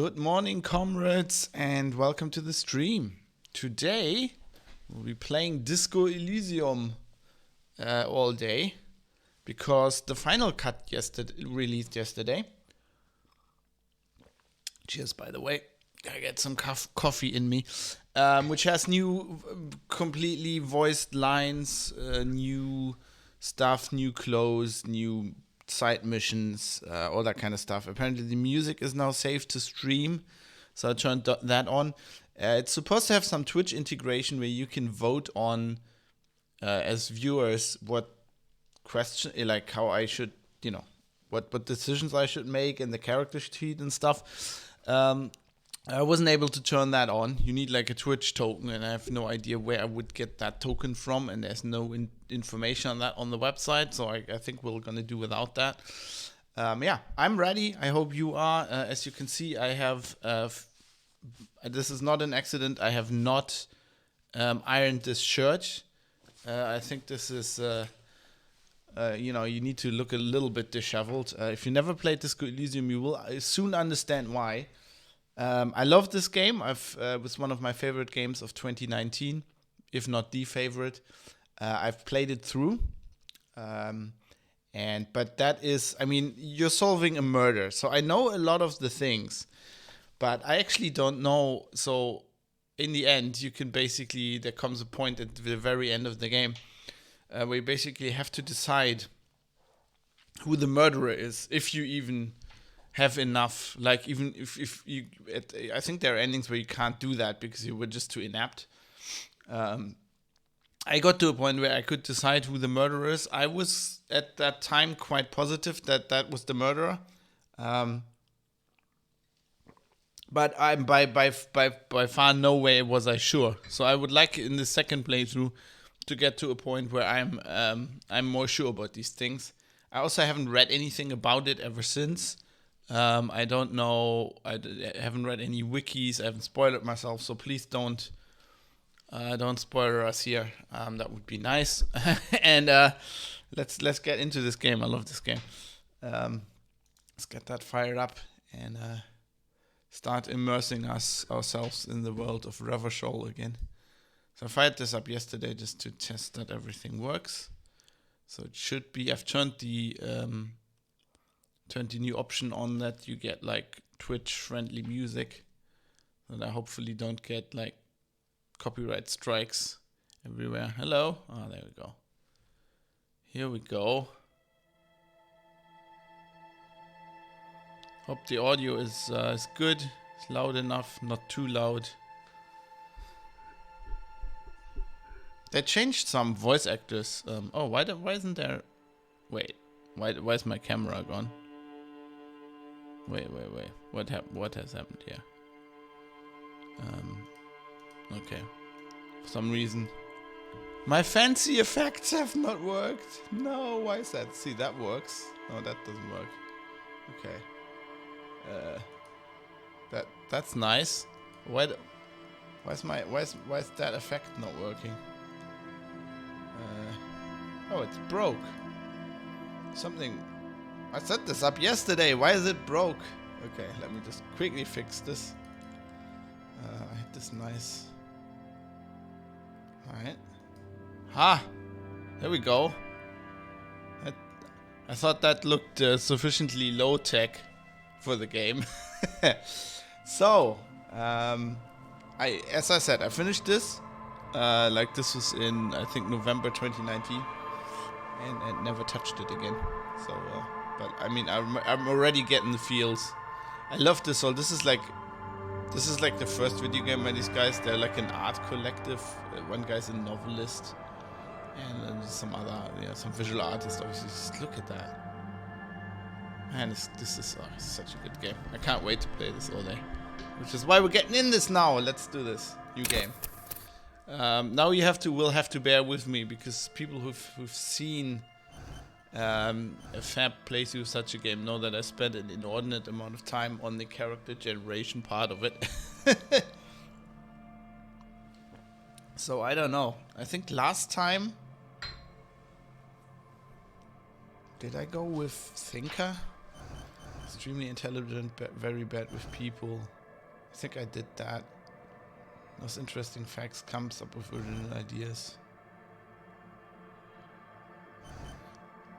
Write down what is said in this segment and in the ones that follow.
Good morning, comrades, and welcome to the stream. Today, we'll be playing Disco Elysium all day because the final cut released yesterday. Cheers, by the way. I get some coffee in me, which has new, completely voiced lines, new stuff, new clothes, new side missions, all that kind of stuff. Apparently the music is now safe to stream, so I turned that on. It's supposed to have some Twitch integration where you can vote on, as viewers, what question, like how I should, what decisions I should make in the character sheet and stuff. I wasn't able to turn that on. You need like a Twitch token, and I have no idea where I would get that token from, and there's no information on that on the website, so I think we're going to do without that. I'm ready. I hope you are. As you can see, I have, this is not an accident, I have not ironed this shirt. I think this is, you need to look a little bit disheveled. If you never played Disco Elysium, you will soon understand why. I love this game. It was one of my favorite games of 2019, if not the favorite. I've played it through, but that is, you're solving a murder, so I know a lot of the things, but I actually don't know. So in the end, you can basically, there comes a point at the very end of the game where you basically have to decide who the murderer is, if you even have enough, like even if you, I think there are endings where you can't do that because you were just too inept. I got to a point where I could decide who the murderer is. I was at that time quite positive that that was the murderer, but I'm by far no way was I sure. So I would like in the second playthrough to get to a point where I'm more sure about these things. I also haven't read anything about it ever since. I don't know. I haven't read any wikis. I haven't spoiled it myself, so please don't spoil us here. That would be nice. And let's get into this game. I love this game. Let's get that fired up and start immersing ourselves in the world of Revachol again. So I fired this up yesterday just to test that everything works. So it should be. I've turned the new option on that you get like Twitch friendly music, and I hopefully don't get like copyright strikes everywhere. Hello. Oh, there we go. Here we go. Hope the audio is good. It's loud enough, not too loud. They changed some voice actors. Why isn't there? Wait, why is my camera gone? Wait. What has happened here? Okay. For some reason, my fancy effects have not worked. No, why is that? See, that works. No, that doesn't work. Okay. That's nice. Why is that effect not working? It's broke. Something. I set this up yesterday. Why is it broke? Okay, let me just quickly fix this. I had this nice. Alright. Ha! There we go. I thought that looked sufficiently low tech for the game. So, as I said, I finished this. This was in, I think, November 2019. And never touched it again. So, but I'm already getting the feels. I love this. So this is like the first video game by these guys. They're like an art collective. One guy's a novelist, and then some other, some visual artist. Obviously, just look at that. Man, this is such a good game. I can't wait to play this all day. Which is why we're getting in this now. Let's do this new game. Now will have to bear with me because people who've seen a fab playthrough of such a game know that I spent an inordinate amount of time on the character generation part of it. So I don't know. I think last time, did I go with Thinker? Extremely intelligent, but very bad with people. I think I did that. Those interesting facts comes up with original ideas.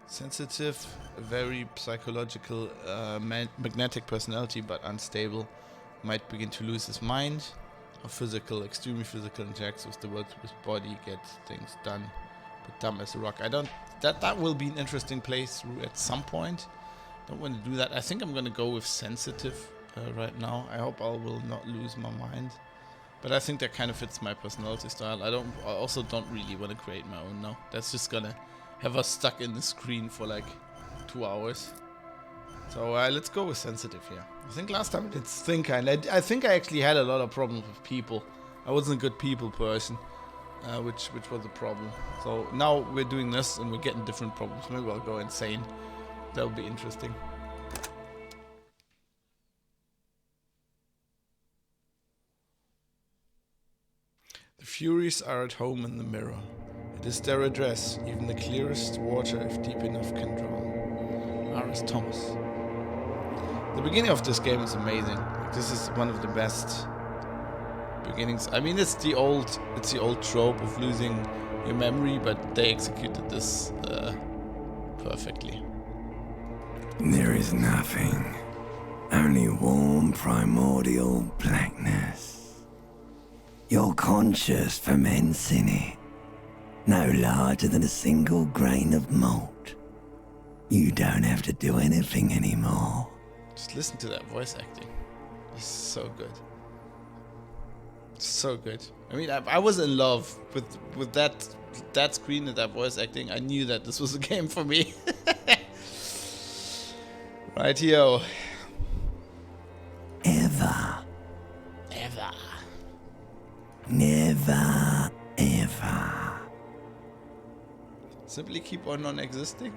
Sensitive, very psychological, magnetic personality, but unstable. Might begin to lose his mind. Or physical, extremely physical, interacts with the world with his body, gets things done. But dumb as a rock. I don't. That will be an interesting playthrough at some point. Don't want to do that. I think I'm gonna go with sensitive right now. I hope I will not lose my mind. But I think that kind of fits my personality style. I also don't really want to create my own now. That's just gonna have us stuck in the screen for like 2 hours. So let's go with sensitive here. I think last time I did thinker, and I think I actually had a lot of problems with people. I wasn't a good people person, which was a problem. So now we're doing this and we're getting different problems. Maybe I'll go insane. That'll be interesting. The Furies are at home in the mirror. It is their address, even the clearest water, if deep enough, can drown. R.S. Thomas. The beginning of this game is amazing. Like, this is one of the best beginnings. I mean, it's the old trope of losing your memory, but they executed this perfectly. There is nothing, only warm primordial blackness. You're conscious ferments in it, no larger than a single grain of malt. You don't have to do anything anymore. Just listen to that voice acting. It's so good. So good. I mean, I was in love with that screen and that voice acting. I knew that this was a game for me. Right here. Ever. Never, ever. Simply keep on non-existing?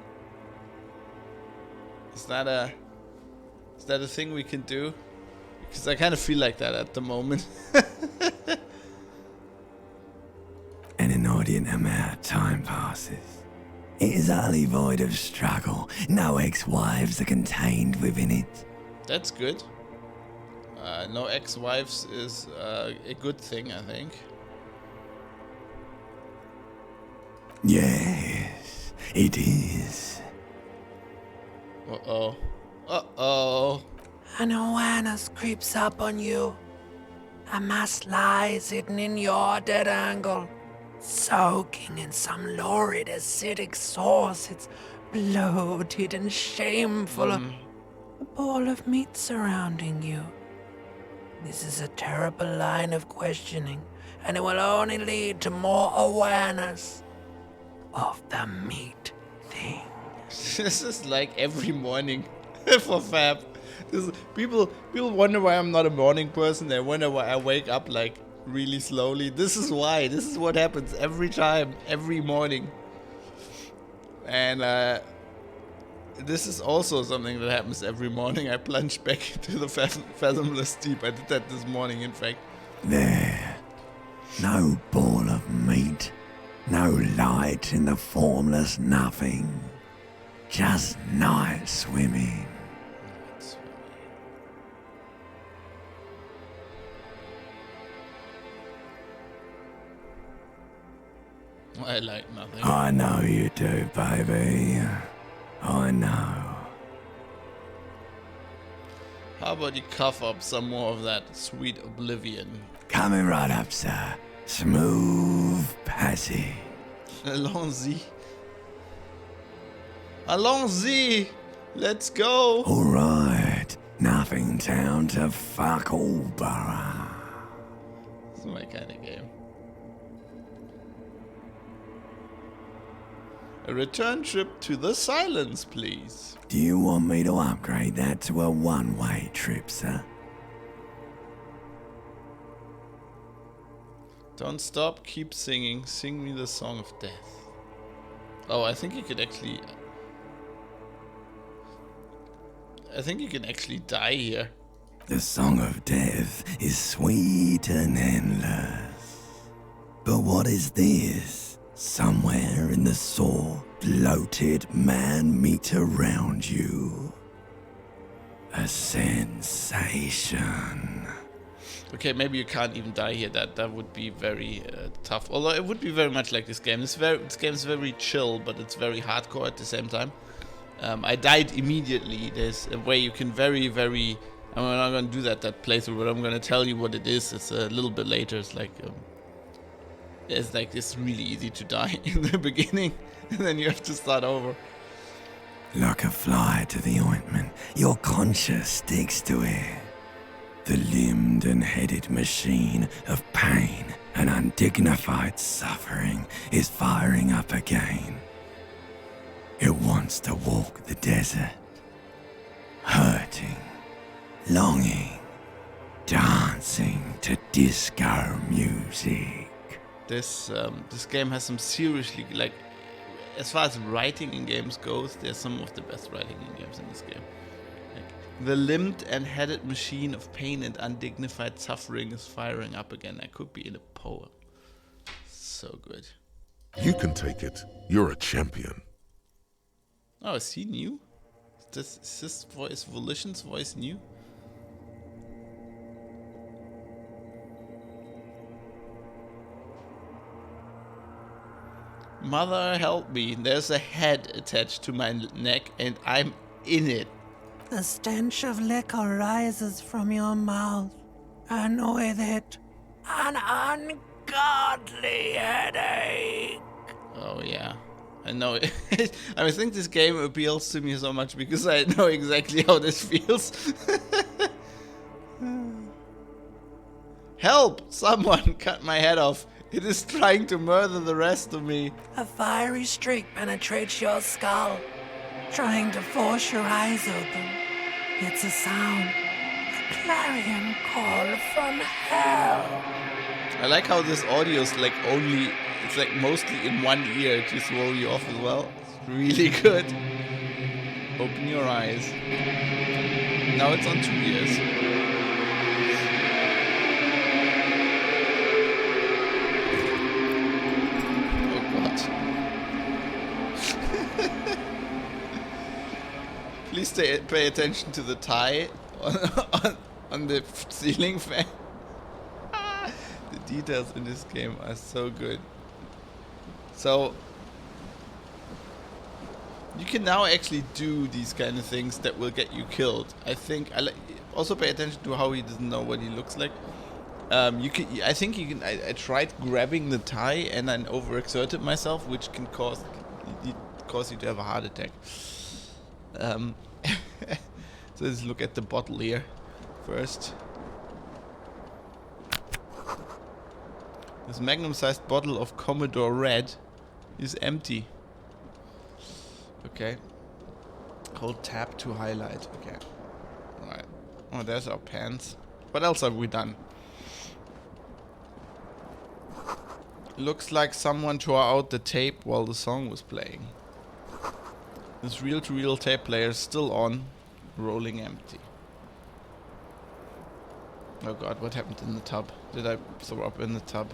Is that a thing we can do? Because I kind of feel like that at the moment. An inordinate amount of time passes. It is utterly void of struggle. No ex-wives are contained within it. That's good. No ex-wives is a good thing, I think. Yes, it is. Uh-oh. Uh-oh. An awareness creeps up on you. A mass lies hidden in your dead angle, soaking in some lurid acidic sauce. It's bloated and shameful. A ball of meat surrounding you. This is a terrible line of questioning, and it will only lead to more awareness of the meat thing. This is like every morning for Fab. People wonder why I'm not a morning person. They wonder why I wake up like really slowly. This is why. This is what happens every time, every morning. And this is also something that happens every morning. I plunge back into the fathomless deep. I did that this morning, in fact. There. No ball of meat. No light in the formless nothing. Just night swimming. I like nothing. I know you do, baby. I know. How about you cough up some more of that sweet oblivion? Coming right up, sir. Smooth passage. Allons-y. Allons-y. Let's go. All right. Nothing town to fuck all borough. This is my kind of game. A return trip to the silence, please. Do you want me to upgrade that to a one-way trip, sir? Don't stop, keep singing. Sing me the song of death. Oh, I think you could actually... I think you can actually die here. The song of death is sweet and endless. But what is this? Somewhere in the sore, bloated man meat around you. A sensation. Okay, maybe you can't even die here. That would be very tough. Although it would be very much like this game. This game is very chill, but it's very hardcore at the same time. I died immediately. There's a way you can very. I'm not gonna do that playthrough, but I'm gonna tell you what it is. It's a little bit later. It's really easy to die in the beginning, and then you have to start over. Like a fly to the ointment, your conscience sticks to it. The limbed and headed machine of pain and undignified suffering is firing up again. It wants to walk the desert, hurting, longing, dancing to disco music. This game has some seriously, like, as far as writing in games goes, there's some of the best writing in games in this game. The limbed and headed machine of pain and undignified suffering is firing up again. That could be in a poem. So good. You can take it. You're a champion. Oh, is he new? Is this voice, Volition's voice, new? Mother help me. There's a head attached to my neck and I'm in it. The stench of liquor rises from your mouth, and with it, an ungodly headache. Oh yeah, I know it. I think this game appeals to me so much because I know exactly how this feels. Help! Someone cut my head off. It is trying to murder the rest of me. A fiery streak penetrates your skull, trying to force your eyes open. It's a sound, a clarion call from hell. I like how this audio is like it's like mostly in one ear to throw you off as well. It's really good. Open your eyes. Now it's on 2 ears. Please pay attention to the tie on the ceiling fan. The details in this game are so good. So you can now actually do these kind of things that will get you killed. I think also pay attention to how he doesn't know what he looks like. I think you can. I tried grabbing the tie and then overexerted myself, which can cause you to have a heart attack. So let's look at the bottle here first. This magnum-sized bottle of Commodore Red is empty. Okay. Hold tab to highlight. Okay. Alright. Oh, there's our pants. What else have we done? Looks like someone tore out the tape while the song was playing. This reel-to-reel tape player is still on, rolling empty. Oh god, what happened in the tub? Did I throw up in the tub?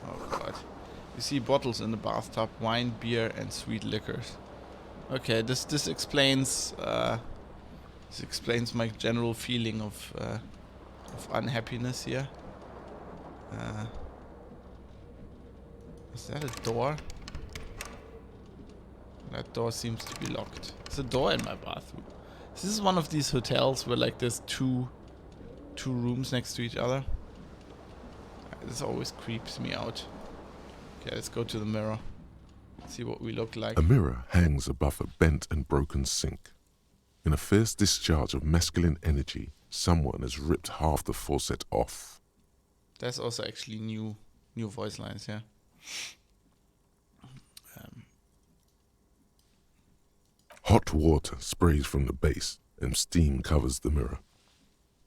Oh god. You see bottles in the bathtub, wine, beer, and sweet liquors. Okay, this explains my general feeling of unhappiness here. Is that a door? That door seems to be locked. There's a door in my bathroom. This is one of these hotels where like there's two rooms next to each other. This always creeps me out. Okay, let's go to the mirror. See what we look like. A mirror hangs above a bent and broken sink. In a fierce discharge of masculine energy, someone has ripped half the faucet off. There's also actually new voice lines, yeah. Hot water sprays from the base and steam covers the mirror.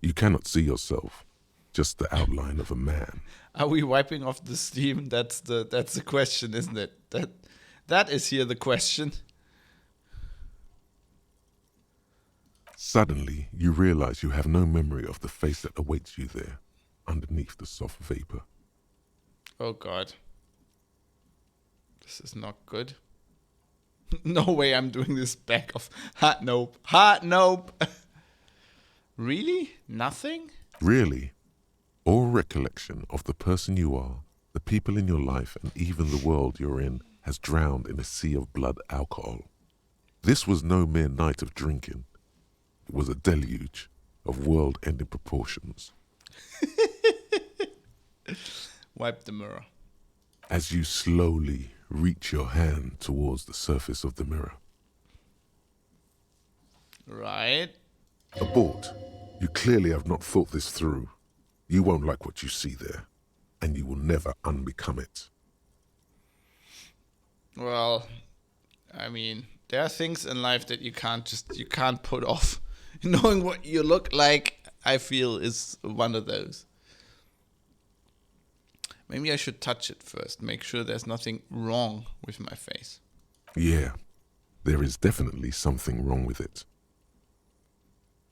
You cannot see yourself, just the outline of a man. Are we wiping off the steam? That's the question, isn't it? That is here the question. Suddenly, you realize you have no memory of the face that awaits you there, underneath the soft vapor. Oh god. This is not good. No way I'm doing this back of. Ha, nope. Ha, nope. Really? Nothing? Really, all recollection of the person you are, the people in your life, and even the world you're in has drowned in a sea of blood alcohol. This was no mere night of drinking. It was a deluge of world-ending proportions. Wipe the mirror. As you slowly reach your hand towards the surface of the mirror. Right. Abort. You clearly have not thought this through. You won't like what you see there, and you will never unbecome it. Well, I mean, there are things in life that you can't put off. Knowing what you look like, I feel, is one of those. Maybe I should touch it first, make sure there's nothing wrong with my face. Yeah, there is definitely something wrong with it.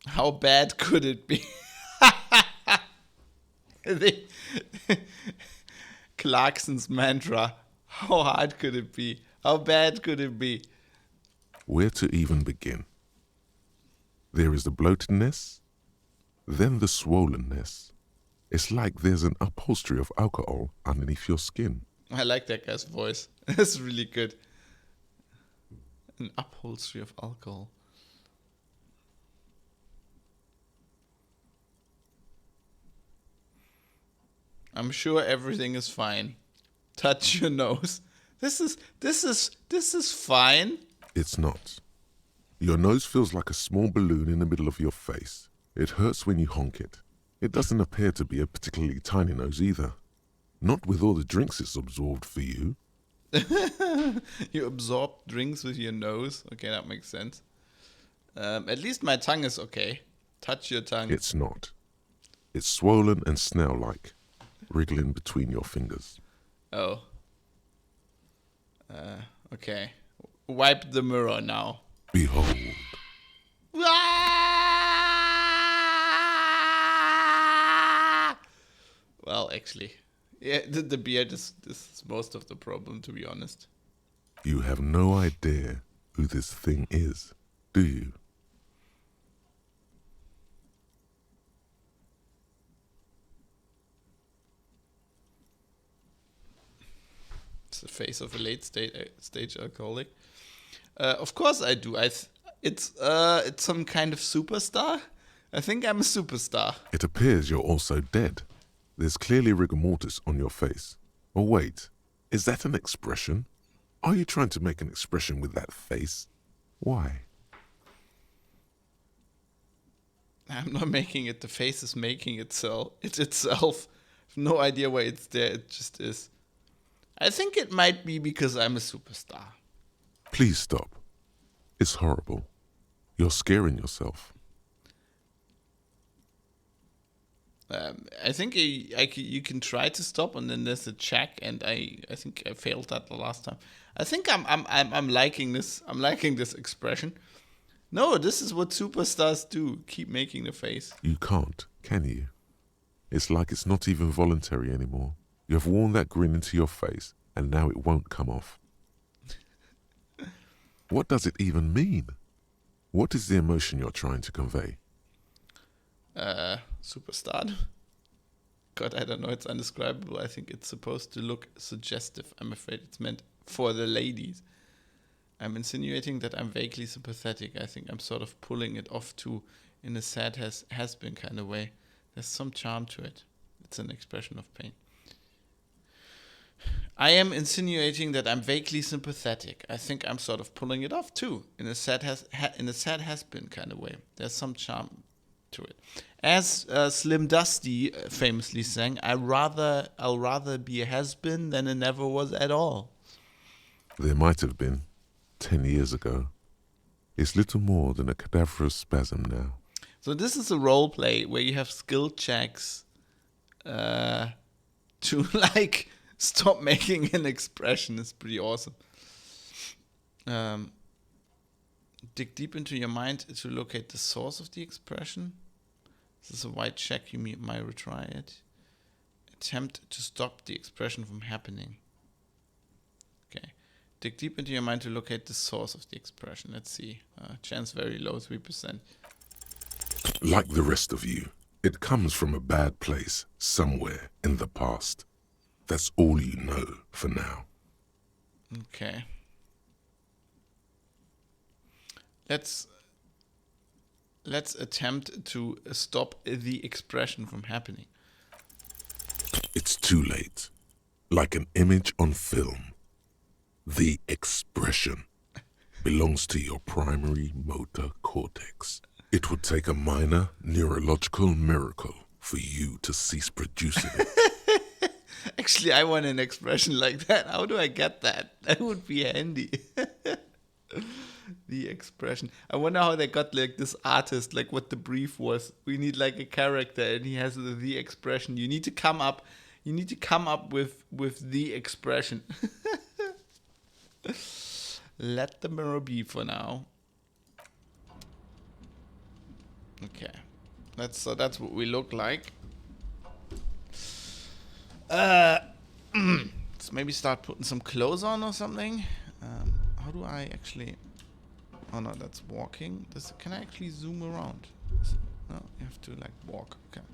How bad could it be? Clarkson's mantra. How hard could it be? How bad could it be? Where to even begin? There is the bloatedness, then the swollenness. It's like there's an upholstery of alcohol underneath your skin. I like that guy's voice. That's really good. An upholstery of alcohol. I'm sure everything is fine. Touch your nose. This is fine. It's not. Your nose feels like a small balloon in the middle of your face. It hurts when you honk it. It doesn't appear to be a particularly tiny nose either. Not with all the drinks it's absorbed for you. You absorb drinks with your nose. Okay, that makes sense. At least my tongue is okay. Touch your tongue. It's not. It's swollen and snail-like, wriggling between your fingers. Oh. Okay. Wipe the mirror now. Behold. Well, actually, yeah, the beard is most of the problem, to be honest. You have no idea who this thing is, do you? It's the face of a late stage alcoholic. Of course I do. It's some kind of superstar. I think I'm a superstar. It appears you're also dead. There's clearly rigor mortis on your face. Or wait, is that an expression? Are you trying to make an expression with that face? Why? I'm not making it. The face is making itself. It's itself. I have no idea why it's there. It just is. I think it might be because I'm a superstar. Please stop. It's horrible. You're scaring yourself. I think you can try to stop, and then there's a check, and I think I failed that the last time. I think I'm liking this. I'm liking this expression. No, this is what superstars do. Keep making the face. You can't, can you? It's like it's not even voluntary anymore. You have worn that grin into your face, and now it won't come off. What does it even mean? What is the emotion you're trying to convey? Superstar. God, I don't know. It's indescribable. I think it's supposed to look suggestive. I'm afraid it's meant for the ladies. I'm insinuating that I'm vaguely sympathetic. I think I'm sort of pulling it off too, in a sad has been kind of way. There's some charm to it. It's an expression of pain. I am insinuating that I'm vaguely sympathetic. I think I'm sort of pulling it off too, in a sad has been kind of way. There's some charm to it. As Slim Dusty famously sang, I'll rather be a has-been than a never was at all. There might have been 10 years ago. It's little more than a cadaverous spasm now. So this is a role play where you have skill checks to like stop making an expression. It's pretty awesome. Dig deep into your mind to locate the source of the expression. This is a white check. You might retry it. Attempt to stop the expression from happening. Okay. Dig deep into your mind to locate the source of the expression. Let's see. Chance very low, 3%. Like the rest of you, it comes from a bad place somewhere in the past. That's all you know for now. Okay. Let's attempt to stop the expression from happening. It's too late. Like an image on film, the expression belongs to your primary motor cortex. It would take a minor neurological miracle for you to cease producing it. Actually, I want an expression like that. How do I get that? That would be handy. The expression. I wonder how they got like this artist, like what the brief was. We need like a character and he has the expression. You need to come up with the expression. Let the mirror be for now. Okay. That's what we look like. Let's maybe start putting some clothes on or something. How do I actually... Oh no, that's walking. Can I actually zoom around? No, you have to like walk. Okay.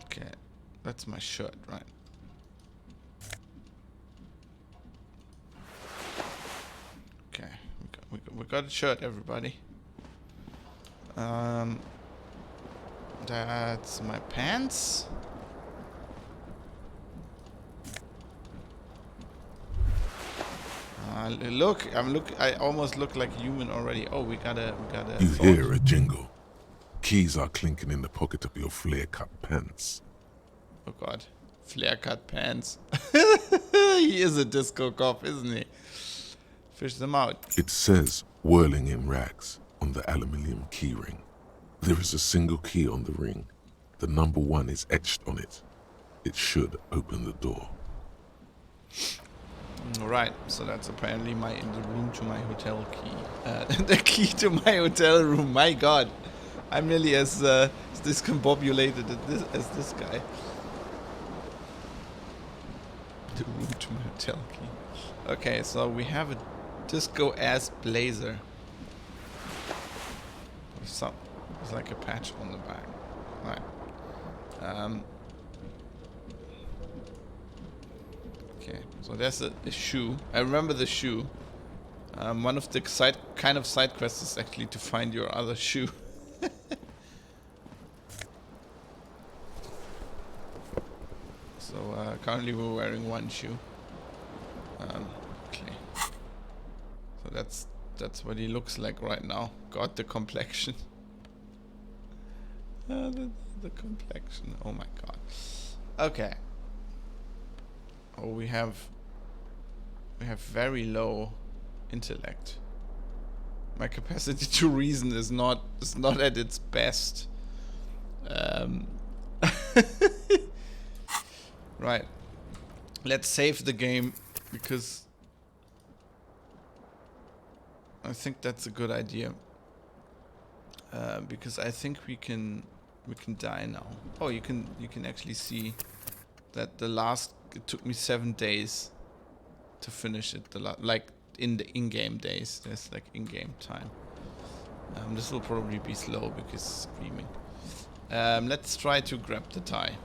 Okay, that's my shirt, right? Okay, we got a shirt, everybody. That's my pants. Look, I almost look like human already. Oh, we got a. You hear a jingle. Keys are clinking in the pocket of your flare-cut pants. Oh God, flare-cut pants. He is a disco cop, isn't he? Fish them out. It says whirling in rags on the aluminium key ring. There is a single key on the ring. The number 1 is etched on it. It should open the door. Right, so that's apparently the room to my hotel key. The key to my hotel room. My God, I'm nearly as discombobulated as this guy. The room to my hotel key. Okay, so we have a disco-ass blazer. There's like a patch on the back. Right. Okay, so there's a shoe. I remember the shoe. One of the side quests is actually to find your other shoe. So currently we're wearing one shoe. Okay. So that's what he looks like right now. God, the complexion. The complexion. Oh my God. Okay. Oh, we have very low intellect. My capacity to reason is not at its best. Right. Let's save the game because I think that's a good idea. Because I think we can die now. Oh, you can actually see that it took me 7 days to finish it. Like in the in-game days, there's like in-game time. This will probably be slow because streaming. Let's try to grab the tie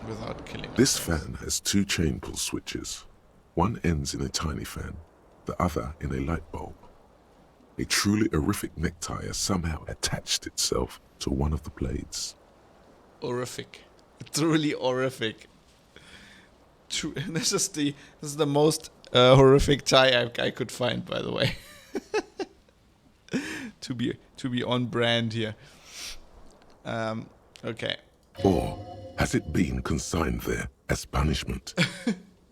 without killing This ourselves. fan has 2 chain pull switches. One ends in a tiny fan, the other in a light bulb. A truly horrific necktie has somehow attached itself to one of the blades. Horrific. Truly horrific. This is the most horrific tie I could find, by the way. to be on brand here. Okay. Or has it been consigned there as punishment?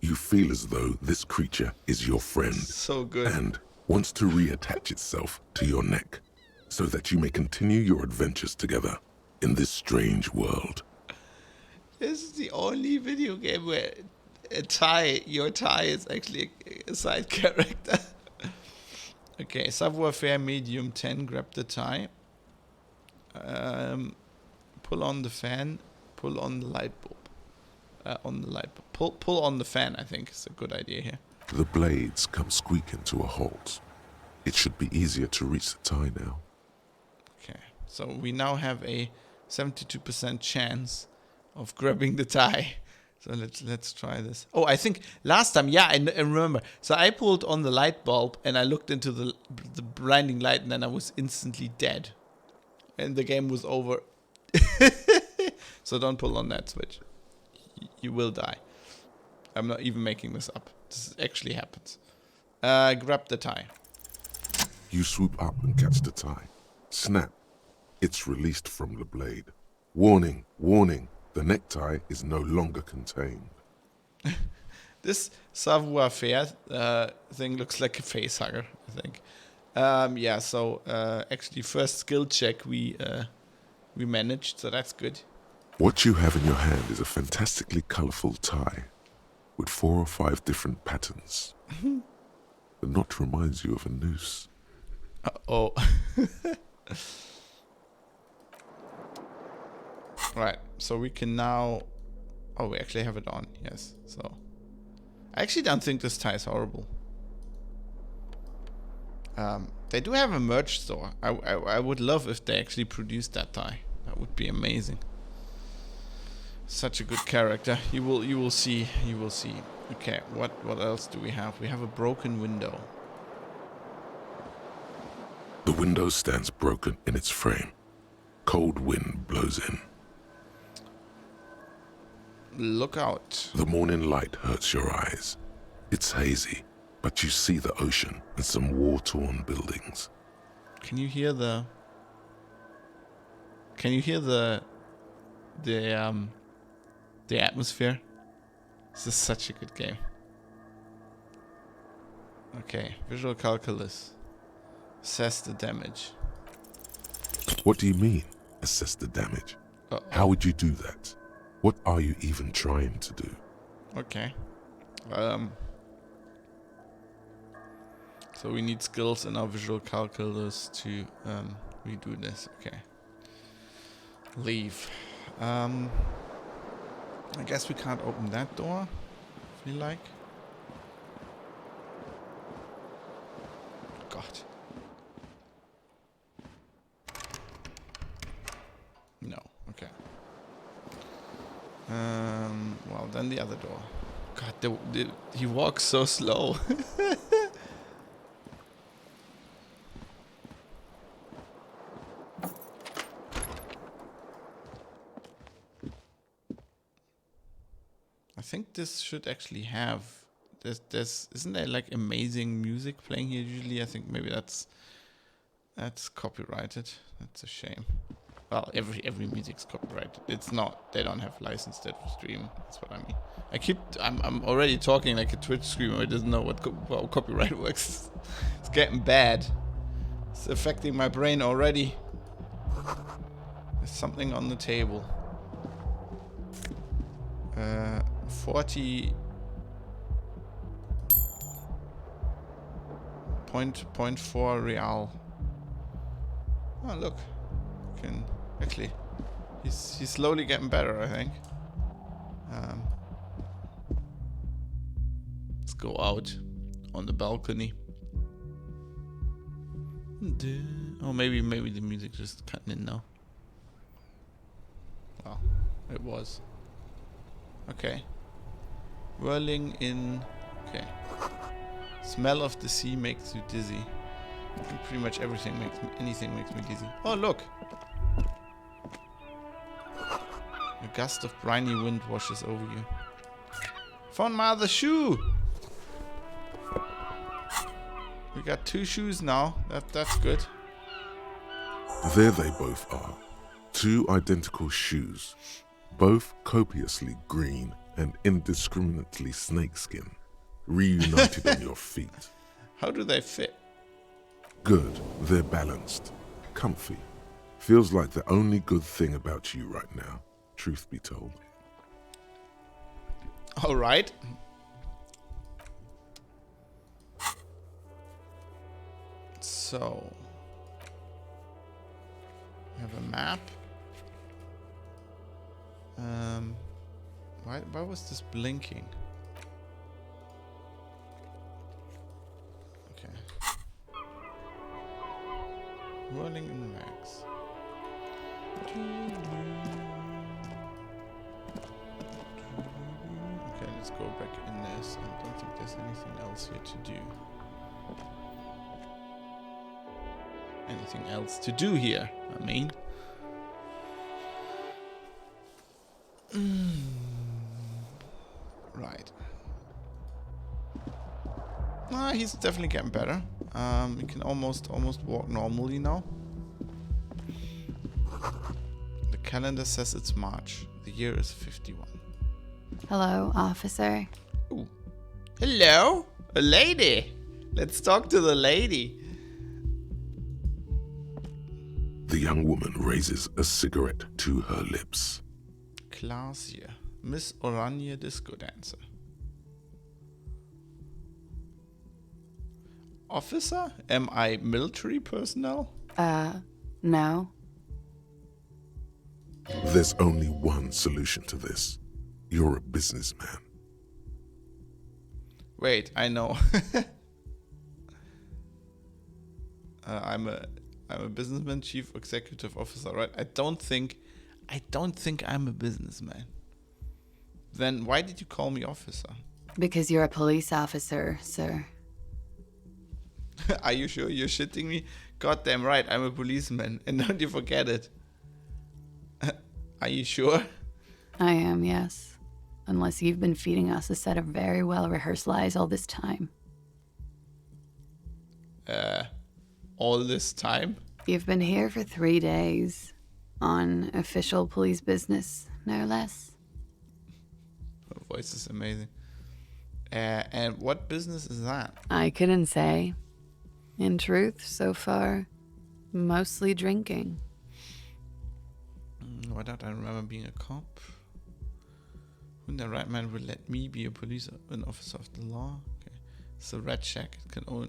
You feel as though this creature is your friend So good. and wants to reattach itself to your neck so that you may continue your adventures together in this strange world. This is the only video game where your tie is actually a side character. Okay, Savoir-faire medium 10, grab the tie. Pull on the fan, pull on the light bulb. on the light. Pull on the fan, I think, is a good idea here. The blades come squeaking to a halt. It should be easier to reach the tie now. Okay, so we now have a 72% chance of grabbing the tie. So let's try this. Oh, I think last time, yeah, I remember. So I pulled on the light bulb and I looked into the blinding light, and then I was instantly dead, and the game was over. So don't pull on that switch. You will die. I'm not even making this up. This actually happens. Grab the tie. You swoop up and catch the tie. Snap. It's released from the blade. Warning, warning. The necktie is no longer contained. This savoir-faire thing looks like a face hugger, I think. Yeah, so actually first skill check we managed, so that's good. What you have in your hand is a fantastically colorful tie with 4 or 5 different patterns. The knot reminds you of a noose. Uh-oh. Right, so we can now... Oh, we actually have it on, yes. So I actually don't think this tie is horrible. They do have a merch store. I would love if they actually produced that tie. That would be amazing. Such a good character. You will see. You will see. Okay, what else do we have? We have a broken window. The window stands broken in its frame. Cold wind blows in. Look out. The morning light hurts your eyes. It's hazy, but you see the ocean and some war-torn buildings. Can you hear the atmosphere? This is such a good game. Okay, visual calculus. Assess the damage. What do you mean, assess the damage? Uh-oh. How would you do that? What are you even trying to do? Okay. So we need skills in our visual calculus to redo this. Okay. Leave. I guess we can't open that door. If we like. God. No. Okay. Well, then the other door. God, he walks so slow. I think this should actually have there's isn't there like amazing music playing here usually? I think maybe that's copyrighted. That's a shame. Well, every music's copyrighted. It's not. They don't have licensed it for stream. That's what I mean. I'm already talking like a Twitch streamer who doesn't know how copyright works. It's getting bad. It's affecting my brain already. There's something on the table. 40.4 real. Oh look, can actually he's slowly getting better, I think. Let's go out on the balcony. Oh, maybe the music just cutting in now. Well, it was. Okay. Whirling in. Okay. Smell of the sea makes you dizzy. I think pretty much anything makes me dizzy. Oh, look! A gust of briny wind washes over you. Found my other shoe! We got 2 shoes now. That's good. There they both are. 2 identical shoes. Both copiously green and indiscriminately snakeskin. Reunited on your feet. How do they fit? Good. They're balanced. Comfy. Feels like the only good thing about you right now, truth be told. Alright. So. We have a map. Why was this blinking? Okay. Rolling in rags. Okay, let's go back in this. I don't think there's anything else here to do. Anything else to do here, I mean. Right. He's definitely getting better. He can almost walk normally now. The calendar says it's March. The year is 51. Hello, officer. Ooh. Hello? A lady. Let's talk to the lady. The young woman raises a cigarette to her lips. Classier. Miss Oranje Disco Dancer. Officer? Am I military personnel? No. There's only one solution to this. You're a businessman. Wait, I know. I'm a businessman, chief executive officer, right? I don't think I'm a businessman. Then why did you call me officer? Because you're a police officer, sir. Are you sure you're shitting me? Goddamn right, I'm a policeman, and don't you forget it. Are you sure? I am, yes. Unless you've been feeding us a set of very well-rehearsed lies all this time. All this time? You've been here for 3 days. On official police business, no less. Her voice is amazing. And what business is that? I couldn't say. In truth, so far, mostly drinking. Why don't I remember being a cop? Who in the right mind would let me be an officer of the law? Okay. It's a red check.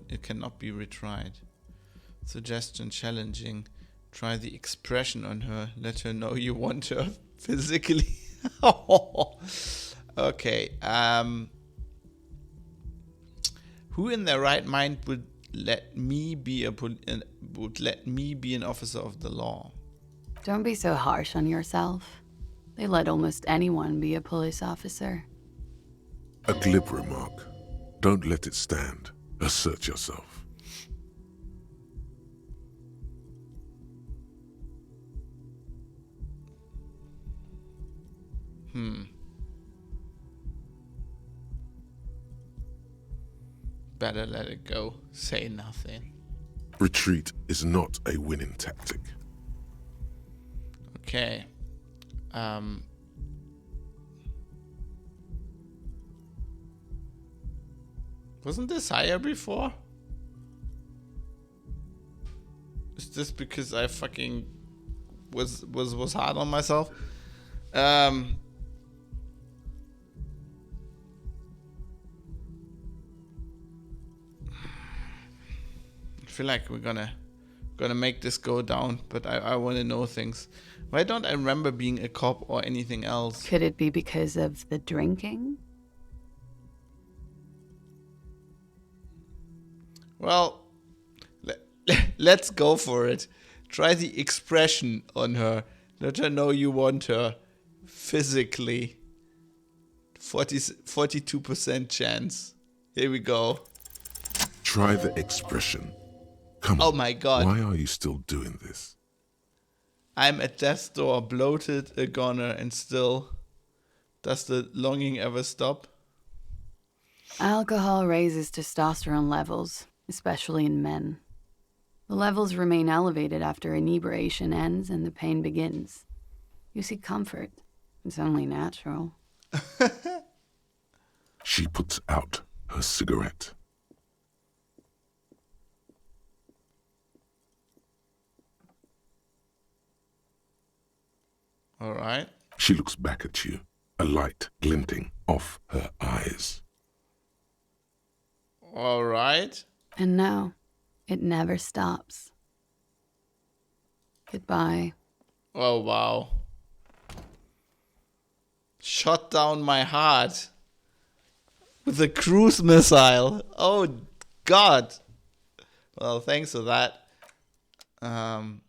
It cannot be retried. Suggestion challenging. Try the expression on her. Let her know you want her physically. Okay. Who in their right mind would let me be an officer of the law? Don't be so harsh on yourself. They let almost anyone be a police officer. A glib remark. Don't let it stand. Assert yourself. Better let it go. Say nothing. Retreat is not a winning tactic. Okay. Wasn't this higher before? Is this because I fucking was hard on myself? I feel like we're gonna make this go down, but I want to know things. Why don't I remember being a cop or anything else? Could it be because of the drinking? Well, let's go for it. Try the expression on her. Let her know you want her physically. 42% chance. Here we go. Try the expression. Come on. Oh my god. Why are you still doing this? I'm at death's door, bloated, a goner, and still. Does the longing ever stop? Alcohol raises testosterone levels, especially in men. The levels remain elevated after inebriation ends and the pain begins. You seek comfort. It's only natural. She puts out her cigarette. All right. She looks back at you, a light glinting off her eyes. All right. And no, it never stops. Goodbye. Oh, wow. Shot down my heart with a cruise missile. Oh, God. Well, thanks for that. Looks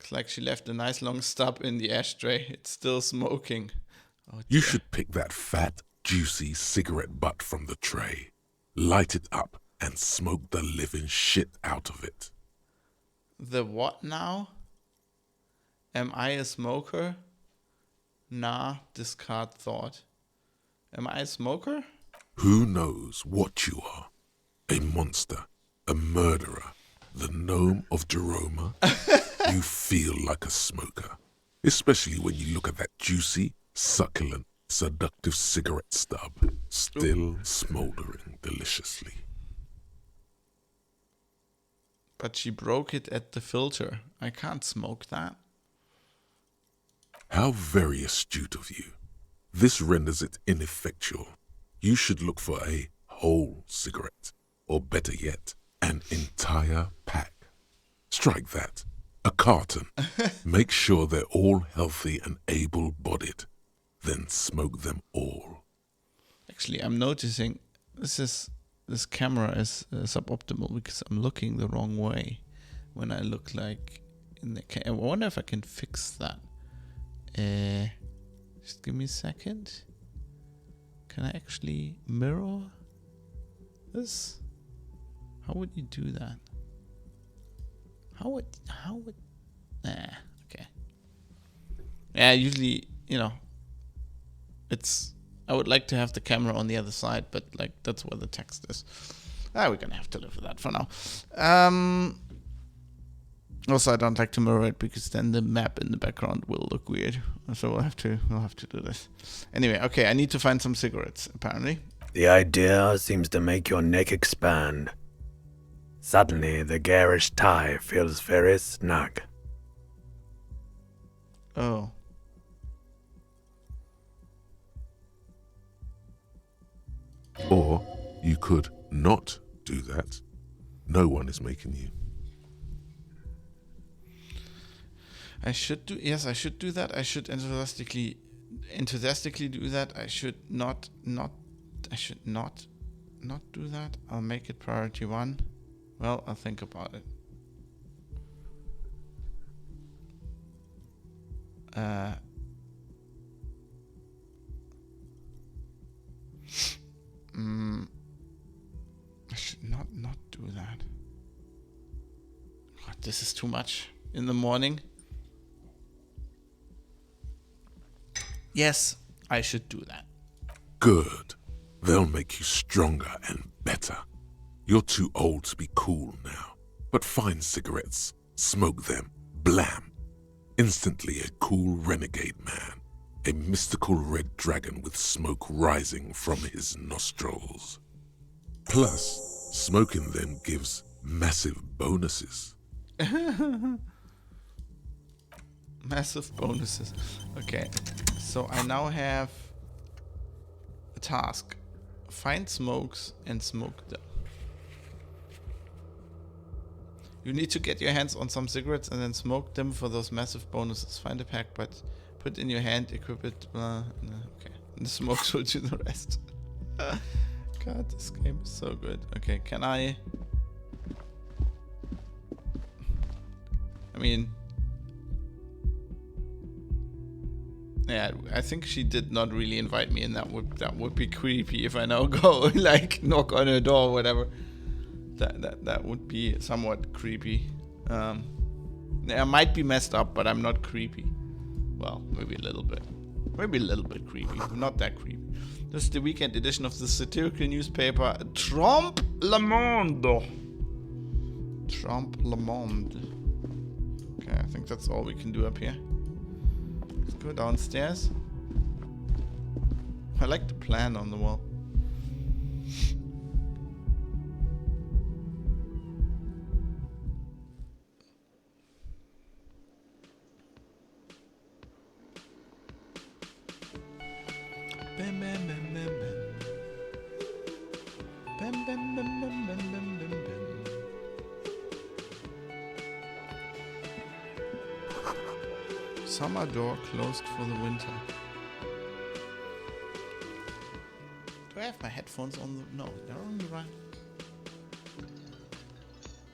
like she left a nice long stub in the ashtray. It's still smoking. Oh, You dear. should pick that fat, juicy cigarette butt from the tray, light it up, and smoke the living shit out of it. The what now? Am I a smoker? Nah, discard thought. Am I a smoker? Who knows what you are? A monster, a murderer, the gnome of Jeroma? You feel like a smoker, especially when you look at that juicy, succulent, seductive cigarette stub, still smoldering deliciously. But she broke it at the filter. I can't smoke that. How very astute of you. This renders it ineffectual. You should look for a whole cigarette, or better yet, an entire pack. Strike that. A carton. Make sure they're all healthy and able-bodied. Then smoke them all. Actually, I'm noticing this camera is suboptimal because I'm looking the wrong way when I look like in the I wonder if I can fix that. Just give me a second. Can I actually mirror this? How would you do that? How would okay. Yeah, usually, I would like to have the camera on the other side, but like that's where the text is. We're gonna have to live with that for now. Also, I don't like to mirror it because then the map in the background will look weird. So we'll have to do this. Anyway, okay, I need to find some cigarettes, apparently. The idea seems to make your neck expand. Suddenly, the garish tie feels very snug. Oh. Or you could not do that. No one is making you. I should do that. I should enthusiastically do that. I should not do that. I'll make it priority 1. Well, I'll think about it. I should not do that. God, this is too much in the morning. Yes, I should do that. Good. They'll make you stronger and better. You're too old to be cool now. But find cigarettes, smoke them, blam. Instantly a cool renegade man. A mystical red dragon with smoke rising from his nostrils. Plus, smoking them gives massive bonuses. Massive bonuses. Okay, so I now have a task. Find smokes and smoke them. You need to get your hands on some cigarettes and then smoke them for those massive bonuses. Find a pack, but put it in your hand, equip it. Okay, and the smokes will do the rest. God, this game is so good. Okay, can I mean... Yeah, I think she did not really invite me, and that would be creepy if I now go like knock on her door or whatever. That would be somewhat creepy. I might be messed up, but I'm not creepy. Well, maybe a little bit. Maybe a little bit creepy. Not that creepy. This is the weekend edition of the satirical newspaper Trompe le Monde. Trompe le Monde. Okay, I think that's all we can do up here. Let's go downstairs. I like the plan on the wall. Bam, bam, bam, bam, bam. Bam, bam, bam, bam, bam, bam, bam, bam. Summer door closed for the winter. Do I have my headphones on? No, they're on the right.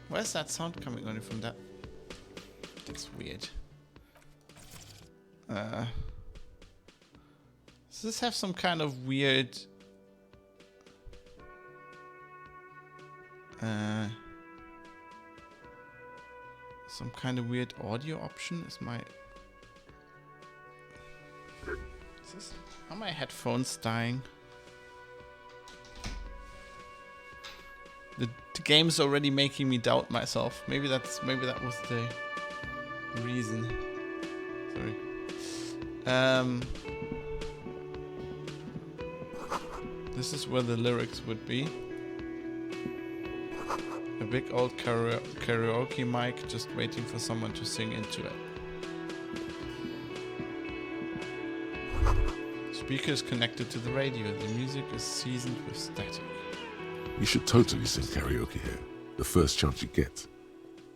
Where's that sound coming only from that? That's weird. Does this have some kind of weird... some kind of weird audio option? Are my headphones dying? The game's already making me doubt myself. Maybe that was the reason. Sorry. This is where the lyrics would be. A big old karaoke mic just waiting for someone to sing into it. Speakers connected to the radio. The music is seasoned with static. You should totally sing karaoke here, the first chance you get.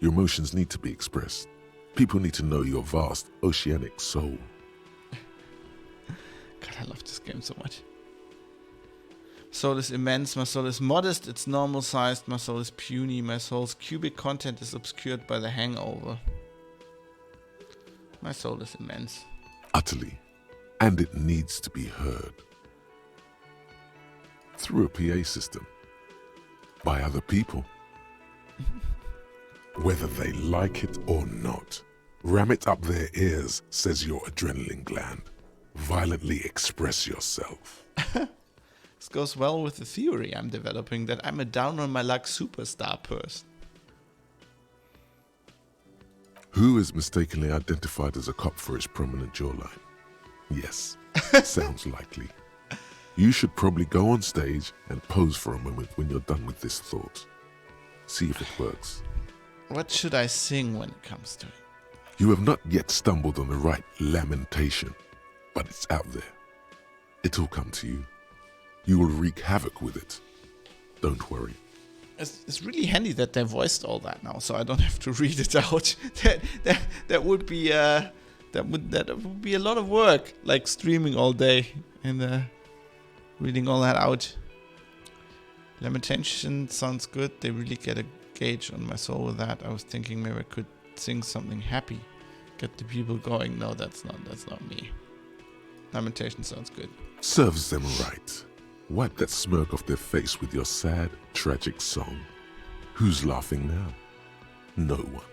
Your emotions need to be expressed. People need to know your vast, oceanic soul. God, I love this game so much. Soul is immense, my soul is modest, it's normal sized, my soul is puny, my soul's cubic content is obscured by the hangover. My soul is immense. Utterly. And it needs to be heard. Through a PA system. By other people. Whether they like it or not. Ram it up their ears, says your adrenaline gland. Violently express yourself. This goes well with the theory I'm developing that I'm a down on my luck superstar person. Who is mistakenly identified as a cop for his prominent jawline? Yes, sounds likely. You should probably go on stage and pose for a moment when you're done with this thought. See if it works. What should I sing when it comes to it? You have not yet stumbled on the right lamentation, but it's out there. It'll come to you. You will wreak havoc with it. Don't worry. It's really handy that they voiced all that now, so I don't have to read it out. that would be that would be a lot of work, like streaming all day and reading all that out. Lamentation sounds good. They really get a gauge on my soul with that. I was thinking maybe I could sing something happy, get the people going. No, that's not me. Lamentation sounds good. Serves them right. Wipe that smirk off their face with your sad, tragic song. Who's laughing now? No one.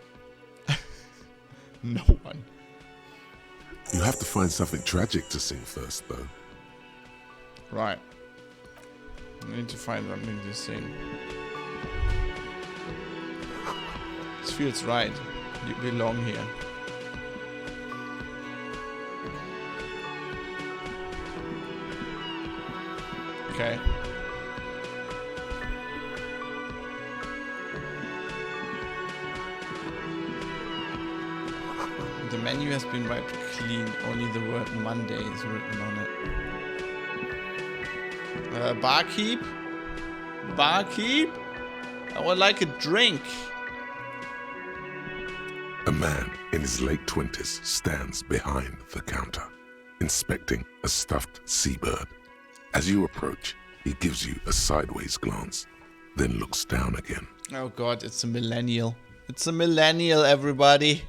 No one. You have to find something tragic to sing first, though. Right. I need to find something to sing. This feels right. You belong here. Okay. The menu has been wiped clean. Only the word Monday is written on it. Barkeep? Barkeep? I would like a drink. A man in his late 20s stands behind the counter, inspecting a stuffed seabird. As you approach, he gives you a sideways glance, then looks down again. Oh god, it's a millennial. It's a millennial, everybody.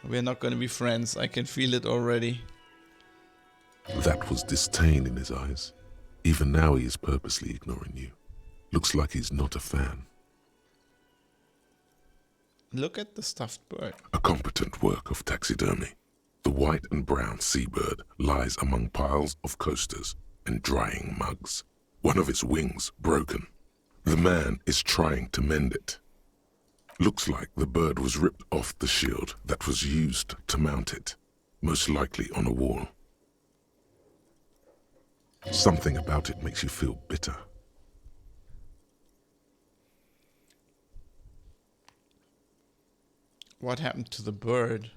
We're not going to be friends. I can feel it already. That was disdain in his eyes. Even now he is purposely ignoring you. Looks like he's not a fan. Look at the stuffed bird. A competent work of taxidermy. The white and brown seabird lies among piles of coasters and drying mugs. One of its wings broken. The man is trying to mend it. Looks like the bird was ripped off the shield that was used to mount it, most likely on a wall. Something about it makes you feel bitter. What happened to the bird?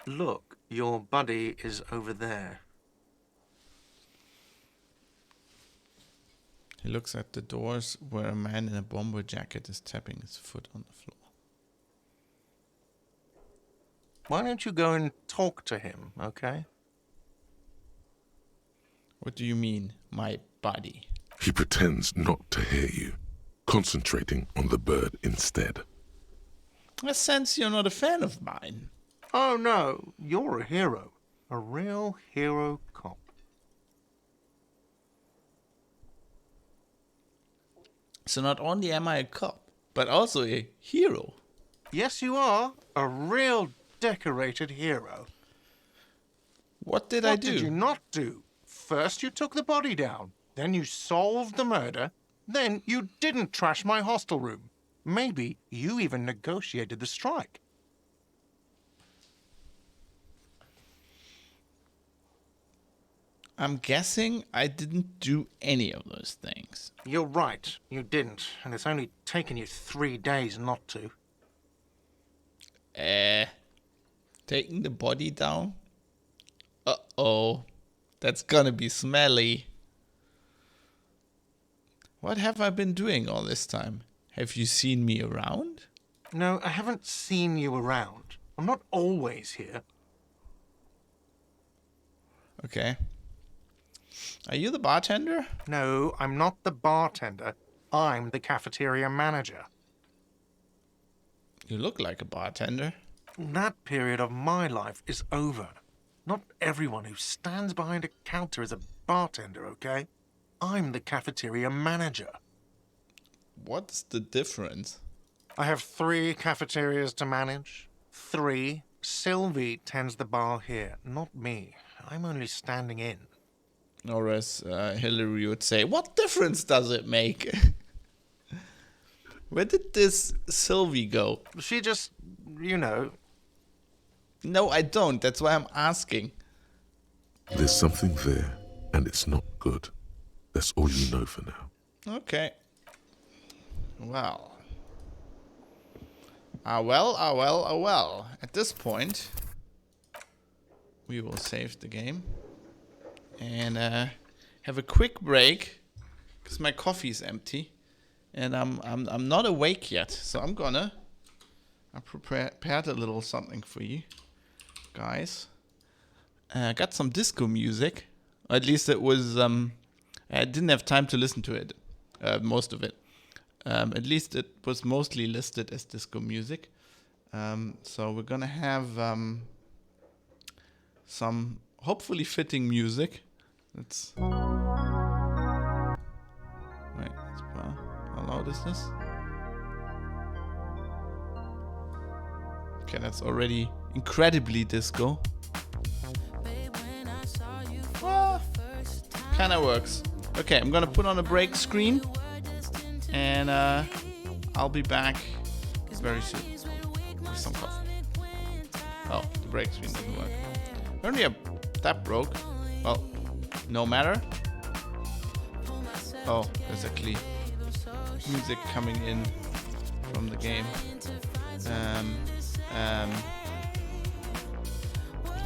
Look, your buddy is over there. He looks at the doors where a man in a bomber jacket is tapping his foot on the floor. Why don't you go and talk to him, okay? What do you mean, my body? He pretends not to hear you, concentrating on the bird instead. I sense you're not a fan of mine. Oh no, you're a hero. A real hero cop. So not only am I a cop, but also a hero. Yes, you are. A real decorated hero. What did I What do? did you not do? First you took the body down, then you solved the murder, then you didn't trash my hostel room. Maybe you even negotiated the strike. I'm guessing I didn't do any of those things. You're right, you didn't, and it's only taken you 3 days not to. Taking the body down? Uh-oh. That's gonna be smelly. What have I been doing all this time? Have you seen me around? No, I haven't seen you around. I'm not always here. Okay. Are you the bartender? No, I'm not the bartender. I'm the cafeteria manager. You look like a bartender. That period of my life is over. Not everyone who stands behind a counter is a bartender, okay? I'm the cafeteria manager. What's the difference? I have 3 cafeterias to manage. 3. Sylvie tends the bar here, not me. I'm only standing in. Or as Hillary would say, what difference does it make? Where did this Sylvie go? She just, you know... No, I don't. That's why I'm asking. There's something there, and it's not good. That's all you know for now. Okay. Well. Well. At this point, we will save the game and have a quick break because my coffee is empty and I'm not awake yet. So I prepared a little something for you guys. Got some disco music. Or at least it was. I didn't have time to listen to it, most of it. At least it was mostly listed as disco music. So we're gonna have some hopefully fitting music. Let's. Wait, how loud is this? Okay, that's already incredibly disco. Kinda works. Okay, I'm gonna put on a break screen and I'll be back very soon with some coffee. Oh, the break screen doesn't work. Apparently that broke. Well, no matter. Oh, there's actually music coming in from the game.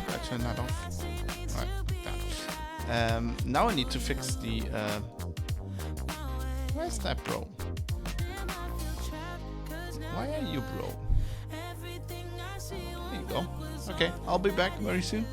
I'll turn that off. Right, like that. Now I need to fix the. Where's that bro? Why are you bro? There you go. Okay, I'll be back very soon.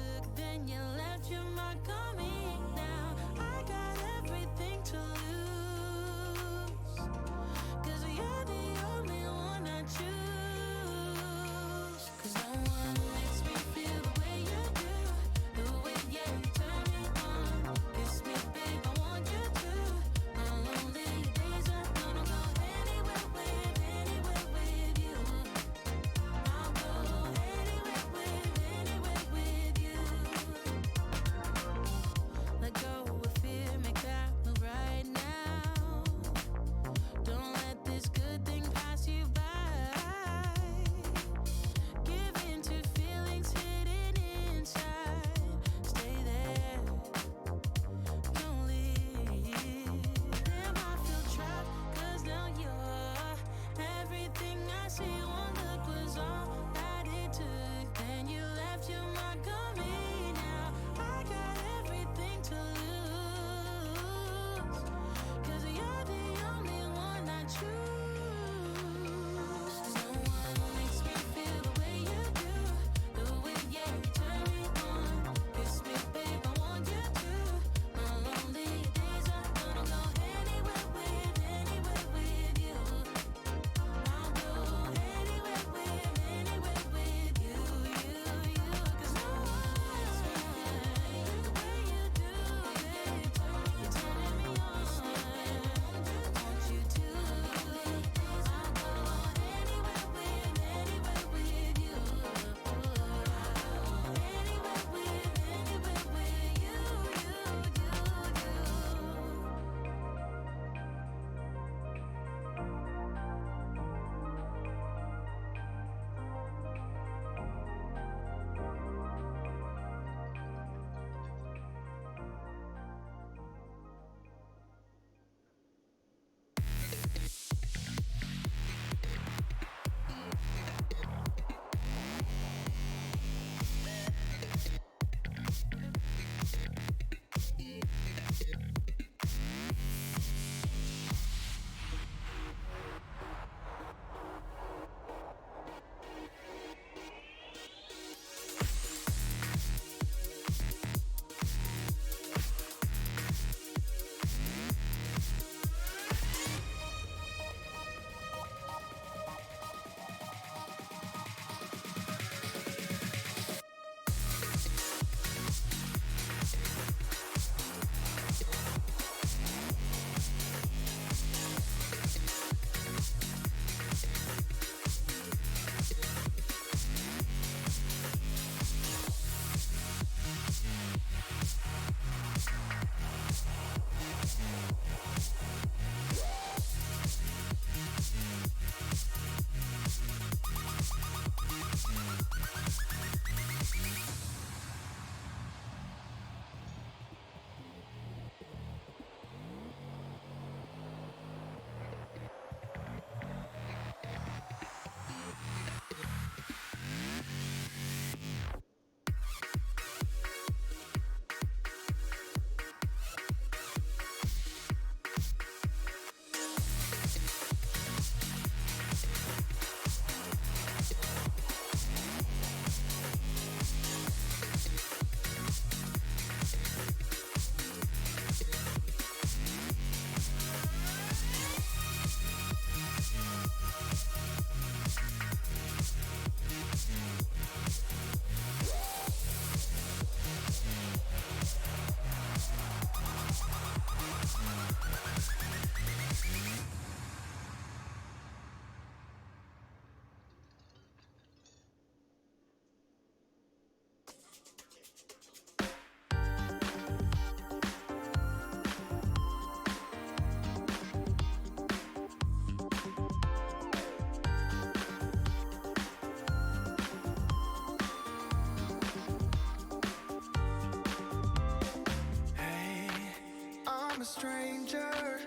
stranger,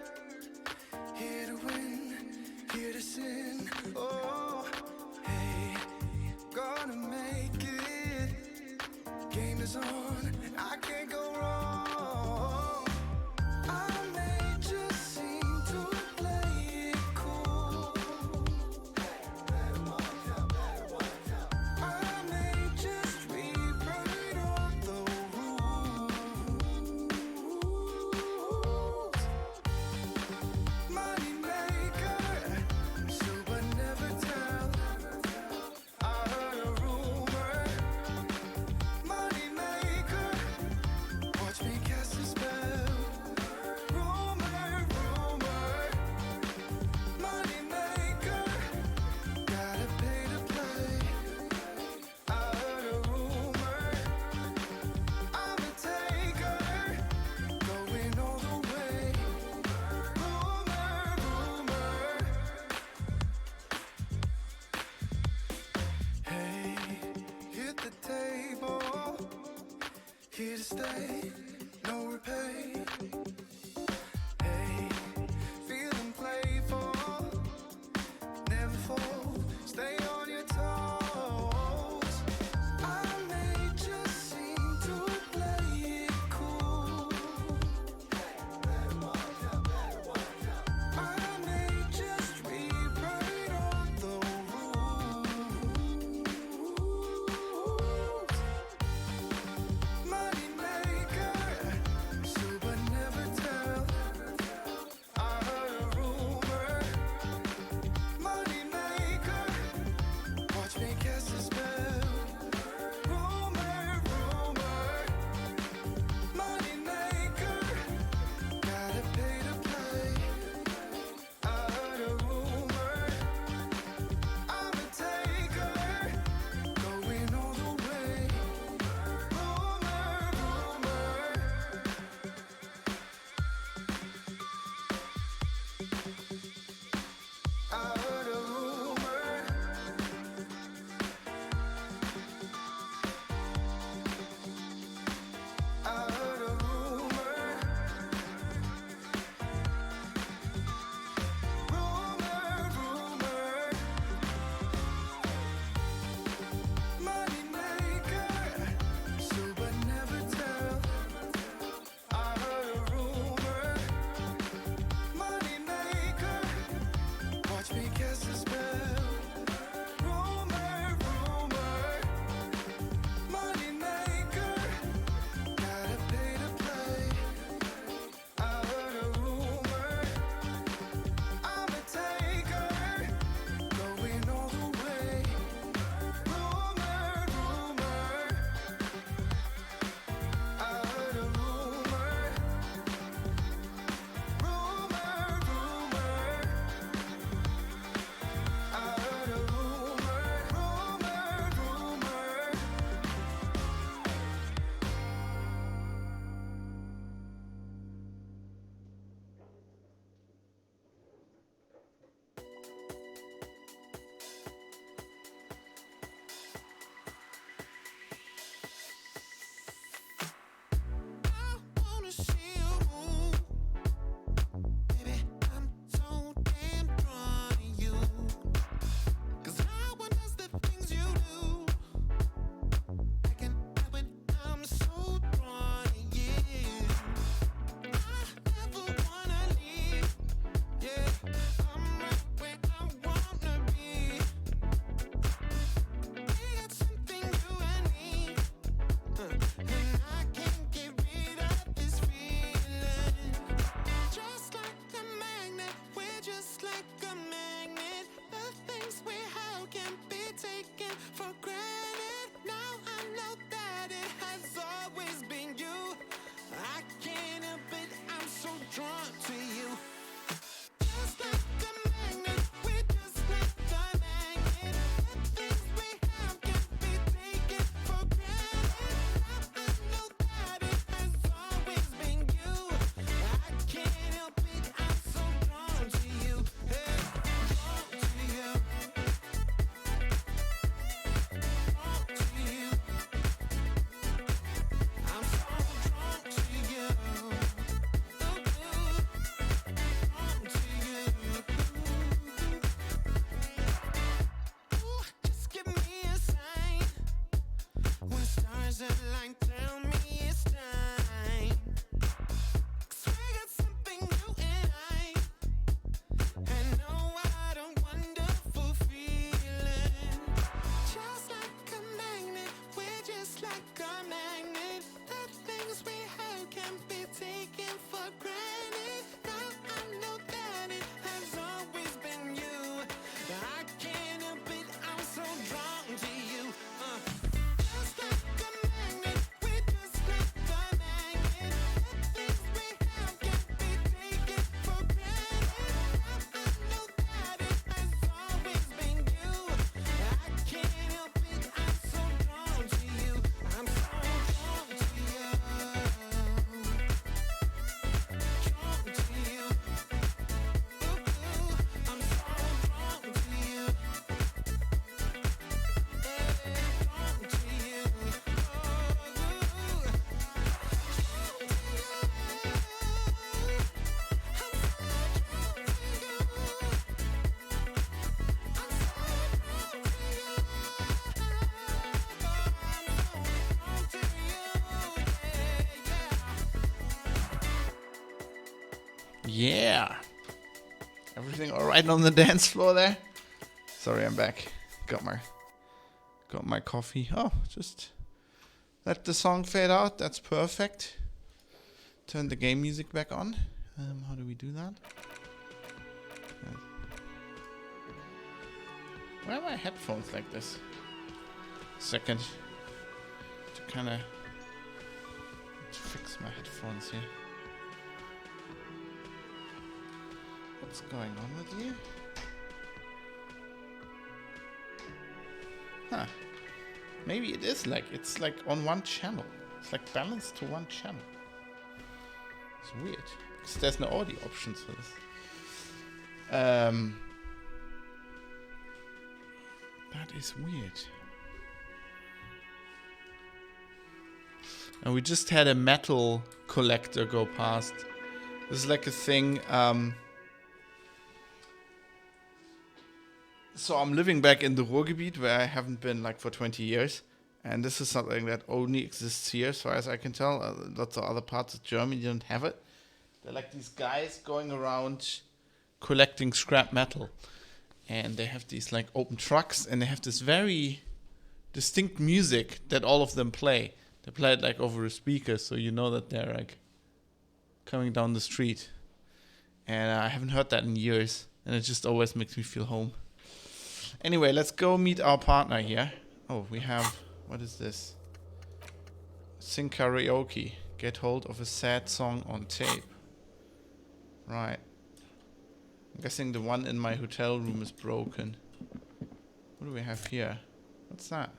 here to win, here to sin. Oh, hey, gonna make it. Game is on, I can't go wrong. I may just seem to play it cool. I may just rewrite all the rules. Money maker, so but never tell. I heard a rumor. Money maker, watch me cast a spell. Rumor, rumor. Money maker, gotta pay to play. I heard a rumor. I'm a taker, going all the way. Rumor, rumor. Hey, hit the table, here to stay, no repay. Hey, feeling playful, never fold, stay on your toes. I may just seem to play it cool. I may just rewrite all the rules. Money maker, so but never tell. I heard a rumor. Money maker, watch me cast a spell. Rumor, rumor. Money maker, gotta pay to play. I heard a rumor. I'm a taker, going all the way. Rumor, rumor. I heard a rumor. I heard a rumor. Rumor, rumor. Money maker, so but never tell. I heard a rumor. Money maker, watch me cast Yeah. Everything all right on the dance floor there? Sorry, I'm back. Got my coffee. Oh, just let the song fade out. That's perfect. Turn the game music back on. How do we do that? Why are my headphones like this? Second. To kind of fix my headphones here. What's going on with you? Huh. Maybe it is it's like on one channel. It's like balanced to one channel. It's weird. Because there's no audio options for this. That is weird. And we just had a metal collector go past. This is like a thing. So I'm living back in the Ruhrgebiet where I haven't been like for 20 years. And this is something that only exists here, as far as I can tell. Lots of other parts of Germany don't have it. They're like these guys going around collecting scrap metal. And they have these like open trucks, and they have this very distinct music that all of them play. They play it like over a speaker, so you know that they're like coming down the street. And I haven't heard that in years, and it just always makes me feel home. Anyway, let's go meet our partner here. Oh, we have, what is this? Sing karaoke. Get hold of a sad song on tape. Right. I'm guessing the one in my hotel room is broken. What do we have here? What's that?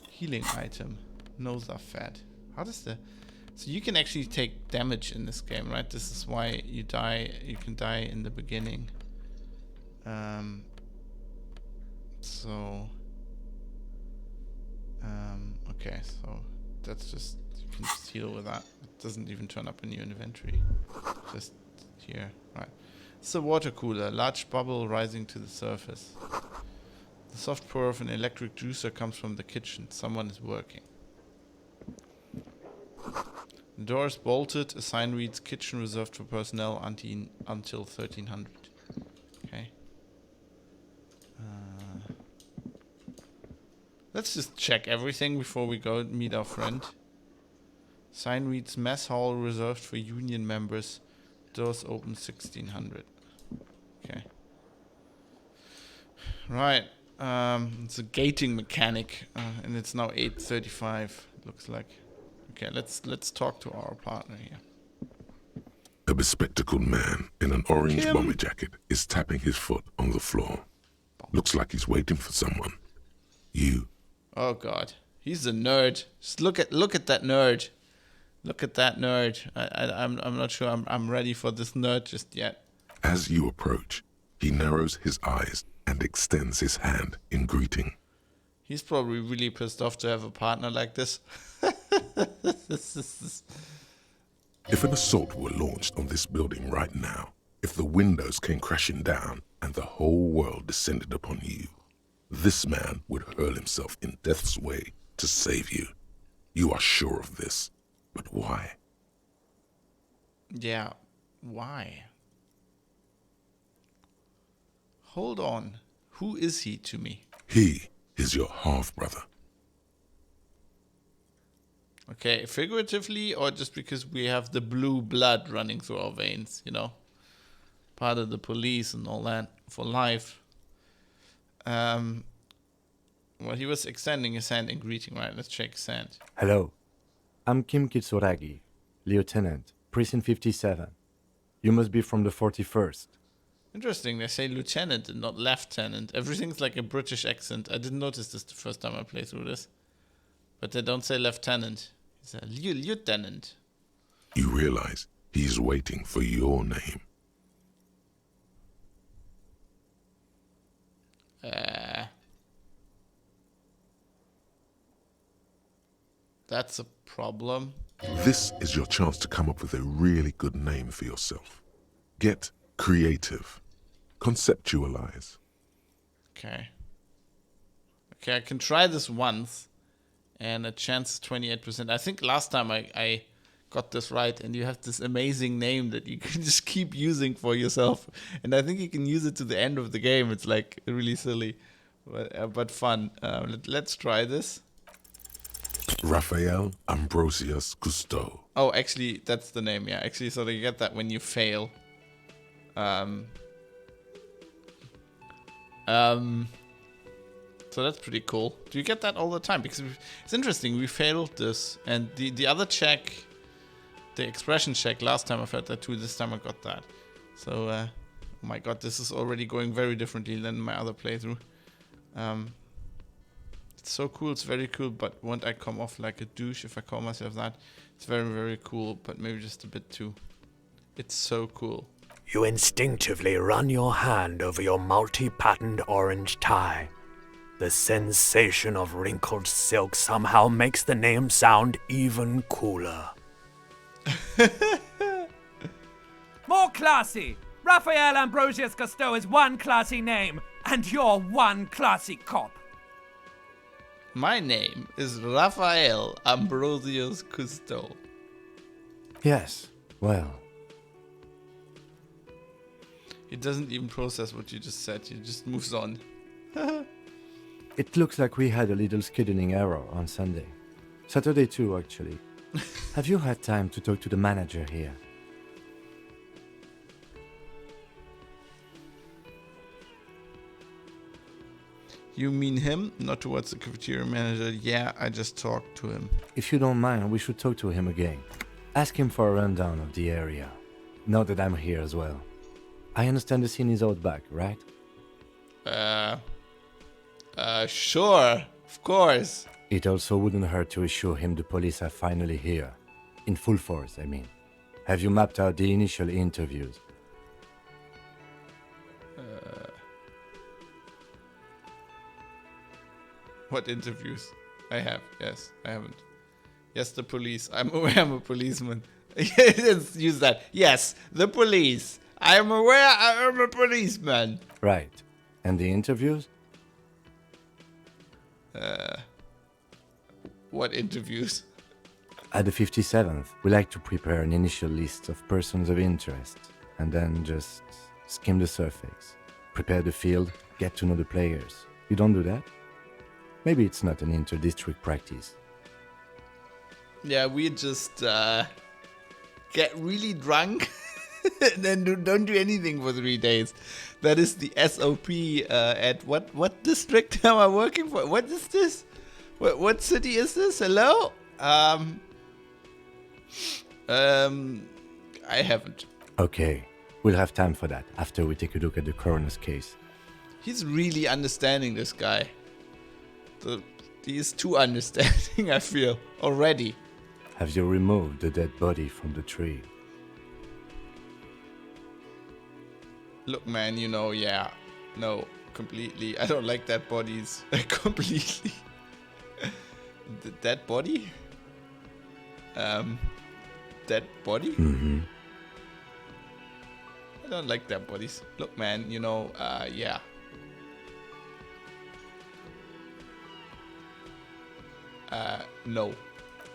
Healing item. Nose are fed. How does the... So you can actually take damage in this game, right? This is why you die. You can die in the beginning. Okay, so that's just... You can just heal with that. It doesn't even turn up in your inventory. Just here. Right. It's a water cooler. Large bubble rising to the surface. The soft pour of an electric juicer comes from the kitchen. Someone is working. The door is bolted. A sign reads, kitchen reserved for personnel until 1300. Okay. Let's just check everything before we go meet our friend. Sign reads, mess hall reserved for union members. Doors open 1600. Okay. Right. It's a gating mechanic, and it's now 8:35. Looks like. Okay, let's talk to our partner here. A bespectacled man in an orange bomber jacket is tapping his foot on the floor. Looks like he's waiting for someone. You. Oh God, he's a nerd. Just look at that nerd. Look at that nerd. I'm not sure I'm ready for this nerd just yet. As you approach, he narrows his eyes and extends his hand in greeting. He's probably really pissed off to have a partner like this. If an assault were launched on this building right now, if the windows came crashing down and the whole world descended upon you, this man would hurl himself in death's way to save you. You are sure of this. But why? Yeah, why? Hold on. Who is he to me? He is your half-brother. Okay, figuratively or just because we have the blue blood running through our veins, you know? Part of the police and all that for life. Well, he was extending his hand in greeting, right? Let's check his hand. Hello. I'm Kim Kitsuragi, Lieutenant, Precinct 57. You must be from the 41st. Interesting, they say lieutenant and not lieutenant. Everything's like a British accent. I didn't notice this the first time I played through this. But they don't say lieutenant. It's a lieutenant. You realize he's waiting for your name. That's a problem. This is your chance to come up with a really good name for yourself. Get creative. Conceptualize. Okay. Okay, I can try this once. And a chance is 28%. I think last time I got this right, and you have this amazing name that you can just keep using for yourself. And I think you can use it to the end of the game. It's like really silly, but fun. Let's try this. Raphael Ambrosius Cousteau. Oh, actually, that's the name. Yeah, actually, so you get that when you fail. So that's pretty cool. Do you get that all the time? Because it's interesting. We failed this, and the other check, the expression check. Last time I've had that too. This time I got that. So, oh my god, this is already going very differently than my other playthrough. It's so cool. It's very cool. But won't I come off like a douche if I call myself that? It's very, very cool, but maybe just a bit too. It's so cool. You instinctively run your hand over your multi-patterned orange tie. The sensation of wrinkled silk somehow makes the name sound even cooler. More classy! Raphael Ambrosius Cousteau is one classy name, and you're one classy cop. My name is Raphael Ambrosius Cousteau. Yes, well, He doesn't even process what you just said. He just moves on. it looks like we had a little scheduling error on Sunday. Saturday too, actually. Have you had time to talk to the manager here? You mean him? Not towards the cafeteria manager. Yeah, I just talked to him. If you don't mind, we should talk to him again. Ask him for a rundown of the area. Now that I'm here as well. I understand the scene is out back, right? Sure. Of course. It also wouldn't hurt to assure him the police are finally here. In full force, I mean. Have you mapped out the initial interviews? What interviews? I have. Yes, I haven't. Yes, the police. I'm aware I'm a policeman. Let's use that. Yes, the police. I'm aware I am a policeman. Right. And the interviews? What interviews? At the 57th, we like to prepare an initial list of persons of interest, and then just skim the surface. Prepare the field, get to know the players. You don't do that? Maybe it's not an inter-district practice. Yeah, we just get really drunk and then don't do anything for 3 days. That is the SOP at what district am I working for? What is this? What city is this? Hello? I haven't. Okay, we'll have time for that after we take a look at the coroner's case. He's really understanding, this guy. He is too understanding, I feel, already. Have you removed the dead body from the tree? Look, man, yeah. No, completely. I don't like dead bodies. Completely. The dead body? Dead body? Mm-hmm. I don't like dead bodies. Look, man, yeah. No.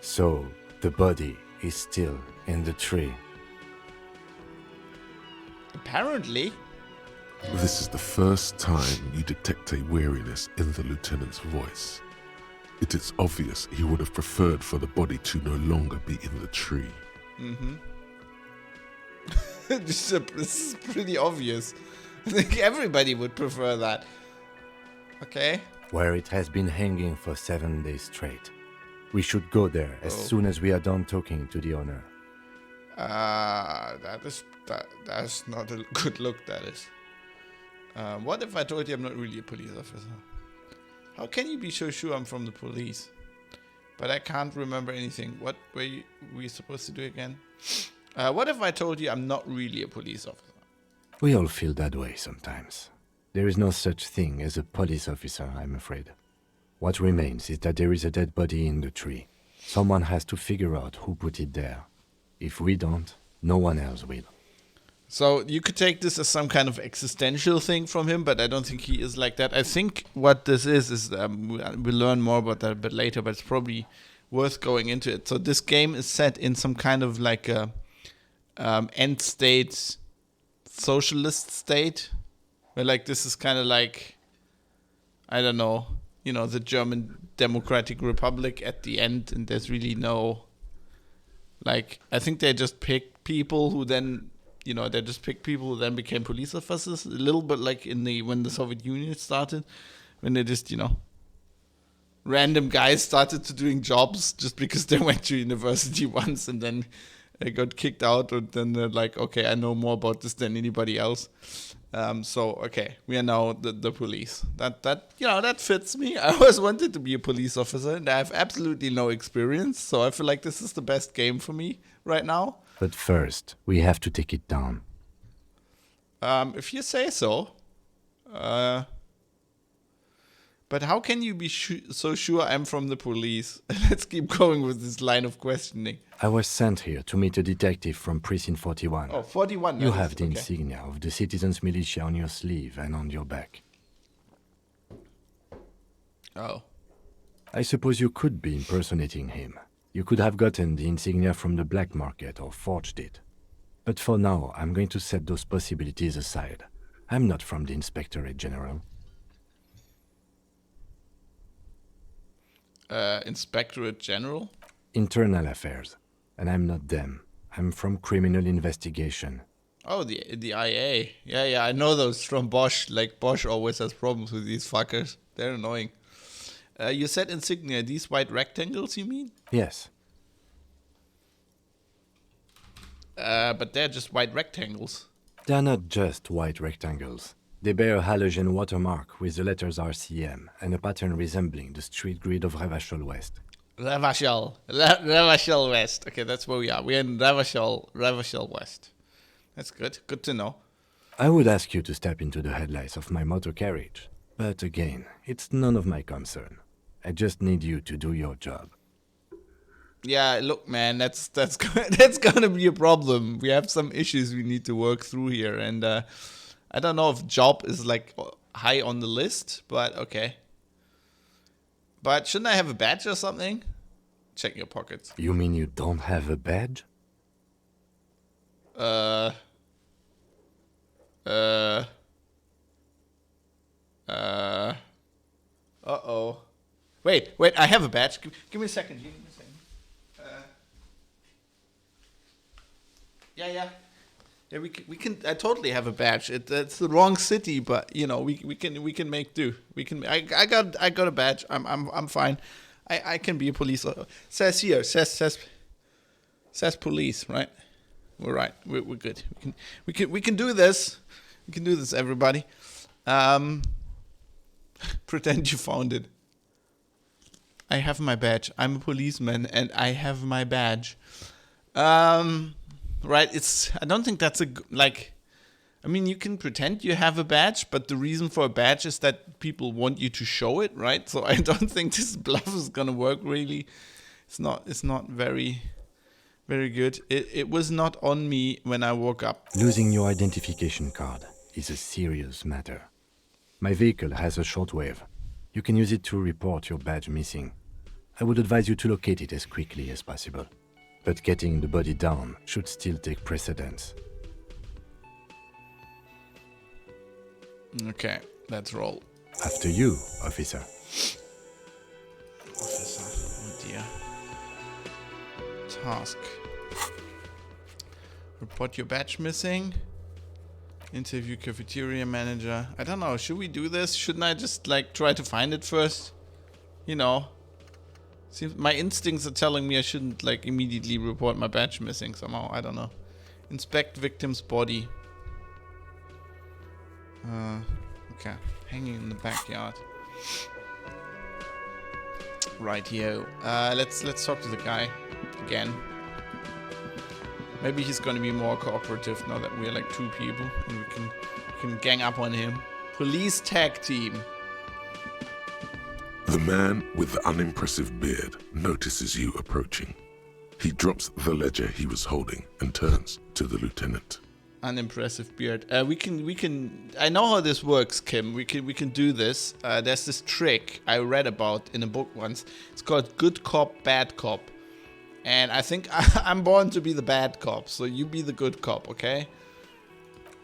So, the body is still in the tree. Apparently. This is the first time you detect a weariness in the lieutenant's voice. It is obvious he would have preferred for the body to no longer be in the tree. Mm-hmm. This is pretty obvious. I think everybody would prefer that. Okay. Where it has been hanging for 7 days straight. We should go there as soon as we are done talking to the owner. That's not a good look, that is. What if I told you I'm not really a police officer? How can you be so sure I'm from the police? But I can't remember anything. What were we supposed to do again? What if I told you I'm not really a police officer? We all feel that way sometimes. There is no such thing as a police officer, I'm afraid. What remains is that there is a dead body in the tree. Someone has to figure out who put it there. If we don't, no one else will. So you could take this as some kind of existential thing from him, but I don't think he is like that. I think what this is we'll learn more about that a bit later, but it's probably worth going into it. So this game is set in some kind of like a end state socialist state, where like this is kind of like, I don't know, the German Democratic Republic at the end, and there's really no, like, I think they just pick people who then, became police officers, a little bit like when the Soviet Union started, when they just, random guys started to doing jobs just because they went to university once and then they got kicked out, and then they're like, okay, I know more about this than anybody else. Okay, we are now the police. That fits me. I always wanted to be a police officer, and I have absolutely no experience, so I feel like this is the best game for me right now. But first, we have to take it down. If you say so. But how can you be so sure I'm from the police? Let's keep going with this line of questioning. I was sent here to meet a detective from Precinct 41. Oh, 41. You have the insignia of the Citizens Militia on your sleeve and on your back. Oh. I suppose you could be impersonating him. You could have gotten the insignia from the black market or forged it. But for now, I'm going to set those possibilities aside. I'm not from the Inspectorate General. Inspectorate General? Internal Affairs. And I'm not them. I'm from Criminal Investigation. Oh, the IA. Yeah, I know those from Bosch. Like, Bosch always has problems with these fuckers. They're annoying. You said insignia. These white rectangles, you mean? Yes. But they're just white rectangles. They're not just white rectangles. They bear a halogen watermark with the letters RCM and a pattern resembling the street grid of Revachol West. Revachol West. Okay, that's where we are. We're in Revachol West. That's good. Good to know. I would ask you to step into the headlights of my motor carriage. But again, it's none of my concern. I just need you to do your job. Yeah, look, man, that's gonna be a problem. We have some issues we need to work through here, and I don't know if job is like high on the list, but okay. But shouldn't I have a badge or something? Check your pockets. You mean you don't have a badge? Uh-oh. Wait, I have a badge. Give me a second. Yeah, we can. I totally have a badge. It's the wrong city, but we can make do. I got a badge. I'm fine. I can be a police. Says here. Says police. Right. We're right. We're good. We can do this. We can do this, everybody. Pretend you found it. I have my badge. I'm a policeman, and I have my badge. Right, I don't think that's you can pretend you have a badge, but the reason for a badge is that people want you to show it, right? So I don't think this bluff is gonna work really. It's not very, very good. It was not on me when I woke up. Losing your identification card is a serious matter. My vehicle has a shortwave. You can use it to report your badge missing. I would advise you to locate it as quickly as possible. But getting the body down should still take precedence. Okay, let's roll. After you, officer. Oh dear. Task. Report your badge missing. Interview cafeteria manager. I don't know, should we do this? Shouldn't I just try to find it first? Seems my instincts are telling me I shouldn't immediately report my badge missing somehow. I don't know. Inspect victim's body. Okay. Hanging in the backyard. Right here. Let's talk to the guy again. Maybe he's gonna be more cooperative now that we're two people and we can gang up on him. Police tag team. The man with the unimpressive beard notices you approaching. He drops the ledger he was holding and turns to the lieutenant. unimpressive beard. We can. I know how this works, Kim. We can do this. There's this trick I read about in a book once. It's called Good Cop, Bad Cop. And I think I'm born to be the bad cop, so you be the good cop, okay?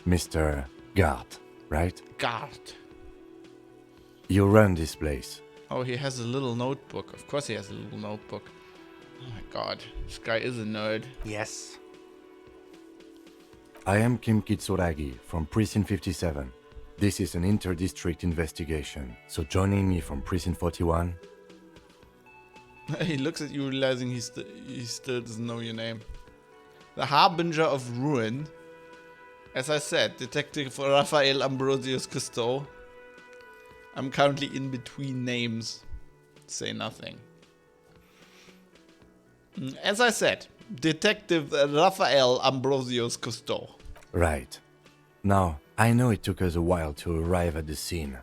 Mr. Guard, right? Guard. You run this place. Oh, he has a little notebook. Of course he has a little notebook. Oh my god, this guy is a nerd. Yes. I am Kim Kitsuragi from Precinct 57. This is an inter-district investigation, so joining me from Precinct 41... He looks at you, realizing he still doesn't know your name. The Harbinger of Ruin. As I said, Detective Raphael Ambrosius Cousteau. I'm currently in between names. Say nothing. As I said, Detective Raphael Ambrosius Cousteau. Right. Now, I know it took us a while to arrive at the scene.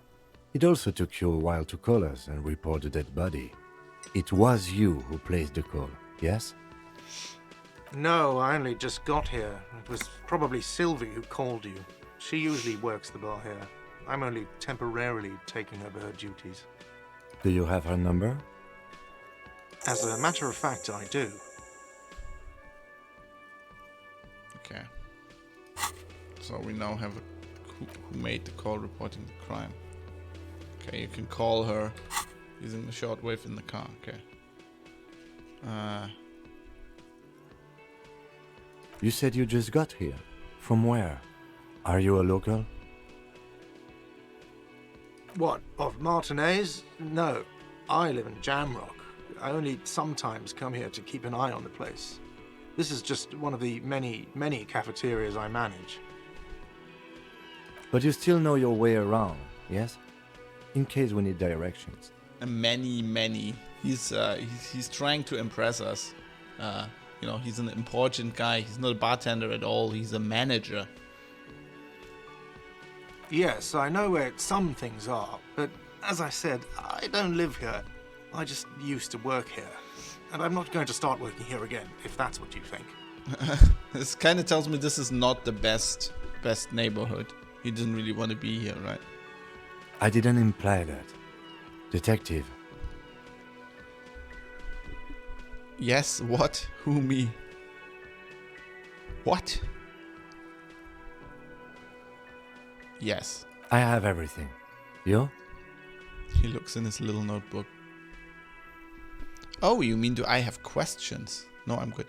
It also took you a while to call us and report the dead body. It was you who placed the call, yes? No, I only just got here. It was probably Sylvie who called you. She usually works the bar here. I'm only temporarily taking over her duties. Do you have her number? As a matter of fact, I do. Okay. So we now have who made the call reporting the crime. Okay, you can call her using the shortwave in the car. Okay. You said you just got here. From where? Are you a local? What, of Martinez? No, I live in Jamrock. I only sometimes come here to keep an eye on the place. This is just one of the many, many cafeterias I manage. But you still know your way around, yes? In case we need directions. Many. He's trying to impress us. He's an important guy. He's not a bartender at all. He's a manager. Yes, I know where some things are, but as I said, I don't live here. I just used to work here. And I'm not going to start working here again, if that's what you think. This kind of tells me this is not the best neighborhood. He doesn't really want to be here, right? I didn't imply that. Detective. Yes, what? Who, me? What? Yes. I have everything. You? He looks in his little notebook. Oh, you mean do I have questions? No, I'm good.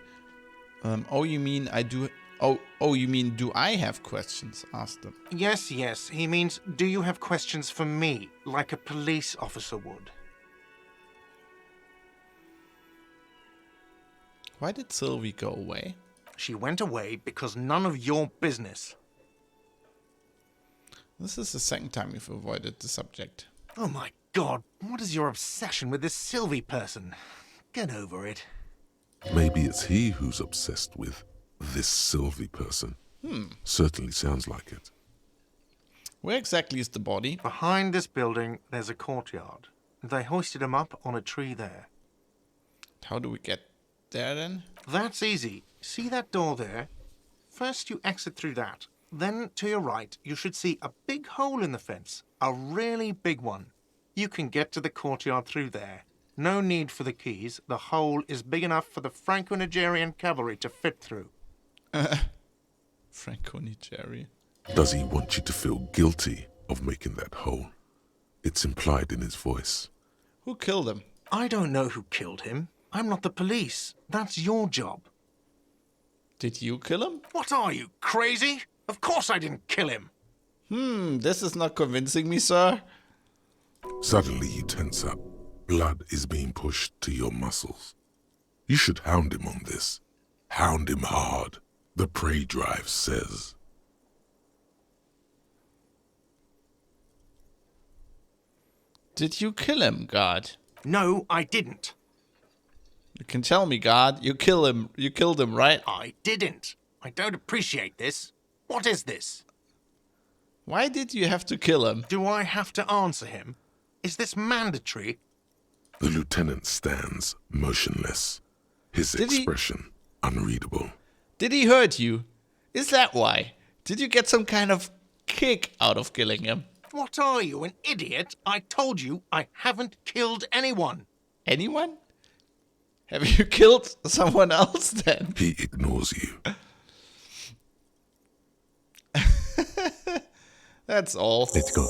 Oh, you mean I do... Oh, you mean do I have questions? Asked him. Yes. He means, do you have questions for me, like a police officer would? Why did Sylvie go away? She went away because none of your business. This is the second time you've avoided the subject. Oh my god, what is your obsession with this Sylvie person? Get over it. Maybe it's he who's obsessed with this Sylvie person. Certainly sounds like it. Where exactly is the body? Behind this building, there's a courtyard. They hoisted him up on a tree there. How do we get there then? That's easy. See that door there? First you exit through that. Then to your right, you should see a big hole in the fence. A really big one. You can get to the courtyard through there. No need for the keys. The hole is big enough for the Franco-Nigerian cavalry to fit through. Franco-Nigerian. Does he want you to feel guilty of making that hole? It's implied in his voice. Who killed him? I don't know who killed him. I'm not the police. That's your job. Did you kill him? What are you, crazy? Of course I didn't kill him. This is not convincing me, sir. Suddenly you tense up. Blood is being pushed to your muscles. You should hound him on this. Hound him hard, the prey drive says. Did you kill him, God? No, I didn't. You can tell me, God. You killed him, right? I didn't. I don't appreciate this. What is this? Why did you have to kill him? Do I have to answer him? Is this mandatory? The lieutenant stands motionless, his expression unreadable. Did he hurt you? Is that why? Did you get some kind of kick out of killing him? What are you, an idiot? I told you I haven't killed anyone. Anyone? Have you killed someone else then? He ignores you. That's all. Let's go.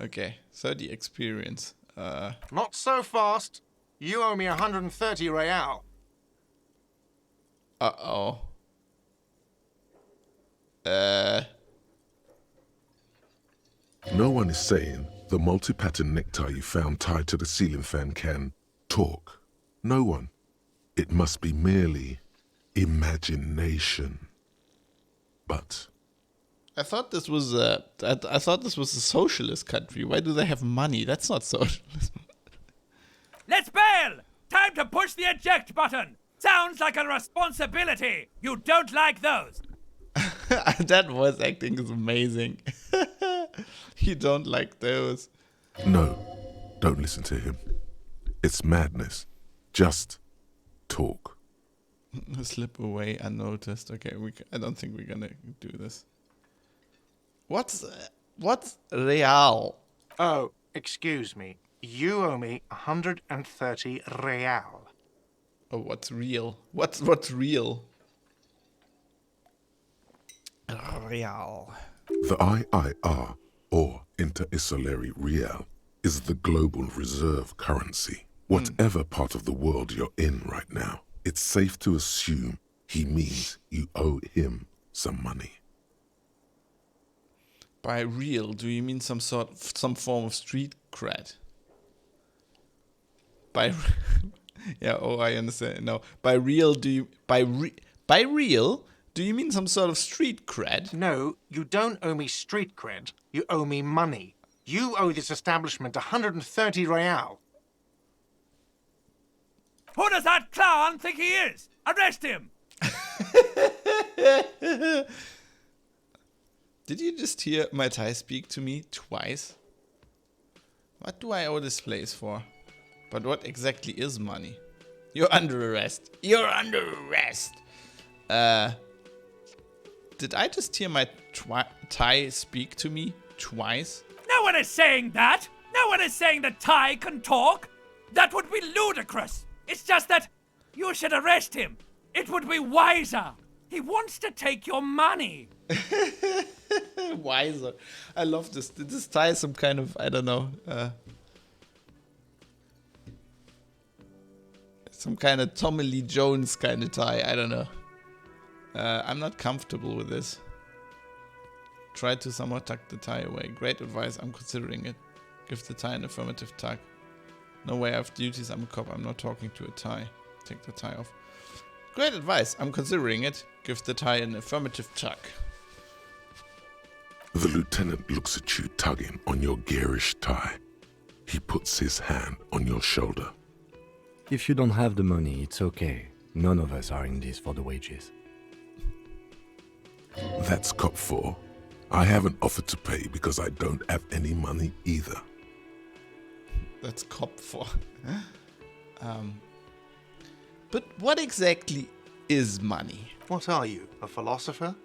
Okay, 30 experience. Not so fast. You owe me 130 real. Uh-oh. No one is saying the multi-pattern necktie you found tied to the ceiling fan can talk. No one. It must be merely imagination. But I thought this was I thought this was a socialist country. Why do they have money? That's not socialism. Let's bail! Time to push the eject button! Sounds like a responsibility! You don't like those! That voice acting is amazing. You don't like those. no, don't listen to him. It's madness. Just talk. Slip away unnoticed. Okay, I don't think we're gonna do this. What's real? Oh, excuse me. You owe me 130 real. Oh, what's real? What's real? Real. The IIR, or Inter-Isolary Real, is the global reserve currency. Whatever part of the world you're in right now, it's safe to assume he means you owe him some money. By real, do you mean some form of street cred? By yeah, oh, I understand. No, by real, by real, do you mean some sort of street cred? No, you don't owe me street cred. You owe me money. You owe this establishment 130 real. Who does that clown think he is? Arrest him! Did you just hear my Thai speak to me twice? What do I owe this place for? But what exactly is money? You're under arrest. You're under arrest. Did I just hear my Thai speak to me twice? No one is saying that! No one is saying that Ty can talk! That would be ludicrous! It's just that you should arrest him! It would be wiser! He wants to take your money! Wiser. I love this. This Thai is some kind of, I don't know, some kind of Tommy Lee Jones kind of Thai. I don't know. I'm not comfortable with this. Try to somehow tuck the tie away. Great advice, I'm considering it. Give the tie an affirmative tuck. No way I have duties, I'm a cop, I'm not talking to a tie. Take the tie off. Great advice, I'm considering it. Give the tie an affirmative tuck. The lieutenant looks at you tugging on your garish tie. He puts his hand on your shoulder. If you don't have the money, it's okay. None of us are in this for the wages. That's cop 4. I haven't offered to pay because I don't have any money either. That's cop 4. But what exactly is money? What are you, a philosopher?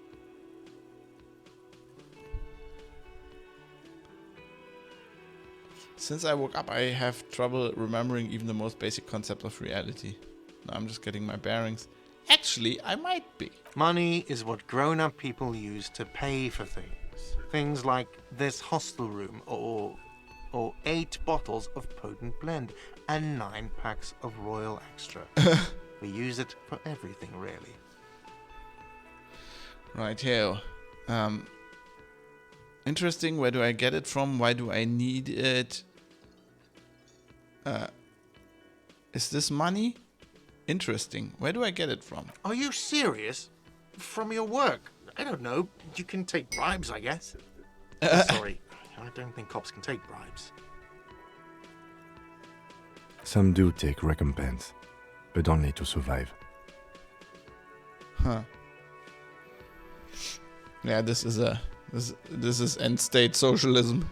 Since I woke up, I have trouble remembering even the most basic concept of reality. Now I'm just getting my bearings. Actually, I might be. Money is what grown-up people use to pay for things. Things like this hostel room or 8 bottles of potent blend and 9 packs of Royal Extra. We use it for everything, really. Right here. Interesting. Where do I get it from? Why do I need it? Is this money? Interesting. Where do I get it from? Are you serious? From your work? I don't know. You can take bribes, I guess. Sorry, I don't think cops can take bribes. Some do take recompense, but only to survive. Huh. Yeah, this is end state socialism.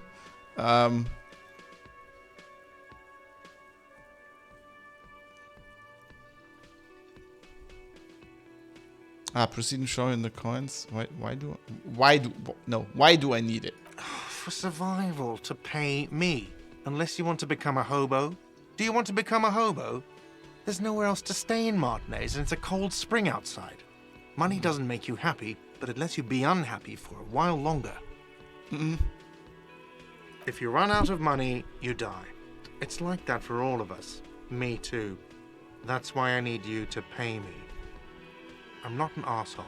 Proceed and show in the coins. Why do I need it? For survival, to pay me. Unless you want to become a hobo. Do you want to become a hobo? There's nowhere else to stay in Martinez, and it's a cold spring outside. Money doesn't make you happy, but it lets you be unhappy for a while longer. If you run out of money, you die. It's like that for all of us. Me too. That's why I need you to pay me. I'm not an asshole.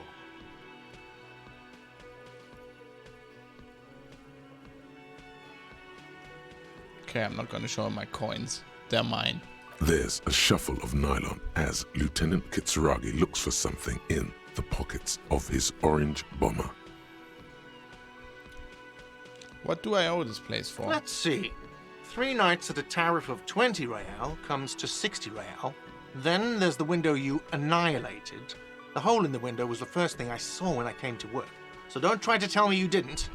Okay, I'm not gonna show him my coins. They're mine. There's a shuffle of nylon as Lieutenant Kitsuragi looks for something in the pockets of his orange bomber. What do I owe this place for? Let's see. 3 nights at a tariff of 20 real comes to 60 real. Then there's the window you annihilated. The hole in the window was the first thing I saw when I came to work. So don't try to tell me you didn't.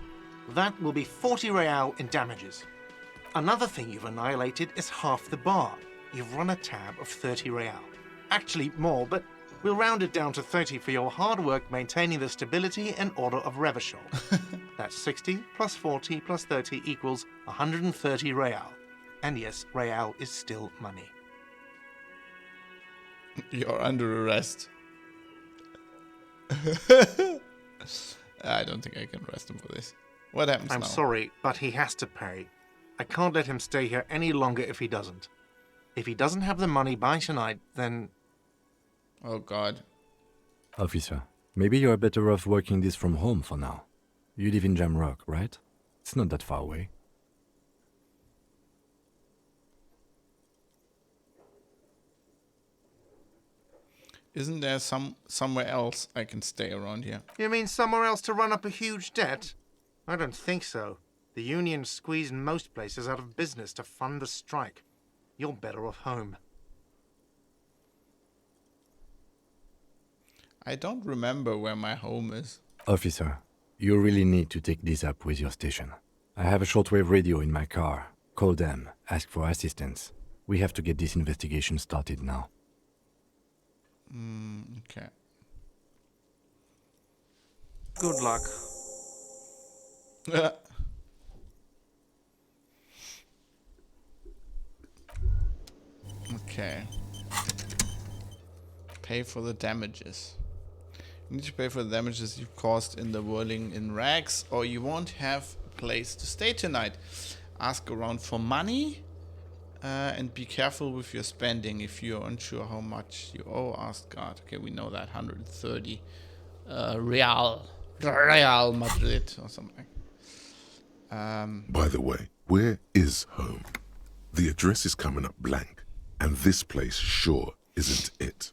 That will be 40 real in damages. Another thing you've annihilated is half the bar. You've run a tab of 30 real. Actually more, but we'll round it down to 30 for your hard work maintaining the stability and order of Revachol. That's 60 plus 40 plus 30 equals 130 real. And yes, real is still money. You're under arrest. I don't think I can arrest him for this. What happens now? I'm sorry, but he has to pay. I can't let him stay here any longer if he doesn't. If he doesn't have the money by tonight, then... Oh god. Officer, maybe you're better off working this from home for now. You live in Jamrock, right? It's not that far away. Isn't there somewhere else I can stay around here? You mean somewhere else to run up a huge debt? I don't think so. The union squeezed most places out of business to fund the strike. You're better off home. I don't remember where my home is. Officer, you really need to take this up with your station. I have a shortwave radio in my car. Call them, ask for assistance. We have to get this investigation started now. Okay. Good luck. Okay. Pay for the damages. You need to pay for the damages you've caused in the whirling in rags, or you won't have a place to stay tonight. Ask around for money, and be careful with your spending. If you're unsure how much you owe, ask God. Okay, we know that. 130 Real Madrid or something. By the way, where is home? The address is coming up blank, and this place sure isn't it.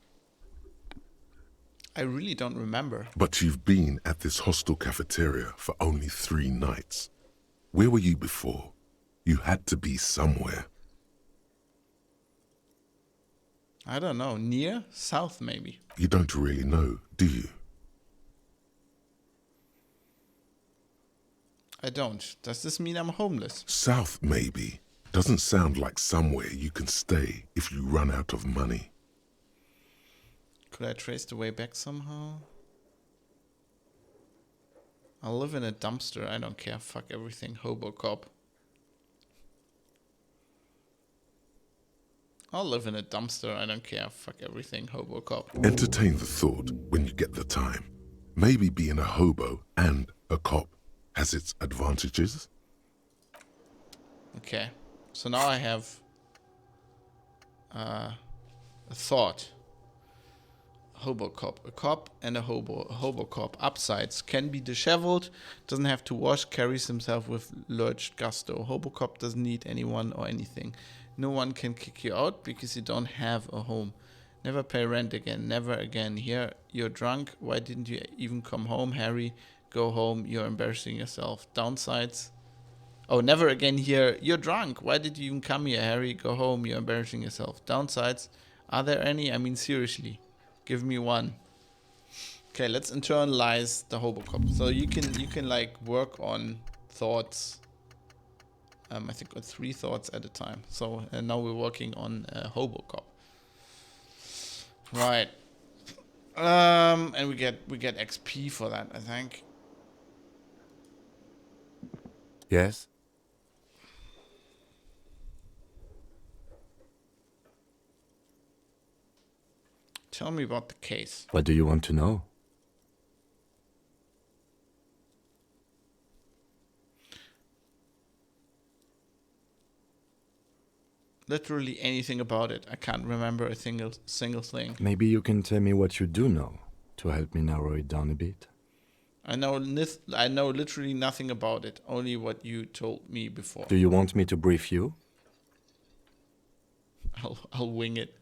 I really don't remember. But you've been at this hostel cafeteria for only 3 nights. Where were you before? You had to be somewhere. I don't know. Near? South, maybe. You don't really know, do you? I don't. Does this mean I'm homeless? South, maybe. Doesn't sound like somewhere you can stay if you run out of money. Could I trace the way back somehow? I'll live in a dumpster. I don't care. Fuck everything. Hobo cop. I'll live in a dumpster. I don't care. Fuck everything. Hobo cop. Entertain the thought when you get the time. Maybe being a hobo and a cop has its advantages. Okay. So now I have a thought. Hobocop. A cop and a hobo. A hobocop. Upsides. Can be disheveled. Doesn't have to wash. Carries himself with lurched gusto. Hobocop doesn't need anyone or anything. No one can kick you out because you don't have a home. Never pay rent again. Never again. Here, you're drunk. Why didn't you even come home, Harry? Go home. You're embarrassing yourself. Downsides. Oh, never again here. You're drunk. Why did you even come here, Harry? Go home. You're embarrassing yourself. Downsides. Are there any? I mean, seriously. Give me one. Okay, let's internalize the Hobocop. So you can like work on thoughts. I think on 3 thoughts at a time. So now we're working on Hobocop. Right. And we get XP for that, I think. Yes? Tell me about the case. What do you want to know? Literally anything about it. I can't remember a single thing. Maybe you can tell me what you do know to help me narrow it down a bit. I know literally nothing about it. Only what you told me before. Do you want me to brief you? I'll wing it.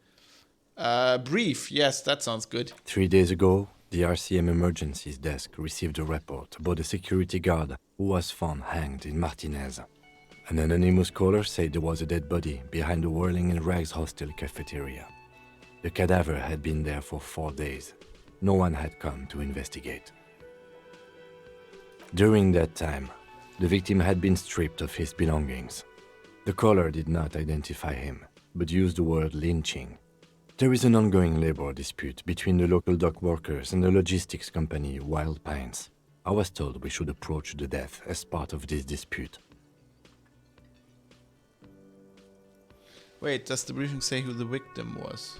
Brief. Yes, that sounds good. 3 days ago, the RCM Emergencies Desk received a report about a security guard who was found hanged in Martinez. An anonymous caller said there was a dead body behind the Whirling in Rags hostel cafeteria. The cadaver had been there for 4 days. No one had come to investigate. During that time, the victim had been stripped of his belongings. The caller did not identify him, but used the word lynching. There is an ongoing labor dispute between the local dock workers and the logistics company Wild Pines. I was told we should approach the death as part of this dispute. Wait, does the briefing say who the victim was?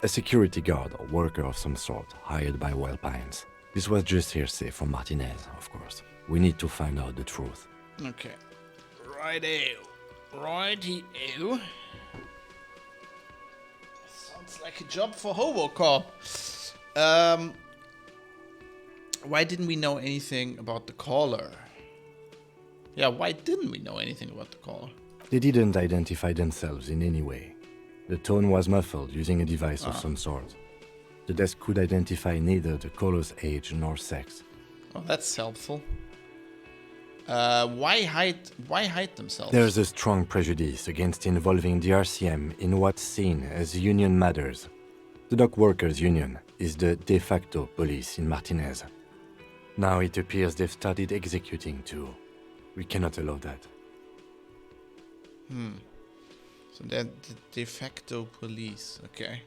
A security guard or worker of some sort hired by Wild Pines. This was just hearsay from Martinez, of course. We need to find out the truth. Okay. Righty-o. Sounds like a job for Hobocop. Why didn't we know anything about the caller? Yeah, why didn't we know anything about the caller? They didn't identify themselves in any way. The tone was muffled using a device of some sort. The desk could identify neither the caller's age nor sex. Oh, that's helpful. Why hide themselves? There's a strong prejudice against involving the RCM in what's seen as union matters. The dock workers' union is the de facto police in Martinez. Now it appears they've started executing too. We cannot allow that. So they're the de facto police, okay.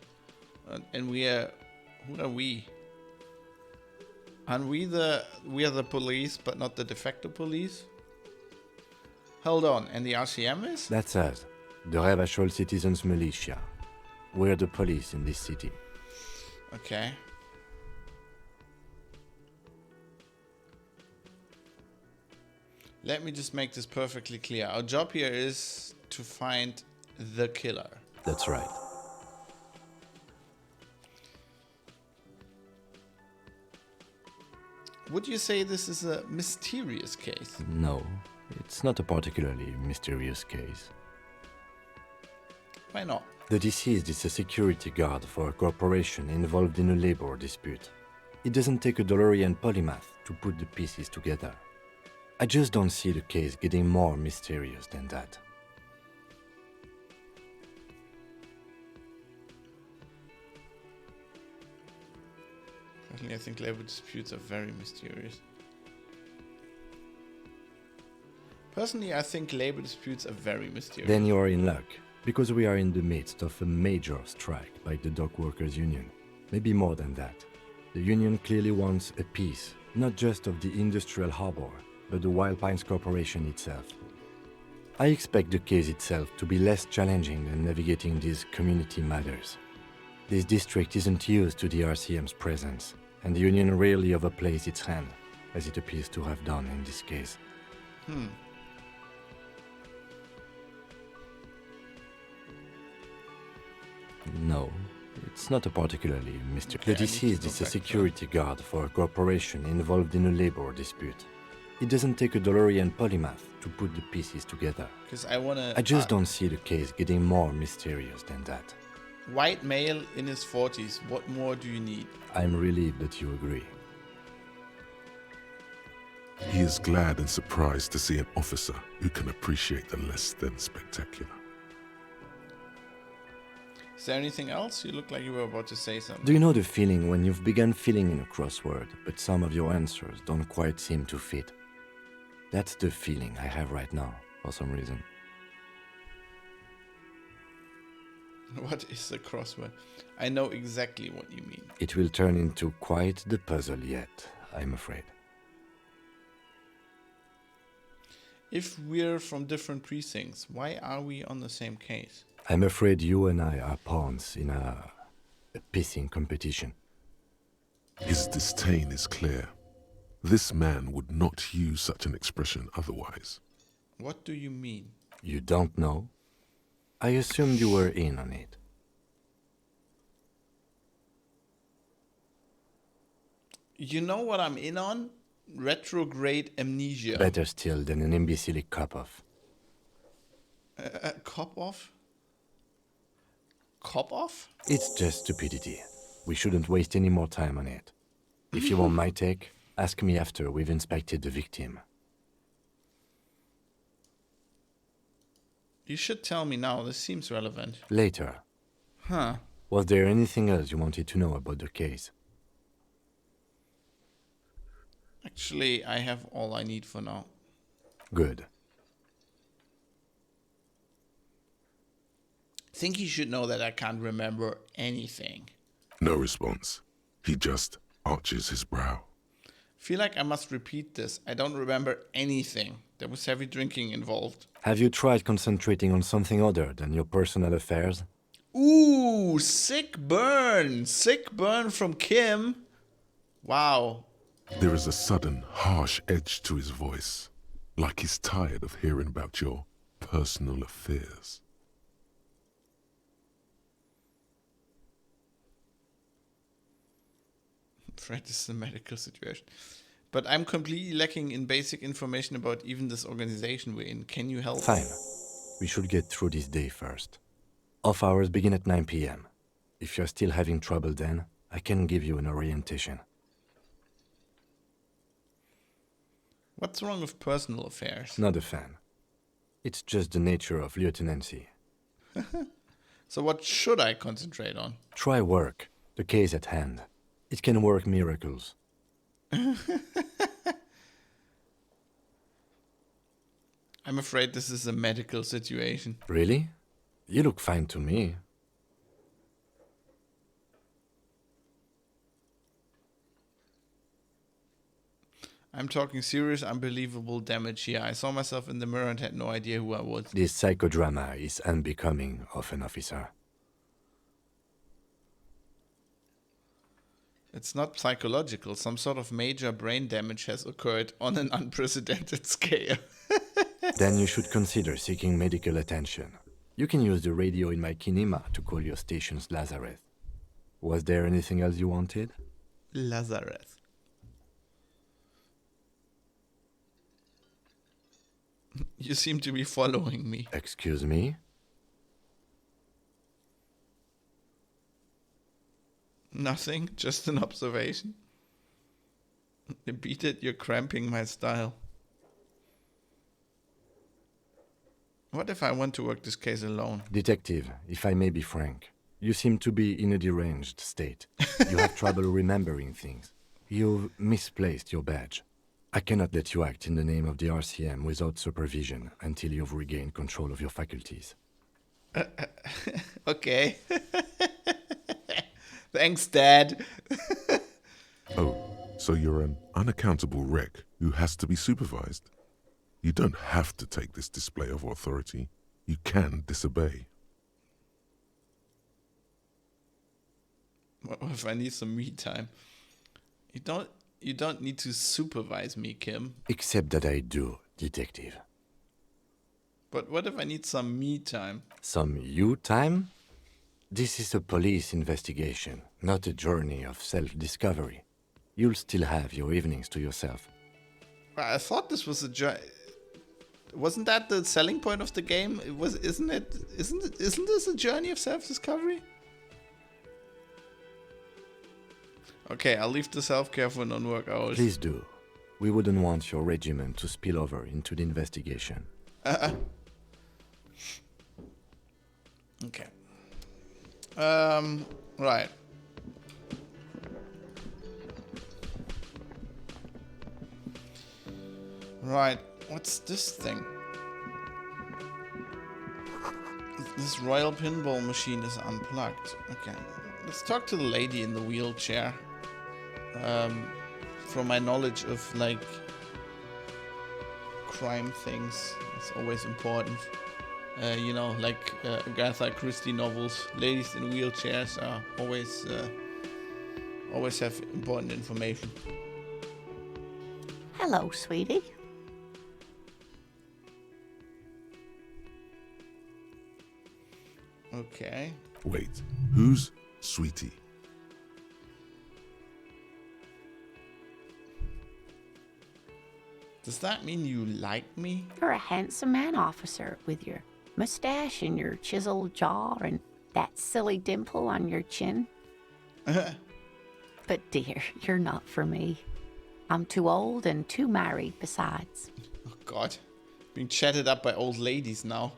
And who are we? And we are the police, but not the de facto police? Hold on, and the RCM is? That's us, the Revachol Citizens Militia. We're the police in this city. Okay. Let me just make this perfectly clear. Our job here is to find the killer. That's right. Would you say this is a mysterious case? No, it's not a particularly mysterious case. Why not? The deceased is a security guard for a corporation involved in a labor dispute. It doesn't take a DeLorean polymath to put the pieces together. I just don't see the case getting more mysterious than that. Personally, I think labor disputes are very mysterious. Then you are in luck, because we are in the midst of a major strike by the dock workers' union. Maybe more than that. The union clearly wants a piece, not just of the industrial harbor, but the Wild Pines Corporation itself. I expect the case itself to be less challenging than navigating these community matters. This district isn't used to the RCM's presence, and the union rarely overplays its hand, as it appears to have done in this case. No, it's not a particularly mysterious. Okay, The deceased is a security guard for a corporation involved in a labor dispute. It doesn't take a DeLorean polymath to put the pieces together. Because I wanna. I just don't see the case getting more mysterious than that. White male in his 40s. What more do you need? I'm relieved that you agree. He is glad and surprised to see an officer who can appreciate the less than spectacular. Is there anything else? You look like you were about to say something. Do you know the feeling when you've begun filling in a crossword, but some of your answers don't quite seem to fit? That's the feeling I have right now, for some reason. What is a crossword? I know exactly what you mean. It will turn into quite the puzzle yet, I'm afraid. If we're from different precincts, why are we on the same case? I'm afraid you and I are pawns in a pissing competition. His disdain is clear. This man would not use such an expression otherwise. What do you mean? You don't know? I assumed you were in on it. You know what I'm in on? Retrograde amnesia. Better still than an imbecilic cop-off. Cop off? Cop off? It's just stupidity. We shouldn't waste any more time on it. If you want my take, ask me after we've inspected the victim. You should tell me now. This seems relevant. Later. Huh. Was there anything else you wanted to know about the case? Actually, I have all I need for now. Good. Think he should know that I can't remember anything. No response. He just arches his brow. Feel like I must repeat this. I don't remember anything. There was heavy drinking involved. Have you tried concentrating on something other than your personal affairs? Ooh, sick burn. Sick burn from Kim. Wow. There is a sudden, harsh edge to his voice, like he's tired of hearing about your personal affairs. Fred, this is a medical situation. But I'm completely lacking in basic information about even this organization we're in. Can you help? Fine. We should get through this day first. Off hours begin at 9 p.m. If you're still having trouble then, I can give you an orientation. What's wrong with personal affairs? Not a fan. It's just the nature of lieutenancy. So what should I concentrate on? Try work, the case at hand. It can work miracles. I'm afraid this is a medical situation. Really? You look fine to me. I'm talking serious, unbelievable damage here. I saw myself in the mirror and had no idea who I was. This psychodrama is unbecoming of an officer. It's not psychological. Some sort of major brain damage has occurred on an unprecedented scale. Then you should consider seeking medical attention. You can use the radio in my kinema to call your station's Lazareth. Was there anything else you wanted? Lazareth. You seem to be following me. Excuse me? Nothing, just an observation. Beat it, you're cramping my style. What if I want to work this case alone? Detective, if I may be frank, you seem to be in a deranged state. You have trouble remembering things. You've misplaced your badge. I cannot let you act in the name of the RCM without supervision until you've regained control of your faculties. Okay. Thanks, Dad. Oh, so you're an unaccountable wreck who has to be supervised? You don't have to take this display of authority. You can disobey. What if I need some me time? You don't need to supervise me, Kim. Except that I do, detective. But what if I need some me time? Some you time? This is a police investigation, not a journey of self-discovery. You'll still have your evenings to yourself. I thought this was a wasn't that the selling point of the game? Isn't this a journey of self-discovery? Okay, I'll leave the self-care for non-work hours. Please do. We wouldn't want your regiment to spill over into the investigation. Okay. Right. Right. What's this thing? This royal pinball machine is unplugged. Okay. Let's talk to the lady in the wheelchair. From my knowledge of, like, crime things, it's always important. Like Agatha Christie novels, ladies in wheelchairs are always have important information. Hello, sweetie. Okay. Wait, who's Sweetie? Does that mean you like me? You're a handsome man, officer, with your mustache and your chiseled jaw and that silly dimple on your chin. But dear, you're not for me. I'm too old and too married besides. Oh God, being chatted up by old ladies now.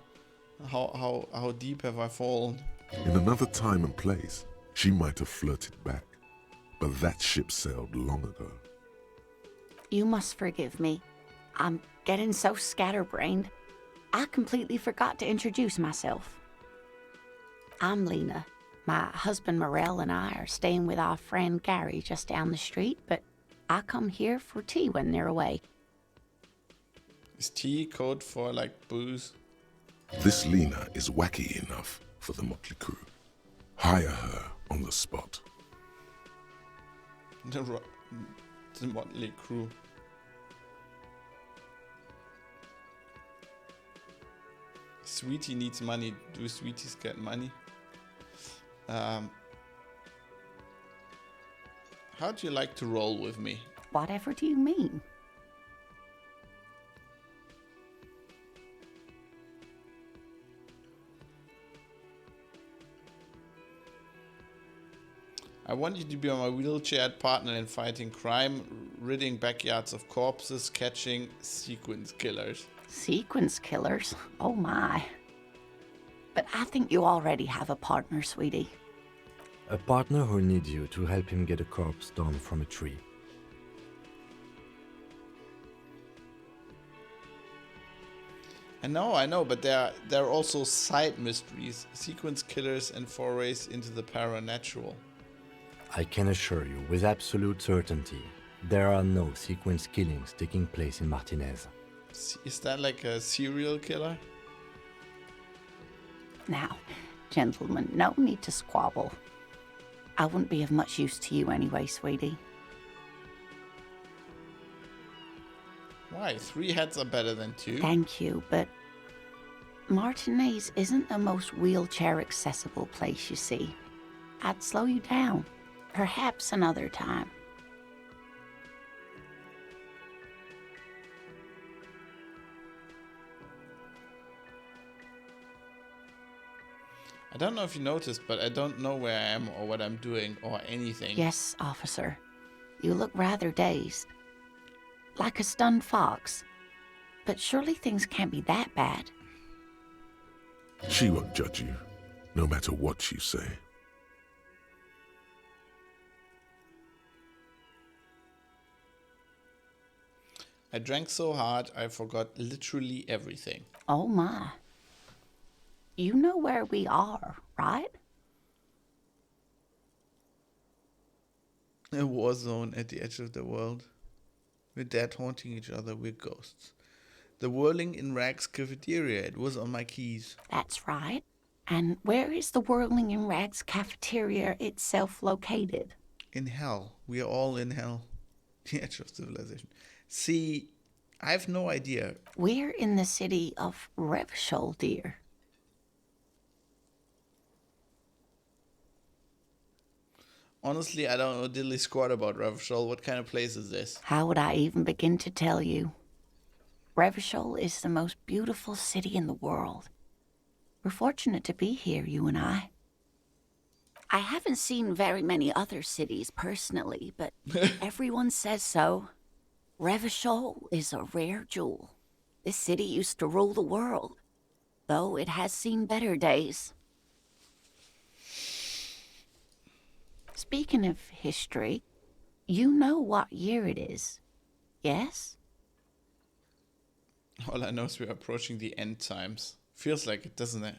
How deep have I fallen? In another time and place, she might have flirted back, but that ship sailed long ago. You must forgive me. I'm getting so scatterbrained. I completely forgot to introduce myself. I'm Lena. My husband Morel and I are staying with our friend Gary just down the street, but I come here for tea when they're away. Is tea code for, like, booze? This Lena is wacky enough for the motley crew. Hire her on the spot. The motley crew. Sweetie needs money. Do sweeties get money? How'd you like to roll with me? Whatever do you mean? I want you to be my wheelchaired partner in fighting crime, ridding backyards of corpses, catching sequence killers. Sequence killers? Oh my. But I think you already have a partner, sweetie. A partner who needs you to help him get a corpse down from a tree. I know, but there are also side mysteries, sequence killers and forays into the paranatural. I can assure you with absolute certainty, there are no sequence killings taking place in Martinez. Is that like a serial killer? Now, gentlemen, no need to squabble. I wouldn't be of much use to you anyway, sweetie. Why? 3 heads are better than 2. Thank you, but Martinez isn't the most wheelchair accessible place, you see. I'd slow you down. Perhaps another time. I don't know if you noticed, but I don't know where I am or what I'm doing or anything. Yes, officer. You look rather dazed. Like a stunned fox. But surely things can't be that bad. She won't judge you, no matter what you say. I drank so hard I forgot literally everything. Oh my. You know where we are, right? A war zone at the edge of the world. We're dead haunting each other, we're ghosts. The Whirling in Rags cafeteria, it was on my keys. That's right. And where is the Whirling in Rags cafeteria itself located? In hell. We are all in hell. The edge of civilization. See, I have no idea. We're in the city of Revachol, dear. Honestly, I don't know diddly squat about Revachol. What kind of place is this? How would I even begin to tell you? Revachol is the most beautiful city in the world. We're fortunate to be here, you and I. I haven't seen very many other cities personally, but everyone says so. Revachol is a rare jewel. This city used to rule the world, though it has seen better days. Speaking of history, you know what year it is, yes? All I know is we're approaching the end times. Feels like it, doesn't it?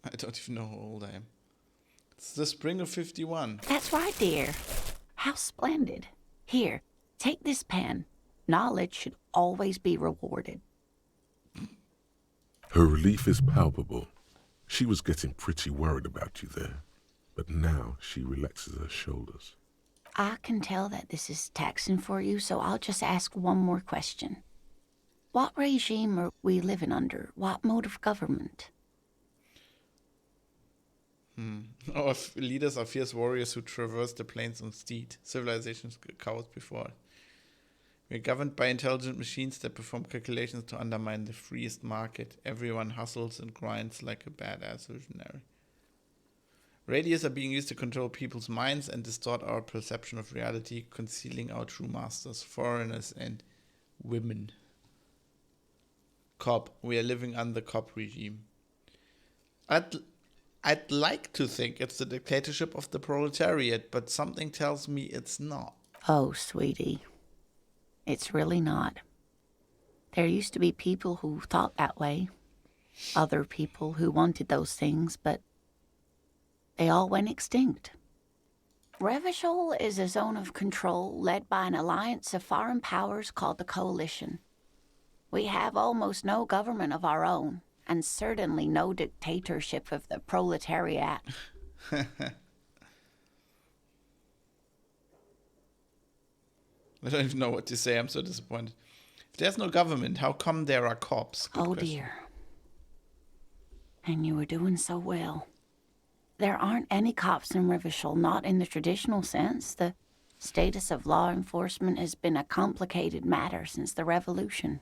I don't even know how old I am. It's the spring of 51. That's right, dear. How splendid. Here, take this pen. Knowledge should always be rewarded. Her relief is palpable. She was getting pretty worried about you there, but now she relaxes her shoulders. I can tell that this is taxing for you, so I'll just ask one more question. What regime are we living under? What mode of government? Our leaders are fierce warriors who traverse the plains on steed. Civilizations cows before. We are governed by intelligent machines that perform calculations to undermine the freest market. Everyone hustles and grinds like a badass visionary. Radios are being used to control people's minds and distort our perception of reality, concealing our true masters, foreigners and women. Cop. We are living under cop regime. I'd like to think it's the dictatorship of the proletariat, but something tells me it's not. Oh, sweetie. It's really not. There used to be people who thought that way. Other people who wanted those things, but they all went extinct. Revachol is a zone of control led by an alliance of foreign powers called the Coalition. We have almost no government of our own, and certainly no dictatorship of the proletariat. I don't even know what to say. I'm so disappointed. If there's no government, how come there are cops? Good Oh, question. dear. And you were doing so well. There aren't any cops in Revachol, not in the traditional sense. The status of law enforcement has been a complicated matter since the revolution.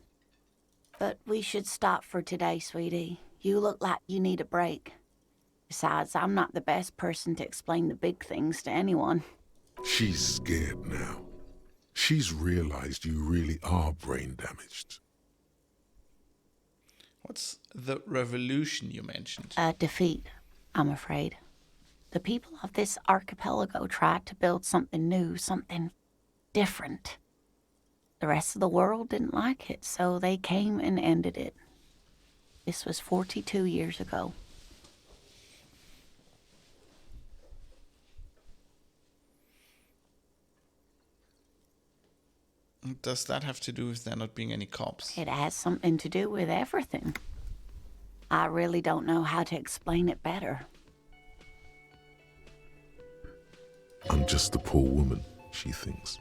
But we should stop for today, sweetie. You look like you need a break. Besides, I'm not the best person to explain the big things to anyone. She's scared now. She's realized you really are brain damaged. What's the revolution you mentioned? A defeat, I'm afraid. The people of this archipelago tried to build something new, something different. The rest of the world didn't like it, so they came and ended it. This was 42 years ago. Does that have to do with there not being any cops? It has something to do with everything. I really don't know how to explain it better. I'm just a poor woman, she thinks.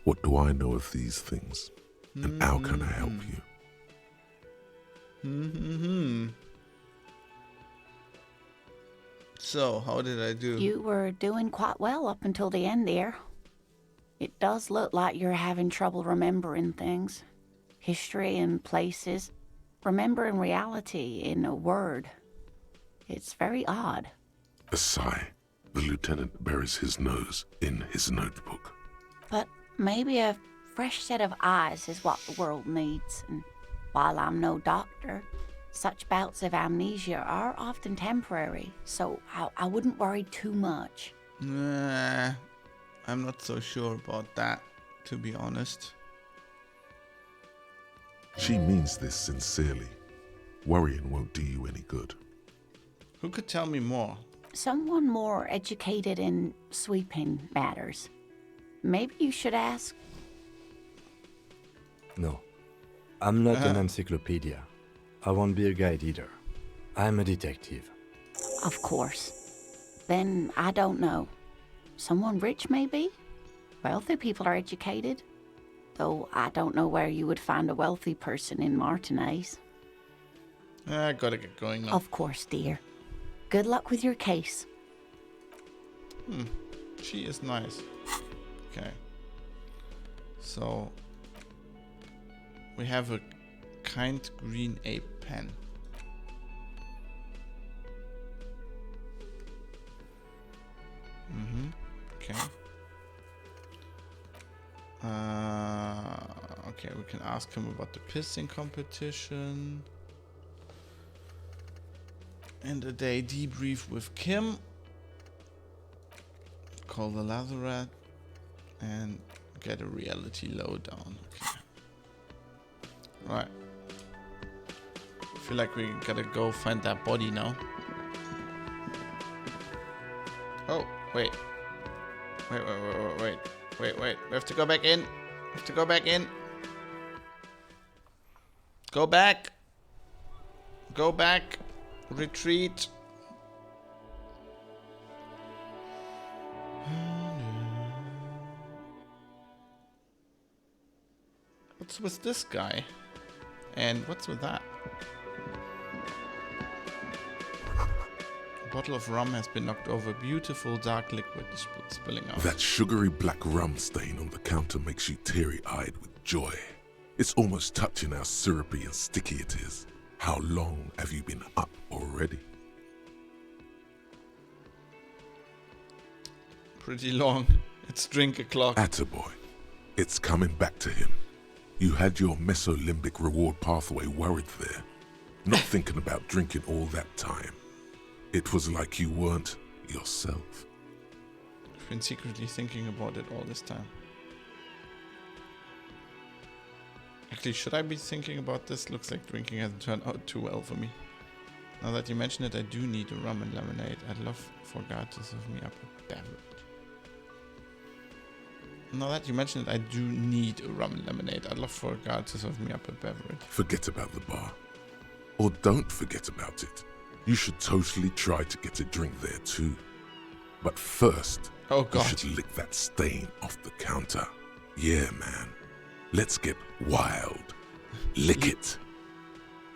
What do I know of these things? And how can I help you? So, how did I do? You were doing quite well up until the end there. It does look like you're having trouble remembering things. History and places. Remembering reality in a word. It's very odd. A sigh. The lieutenant buries his nose in his notebook. But maybe a fresh set of eyes is what the world needs. And while I'm no doctor, such bouts of amnesia are often temporary, so I wouldn't worry too much. Nah, I'm not so sure about that, to be honest. She means this sincerely. Worrying won't do you any good. Who could tell me more? Someone more educated in sweeping matters. Maybe you should ask. No, I'm not an encyclopedia. I won't be a guide either. I'm a detective. Of course. Then I don't know. Someone rich, maybe? Wealthy people are educated. Though I don't know where you would find a wealthy person in Martinez. I gotta get going now. Of course, dear. Good luck with your case. She is nice. Okay. So, we have a kind green ape pen. Okay. Okay, we can ask him about the pissing competition. And a day debrief with Kim. Call the Lazarette. And get a reality lowdown. Okay. Alright. I feel like we gotta go find that body now. Oh, wait. Wait. We have to go back in. Go back. Retreat. What's with this guy? And what's with that? A bottle of rum has been knocked over. Beautiful dark liquid is spilling out. That sugary black rum stain on the counter makes you teary-eyed with joy. It's almost touching how syrupy and sticky it is. How long have you been up already? Pretty long. It's drink o'clock. Attaboy. It's coming back to him. You had your mesolimbic reward pathway worried there, not thinking about drinking all that time. It was like you weren't yourself. I've been secretly thinking about it all this time. Actually, should I be thinking about this? Looks like drinking hasn't turned out too well for me. Now that you mention it, I do need a rum and lemonade. I'd love for God to serve me up a beverage. Now that you mention it, I do need a rum and lemonade. I'd love for God to serve me up a beverage. Forget about the bar. Or don't forget about it. You should totally try to get a drink there too. But first, Oh God. you should lick that stain off the counter. Yeah, man. Let's get wild. Lick it.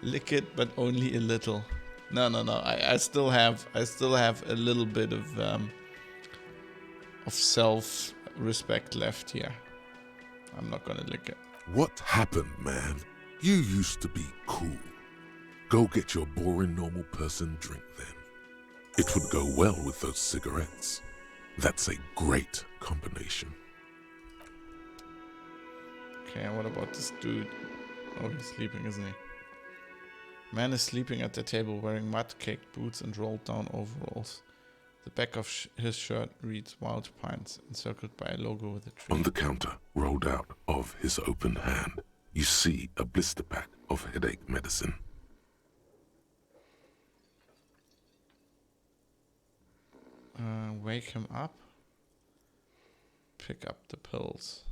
Lick it, but only a little. No. I still have a little bit of self-respect left here. I'm not gonna lick it. What happened, man? You used to be cool. Go get your boring normal person drink then. It would go well with those cigarettes. That's a great combination. Okay, and what about this dude? Oh, he's sleeping, isn't he? Man is sleeping at the table wearing mud-caked boots and rolled down overalls. The back of his shirt reads Wild Pines, encircled by a logo with a tree. On the counter, rolled out of his open hand, you see a blister pack of headache medicine. Wake him up. Pick up the pills.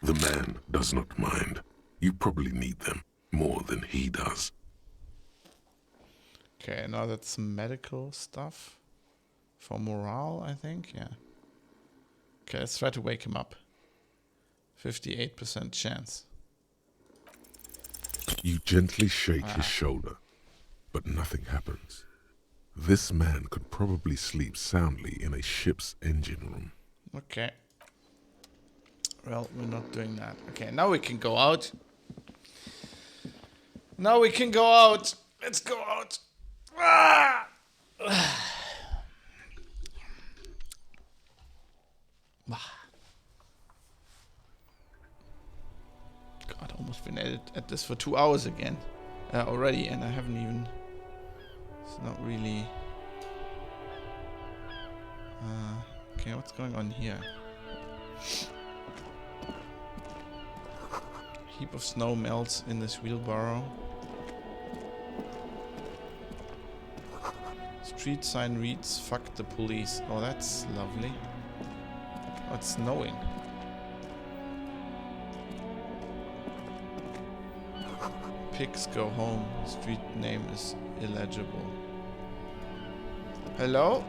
The man does not mind. You probably need them more than he does. Okay, now that's some medical stuff. For morale, I think, yeah. Okay, let's try to wake him up. 58% chance. You gently shake his shoulder, but nothing happens. This man could probably sleep soundly in a ship's engine room. Okay. Well, we're not doing that. Okay, now we can go out. Let's go out. Ah! God, almost been at this for 2 hours again already, and I haven't even. It's not really. Okay, what's going on here? Heap of snow melts in this wheelbarrow. Street sign reads, "Fuck the police." Oh, that's lovely. Oh, it's snowing. Pigs go home. Street name is illegible. Hello?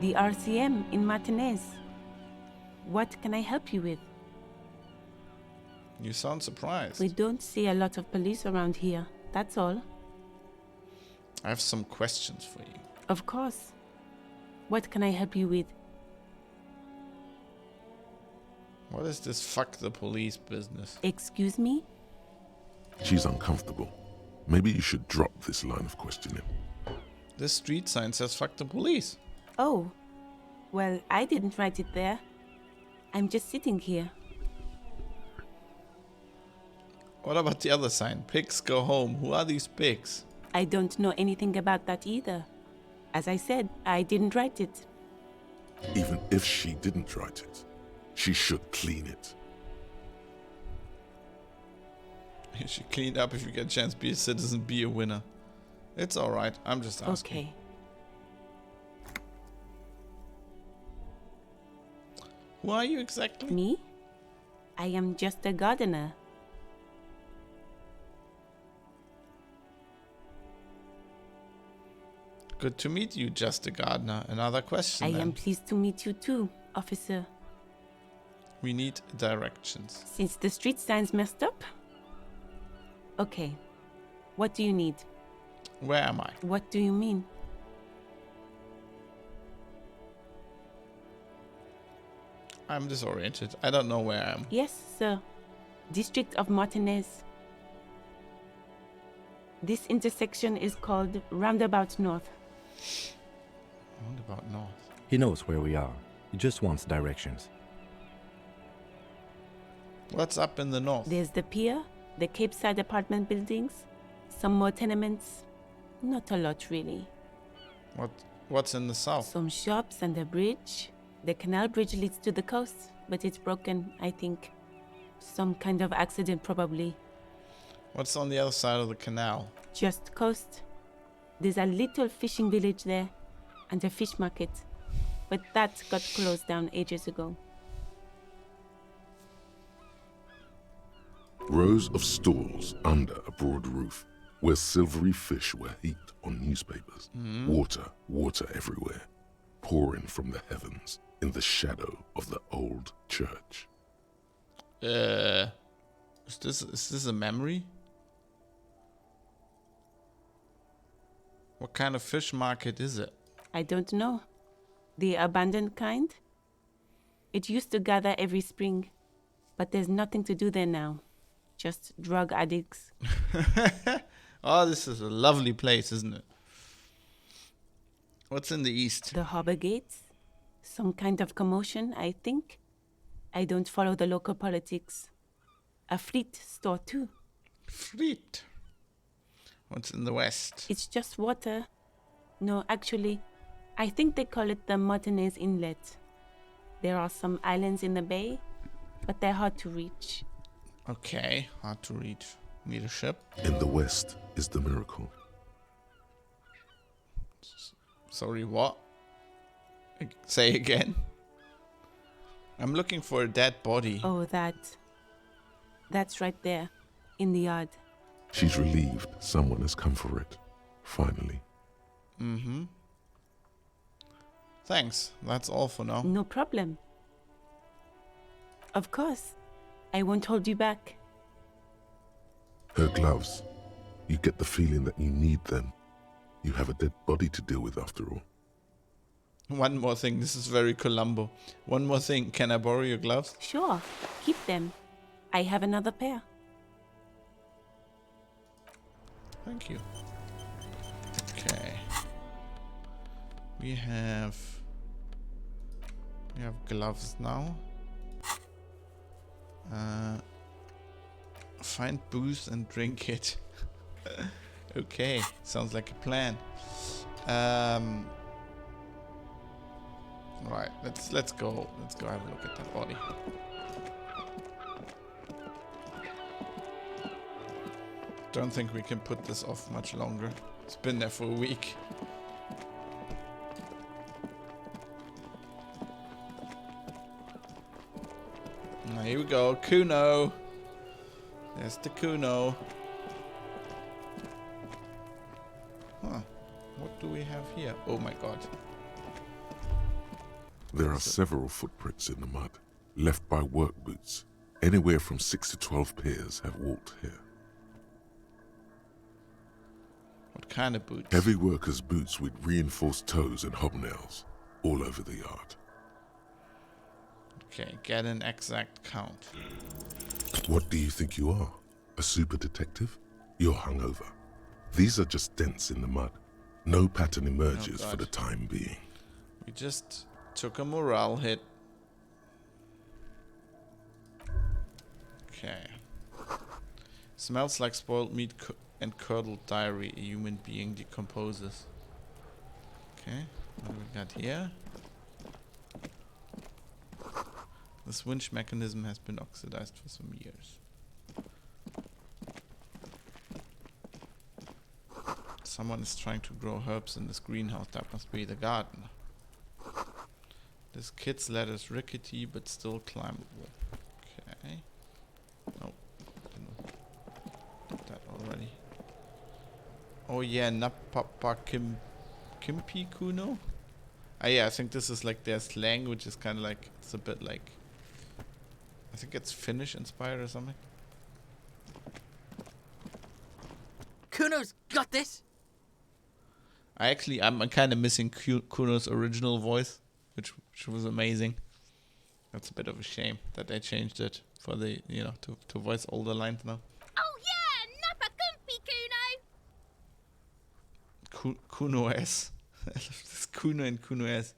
The RCM in Martinez. What can I help you with? You sound surprised. We don't see a lot of police around here, that's all. I have some questions for you. Of course. What can I help you with? What is this fuck the police business? Excuse me? She's uncomfortable. Maybe you should drop this line of questioning. This street sign says fuck the police. Oh. Well, I didn't write it there. I'm just sitting here. What about the other sign? Pigs go home. Who are these pigs? I don't know anything about that either. As I said, I didn't write it. Even if she didn't write it, she should clean it. You should clean it up if you get a chance. Be a citizen, be a winner. It's alright. I'm just asking. Okay. Who are you exactly? Me? I am just a gardener. Good to meet you, Just a Gardener. Another question I then. am pleased to meet you too, officer. We need directions. Since the street sign's messed up? Okay. What do you need? Where am I? What do you mean? I'm disoriented. I don't know where I am. Yes, sir. District of Martinez. This intersection is called Roundabout North. Roundabout North. He knows where we are. He just wants directions. What's up in the north? There's the pier, the Cape Side apartment buildings, some more tenements. Not a lot, really. What's in the south? Some shops and a bridge. The canal bridge leads to the coast, but it's broken, I think. Some kind of accident, probably. What's on the other side of the canal? Just coast. There's a little fishing village there, and a fish market. But that got closed down ages ago. Rows of stalls under a broad roof, where silvery fish were heaped on newspapers. Water everywhere, pouring from the heavens in the shadow of the old church. Is this a memory? What kind of fish market is it? I don't know. The abandoned kind? It used to gather every spring, but there's nothing to do there now. Just drug addicts. Oh, this is a lovely place, isn't it? What's in the east? The harbor gates? Some kind of commotion, I think. I don't follow the local politics. A fleet store, too. Fleet. What's in the west? It's just water. No, actually, I think they call it the Martinez Inlet. There are some islands in the bay, but they're hard to reach. Okay, hard to reach. Need a ship. In the west is the miracle. Sorry, what? Say again. I'm looking for a dead body. Oh, that's right there, in the yard. She's relieved someone has come for it, finally. Mm-hmm. Thanks. That's all for now. No problem. Of course. I won't hold you back. Her gloves. You get the feeling that you need them. You have a dead body to deal with after all. One more thing. This is very Columbo. One more thing. Can I borrow your gloves? Sure. Keep them. I have another pair. Thank you. Okay. We have gloves now. Find booze and drink it. Okay, sounds like a plan. Right, let's go. Let's go have a look at that body. Don't think we can put this off much longer. It's been there for a week. Now here we go, Kuno. There's the Kuno. Huh. What do we have here? Oh my god. There are several footprints in the mud, left by work boots. Anywhere from 6 to 12 pairs have walked here. What kind of boots? Heavy workers' boots with reinforced toes and hobnails, all over the yard. Okay, get an exact count. What do you think you are? A super detective? You're hungover. These are just dents in the mud. No pattern emerges for the time being. We just took a morale hit. Okay. Smells like spoiled meat and curdled diary. A human being decomposes. Okay, what do we got here? This winch mechanism has been oxidized for some years. Someone is trying to grow herbs in this greenhouse. That must be the gardener. This kid's ladder is rickety but still climbable. Okay. Oh, didn't that already. Oh yeah, Napapa Kimpi Kuno? Ah yeah, I think this is like their slang, which is kind of like, it's a bit like, I think it's Finnish inspired or something. Kuno's got this. I'm kind of missing Kuno's original voice, which was amazing. That's a bit of a shame that they changed it for the, to voice older lines now. Oh yeah, Nappa Gumpy Kuno. Kuno S. This Kuno and Kuno S.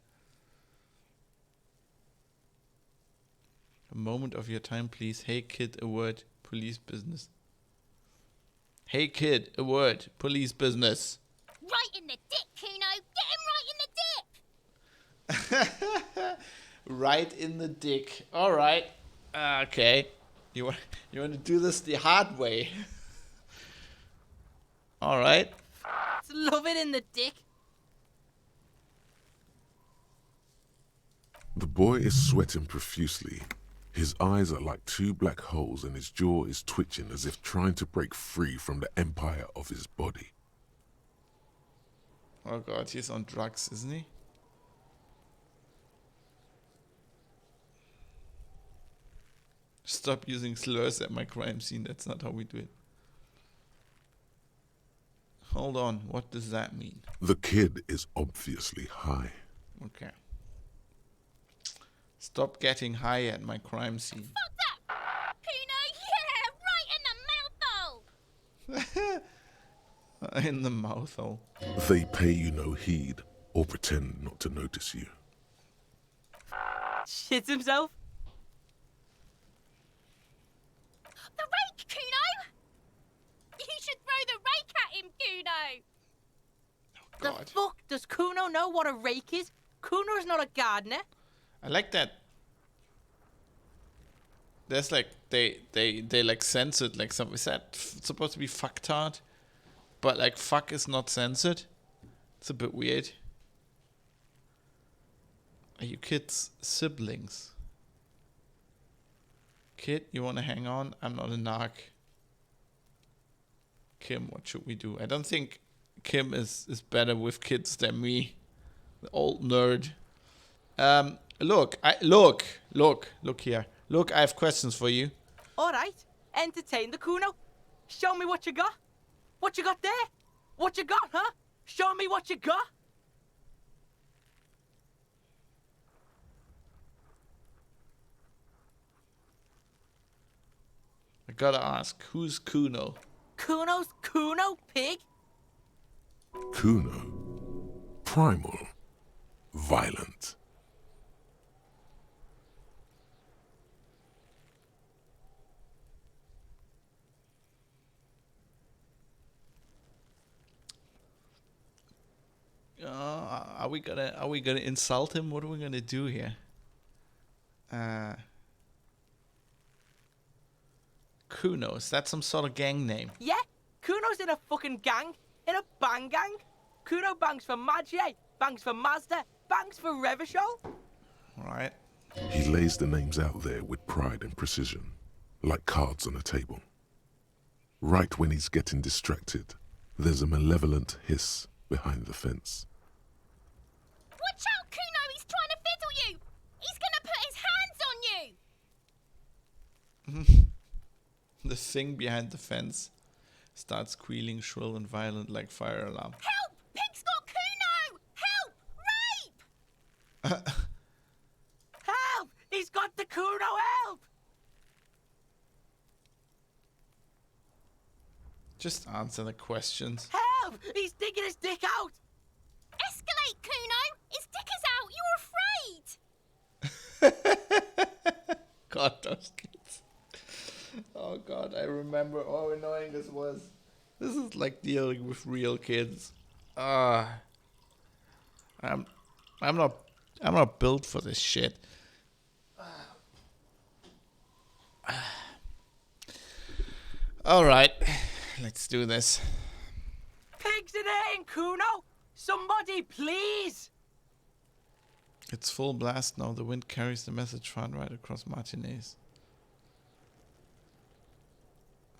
A moment of your time, please. Hey kid, a word. Police business. Hey kid, a word. Police business. Right in the dick, Kuno. Get him right in the dick. Right in the dick. All right. Okay. You want to do this the hard way? All right. Love it in the dick. The boy is sweating profusely. His eyes are like two black holes and his jaw is twitching as if trying to break free from the empire of his body. Oh god, he's on drugs, isn't he? Stop using slurs at my crime scene. That's not how we do it. Hold on, what does that mean? The kid is obviously high. Okay. Stop getting high at my crime scene. Fuck that! Kuno, yeah! Right in the mouth hole! In the mouth hole. They pay you no heed or pretend not to notice you. Shits himself. The rake, Kuno! You should throw the rake at him, Kuno! The God. fuck? Does Kuno know what a rake is? Kuno's not a gardener. I like that. There's like they like censored like some. Is that supposed to be fucktard? But like fuck is not censored. It's a bit weird. Are you kids siblings? Kid, you wanna hang on? I'm not a narc. Kim, what should we do? I don't think Kim is better with kids than me. The old nerd. Look here. Look, I have questions for you. All right, entertain the Kuno. Show me what you got. What you got there? What you got, huh? Show me what you got. I gotta ask, who's Kuno? Kuno's Kuno, pig? Kuno. Primal. Violent. Are we gonna insult him? What are we gonna do here? Kuno's. That's some sort of gang name. Yeah, Kuno's in a fucking gang. In a bang gang. Kuno bangs for Magie, bangs for Mazda, bangs for Revachol. Alright. He lays the names out there with pride and precision, like cards on a table. Right when he's getting distracted, there's a malevolent hiss behind the fence. Watch out, Kuno! He's trying to fiddle you! He's gonna put his hands on you! The thing behind the fence starts squealing shrill and violent like fire alarm. Help! Pig's got Kuno! Help! Rape! Help! He's got the Kuno, help! Just answer the questions. Help! He's digging his dick out! Escalate, Kuno! His dick is out! You're afraid! God, those kids. Oh God, I remember how annoying this was. This is like dealing with real kids. I'm not built for this shit. All right, let's do this. Pigs in here in Kuno! Somebody, please! It's full blast now. The wind carries the message far and right across Martinez.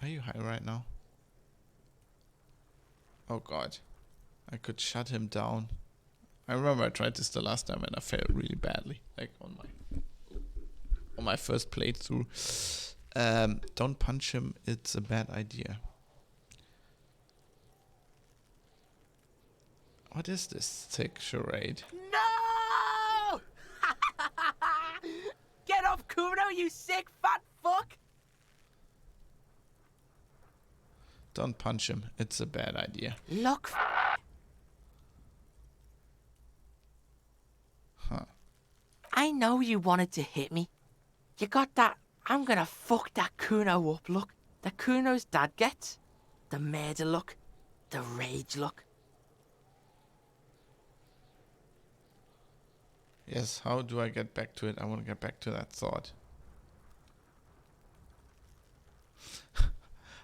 Are you high right now? Oh god. I could shut him down. I remember I tried this the last time and I failed really badly. Like on my first playthrough. Don't punch him, it's a bad idea. What is this thick charade? No! Get off, Kuno, you sick fat fuck! Don't punch him, it's a bad idea. Look. Huh. I know you wanted to hit me. You got that I'm gonna fuck that Kuno up look. The Kuno's dad gets. The murder look. The rage look. Yes, how do I get back to it? I want to get back to that thought.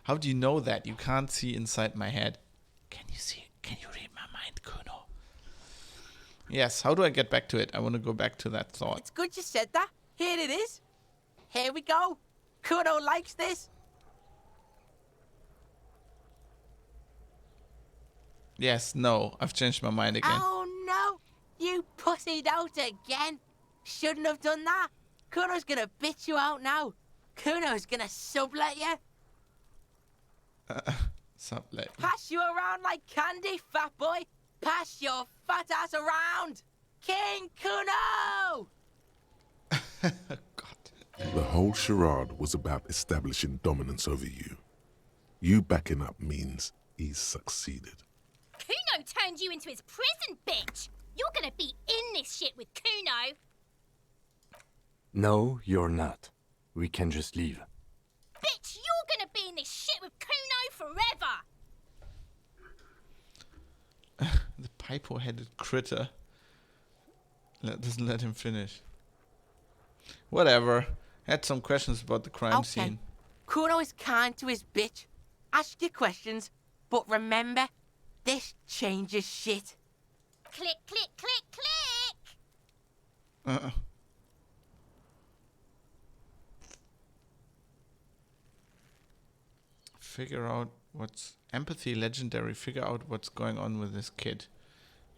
How do you know that? You can't see inside my head. Can you see? Can you read my mind, Kuno? Yes, how do I get back to it? I want to go back to that thought. It's good you said that. Here it is. Here we go. Kuno likes this. Yes, no, I've changed my mind again. Oh no! You pussied out again. Shouldn't have done that. Kuno's gonna bitch you out now. Kuno's gonna sublet you. Sublet. Pass you around like candy, fat boy. Pass your fat ass around. King Kuno! The whole charade was about establishing dominance over you. You backing up means he's succeeded. Kuno turned you into his prison, bitch! You're gonna be in this shit with Kuno! No, you're not. We can just leave. Bitch, you're gonna be in this shit with Kuno forever! The pipe-headed critter doesn't let him finish. Whatever. Had some questions about the crime scene. Kuno is kind to his bitch. Ask your questions, but remember, this changes shit. Click, click, click, click! Figure out what's... Empathy legendary. Figure out what's going on with this kid.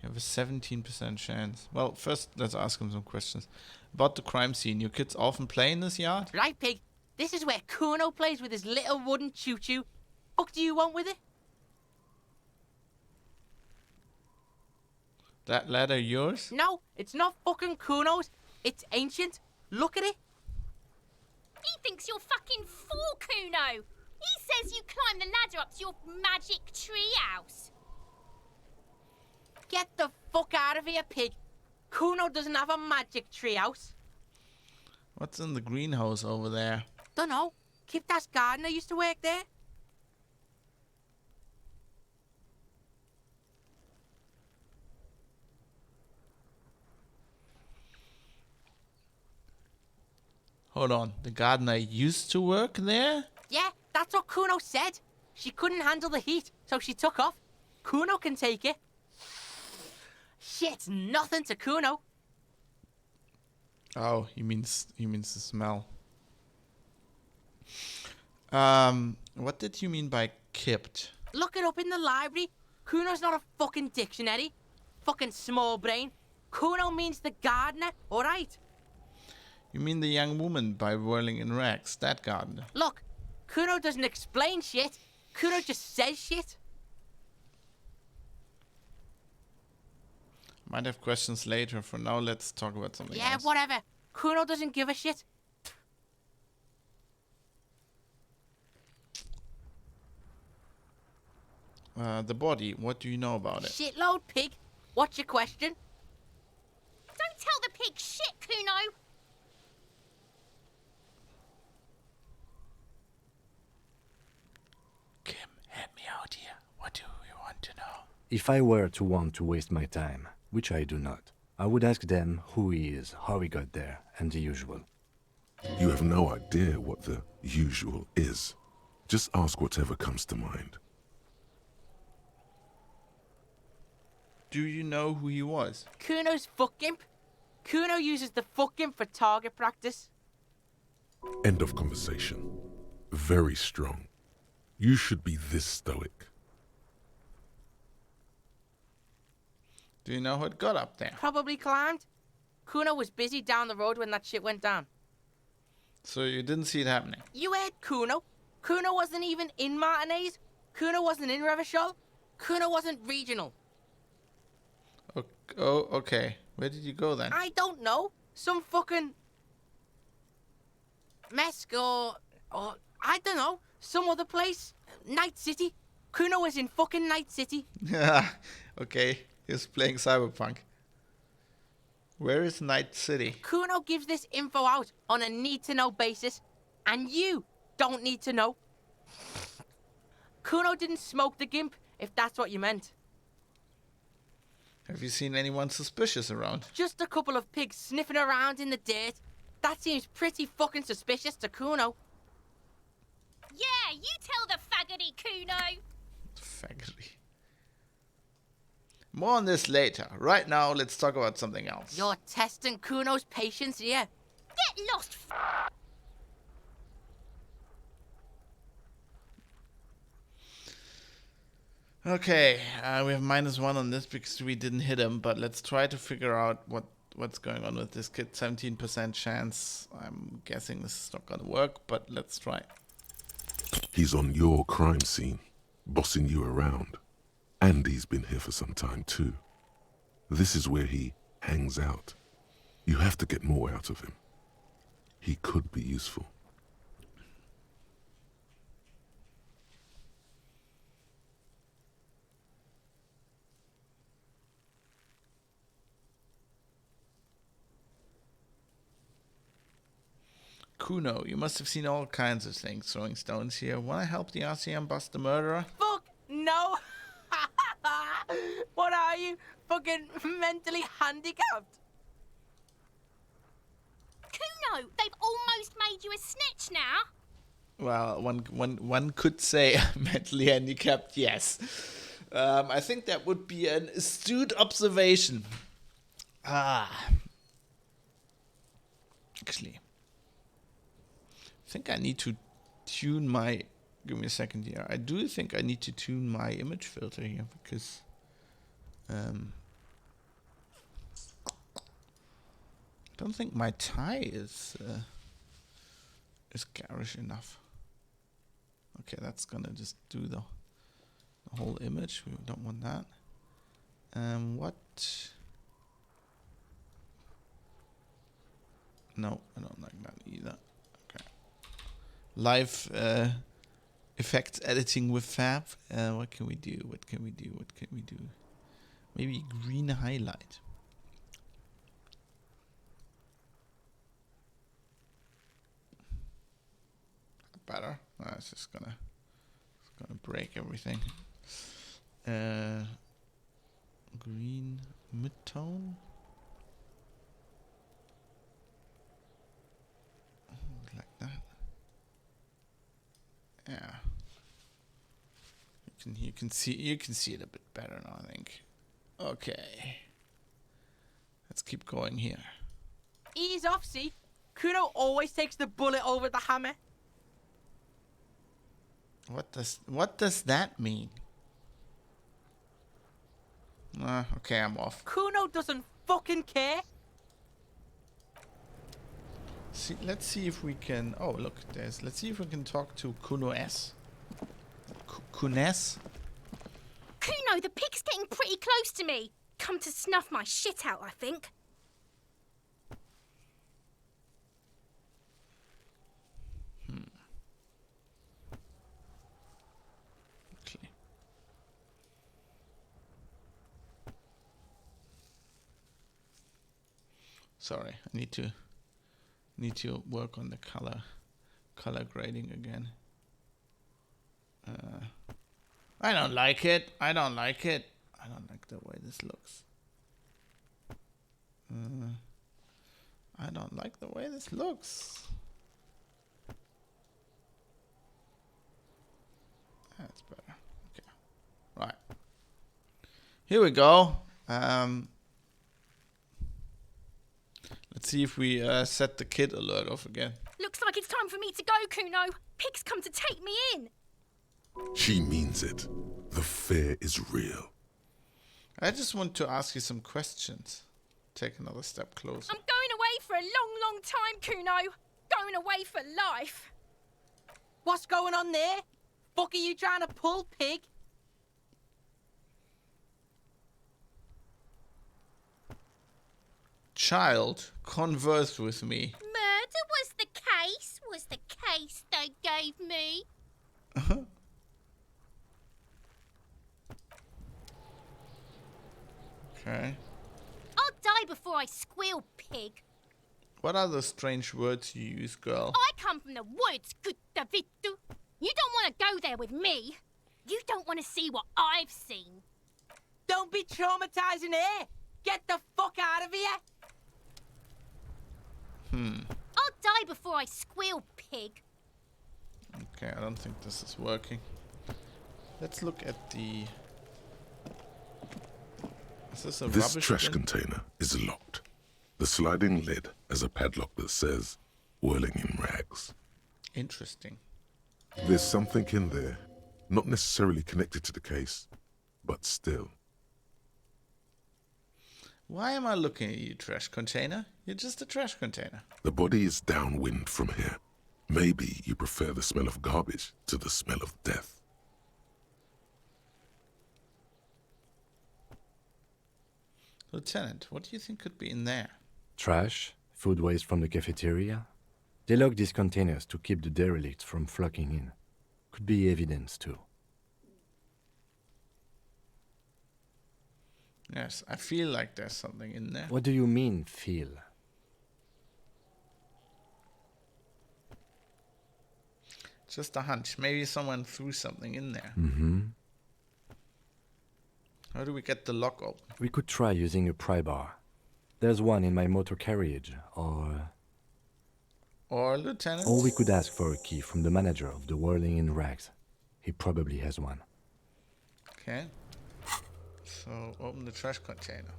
You have a 17% chance. Well, first, let's ask him some questions. About the crime scene. Your kids often play in this yard? Right, pig. This is where Kuno plays with his little wooden choo-choo. What do you want with it? That ladder yours? No, it's not fucking Kuno's. It's ancient. Look at it. He thinks you're fucking fool, Kuno! He says you climb the ladder up to your magic treehouse. Get the fuck out of here, pig. Kuno doesn't have a magic treehouse. What's in the greenhouse over there? Dunno. Kipta's gardener used to work there. Hold on. The gardener used to work there? Yeah, that's what Kuno said. She couldn't handle the heat, so she took off. Kuno can take it. Shit's nothing to Kuno. Oh, he means the smell. What did you mean by kipped? Look it up in the library. Kuno's not a fucking dictionary. Fucking small brain. Kuno means the gardener, alright? You mean the young woman by whirling in rags, that gardener? Look, Kuno doesn't explain shit. Kuno just says shit. Might have questions later. For now, let's talk about something else. Yeah, whatever. Kuno doesn't give a shit. The body, what do you know about it? Shitload, pig. What's your question? Don't tell the pig shit, Kuno! Kim, help me out here. What do you want to know? If I were to want to waste my time, which I do not, I would ask them who he is, how he got there, and the usual. You have no idea what the usual is. Just ask whatever comes to mind. Do you know who he was? Kuno's fuck imp. Kuno uses the fucking for target practice. End of conversation. Very strong. You should be this stoic. Do you know what got up there? Probably climbed. Kuno was busy down the road when that shit went down. So you didn't see it happening? You heard Kuno. Kuno wasn't even in Martinez. Kuno wasn't in Revachol. Kuno wasn't regional. Oh, okay. Where did you go then? I don't know. Some fucking... Mesk or I don't know. Some other place. Night City. Kuno was in fucking Night City. Yeah. Okay. He's playing Cyberpunk. Where is Night City? Kuno gives this info out on a need-to-know basis, and you don't need to know. Kuno didn't smoke the gimp, if that's what you meant. Have you seen anyone suspicious around? Just a couple of pigs sniffing around in the dirt. That seems pretty fucking suspicious to Kuno. Yeah, you tell the faggoty, Kuno. Faggoty. More on this later. Right now, let's talk about something else. You're testing Kuno's patience here. Get lost, Okay, we have -1 on this because we didn't hit him, but let's try to figure out what's going on with this kid. 17% chance. I'm guessing this is not gonna work, but let's try. He's on your crime scene, bossing you around. And he's been here for some time too. This is where he hangs out. You have to get more out of him. He could be useful. Kuno, you must have seen all kinds of things throwing stones here. Wanna help the RCM bust the murderer? Fuck no! What are you? Fucking mentally handicapped? Kuno, they've almost made you a snitch now. Well, one could say mentally handicapped, yes. I think that would be an astute observation. Actually, I think I need to tune my... Give me a second here. I do think I need to tune my image filter here because... I don't think my tie is garish enough. Okay, that's gonna just do the whole image. We don't want that. What? No, I don't like that either. Okay. Live effects editing with Fab. What can we do? What can we do? What can we do? Maybe green highlight. Better. It's just gonna break everything. Green midtone. Like that. Yeah. You can see it a bit better now, I think. Okay. Let's keep going here. Ease off, see? Kuno always takes the bullet over the hammer. What does that mean? Okay, I'm off. Kuno doesn't fucking care. See, let's see if we can. Oh, look, let's see if we can talk to Kuno S. Kunes? Kuno, the pig's getting pretty close to me. Come to snuff my shit out, I think. Okay. Sorry, I need to work on the color grading again. I don't like it. I don't like it. I don't like the way this looks. I don't like the way this looks. That's better. Okay. Right. Here we go. Let's see if we set the kid alert off again. Looks like it's time for me to go, Kuno. Pig's come to take me in. She means it. The fear is real. I just want to ask you some questions. Take another step closer. I'm going away for a long, long time, Kuno. Going away for life. What's going on there? Fuck are you trying to pull, pig? Child, converse with me. Murder was the case they gave me. Okay. I'll die before I squeal, pig. What are the strange words you use, girl? I come from the woods, good Davidu. You don't want to go there with me. You don't want to see what I've seen. Don't be traumatizing here. Get the fuck out of here. I'll die before I squeal, pig. Okay, I don't think this is working. Let's look at the... Is this a This rubbish trash bin? container is locked. The sliding lid has a padlock that says, whirling in rags. Interesting. There's something in there, not necessarily connected to the case, but still. Why am I looking at you, trash container? You're just a trash container. The body is downwind from here. Maybe you prefer the smell of garbage to the smell of death. Lieutenant, what do you think could be in there? Trash, food waste from the cafeteria. They lock these containers to keep the derelicts from flocking in. Could be evidence too. Yes, I feel like there's something in there. What do you mean, feel? Just a hunch. Maybe someone threw something in there. Mm-hmm. How do we get the lock open? We could try using a pry bar. There's one in my motor carriage, or Lieutenant? we could ask for a key from the manager of the Whirling in Rags. He probably has one. Okay. So, open the trash container.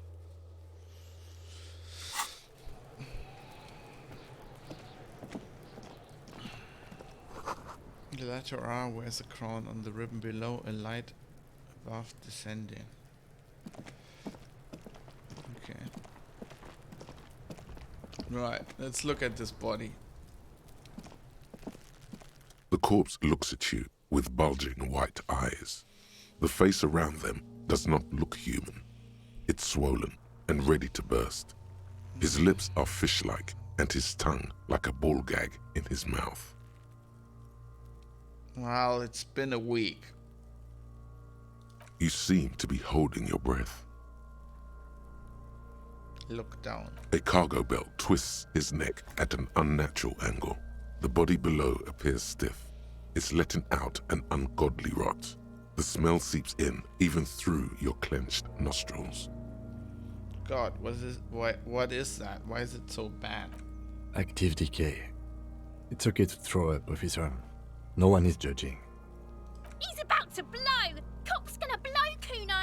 The letter R wears a crown on the ribbon below, a light above descending. Okay. Right, let's look at this body. The corpse looks at you with bulging white eyes. The face around them does not look human. It's swollen and ready to burst. His lips are fish-like and his tongue like a ball gag in his mouth. Well, it's been a week. You seem to be holding your breath. Look down. A cargo belt twists his neck at an unnatural angle. The body below appears stiff. It's letting out an ungodly rot. The smell seeps in, even through your clenched nostrils. God, what is that? Why is it so bad? Active decay. It's okay to throw up, officer. No one is judging. He's about to blow. Cock's gonna blow, Kuno.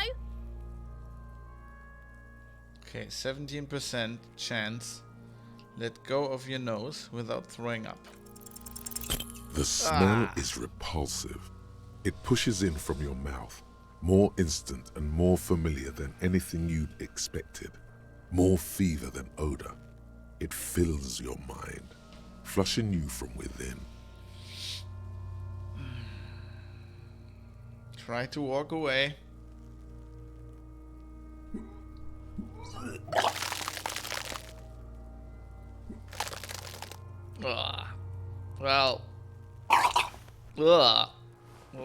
Okay, 17% chance. Let go of your nose without throwing up. The smell is repulsive. It pushes in from your mouth, more instant and more familiar than anything you'd expected, more fever than odor. It fills your mind, flushing you from within. Try to walk away. Ugh. Well,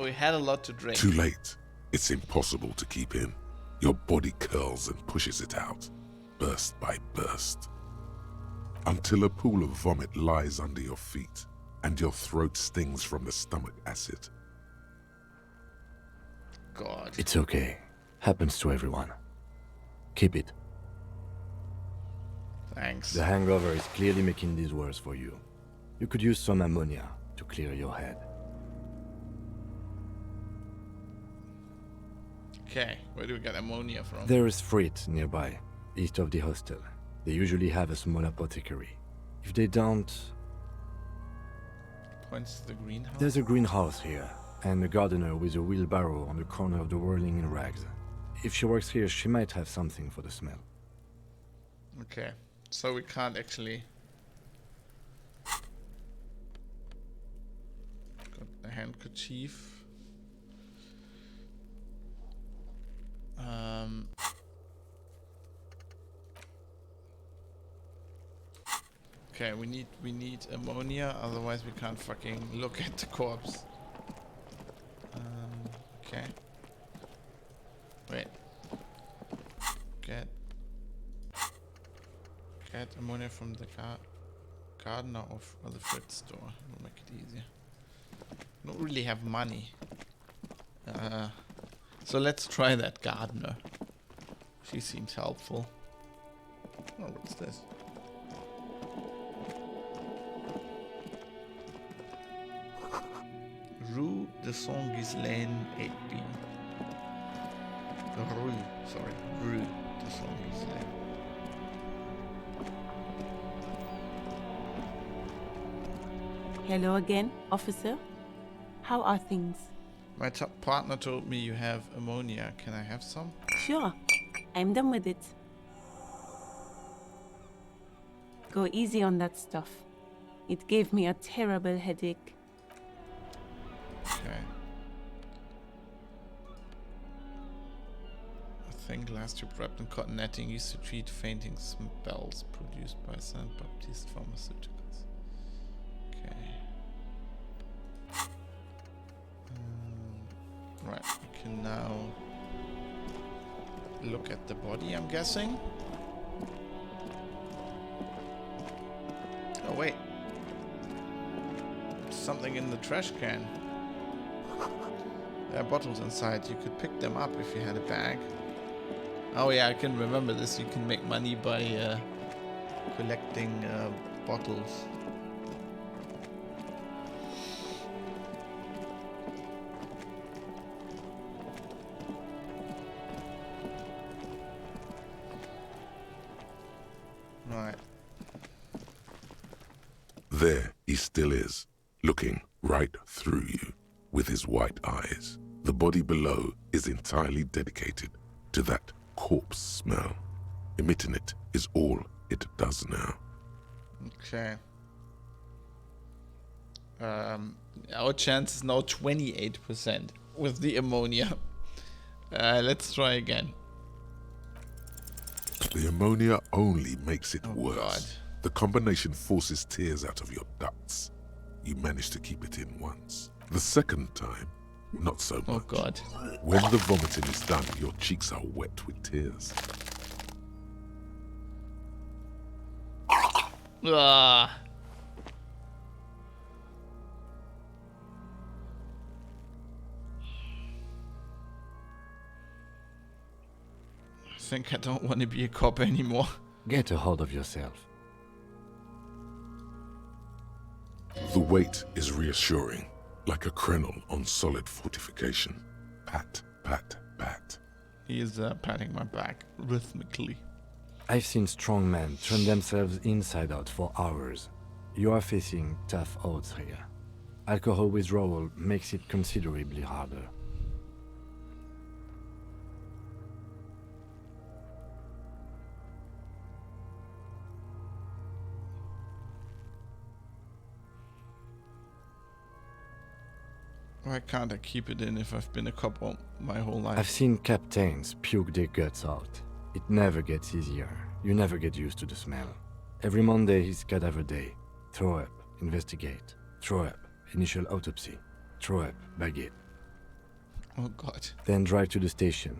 we had a lot to drink. Too late. It's impossible to keep in. Your body curls and pushes it out, burst by burst, until a pool of vomit lies under your feet and your throat stings from the stomach acid. God. It's okay. Happens to everyone. Keep it. Thanks. The hangover is clearly making these worse for you. You could use some ammonia to clear your head. Okay, where do we get ammonia from? There is freight nearby, east of the hostel. They usually have a small apothecary. If they don't, Points to the greenhouse. there's a greenhouse here, and a gardener with a wheelbarrow on the corner of the whirling in rags. If she works here, she might have something for the smell. Okay, so we can't actually. Got a handkerchief. Okay, we need ammonia, otherwise we can't fucking look at the corpse. Okay. Wait. Get ammonia from the gardener or the fruit store. Will make it easier. Don't really have money. So let's try that gardener. She seems helpful. Oh, what's this? Rue de Saint-Ghislain 8B. Rue de Saint-Ghislain. Hello again, officer. How are things? My partner told me you have ammonia. Can I have some? Sure, I'm done with it. Go easy on that stuff. It gave me a terrible headache. Okay. A thin glass tube wrapped in cotton netting used to treat fainting spells produced by St. Baptiste Pharmaceuticals. Okay. Right, we can now look at the body, I'm guessing. Oh wait. Something in the trash can. There are bottles inside. You could pick them up if you had a bag. Oh yeah, I can remember this. You can make money by collecting bottles. Right. There he still is, looking right through you with his white eyes. The body below is entirely dedicated to that corpse smell. Emitting it is all it does now. Okay. Our chance is now 28% with the ammonia. Let's try again. The ammonia only makes it Oh, worse. God. The combination forces tears out of your ducts. You manage to keep it in once. The second time, not so much. Oh God. When the vomiting is done, your cheeks are wet with tears. Ah. I think I don't want to be a cop anymore. Get a hold of yourself. The weight is reassuring, like a crenel on solid fortification. Pat, pat, pat. He is patting my back rhythmically. I've seen strong men turn themselves inside out for hours. You are facing tough odds here. Alcohol withdrawal makes it considerably harder. Why can't I keep it in if I've been a cop all my whole life? I've seen captains puke their guts out. It never gets easier. You never get used to the smell. Every Monday is cadaver day. Throw up, investigate. Throw up, initial autopsy. Throw up, bag it. Oh God. Then drive to the station.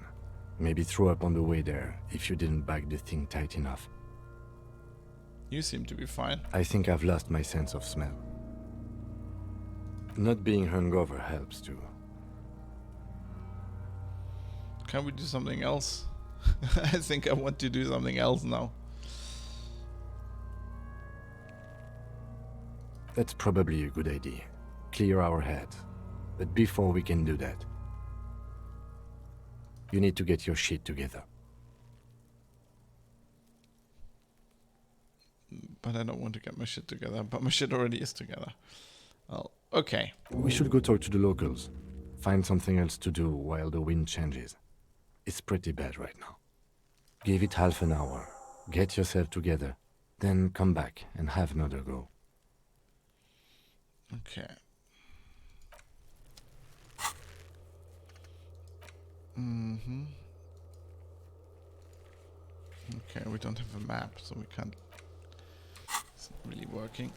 Maybe throw up on the way there if you didn't bag the thing tight enough. You seem to be fine. I think I've lost my sense of smell. Not being hungover helps too. Can we do something else? I think I want to do something else now. That's probably a good idea. Clear our heads. But before we can do that, you need to get your shit together. but I don't want to get my shit together. But my shit already is together. Well, okay. We should go talk to the locals. Find something else to do while the wind changes. It's pretty bad right now. Give it half an hour. Get yourself together. Then come back and have another go. Okay. Okay, we don't have a map, so we can't. It's not really working.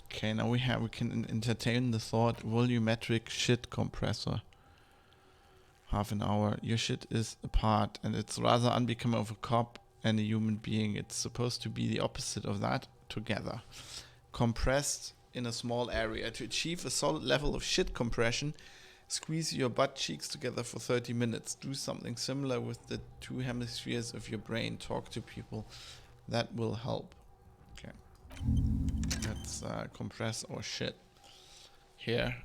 Okay, now we can entertain the thought volumetric shit compressor. Half an hour. Your shit is apart, and it's rather unbecoming of a cop and a human being. It's supposed to be the opposite of that, together. Compressed in a small area. To achieve a solid level of shit compression, squeeze your butt cheeks together for 30 minutes. Do something similar with the two hemispheres of your brain. Talk to people. That will help. Okay. Let's compress our shit here.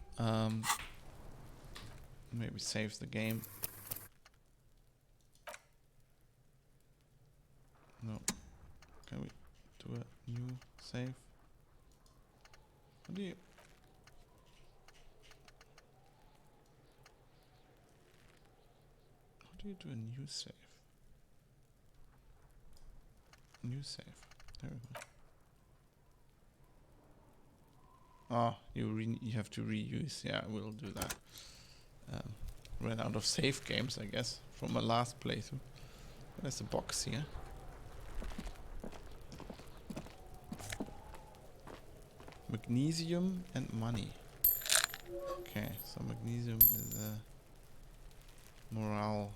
Maybe save the game. No. Can we do a new save? How do you... How do you do a new save? New save. There we go. Oh, you have to reuse. Yeah, we'll do that. Ran out of save games, I guess, from my last playthrough. There's a box here. Magnesium and money. Okay, so magnesium is morale.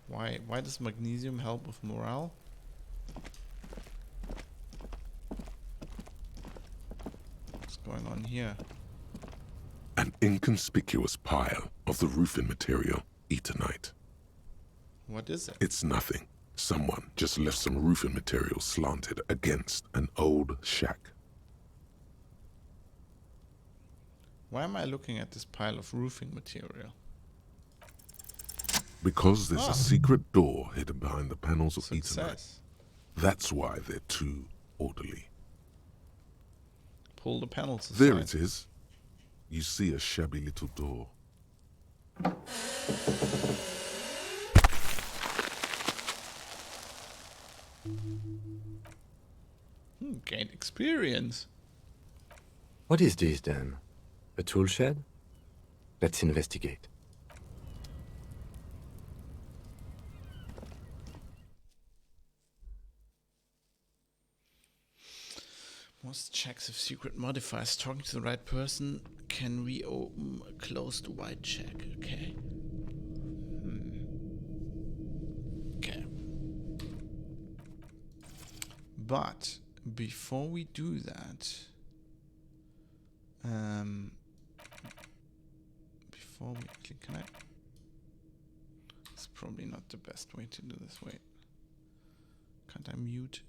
Why does magnesium help with morale? What's going on here? An inconspicuous pile of the roofing material, Eternite. What is it? It's nothing. Someone just left some roofing material slanted against an old shack. Why am I looking at this pile of roofing material? Because there's a secret door hidden behind the panels of Eternite. Success. That's why they're too orderly. Pull the panels aside. There it is. You see a shabby little door. Gained experience. What is this then? A tool shed? Let's investigate. Most checks of secret modifiers. Talking to the right person can reopen a closed white check. Okay. Okay. But before we do that, before we actually can I? It's probably not the best way to do this. Wait, can't I mute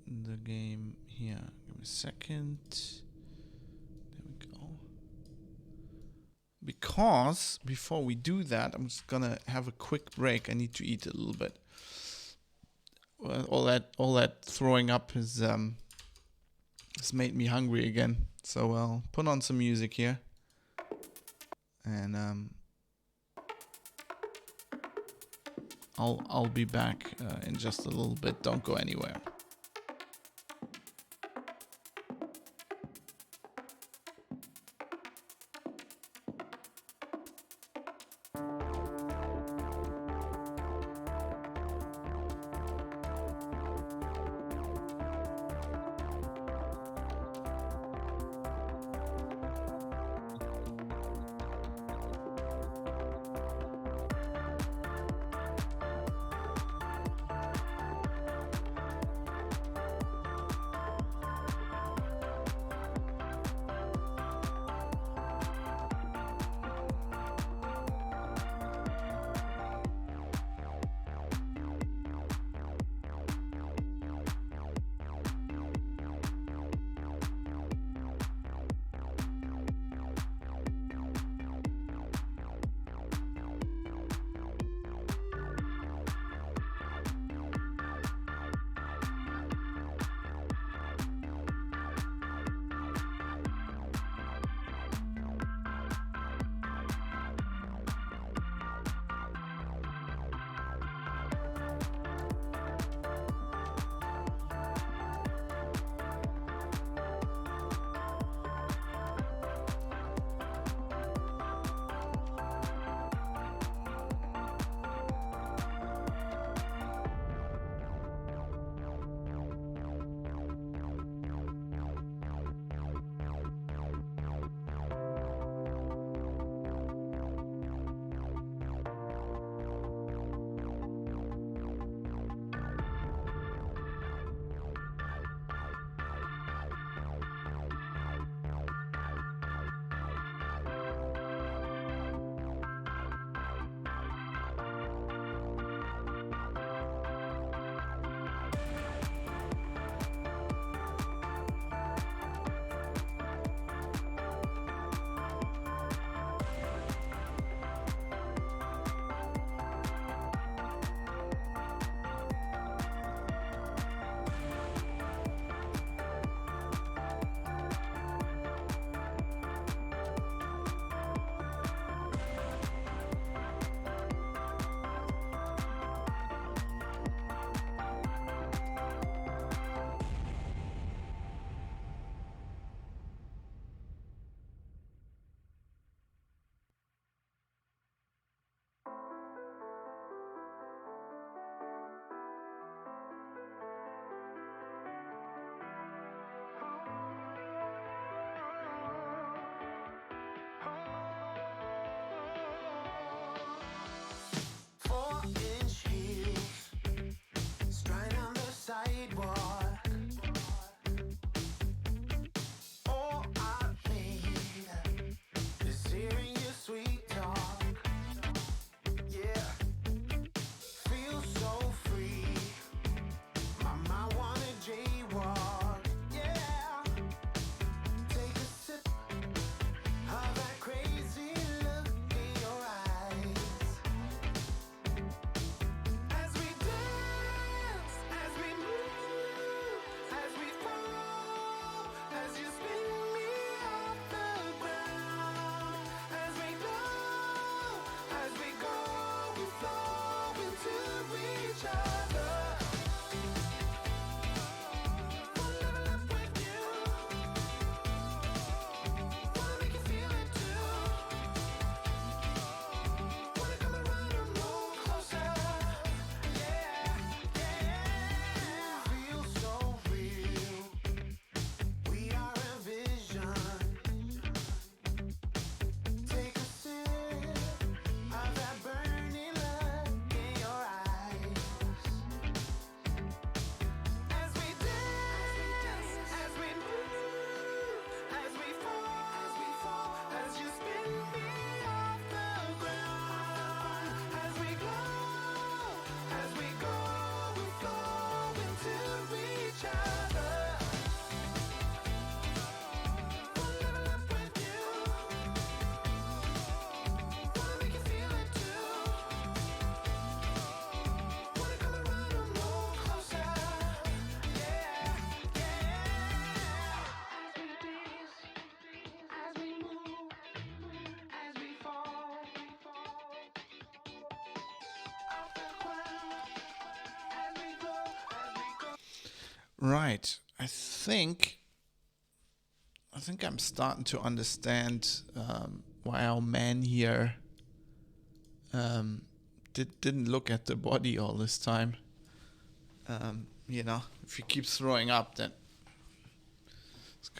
the game here? Give me a second. There we go. Because before we do that, I'm just gonna have a quick break. I need to eat a little bit. Well, all that throwing up has made me hungry again. So I'll put on some music here, and I'll be back in just a little bit. Don't go anywhere. Right. I think I'm starting to understand why our man here didn't look at the body all this time. If he keeps throwing up, then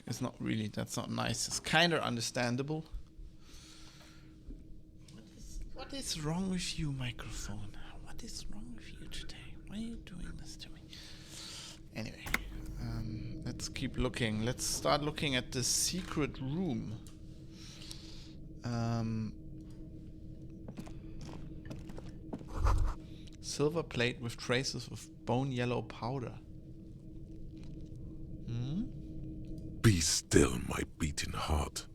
it's not really. That's not nice. It's kind of understandable. What is wrong with you, microphone? What is wrong with you today? Why are you doing this to me? Anyway, let's keep looking. Let's start looking at the secret room. Silver plate with traces of bone yellow powder. Be still, my beating heart.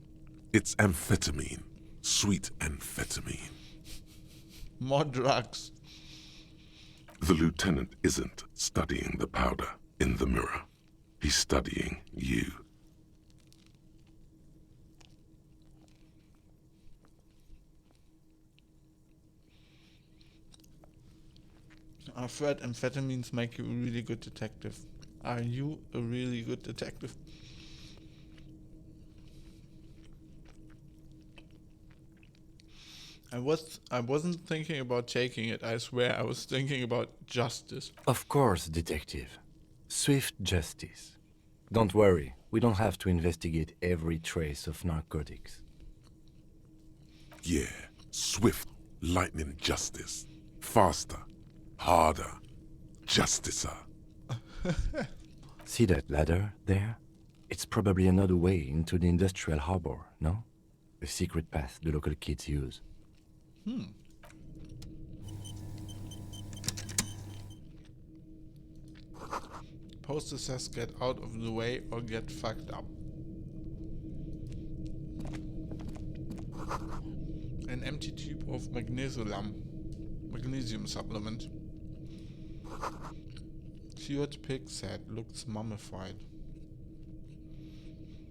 It's amphetamine. Sweet amphetamine. More drugs. The lieutenant isn't studying the powder in the mirror. He's studying you. I've heard amphetamines make you a really good detective. Are you a really good detective? I wasn't thinking about taking it, I swear. I was thinking about justice. Of course, detective. Swift justice. Don't worry, we don't have to investigate every trace of narcotics. Yeah, swift, lightning justice. Faster, harder, justicer. See that ladder there? It's probably another way into the industrial harbor, no? A secret path the local kids use. Poster says get out of the way or get fucked up. An empty tube of magnesium supplement. Cured pig's head looks mummified.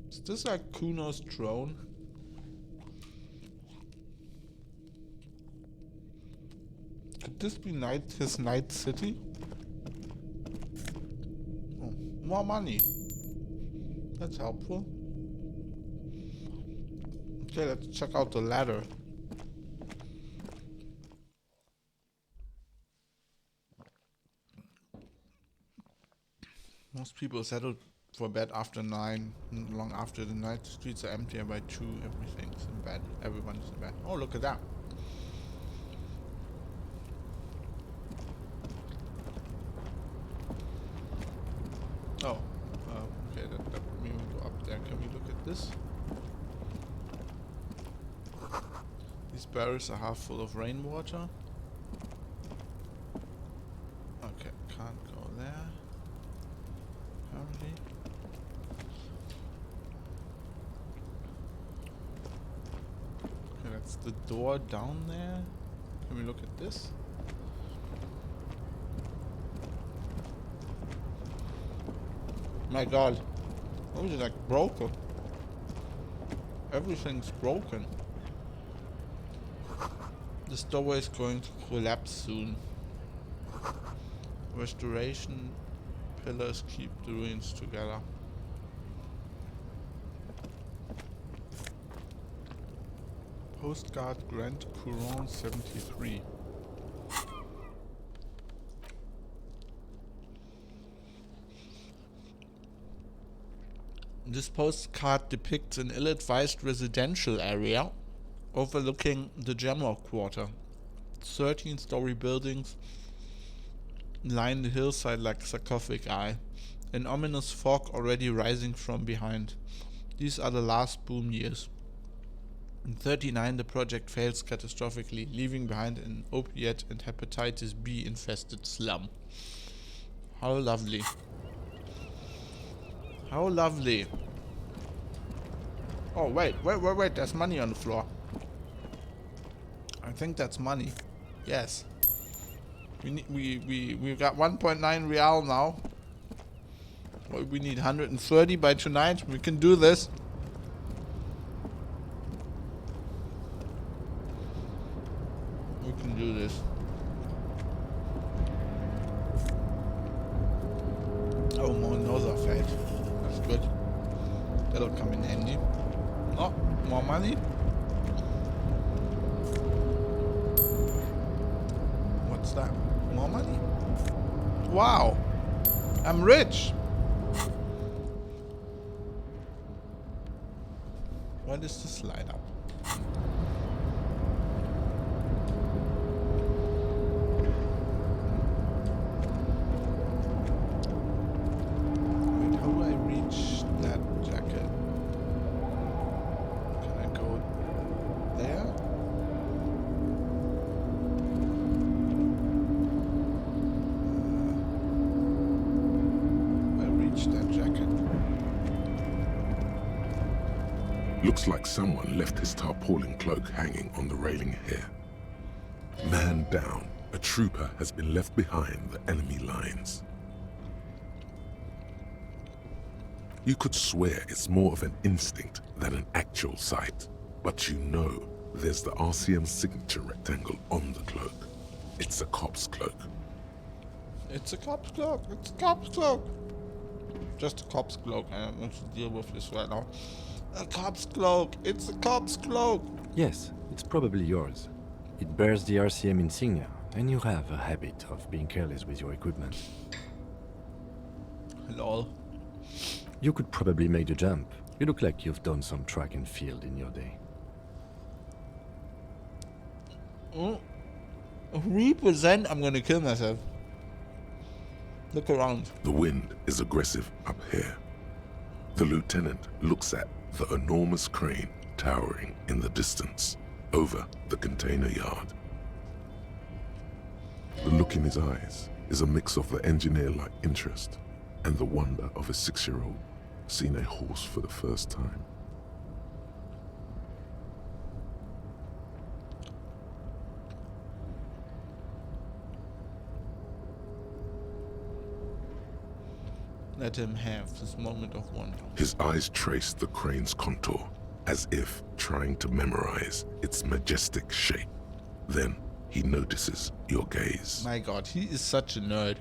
Is this like Kuno's drone? Could this be his night city? Oh, more money. That's helpful. Okay, let's check out the ladder. Most people settled for bed after 9, long after the night. The streets are empty, and by 2, everything's in bed. Everyone's in bed. Oh, look at that. Oh, okay, that we will go up there. Can we look at this? These barrels are half full of rainwater. Okay, can't go there. Apparently. Okay, that's the door down there. Can we look at this? My god. Oh, it's like broken. Everything's broken. This doorway is going to collapse soon. Restoration pillars keep the ruins together. Postcard Grand Couronne 73. This postcard depicts an ill-advised residential area overlooking the Jamrock Quarter. 13-story buildings line the hillside like sarcophagi, an ominous fog already rising from behind. These are the last boom years. In 39, the project fails catastrophically, leaving behind an opiate and hepatitis B infested slum. How lovely. How lovely. Oh, wait, there's money on the floor. I think that's money. Yes. We got 1.9 real now. Well, we need 130 by tonight. We can do this. We can do this. Oh no, good. That'll come in handy. Oh, more money. What's that? More money? Wow. I'm rich. Why does this light up? Wait, how do I reach that jacket? Can I go there? I reach that jacket. Looks like someone left his tarpaulin cloak hanging on the railing here. Man down, a trooper has been left behind the enemy lines. You could swear it's more of an instinct than an actual sight, but you know there's the RCM signature rectangle on the cloak. It's a cop's cloak. It's a cop's cloak. It's a cop's cloak. Just a cop's cloak. I don't want to deal with this right now. A cop's cloak. It's a cop's cloak. Yes, it's probably yours. It bears the RCM insignia, and you have a habit of being careless with your equipment. Lol. You could probably make the jump. You look like you've done some track and field in your day. Oh. 3%? I'm gonna kill myself. Look around. The wind is aggressive up here. The lieutenant looks at the enormous crane towering in the distance over the container yard. The look in his eyes is a mix of the engineer-like interest and the wonder of a 6-year-old seeing a horse for the first time. Let him have this moment of wonder. His eyes trace the crane's contour, as if trying to memorize its majestic shape. Then he notices your gaze. My god, he is such a nerd.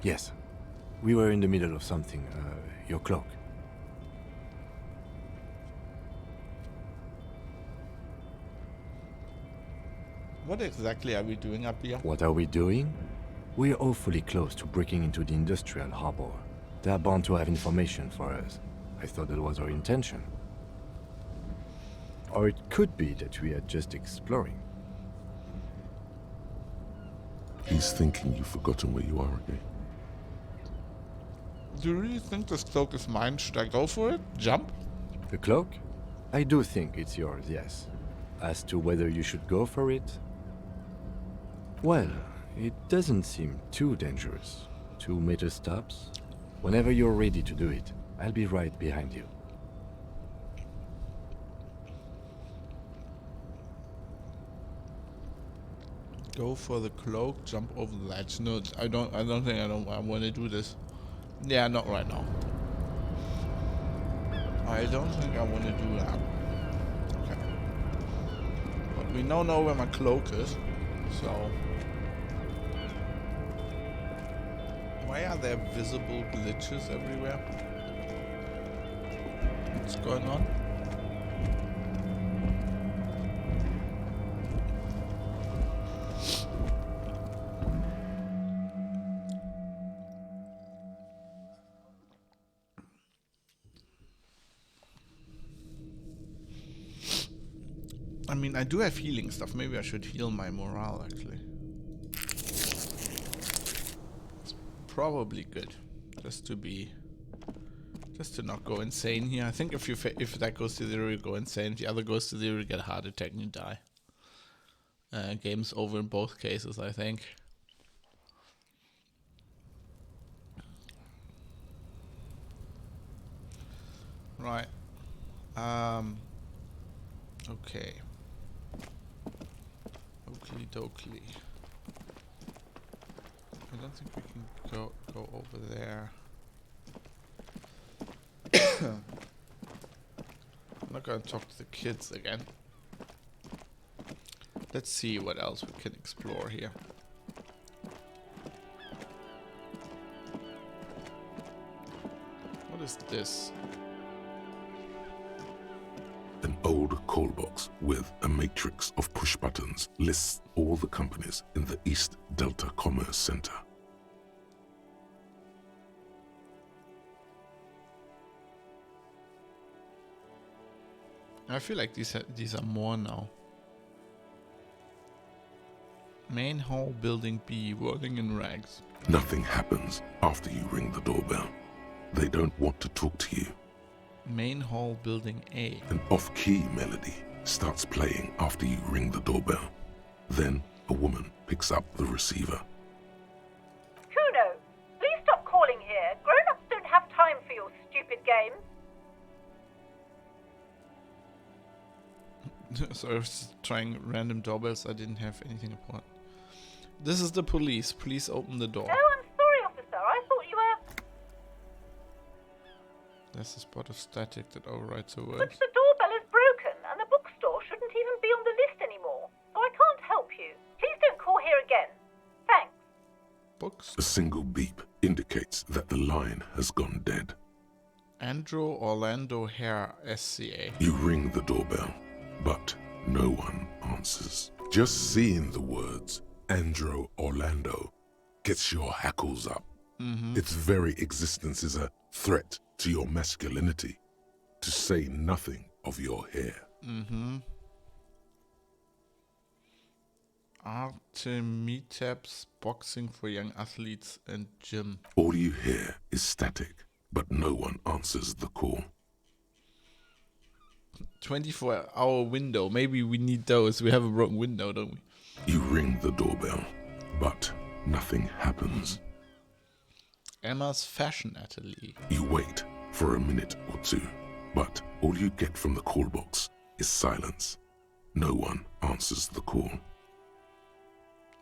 Yes. We were in the middle of something. Your cloak. What exactly are we doing up here? What are we doing? We're awfully close to breaking into the industrial harbor. They are bound to have information for us. I thought that was our intention. Or it could be that we are just exploring. He's thinking you've forgotten where you are again. Do you really think this cloak is mine? Should I go for it? Jump? The cloak? I do think it's yours, yes. As to whether you should go for it? Well, it doesn't seem too dangerous. 2 meter stops. Whenever you're ready to do it, I'll be right behind you. Go for the cloak, jump over the ledge. No, I don't think I want to do this. Yeah, not right now. I don't think I want to do that. Okay. But we now know where my cloak is, so... Why are there visible glitches everywhere? What's going on? I mean, I do have healing stuff. Maybe I should heal my morale, actually. It's probably good. Just to not go insane here. I think if that goes to 0, you go insane. If the other goes to 0, you get a heart attack and you die. Game's over in both cases, I think. Right. Okay. Oakley dokley. I don't think we can go over there. I'm not gonna talk to the kids again. Let's see what else we can explore here. is this? An old call box with a matrix of push buttons lists all the companies in the East Delta Commerce Center. I feel like these are more now. Main hall, building B, rolling in rags. Nothing happens after you ring the doorbell. They don't want to talk to you. Main hall, building A. An off-key melody starts playing after you ring the doorbell. Then a woman picks up the receiver. Kuno, please stop calling here. Grown-ups don't have time for your stupid games. So I was trying random doorbells. I didn't have anything important. This is the police. Please open the door. Oh, I'm sorry, officer. I thought you were... There's a spot of static that overrides the But words. the doorbell is broken, and the bookstore shouldn't even be on the list anymore. So I can't help you. Please don't call here again. Thanks. Books. A single beep indicates that the line has gone dead. Andrew Orlando Hare, SCA. You ring the doorbell, but no one answers. Just seeing the words Andrew Orlando gets your hackles up. Its very existence is a threat to your masculinity, to say nothing of your hair. Artemitaps, boxing for young athletes, and gym. All you hear is static, but no one answers the call. 24-hour window. Maybe we need those. We have a broken window, don't we? You ring the doorbell, but nothing happens. Emma's fashion atelier. You wait for a minute or two, but all you get from the call box is silence. No one answers the call.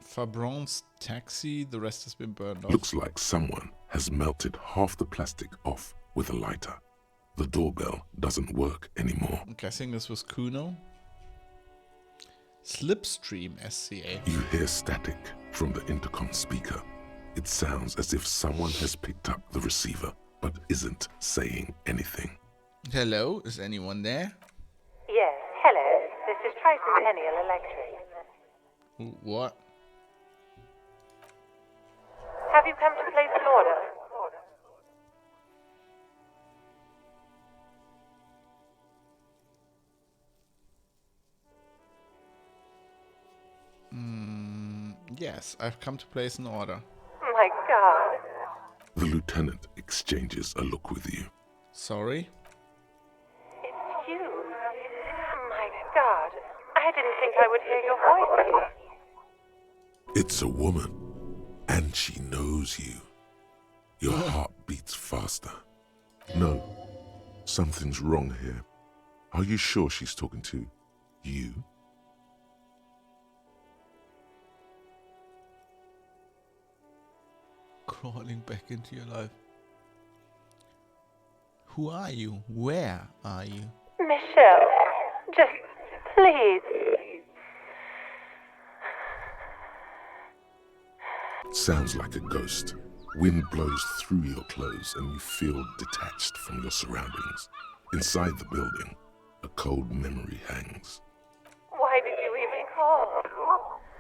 Fabron's taxi. The rest has been burned off. Looks like someone has melted half the plastic off with a lighter. The doorbell doesn't work anymore. I'm guessing this was Kuno. Slipstream, SCA. You hear static from the intercom speaker. It sounds as if someone has picked up the receiver, but isn't saying anything. Hello, is anyone there? Yes, hello. This is Tricentennial Electric. What? Have you come to place an order? Yes, I've come to place an order. My God. The lieutenant exchanges a look with you. Sorry? It's you. My God. I didn't think I would hear your voice. It's a woman, and she knows you. Your heart beats faster. No, something's wrong here. Are you sure she's talking to you? Crawling back into your life. Who are you? Where are you? Michelle, just please. Sounds like a ghost. Wind blows through your clothes and you feel detached from your surroundings. Inside the building, a cold memory hangs. Why did you even call?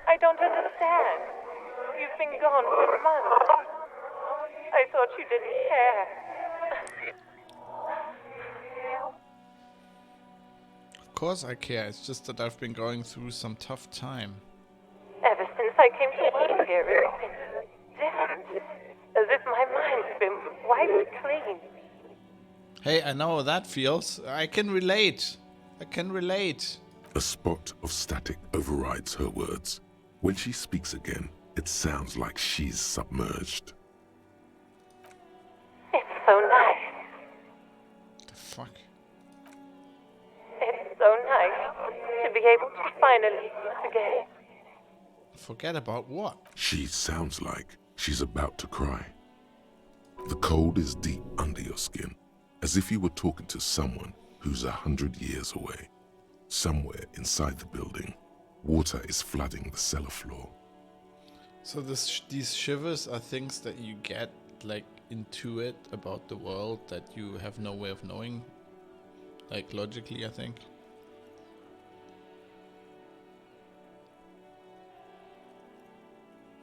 I don't understand. You've been gone for months. I thought you didn't care. Of course I care. It's just that I've been going through some tough time. Ever since I came to work here, it's been different. As if my mind's been wiped clean. Hey, I know how that feels. I can relate. I can relate. A spot of static overrides her words. When she speaks again, it sounds like she's submerged. It's so nice. The fuck? It's so nice to be able to finally meet again. Forget about what? She sounds like she's about to cry. The cold is deep under your skin, as if you were talking to someone who's 100 years away. Somewhere inside the building, water is flooding the cellar floor. So these shivers are things that you get like intuit about the world that you have no way of knowing, like logically, I think.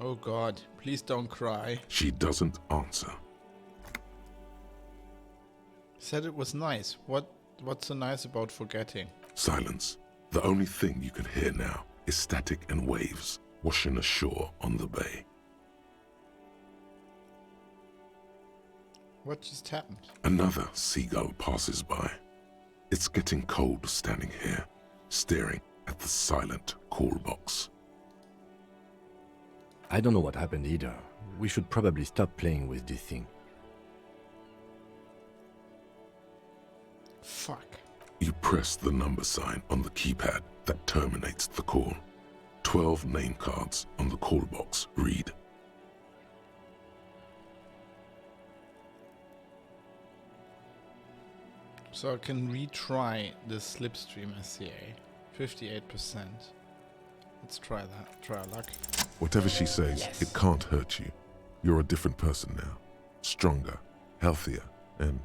Oh God, please don't cry. She doesn't answer. Said it was nice. What's so nice about forgetting? Silence. The only thing you can hear now is static and waves washing ashore on the bay. What just happened? Another seagull passes by. It's getting cold standing here, staring at the silent call box. I don't know what happened either. We should probably stop playing with this thing. Fuck. You press the number sign on the keypad that terminates the call. 12 name cards on the call box read. So I can retry the slipstream SCA. 58%. Let's try that. Try our luck. Whatever she says, Yes. it can't hurt you. You're a different person now. Stronger, healthier, and...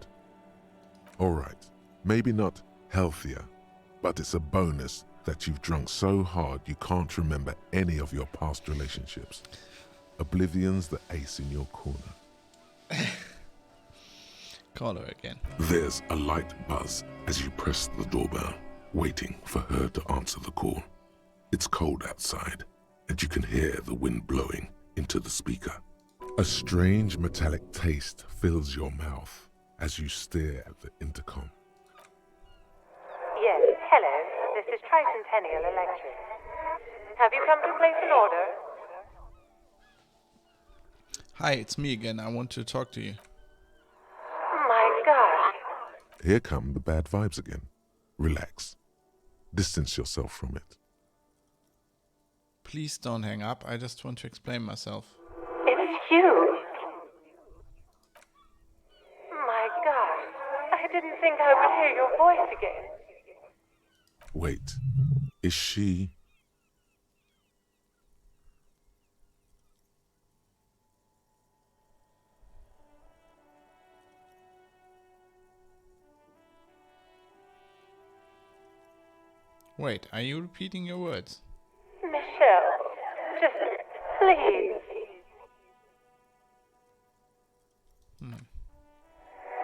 Alright, maybe not healthier, but it's a bonus that you've drunk so hard you can't remember any of your past relationships. Oblivion's the ace in your corner. Call her again. There's a light buzz as you press the doorbell, waiting for her to answer the call. It's cold outside, and you can hear the wind blowing into the speaker. A strange metallic taste fills your mouth as you stare at the intercom. Yes, hello. This is Tricentennial Electric. Have you come to place an order? Hi, it's me again. I want to talk to you. My gosh. Here come the bad vibes again. Relax. Distance yourself from it. Please don't hang up. I just want to explain myself. It's you. My gosh. I didn't think I would hear your voice again. Wait, is she... Wait, are you repeating your words? Michelle, just please.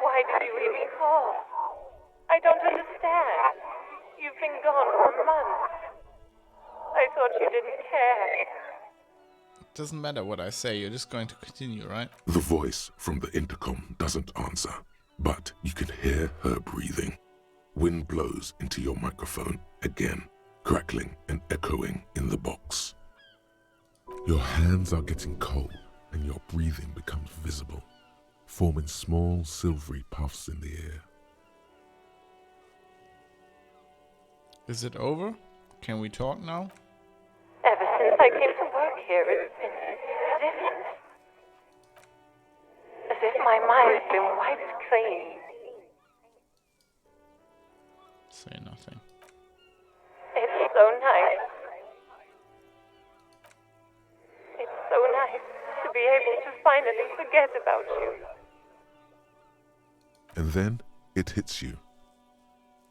Why did you even call? I don't understand. You've been gone for months. I thought you didn't care. It doesn't matter what I say. You're just going to continue, right? The voice from the intercom doesn't answer, but you can hear her breathing. Wind blows into your microphone again, crackling and echoing in the box. Your hands are getting cold and your breathing becomes visible, forming small silvery puffs in the air. Is it over? Can we talk now? Ever since I came to work here, it's been different. As if my mind's been wiped clean. Say nothing. It's so nice. It's so nice to be able to finally forget about you. And then it hits you.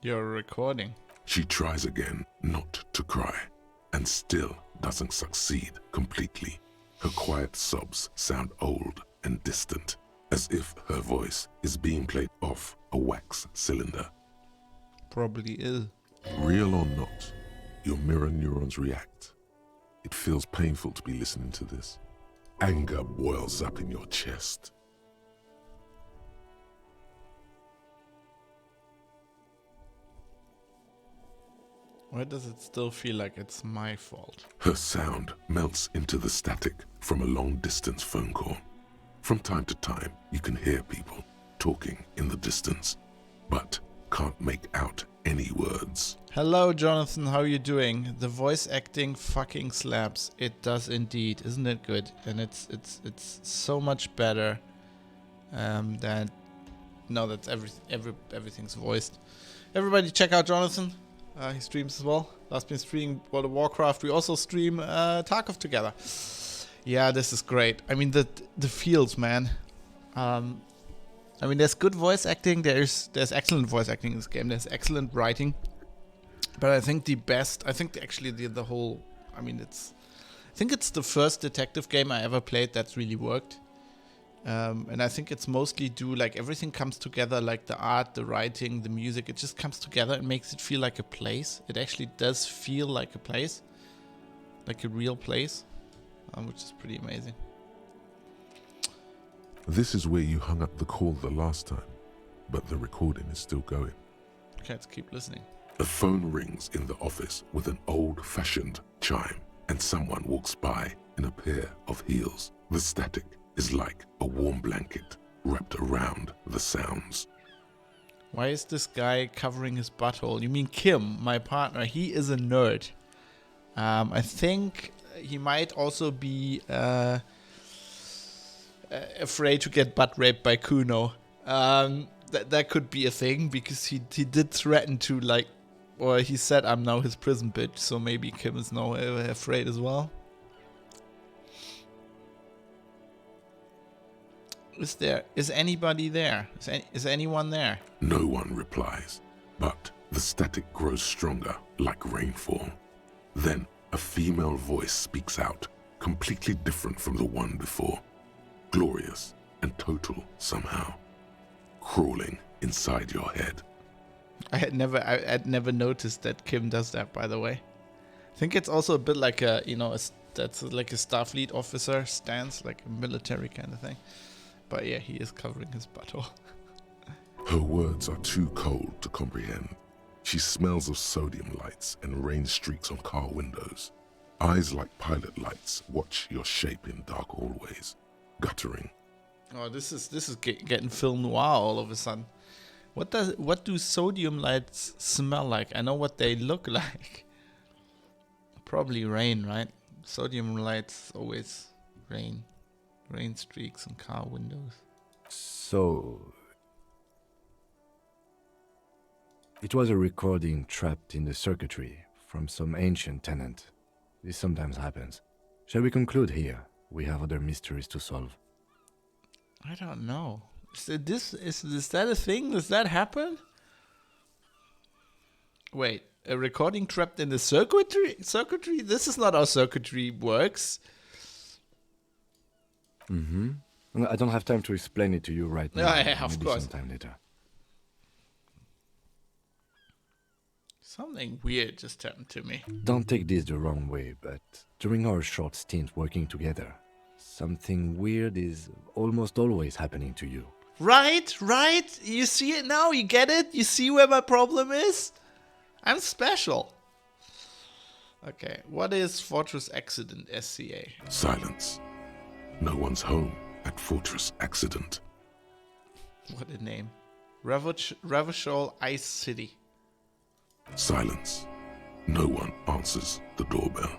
You're recording. She tries again not to cry, and still doesn't succeed completely. Her quiet sobs sound old and distant, as if her voice is being played off a wax cylinder. Probably ill. Real or not, your mirror neurons react. It feels painful to be listening to this. Anger boils up in your chest. Why does it still feel like it's my fault? Her sound melts into the static from a long-distance phone call. From time to time, you can hear people talking in the distance, but can't make out any words. Hello, Jonathan. How are you doing? The voice acting fucking slaps. It does indeed. Isn't it good? And it's so much better than now that everything's voiced. Everybody, check out Jonathan. He streams as well. Last been streaming World of Warcraft. We also stream Tarkov together. Yeah, this is great. I mean, the feels, man. I mean, there's good voice acting. There's excellent voice acting in this game. There's excellent writing. But I think the whole. I mean, I think it's the first detective game I ever played that's really worked. And I think it's mostly due, like, everything comes together, like the art, the writing, the music. It just comes together and makes it feel like a place. It actually does feel like a place. Like a real place. Which is pretty amazing. This is where you hung up the call the last time, but the recording is still going. Okay, let's keep listening. The phone rings in the office with an old-fashioned chime, and someone walks by in a pair of heels. The static is like a warm blanket wrapped around the sounds. Why is this guy covering his butthole? You mean Kim, my partner? He is a nerd. I think he might also be afraid to get butt raped by Kuno. That could be a thing, because he did threaten to, like, or he said, I'm now his prison bitch, so maybe Kim is now afraid as well. Is anybody there? Is anyone there? No one replies, but the static grows stronger, like rainfall. Then a female voice speaks out, completely different from the one before. Glorious and total somehow, crawling inside your head. I had never noticed that Kim does that, by the way. I think it's also a bit like that's like a Starfleet officer stance, like a military kind of thing. But yeah, he is covering his butthole. Her words are too cold to comprehend. She smells of sodium lights and rain streaks on car windows. Eyes like pilot lights watch your shape in dark hallways, guttering. Oh, this is getting film noir all of a sudden. What do sodium lights smell like? I know what they look like. Probably rain, right? Sodium lights always rain. Rain streaks on car windows. So it was a recording trapped in the circuitry from some ancient tenant. This sometimes happens. Shall we conclude here? We have other mysteries to solve. I don't know. Is that a thing? Does that happen? Wait, a recording trapped in the circuitry? Circuitry? This is not how circuitry works. Mm-hmm. I don't have time to explain it to you right now. Yeah, of Maybe course. sometime later. Something weird just happened to me. Don't take this the wrong way, but during our short stint working together, something weird is almost always happening to you. Right? You see it now? You get it? You see where my problem is? I'm special. Okay, what is Fortress Accident SCA? Silence. No one's home at Fortress Accident. What a name. Ravishol Ice City. Silence. No one answers the doorbell.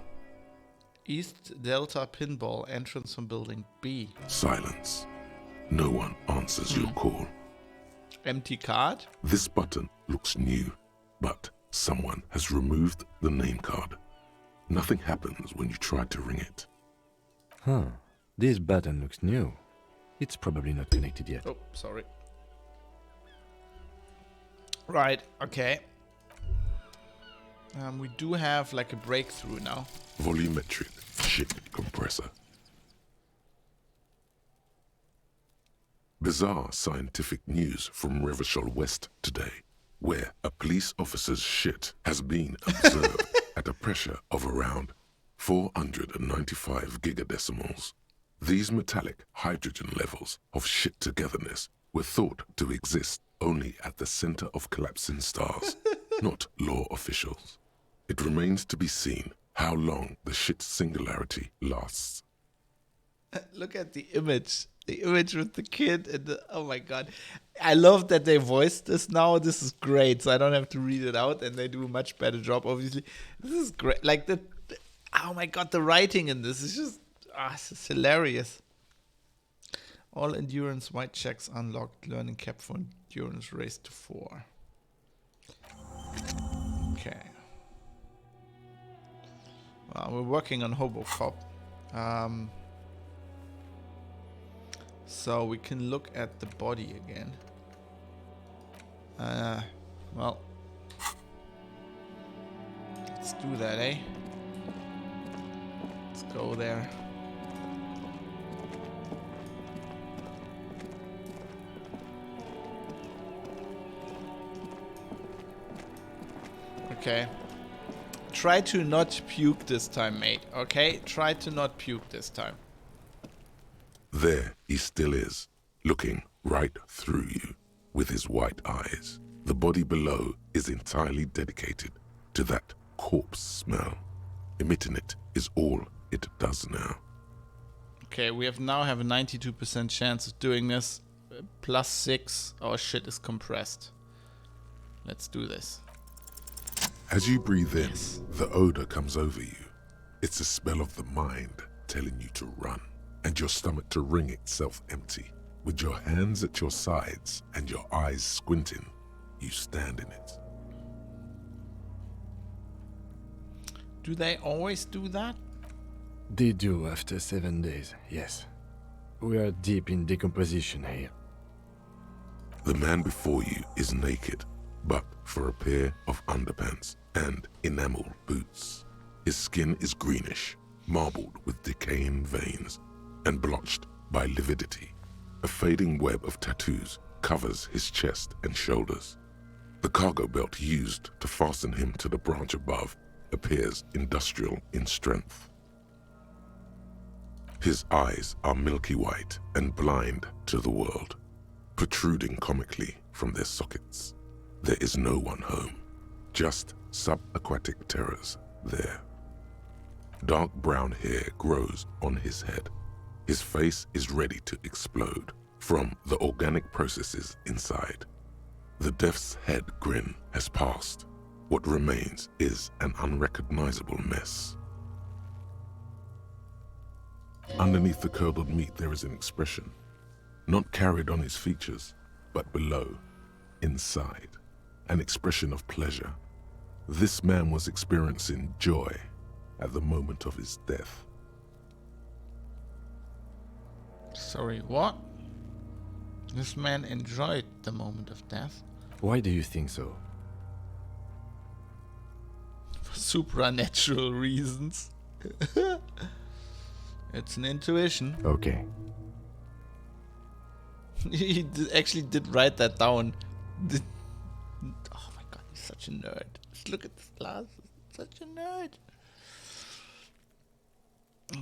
East Delta Pinball, entrance from building B. Silence. No one answers your call. Empty card? This button looks new, but someone has removed the name card. Nothing happens when you try to ring it. Huh. This button looks new. It's probably not connected yet. Oh, sorry. Right, okay. We do have like a breakthrough now. Volumetric ship compressor. Bizarre scientific news from Revachol West today, where a police officer's shit has been observed at a pressure of around 495 gigadecimals. These metallic hydrogen levels of shit togetherness were thought to exist only at the center of collapsing stars, not law officials. It remains to be seen how long the shit singularity lasts. Look at the image. The image with the kid and the... Oh my god. I love that they voiced this now. This is great. So I don't have to read it out and they do a much better job, obviously. This is great. Like oh my god, the writing in this is just... this is hilarious. All endurance white checks unlocked. Learning cap for endurance raised to 4. Okay. Well, we're working on Hobocop. So we can look at the body again. Well, let's do that, eh? Let's go there. Okay. Try to not puke this time, mate. Okay? Try to not puke this time. There he still is, looking right through you with his white eyes. The body below is entirely dedicated to that corpse smell. Emitting it is all it does now. Okay, we now have a 92% chance of doing this. +6. Our shit is compressed. Let's do this. As you breathe in, the odor comes over you. It's a smell of the mind telling you to run, and your stomach to wring itself empty. With your hands at your sides and your eyes squinting, you stand in it. Do they always do that? They do after 7 days, yes. We are deep in decomposition here. The man before you is naked, but for a pair of underpants and enamel boots. His skin is greenish, marbled with decaying veins, and blotched by lividity. A fading web of tattoos covers his chest and shoulders. The cargo belt used to fasten him to the branch above appears industrial in strength. His eyes are milky white and blind to the world, protruding comically from their sockets. There is no one home, just subaquatic terrors there. Dark brown hair grows on his head. His face is ready to explode from the organic processes inside. The death's head grin has passed. What remains is an unrecognizable mess. Underneath the curdled meat there is an expression, not carried on his features, but below, inside, an expression of pleasure. This man was experiencing joy at the moment of his death. Sorry, what? This man enjoyed the moment of death. Why do you think so? For supernatural reasons. It's an intuition. Okay. He actually did write that down. Oh my god, he's such a nerd. Just look at this glasses. Such a nerd.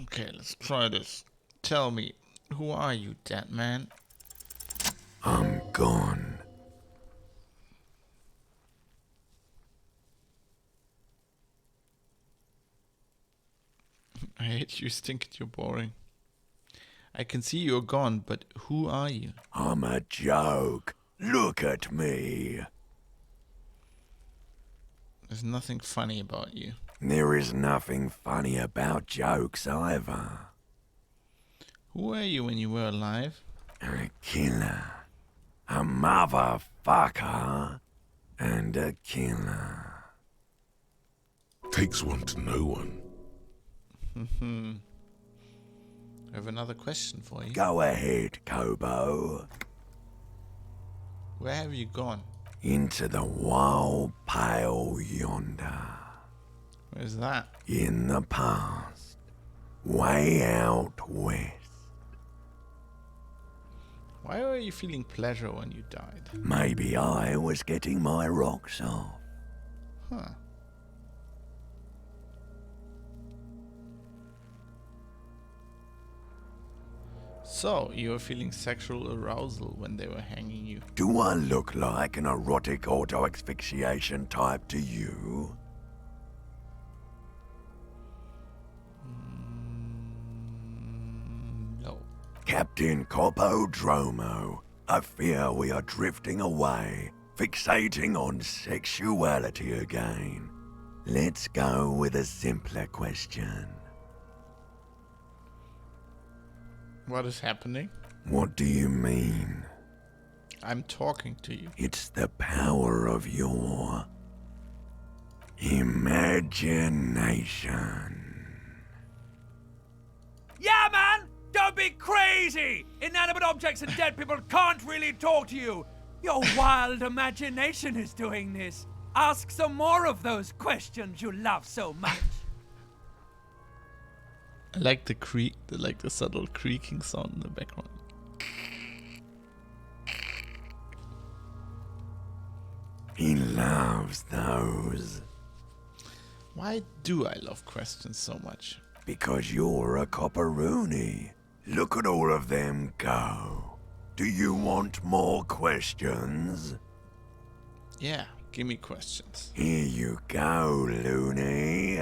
Okay, let's try this. Tell me, who are you, dead man? I'm gone. I hate you, Stinkit, you're boring. I can see you're gone, but who are you? I'm a joke. Look at me. There's nothing funny about you. There is nothing funny about jokes either. Who were you when you were alive? A killer. A motherfucker. And a killer. Takes one to know one. I have another question for you. Go ahead, Kobo. Where have you gone? Into the wild pale yonder. Where's that? In the past. Way out west. Why were you feeling pleasure when you died? Maybe I was getting my rocks off. Huh. So, you were feeling sexual arousal when they were hanging you. Do I look like an erotic auto-asphyxiation type to you? No. Captain Copodromo, I fear we are drifting away, fixating on sexuality again. Let's go with a simpler question. What is happening? What do you mean? I'm talking to you. It's the power of your imagination. Yeah, man! Don't be crazy! Inanimate objects and dead people can't really talk to you. Your wild imagination is doing this. Ask some more of those questions you love so much. I like the creak, the subtle creaking sound in the background. He loves those. Why do I love questions so much? Because you're a copperoonie. Look at all of them go. Do you want more questions? Yeah, give me questions. Here you go, loony.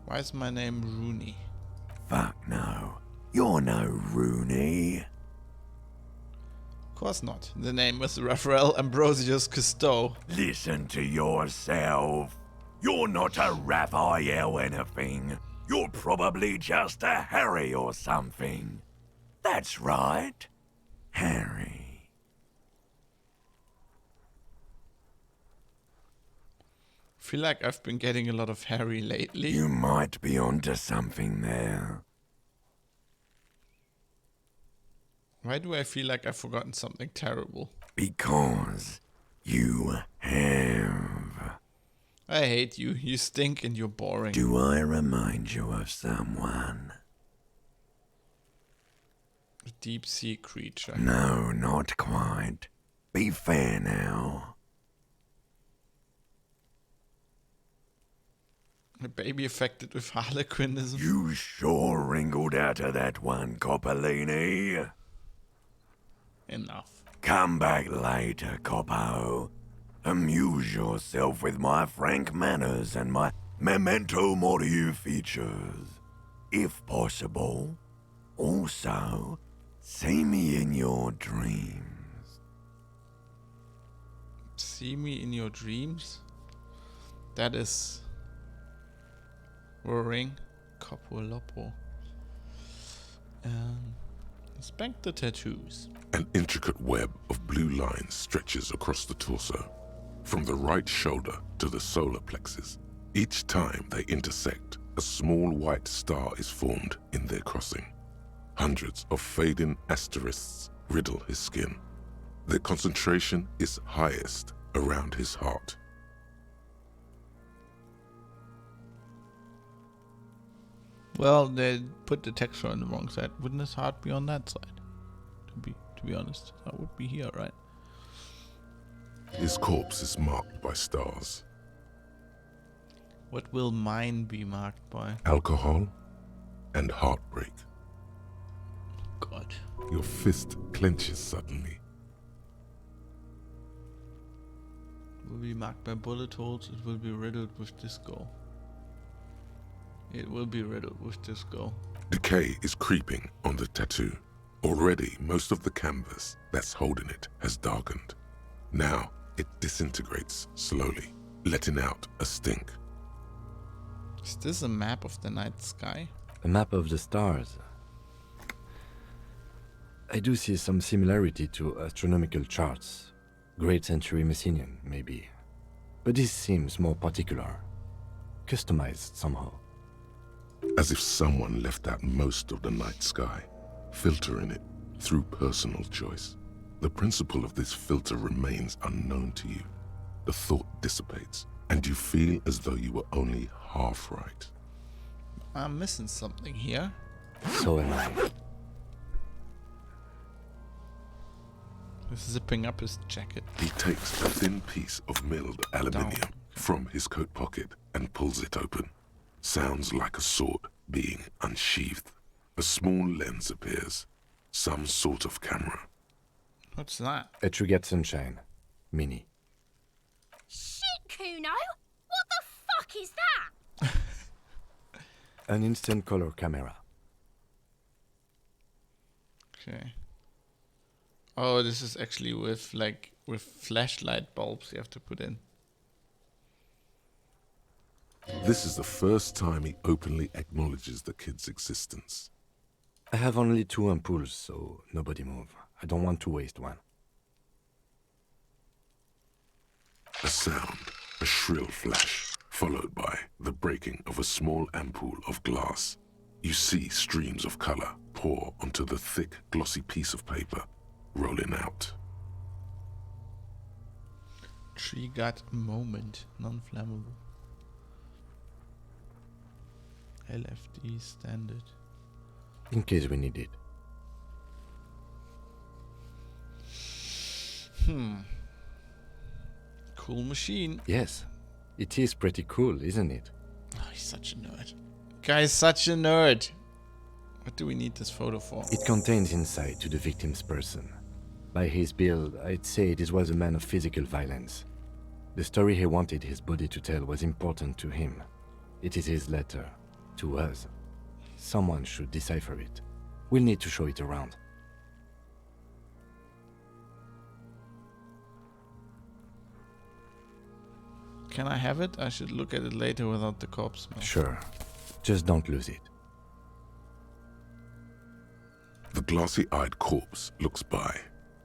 Why is my name Rooney? Fuck no. You're no Rooney. Of course not. The name was Raphael Ambrosius Cousteau. Listen to yourself. You're not a Raphael anything. You're probably just a Harry or something. That's right. Harry. I feel like I've been getting a lot of Harry lately. You might be onto something there. Why do I feel like I've forgotten something terrible? Because you have. I hate you. You stink and you're boring. Do I remind you of someone? A deep sea creature. No, not quite. Be fair now. A baby affected with harlequinism. You sure wrinkled out of that one, Coppolini. Enough. Come back later, Coppo. Amuse yourself with my frank manners and my memento mori features. If possible. Also, see me in your dreams. See me in your dreams? That is... Roaring. Capo Lopo. Inspect the tattoos. An intricate web of blue lines stretches across the torso, from the right shoulder to the solar plexus. Each time they intersect, a small white star is formed in their crossing. Hundreds of fading asterisks riddle his skin. Their concentration is highest around his heart. Well, they put the texture on the wrong side. Wouldn't his heart be on that side? To be honest, that would be here, right? His corpse is marked by stars. What will mine be marked by? Alcohol and heartbreak. God. Your fist clenches suddenly. It will be marked by bullet holes. It will be riddled with disco. It will be riddled with disco. Decay is creeping on the tattoo. Already, most of the canvas that's holding it has darkened. Now, it disintegrates slowly, letting out a stink. Is this a map of the night sky? A map of the stars. I do see some similarity to astronomical charts. Great century Messinian, maybe. But this seems more particular. Customized somehow. As if someone left out most of the night sky, filtering it through personal choice. The principle of this filter remains unknown to you. The thought dissipates, and you feel as though you were only half right. I'm missing something here. So am I. He's zipping up his jacket. He takes a thin piece of milled aluminium from his coat pocket and pulls it open. Sounds like a sword being unsheathed. A small lens appears. Some sort of camera. What's that? A Trigger Sunshine. Mini. Shit, Kuno! What the fuck is that? An instant color camera. Okay. Oh, this is actually with flashlight bulbs you have to put in. This is the first time he openly acknowledges the kid's existence. I have only 2 ampoules, so nobody move. I don't want to waste one. A sound, a shrill flash, followed by the breaking of a small ampoule of glass. You see streams of color pour onto the thick, glossy piece of paper, rolling out. Tree gut moment, non-flammable. LFD standard. In case we need it. Cool machine. Yes, it is pretty cool, isn't it? Oh, he's such a nerd. Guy's such a nerd. What do we need this photo for? It contains insight to the victim's person. By his build, I'd say this was a man of physical violence. The story he wanted his body to tell was important to him. It is his letter to us. Someone should decipher it. We'll need to show it around. Can I have it? I should look at it later without the corpse smell. Sure. Just don't lose it. The glassy-eyed corpse looks by,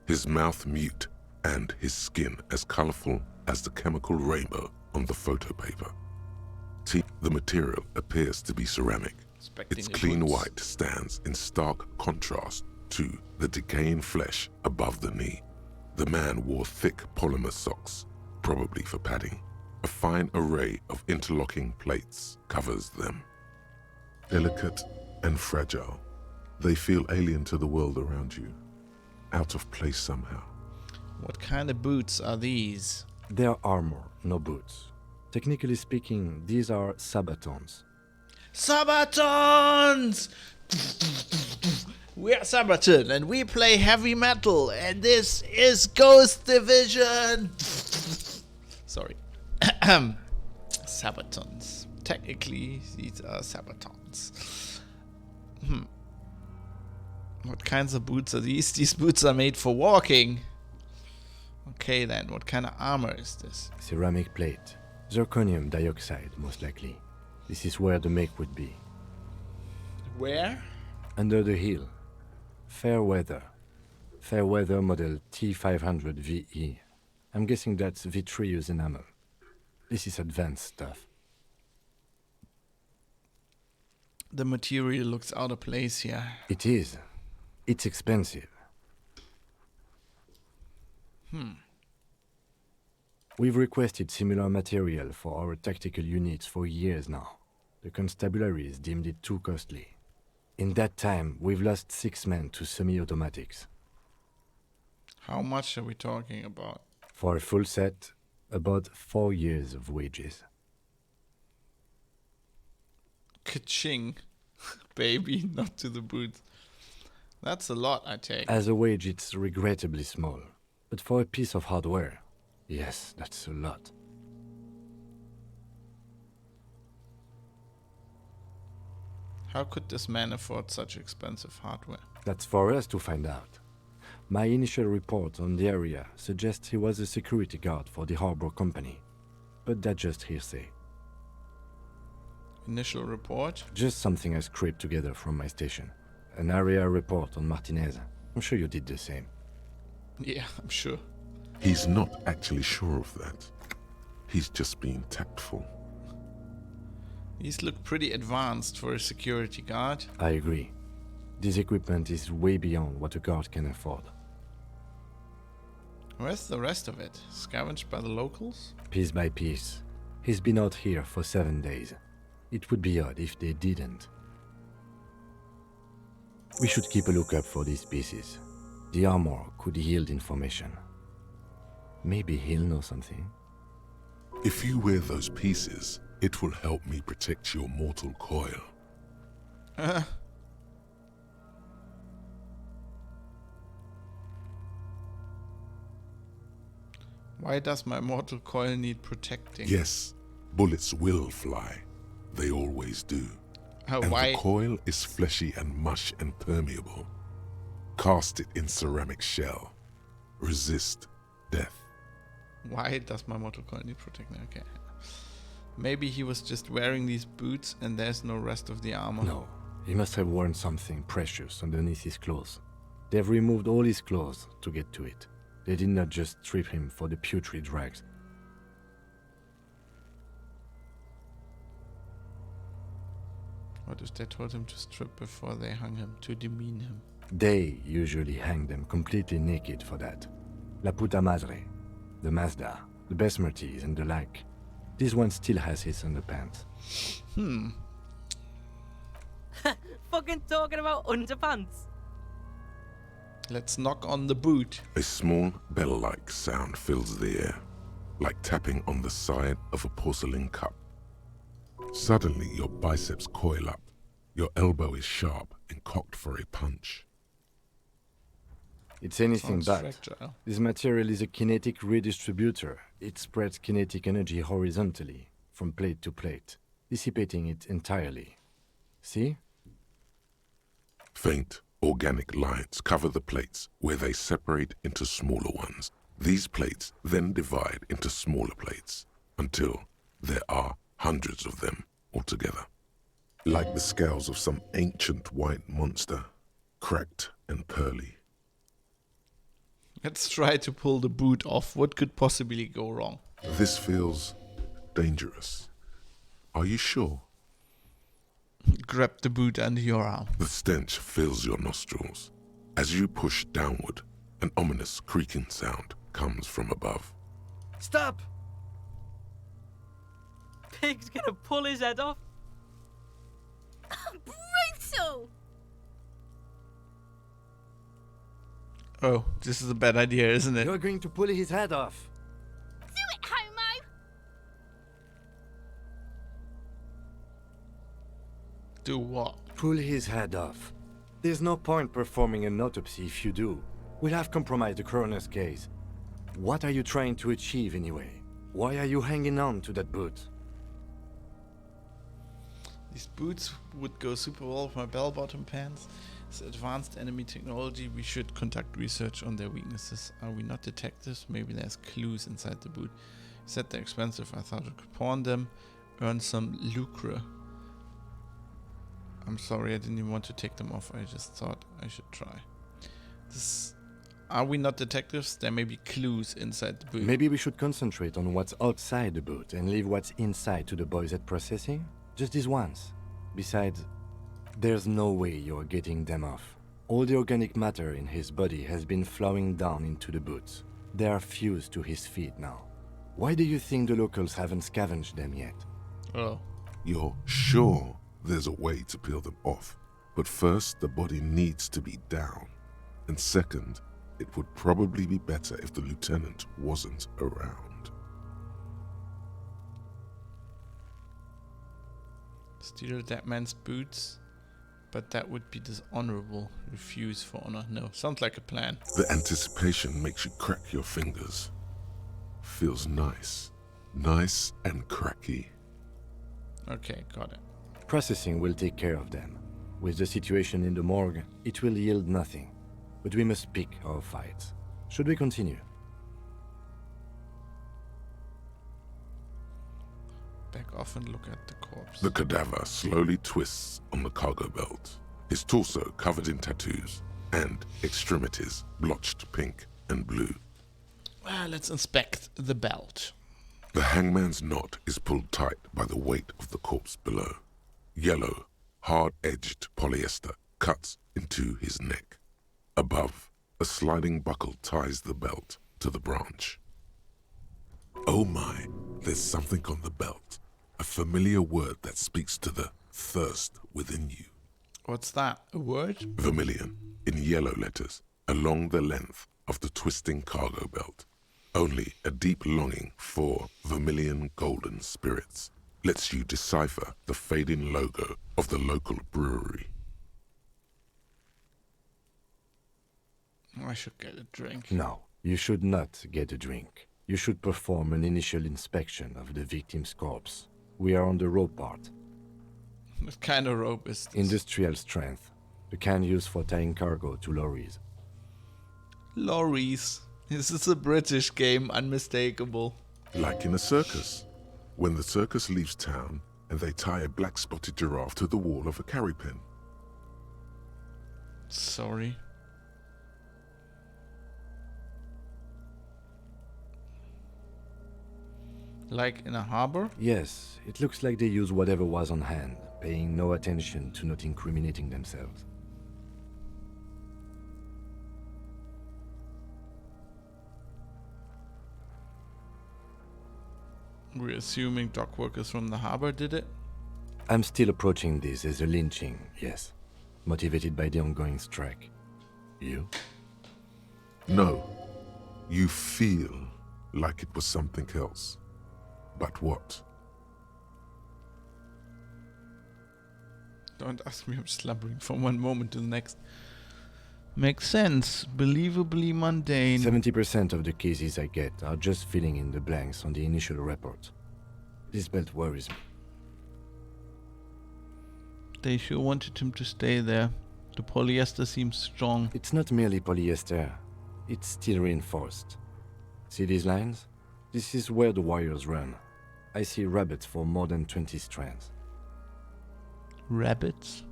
his mouth mute and his skin as colorful as the chemical rainbow on the photo paper. The material appears to be ceramic. Its clean white stands in stark contrast to the decaying flesh above the knee. The man wore thick polymer socks, probably for padding. A fine array of interlocking plates covers them. Delicate and fragile, they feel alien to the world around you, out of place somehow. What kind of boots are these? They are armor, no boots. Technically speaking, these are sabatons. Sabatons! We're Sabaton and we play heavy metal and this is Ghost Division! Sorry. Sabatons. Technically, these are Sabatons. What kinds of boots are these? These boots are made for walking. Okay then, what kind of armor is this? Ceramic plate. Zirconium dioxide, most likely. This is where the make would be. Where? Under the heel. Fair weather. Fair weather model T500 VE. I'm guessing that's vitreous enamel. This is advanced stuff. The material looks out of place here. It is. It's expensive. We've requested similar material for our tactical units for years now. The constabularies deemed it too costly. In that time, we've lost 6 men to semi-automatics. How much are we talking about? For a full set, about 4 years of wages. Ka-ching. Baby, not to the boots. That's a lot, I take. As a wage, it's regrettably small. But for a piece of hardware, yes, that's a lot. How could this man afford such expensive hardware? That's for us to find out. My initial report on the area suggests he was a security guard for the harbor company. But that's just hearsay. Initial report? Just something I scraped together from my station. An area report on Martinez. I'm sure you did the same. Yeah, I'm sure. He's not actually sure of that. He's just being tactful. These look pretty advanced for a security guard. I agree. This equipment is way beyond what a guard can afford. Where's the rest of it? Scavenged by the locals? Piece by piece. He's been out here for 7 days. It would be odd if they didn't. We should keep a lookout for these pieces. The armor could yield information. Maybe he'll know something. If you wear those pieces, it will help me protect your mortal coil. Why does my mortal coil need protecting? Yes, bullets will fly. They always do. And why? the coil is fleshy and mush and permeable. Cast it in ceramic shell. Resist death. Why does my mortal coil need protecting? Okay. Maybe he was just wearing these boots and there's no rest of the armor. No, he must have worn something precious underneath his clothes. They've removed all his clothes to get to it. They did not just strip him for the putrid rags. What if they told him to strip before they hung him, to demean him? They usually hang them completely naked for that. La puta madre, the Mazda, the Besmerties and the like. This one still has his underpants. Fucking talking about underpants. Let's knock on the boot. A small bell-like sound fills the air, like tapping on the side of a porcelain cup. Suddenly, your biceps coil up. Your elbow is sharp and cocked for a punch. It's anything Sounds but. fragile. This material is a kinetic redistributor. It spreads kinetic energy horizontally, from plate to plate, dissipating it entirely. See? Faint, organic lines cover the plates where they separate into smaller ones. These plates then divide into smaller plates until there are hundreds of them altogether. Like the scales of some ancient white monster, cracked and pearly. Let's try to pull the boot off. What could possibly go wrong? This feels dangerous. Are you sure? Grab the boot under your arm. The stench fills your nostrils. As you push downward, an ominous creaking sound comes from above. Stop! Pig's gonna pull his head off. Brutal! Oh, this is a bad idea, isn't it? You're going to pull his head off. Do it, homo! Do what? Pull his head off. There's no point performing an autopsy if you do. We'll have compromised the coroner's case. What are you trying to achieve anyway? Why are you hanging on to that boot? These boots would go super well with my bell-bottom pants. It's advanced enemy technology. We should conduct research on their weaknesses. Are we not detectives? Maybe there's clues inside the boot. You said they're expensive. I thought I could pawn them, earn some lucre. I'm sorry, I didn't even want to take them off. I just thought I should try. Are we not detectives? There may be clues inside the boot. Maybe we should concentrate on what's outside the boot and leave what's inside to the boys at processing? Just this once. Besides, there's no way you're getting them off. All the organic matter in his body has been flowing down into the boots. They are fused to his feet now. Why do you think the locals haven't scavenged them yet? Oh. You're sure there's a way to peel them off, but first the body needs to be down. And second, it would probably be better if the lieutenant wasn't around. Steal that man's boots? But that would be dishonorable. Refuse for honor. No, sounds like a plan. The anticipation makes you crack your fingers. Feels nice. Nice and cracky. Okay, got it. Processing will take care of them. With the situation in the morgue, it will yield nothing. But we must pick our fights. Should we continue? Back off and look at the corpse. The cadaver slowly twists on the cargo belt, his torso covered in tattoos, and extremities blotched pink and blue. Let's inspect the belt. The hangman's knot is pulled tight by the weight of the corpse below. Yellow, hard-edged polyester cuts into his neck. Above, a sliding buckle ties the belt to the branch. Oh my, there's something on the belt. A familiar word that speaks to the thirst within you. What's that? A word? Vermilion, in yellow letters, along the length of the twisting cargo belt. Only a deep longing for vermilion golden spirits lets you decipher the fading logo of the local brewery. I should get a drink. No, you should not get a drink. You should perform an initial inspection of the victim's corpse. We are on the rope part. What kind of rope is this? Industrial strength. The kind used for tying cargo to lorries. Lorries. This is a British game, unmistakable. Like in a circus. When the circus leaves town and they tie a black-spotted giraffe to the wall of a carry pen. Sorry. Like in a harbor? Yes, it looks like they use whatever was on hand. paying no attention to not incriminating themselves. We're assuming dock workers from the harbor did it? I'm still approaching this as a lynching, yes. Motivated by the ongoing strike. You? No. You feel like it was something else. But what? Don't ask me, I'm slumbering from one moment to the next. Makes sense. Believably mundane. 70% of the cases I get are just filling in the blanks on the initial report. This belt worries me. They sure wanted him to stay there. The polyester seems strong. It's not merely polyester. It's steel reinforced. See these lines? This is where the wires run. I see rabbits for more than 20 strands. Rabbits?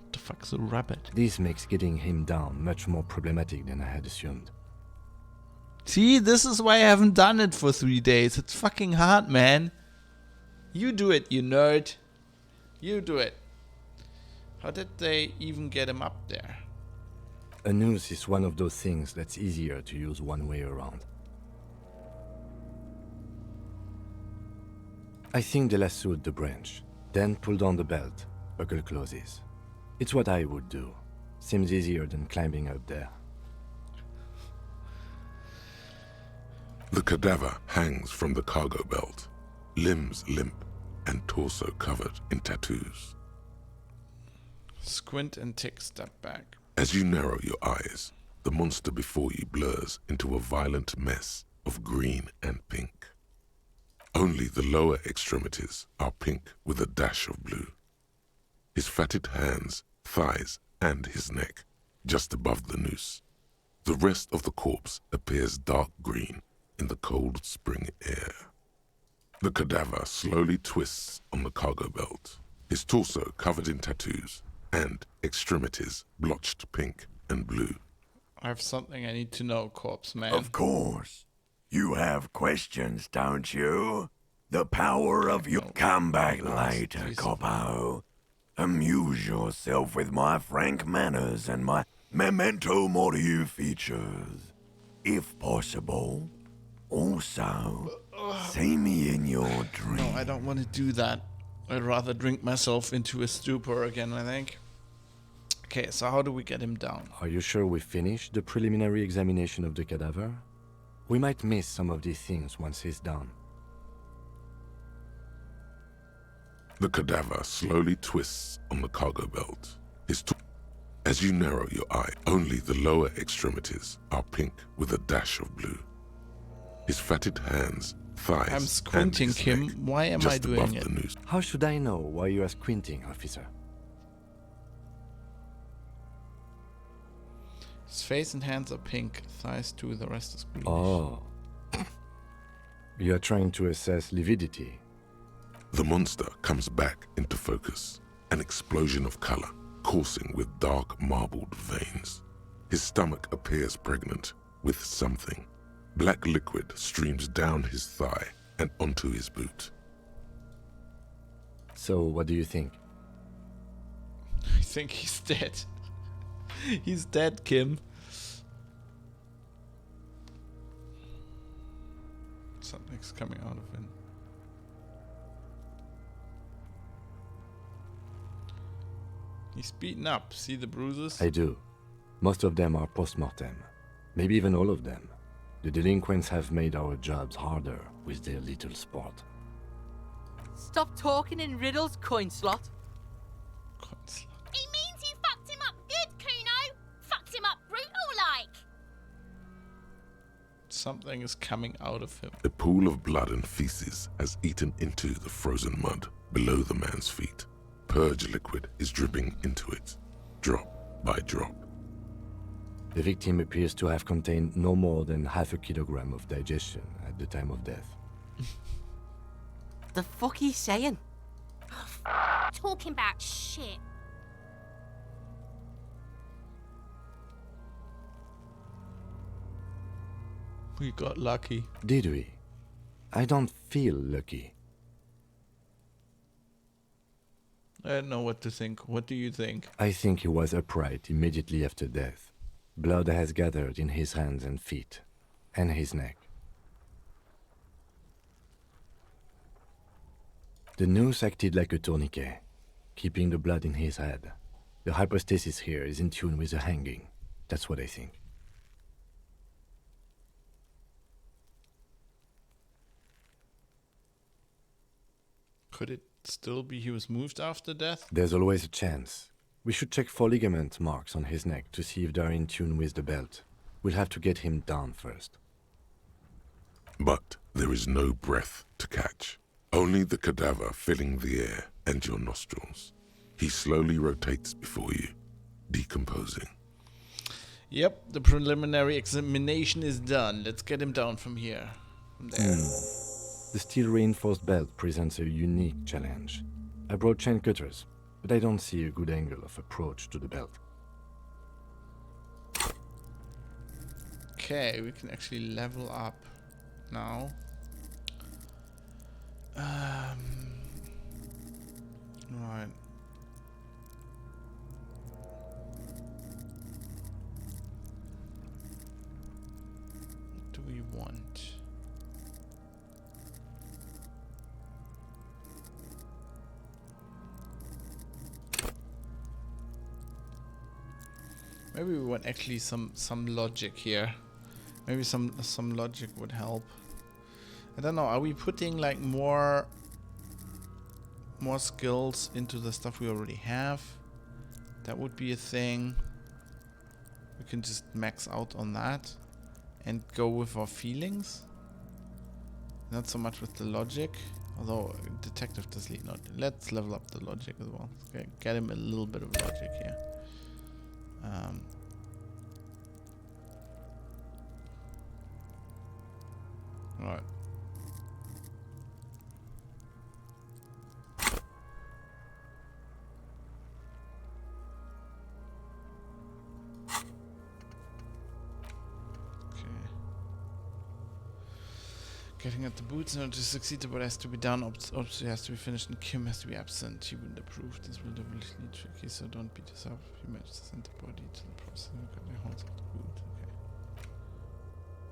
What the fuck's a rabbit? This makes getting him down much more problematic than I had assumed. See, this is why I haven't done it for 3 days. It's fucking hard, man. You do it, you nerd. You do it. How did they even get him up there? A noose is one of those things that's easier to use one way around. I think they lassoed the branch, then pulled on the belt, buckle closes. It's what I would do. Seems easier than climbing up there. The cadaver hangs from the cargo belt, limbs limp and torso covered in tattoos. Squint and Tick step back. As you narrow your eyes, the monster before you blurs into a violent mess of green and pink. Only the lower extremities are pink with a dash of blue. His fatted hands, thighs, and his neck, just above the noose. The rest of the corpse appears dark green in the cold spring air. The cadaver slowly twists on the cargo belt, his torso covered in tattoos, and extremities blotched pink and blue. I have something I need to know, corpse man. Of course. You have questions, don't you? The power of your... Come back later, Coppo. Amuse yourself with my frank manners and my memento mori features. If possible. Also, see me in your dreams. No, I don't want to do that. I'd rather drink myself into a stupor again, I think. Okay, so how do we get him down? Are you sure we finished the preliminary examination of the cadaver? We might miss some of these things once he's done. The cadaver slowly twists on the cargo belt. As you narrow your eye, only the lower extremities are pink with a dash of blue. His fatted hands, thighs, I'm squinting, and his Kim. neck, Why am I just doing above it? the noose. How should I know why you are squinting, officer? His face and hands are pink, thighs too, the rest is blue. Oh. You are trying to assess lividity. The monster comes back into focus, an explosion of color, coursing with dark marbled veins. His stomach appears pregnant with something. Black liquid streams down his thigh and onto his boot. So, what do you think? I think he's dead. He's dead, Kim. Something's coming out of him. He's beaten up. See the bruises? I do. Most of them are post-mortem. Maybe even all of them. The delinquents have made our jobs harder with their little sport. Stop talking in riddles, coin slot. It means you fucked him up good, Kuno. Fucked him up brutal-like. Something is coming out of him. A pool of blood and feces has eaten into the frozen mud below the man's feet. Purge liquid is dripping into it, drop by drop. The victim appears to have contained no more than half a kilogram of digestion at the time of death. The fuck he's saying? Talking about shit. We got lucky. Did we? I don't feel lucky. I don't know what to think. What do you think? I think he was upright immediately after death. Blood has gathered in his hands and feet, and his neck. The noose acted like a tourniquet, keeping the blood in his head. The hypostasis here is in tune with the hanging. That's what I think. Could it still be he was moved after death? There's always a chance. We should check for ligament marks on his neck to see if they're in tune with the belt. We'll have to get him down first. But there is no breath to catch. Only the cadaver filling the air and your nostrils. He slowly rotates before you, decomposing. Yep, the preliminary examination is done. Let's get him down from here. From there. The steel-reinforced belt presents a unique challenge. I brought chain cutters, but I don't see a good angle of approach to the belt. Okay, we can actually level up now. Right. What do we want? Maybe we want actually some logic here. Maybe some logic would help. I don't know. Are we putting like more skills into the stuff we already have? That would be a thing. We can just max out on that and go with our feelings. Not so much with the logic. Although detective does lead not. Let's level up the logic as well. Okay, get him a little bit of logic here. Right. Getting at the boots in order to succeed, the bot has to be done, obviously has to be finished, and Kim has to be absent. She wouldn't approve. This will definitely tricky, so don't beat us up. If you manage to send the body to the process, you got the horns of the boot. Okay.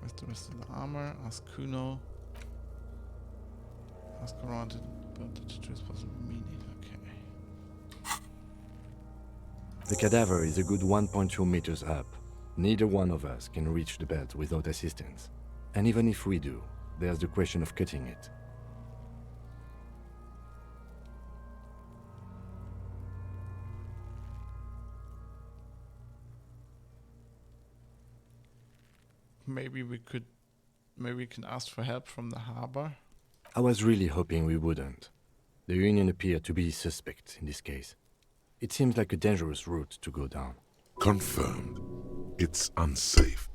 Where's the rest of the armor? Ask Kuno. Ask around about the truth possible meaning. Okay. The cadaver is a good 1.2 meters up. Neither one of us can reach the belt without assistance. And even if we do, there's the question of cutting it. Maybe we can ask for help from the harbor. I was really hoping we wouldn't. The Union appeared to be suspect in this case. It seems like a dangerous route to go down. Confirmed. It's unsafe.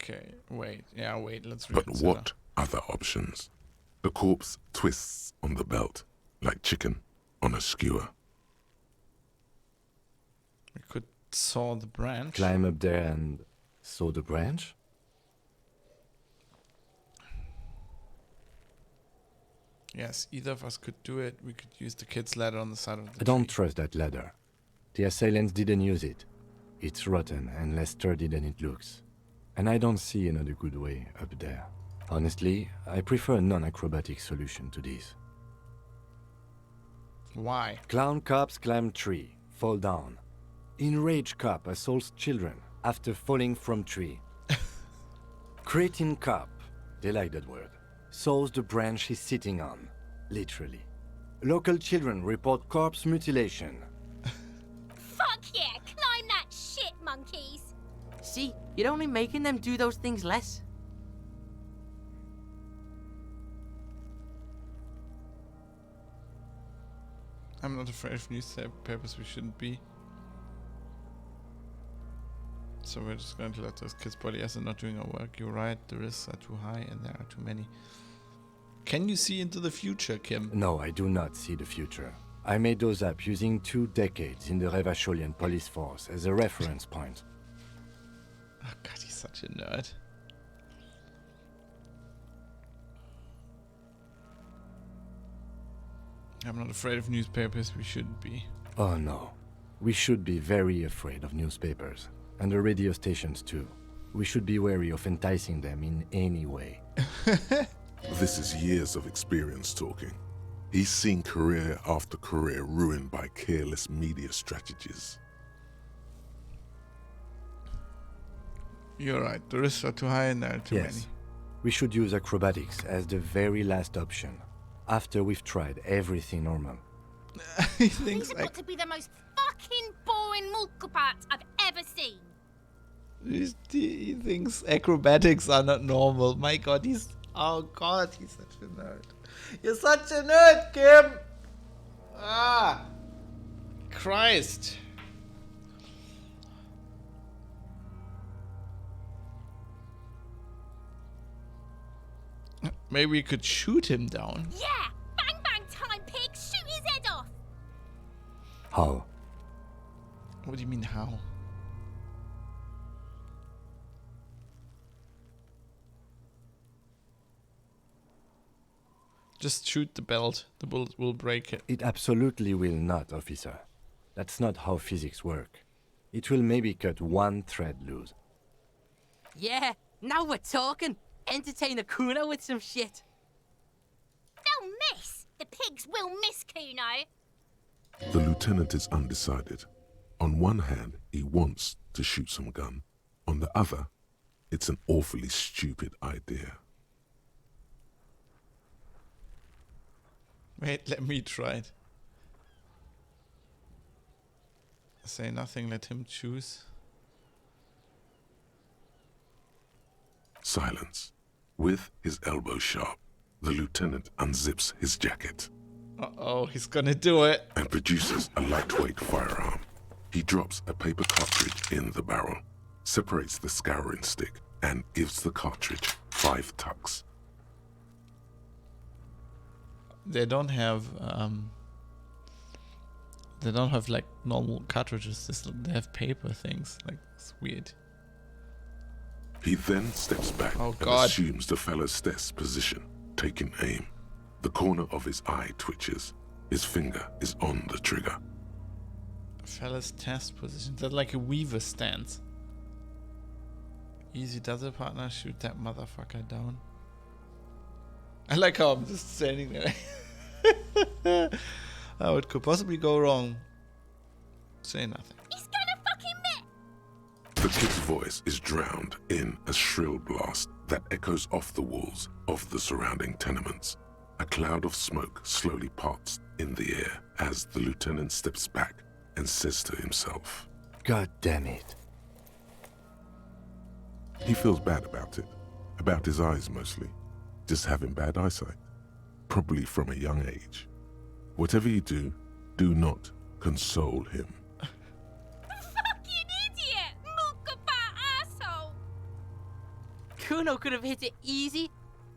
Okay, wait. Yeah, wait, let's But reconsider. what other options? The corpse twists on the belt, like chicken on a skewer. We could saw the branch. Climb up there and saw the branch? Yes, either of us could do it. We could use the kid's ladder on the side of the I don't tree. trust that ladder. The assailants didn't use it. It's rotten and less sturdy than it looks. And I don't see another good way up there. Honestly, I prefer a non-acrobatic solution to this. Why? Clown cops climb tree, fall down. Enraged cop assaults children after falling from tree. Cretin cop, they like that word, saws the branch he's sitting on, literally. Local children report corpse mutilation. Fuck yeah! Climb that shit, monkeys! See, you're only making them do those things less. I'm not afraid of newspapers. We shouldn't be. So we're just going to let those kids body as they're not doing our work. You're right, the risks are too high and there are too many. Can you see into the future, Kim? No, I do not see the future. I made those up using 2 decades in the Revacholian police force as a reference point. Oh god, he's such a nerd. I'm not afraid of newspapers. We shouldn't be. Oh no. We should be very afraid of newspapers. And the radio stations too. We should be wary of enticing them in any way. This is years of experience talking. He's seen career after career ruined by careless media strategies. You're right. The risks are too high and there are too Yes. We should use acrobatics as the very last option. After we've tried everything normal. many. He These thinks have got to be the most fucking boring multiparts I've ever seen. he thinks acrobatics are not normal. My God, he's such a nerd. You're such a nerd, Kim. Ah, Christ. Maybe we could shoot him down. Yeah! Bang bang time, pig! Shoot his head off! How? What do you mean, how? Just shoot the belt. The bullet will break it. It absolutely will not, officer. That's not how physics work. It will maybe cut one thread loose. Yeah, now we're talking. Entertain a Kuno with some shit. They'll miss! The pigs will miss Kuno! The lieutenant is undecided. On one hand, he wants to shoot some gun. On the other, it's an awfully stupid idea. Wait, let me try it. Say nothing, let him choose. Silence. With his elbow sharp, the lieutenant unzips his jacket Uh-oh, he's gonna do it. and produces a lightweight firearm. He drops a paper cartridge in the barrel, separates the scouring stick, and gives the cartridge 5 tucks. They don't have like normal cartridges. They have paper things. Like, it's weird. He then steps back Oh, and God. assumes the fellow's test position, taking aim. The corner of his eye twitches. His finger is on the trigger. Fella's test position. That's like a weaver stance. Easy does it, partner. Shoot that motherfucker down. I like how I'm just standing there. How it could possibly go wrong. Say nothing. He's gonna fucking miss! The kid's voice is drowned in a shrill blast that echoes off the walls of the surrounding tenements. A cloud of smoke slowly parts in the air as the lieutenant steps back and says to himself, God damn it. he feels bad about it. About his eyes mostly. Just having bad eyesight. Probably from a young age. Whatever you do, do not console him. Fucking idiot! Mulkabat asshole! Kuno could have hit it easy,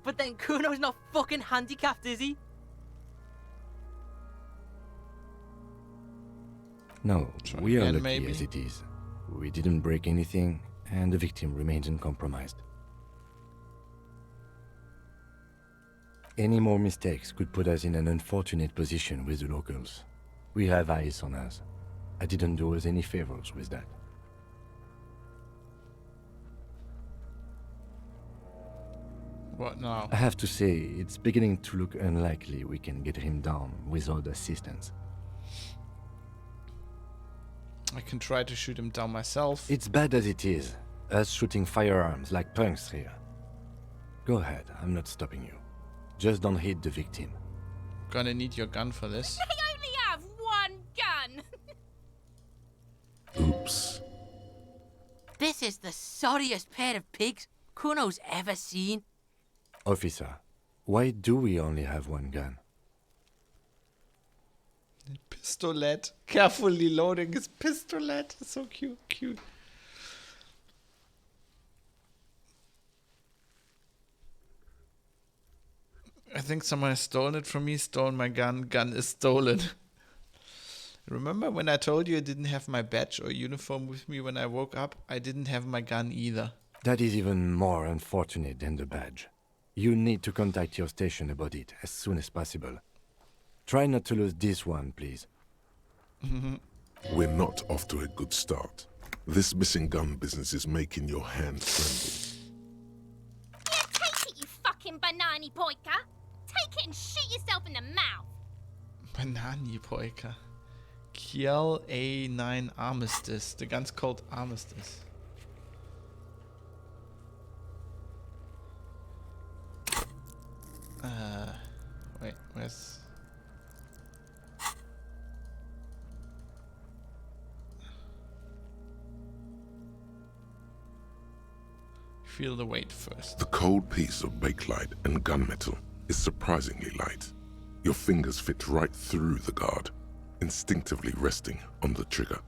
but then Kuno's not fucking handicapped, is he? No, Try we are again, lucky maybe. as it is. We didn't break anything, and the victim remains uncompromised. Any more mistakes could put us in an unfortunate position with the locals. We have eyes on us. I didn't do us any favors with that. What now? I have to say, it's beginning to look unlikely we can get him down without assistance. I can try to shoot him down myself. It's bad as it is, us shooting firearms like punks here. Go ahead, I'm not stopping you. Just don't hit the victim. Gonna need your gun for this. They only have one gun! Oops. This is the sorriest pair of pigs Kuno's ever seen. Officer, why do we only have one gun? Pistolet. Carefully loading his pistolet. So cute. I think someone has stolen it from me. Stolen my gun. Gun is stolen. Remember when I told you I didn't have my badge or uniform with me when I woke up? I didn't have my gun either. That is even more unfortunate than the badge. You need to contact your station about it as soon as possible. Try not to lose this one, please. We're not off to a good start. This missing gun business is making your hands tremble. Yeah, take it, you fucking banani poika. Take it and shoot yourself in the mouth. Banani Poika. Kiel A9 Armistice. The gun's called Armistice. Wait, where's... Feel the weight first. The cold piece of bakelite and gunmetal is surprisingly light. Your fingers fit right through the guard, instinctively resting on the trigger.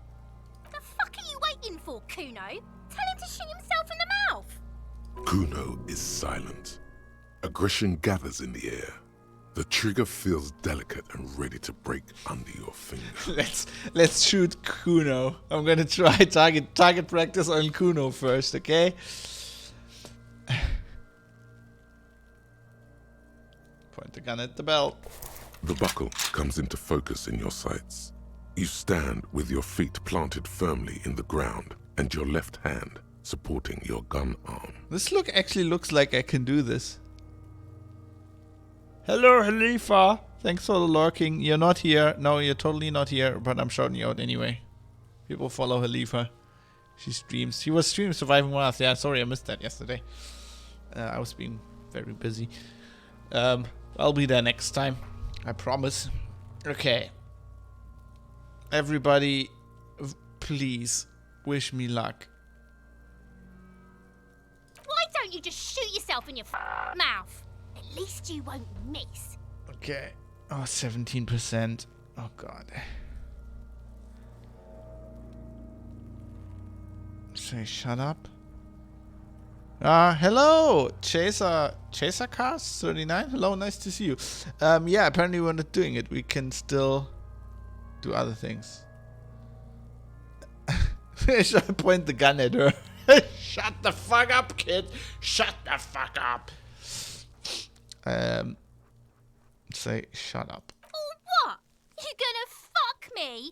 The fuck are you waiting for, Kuno? Tell him to shoot himself in the mouth. Kuno is silent. Aggression gathers in the air. The trigger feels delicate and ready to break under your finger. Let's shoot Kuno. I'm gonna try target practice on Kuno first, okay? Point the gun at the belt. The buckle comes into focus in your sights. You stand with your feet planted firmly in the ground and your left hand supporting your gun arm. This actually looks like I can do this. Hello, Halifa. Thanks for the lurking. You're not here. No, you're totally not here, but I'm shouting you out anyway. People follow Halifa. She streams. She was streaming Surviving Mars. Yeah, sorry, I missed that yesterday. I was being very busy. I'll be there next time. I promise. Okay. Everybody, please wish me luck. Why don't you just shoot yourself in your mouth? At least you won't miss. Okay. Oh, 17%. Oh, God. Say shut up. Hello, Chaser Cast 39. Hello, nice to see you. Yeah, apparently we're not doing it. We can still do other things. Should I point the gun at her? Shut the fuck up, kid. Shut the fuck up. Say shut up. Or what? You gonna fuck me?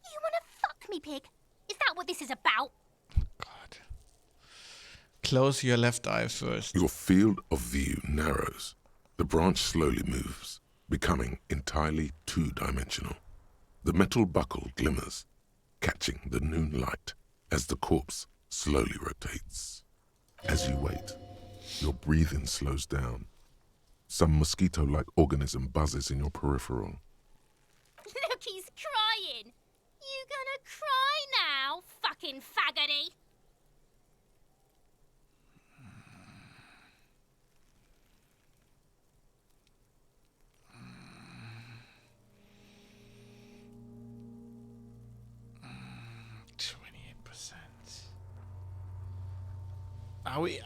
You wanna fuck me, pig? Is that what this is about? God. Close your left eye first. Your field of view narrows. The branch slowly moves, becoming entirely two-dimensional. The metal buckle glimmers, catching the noon light as the corpse slowly rotates. As you wait, your breathing slows down. Some mosquito-like organism buzzes in your peripheral. Look, he's crying. You gonna cry now, fucking faggoty?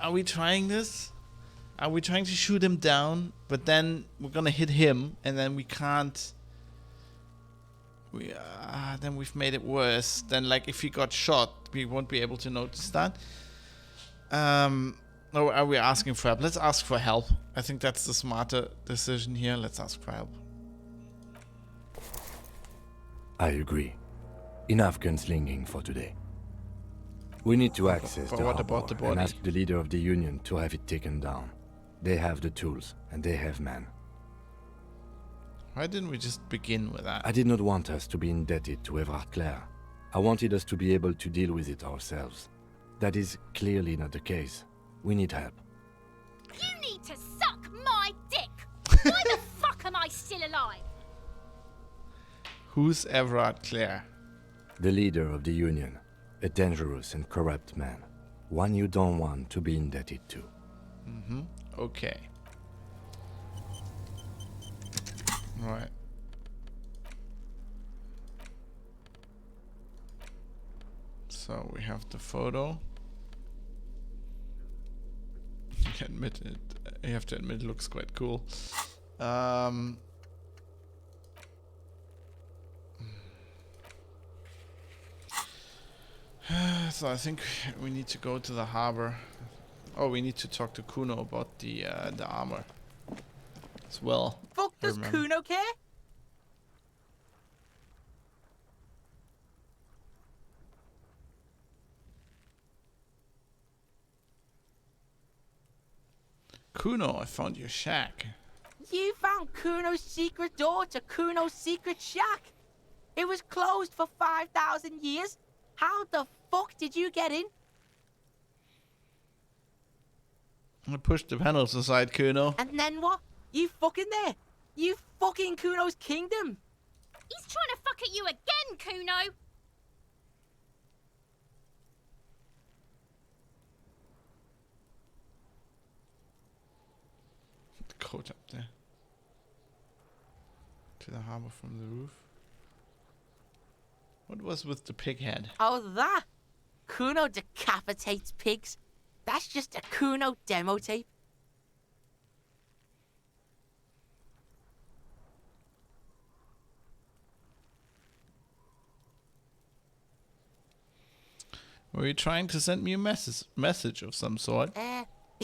Are we trying this? Are we trying to shoot him down, but then we're gonna hit him, and then we can't... then we've made it worse. Then, like, if he got shot, we won't be able to notice that. Or are we asking for help? Let's ask for help. I think that's the smarter decision here. Let's ask for help. I agree. Enough gunslinging for today. We need to access the what about the harbor and body? ask the leader of the Union to have it taken down. They have the tools, and they have men. Why didn't we just begin with that? I did not want us to be indebted to Everard Clare. I wanted us to be able to deal with it ourselves. That is clearly not the case. We need help. You need to suck my dick. Why the fuck am I still alive? Who's Everard Clare? The leader of the Union. A dangerous and corrupt man. One you don't want to be indebted to. Mm-hmm. Okay. Right. So we have the photo. You have to admit it looks quite cool. So I think we need to go to the harbor. Oh, we need to talk to Kuno about the armor as well. Fuck does Remember. Kuno care? Kuno, I found your shack. You found Kuno's secret door to Kuno's secret shack. It was closed for 5,000 years. How the fuck did you get in? I pushed the panels aside, Kuno. And then what? You fucking there? You fucking Kuno's kingdom. He's trying to fuck at you again, Kuno. The coat up there. To the harbor from the roof. What was with the pig head? Oh, that? Kuno decapitates pigs. That's just a Kuno demo tape. Were you trying to send me a message of some sort?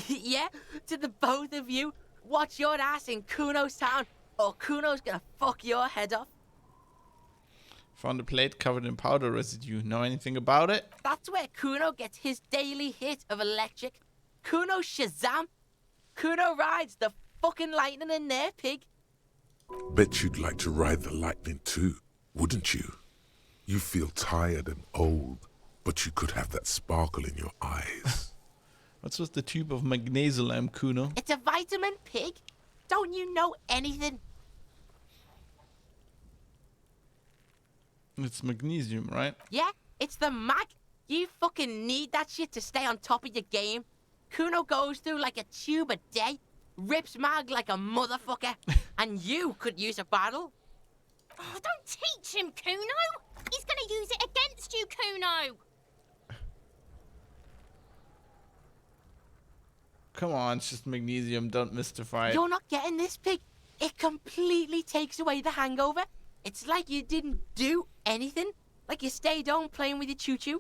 Yeah, to the both of you. Watch your ass in Kuno's town, or Kuno's gonna fuck your head off. Found a plate covered in powder residue. Know anything about it? That's where Kuno gets his daily hit of electric. Kuno Shazam. Kuno rides the fucking lightning in there, pig. Bet you'd like to ride the lightning too, wouldn't you? You feel tired and old, but you could have that sparkle in your eyes. What's with the tube of magnesium, Kuno? It's a vitamin, pig. Don't you know anything? It's magnesium, right? Yeah, it's the mag. You fucking need that shit to stay on top of your game. Kuno goes through like a tube a day, rips mag like a motherfucker, and you could use a battle. Oh, don't teach him, Kuno. He's gonna use it against you, Kuno. Come on, it's just magnesium. Don't mystify it. You're not getting this, pig. It completely takes away the hangover. It's like you didn't do anything. Like you stayed home playing with your choo-choo.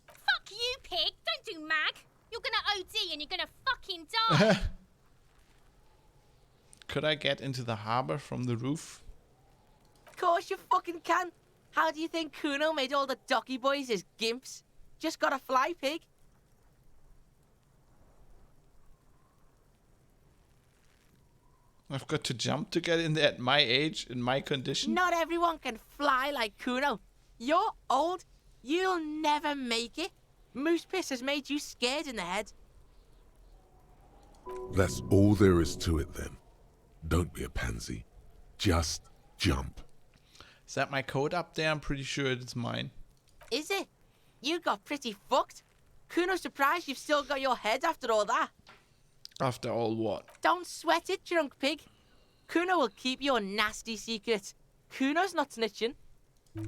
Fuck you, pig. Don't do mag. You're gonna OD and you're gonna fucking die. Could I get into the harbor from the roof? Of course you fucking can. How do you think Kuno made all the docky boys his gimps? Just gotta fly, pig. I've got to jump to get in there at my age, in my condition? Not everyone can fly like Kuno. You're old. You'll never make it. Moose piss has made you scared in the head. That's all there is to it then. Don't be a pansy. Just jump. Is that my code up there? I'm pretty sure it's mine. Is it? You got pretty fucked. Kuno's surprised you've still got your head after all that. After all what? Don't sweat it, drunk pig. Kuno will keep your nasty secret. Kuno's not snitching.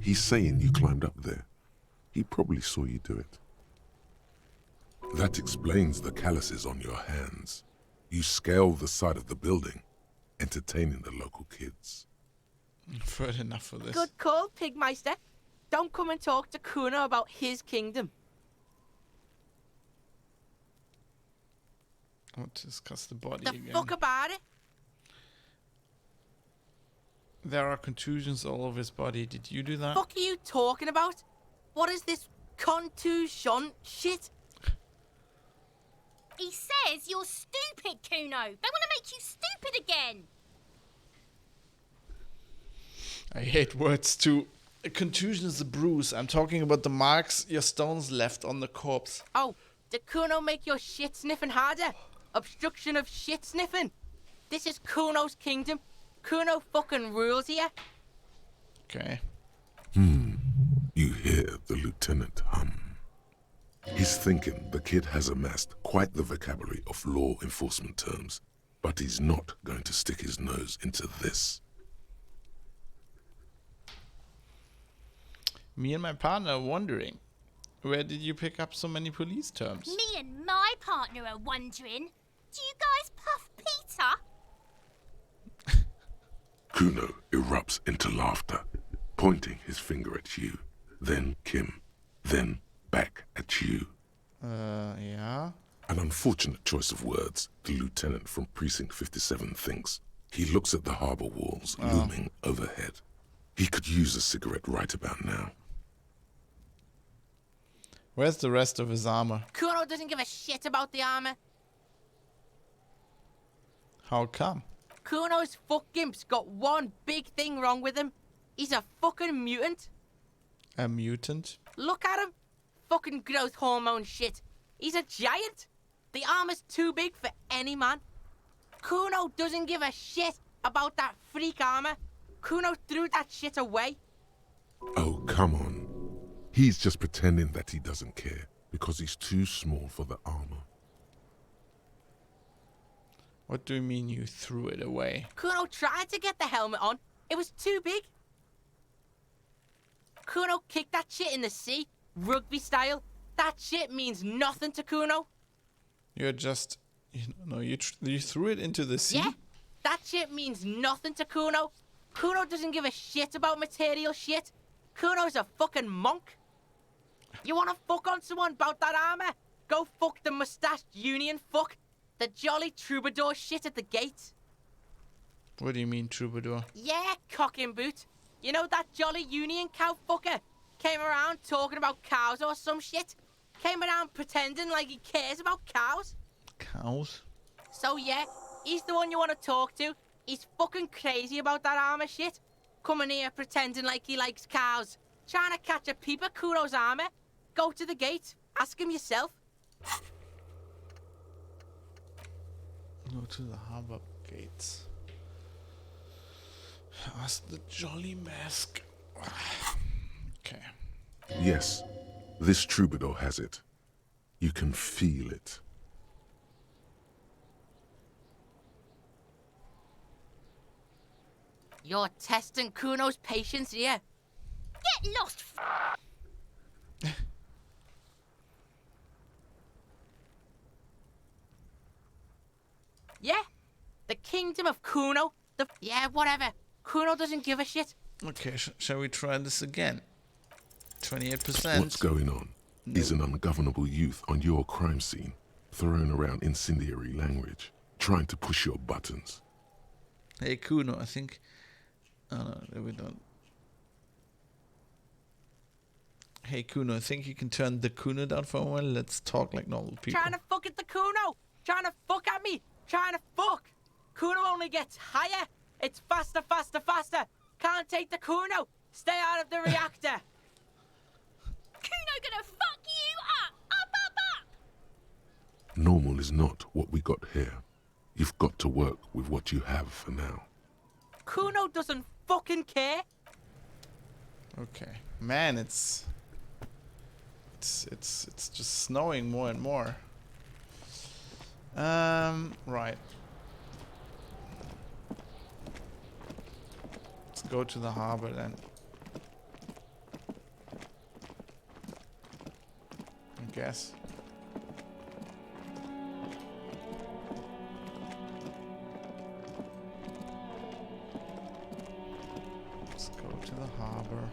He's saying you climbed up there. He probably saw you do it. That explains the calluses on your hands. You scaled the side of the building, entertaining the local kids. I've heard enough for this. Good call, Pigmeister. Don't come and talk to Kuno about his kingdom. I'll discuss the body The again. fuck about it? There are contusions all over his body. Did you do that? Fuck are you talking about? What is this contusion shit? He says you're stupid, Kuno. They want to make you stupid again. I hate words too. A contusion is a bruise. I'm talking about the marks your stones left on the corpse. Oh, did Kuno make your shit sniffing harder? Obstruction of shit sniffing. This is Kuno's kingdom. Kuno fucking rules here. Okay. You hear the lieutenant hum. He's thinking the kid has amassed quite the vocabulary of law enforcement terms, but he's not going to stick his nose into this. Me and my partner are wondering, where did you pick up so many police terms? Me and my partner are wondering, do you guys puff Peter? Kuno erupts into laughter, pointing his finger at you, then Kim, then back at you. Yeah? An unfortunate choice of words, the lieutenant from Precinct 57 thinks. He looks at the harbour walls looming overhead. He could use a cigarette right about now. Where's the rest of his armor? Kuno doesn't give a shit about the armor. How come? Kuno's fuckgimp's got one big thing wrong with him. He's a fucking mutant. A mutant? Look at him. Fucking growth hormone shit. He's a giant. The armor's too big for any man. Kuno doesn't give a shit about that freak armor. Kuno threw that shit away. Oh, come on. He's just pretending that he doesn't care because he's too small for the armor. What do you mean you threw it away? Kuno tried to get the helmet on. It was too big. Kuno kicked that shit in the sea, rugby style. That shit means nothing to Kuno. You're just... You threw it into the sea? Yeah, that shit means nothing to Kuno. Kuno doesn't give a shit about material shit. Kuno's a fucking monk. You wanna fuck on someone about that armor? Go fuck the mustached union fuck. The jolly troubadour shit at the gate. What do you mean, troubadour? Yeah, cock in boot. You know that jolly union cow fucker? Came around talking about cows or some shit. Came around pretending like he cares about cows. Cows? So yeah, he's the one you want to talk to. He's fucking crazy about that armor shit. Coming here pretending like he likes cows. Trying to catch a peep at Kuno's armor. Go to the gate. Ask him yourself. Go to the harbor gates. Ask the jolly mask. Okay. Yes, this troubadour has it. You can feel it. You're testing Kuno's patience here. Get lost, Yeah? The kingdom of Kuno? Yeah, whatever. Kuno doesn't give a shit. Okay, shall we try this again? 28%. What's going on? No. Is an ungovernable youth on your crime scene, throwing around incendiary language, trying to push your buttons. Hey, Kuno, I think... Oh, no, we don't. Hey, Kuno, I think you can turn the Kuno down for a while. Let's talk like normal people. Trying to fuck at the Kuno. Trying to fuck at me. Trying to fuck. Kuno only gets higher. It's faster, faster, faster. Can't take the Kuno. Stay out of the reactor. Kuno gonna fuck you up! Up! Normal is not what we got here. You've got to work with what you have for now. Kuno doesn't fucking care. Okay. Man, it's just snowing more and more. Right. Let's go to the harbor then. I guess. Let's go to the harbor.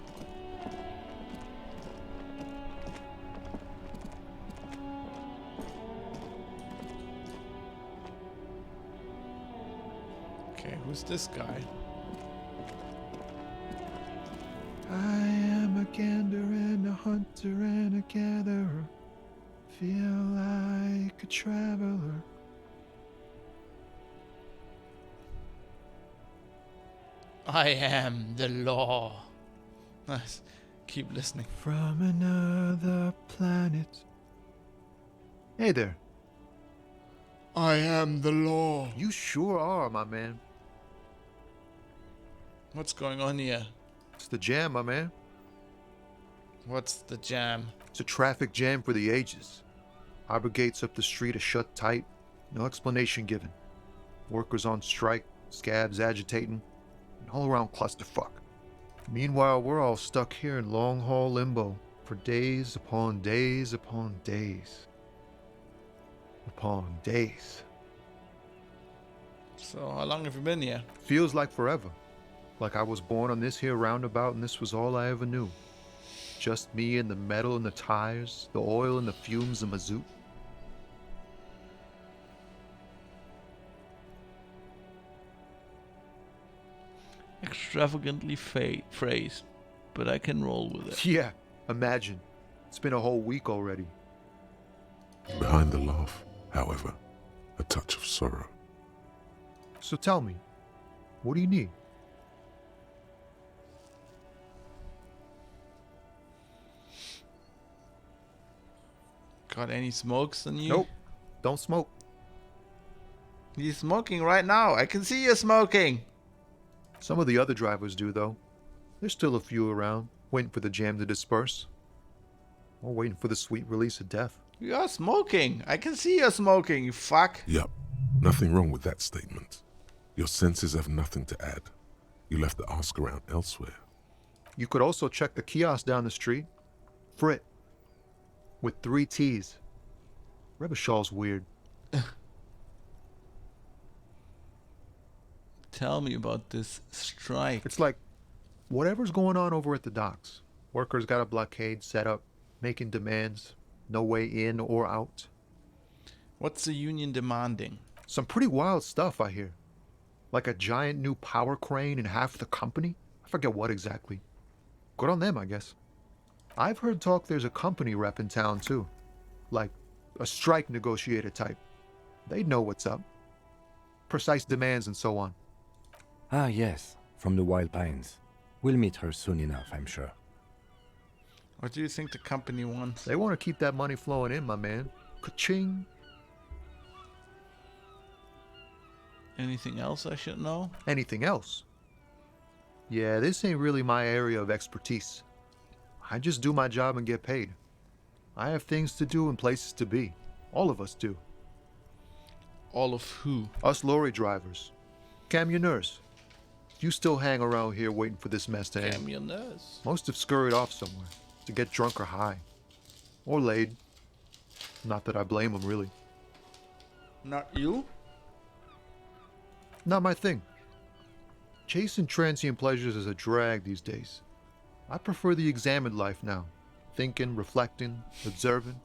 Okay, who's this guy? I am a gander and a hunter and a gatherer. Feel like a traveler. I am the law. Nice. Keep listening. From another planet. Hey there. I am the law. You sure are, my man. What's going on here? It's the jam, my man. What's the jam? It's a traffic jam for the ages. Harbor gates up the street are shut tight. No explanation given. Workers on strike, scabs agitating, an all-around clusterfuck. Meanwhile, we're all stuck here in long-haul limbo for days upon days upon days. Upon days. So, how long have you been here? Feels like forever. Like I was born on this here roundabout and this was all I ever knew. Just me and the metal and the tires, the oil and the fumes of mazout. Extravagantly phrased, but I can roll with it. Yeah, imagine. It's been a whole week already. Behind the laugh, however, a touch of sorrow. So tell me, what do you need? Got any smokes on you? Nope, don't smoke. You're smoking right now. I can see you smoking. Some of the other drivers do, though. There's still a few around, waiting for the jam to disperse. Or waiting for the sweet release of death. You're smoking. I can see you smoking, you fuck. Yup, nothing wrong with that statement. Your senses have nothing to add. You'll have to ask around elsewhere. You could also check the kiosk down the street. Frit. With 3 T's. Revachol's weird. Tell me about this strike. It's like whatever's going on over at the docks. Workers got a blockade set up, making demands. No way in or out. What's the union demanding? Some pretty wild stuff, I hear. Like a giant new power crane in half the company? I forget what exactly. Good on them, I guess. I've heard talk there's a company rep in town, too. Like a strike negotiator type. They'd know what's up. Precise demands and so on. Ah, yes, from the Wild Pines. We'll meet her soon enough, I'm sure. What do you think the company wants? They want to keep that money flowing in, my man. Ka-ching. Anything else I should know? Anything else? Yeah, this ain't really my area of expertise. I just do my job and get paid. I have things to do and places to be. All of us do. All of who? Us lorry drivers. Camionneurs. You still hang around here waiting for this mess to end. Camionneurs. Most have scurried off somewhere to get drunk or high. Or laid. Not that I blame them, really. Not you? Not my thing. Chasing transient pleasures is a drag these days. I prefer the examined life now. Thinking, reflecting, observing.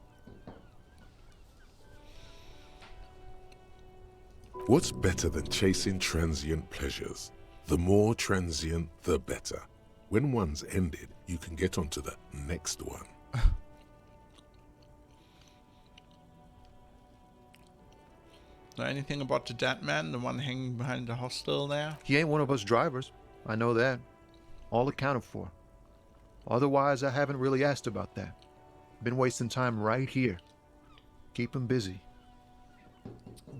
What's better than chasing transient pleasures? The more transient, the better. When one's ended, you can get onto the next one. Know anything about the dead man, the one hanging behind the hostel there? He ain't one of us drivers. I know that. All accounted for. Otherwise, I haven't really asked about that. Been wasting time right here. Keep him busy.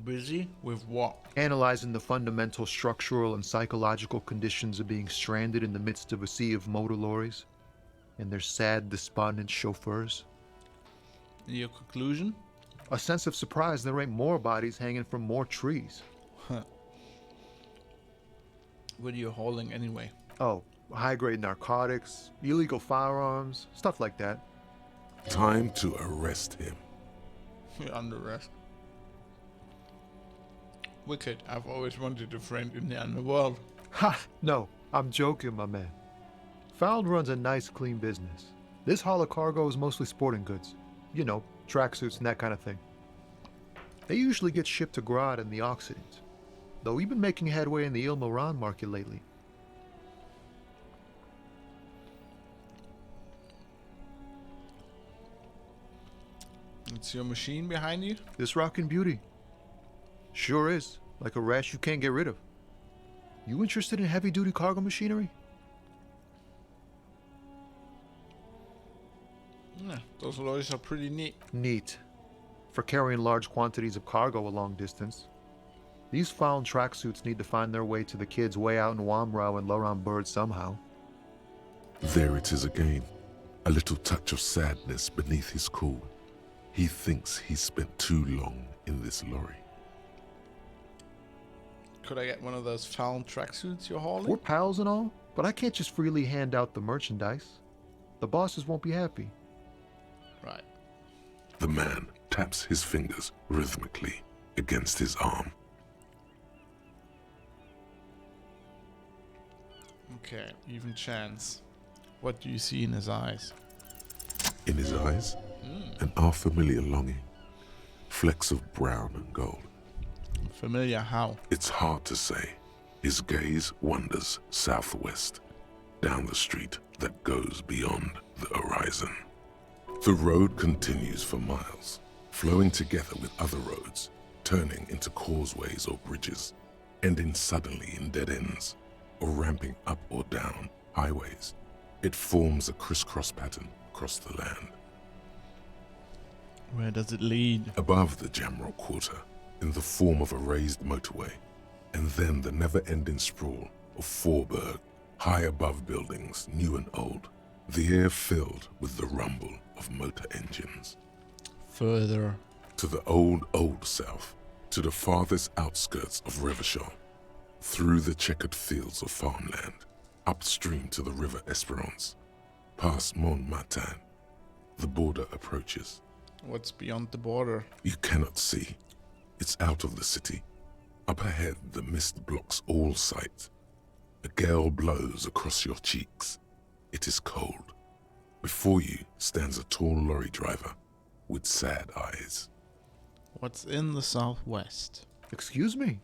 Busy? With what? Analyzing the fundamental structural and psychological conditions of being stranded in the midst of a sea of motor lorries and their sad, despondent chauffeurs. Your conclusion? A sense of surprise there ain't more bodies hanging from more trees. Huh. What are you hauling anyway? Oh, high-grade narcotics, illegal firearms, stuff like that. Time to arrest him. You're under arrest. Wicked. I've always wanted a friend in the underworld. Ha! No, I'm joking, my man. Found runs a nice, clean business. This haul of cargo is mostly sporting goods. You know, tracksuits and that kind of thing. They usually get shipped to Grodd and the Occident, though we've been making headway in the Il Moran market lately. It's your machine behind you? This rockin' beauty. Sure is. Like a rash you can't get rid of. You interested in heavy-duty cargo machinery? Yeah, those lorries are pretty neat. Neat. For carrying large quantities of cargo a long distance. These found tracksuits need to find their way to the kids way out in Wamrau and Laurent Bird somehow. There it is again. A little touch of sadness beneath his cool. He thinks he's spent too long in this lorry. Could I get one of those found tracksuits you're hauling? We're pals and all, but I can't just freely hand out the merchandise. The bosses won't be happy. Right. The man taps his fingers rhythmically against his arm. Okay, even chance. What do you see in his eyes? In his eyes, an unfamiliar longing. Flecks of brown and gold. Familiar how? It's hard to say. His gaze wanders southwest, down the street that goes beyond the horizon. The road continues for miles, flowing together with other roads, turning into causeways or bridges. ending suddenly in dead ends, or ramping up or down highways. It forms a crisscross pattern across the land. Where does it lead? Above the Jamrock Quarter, in the form of a raised motorway, and then the never-ending sprawl of Forburg, high above buildings, new and old, the air filled with the rumble of motor engines. Further. To the old south, to the farthest outskirts of Revachol, through the checkered fields of farmland, upstream to the river Esperance, past Montmartin, the border approaches. What's beyond the border? You cannot see. It's out of the city. Up ahead, the mist blocks all sight. A gale blows across your cheeks. It is cold. Before you stands a tall lorry driver with sad eyes. What's in the southwest? Excuse me?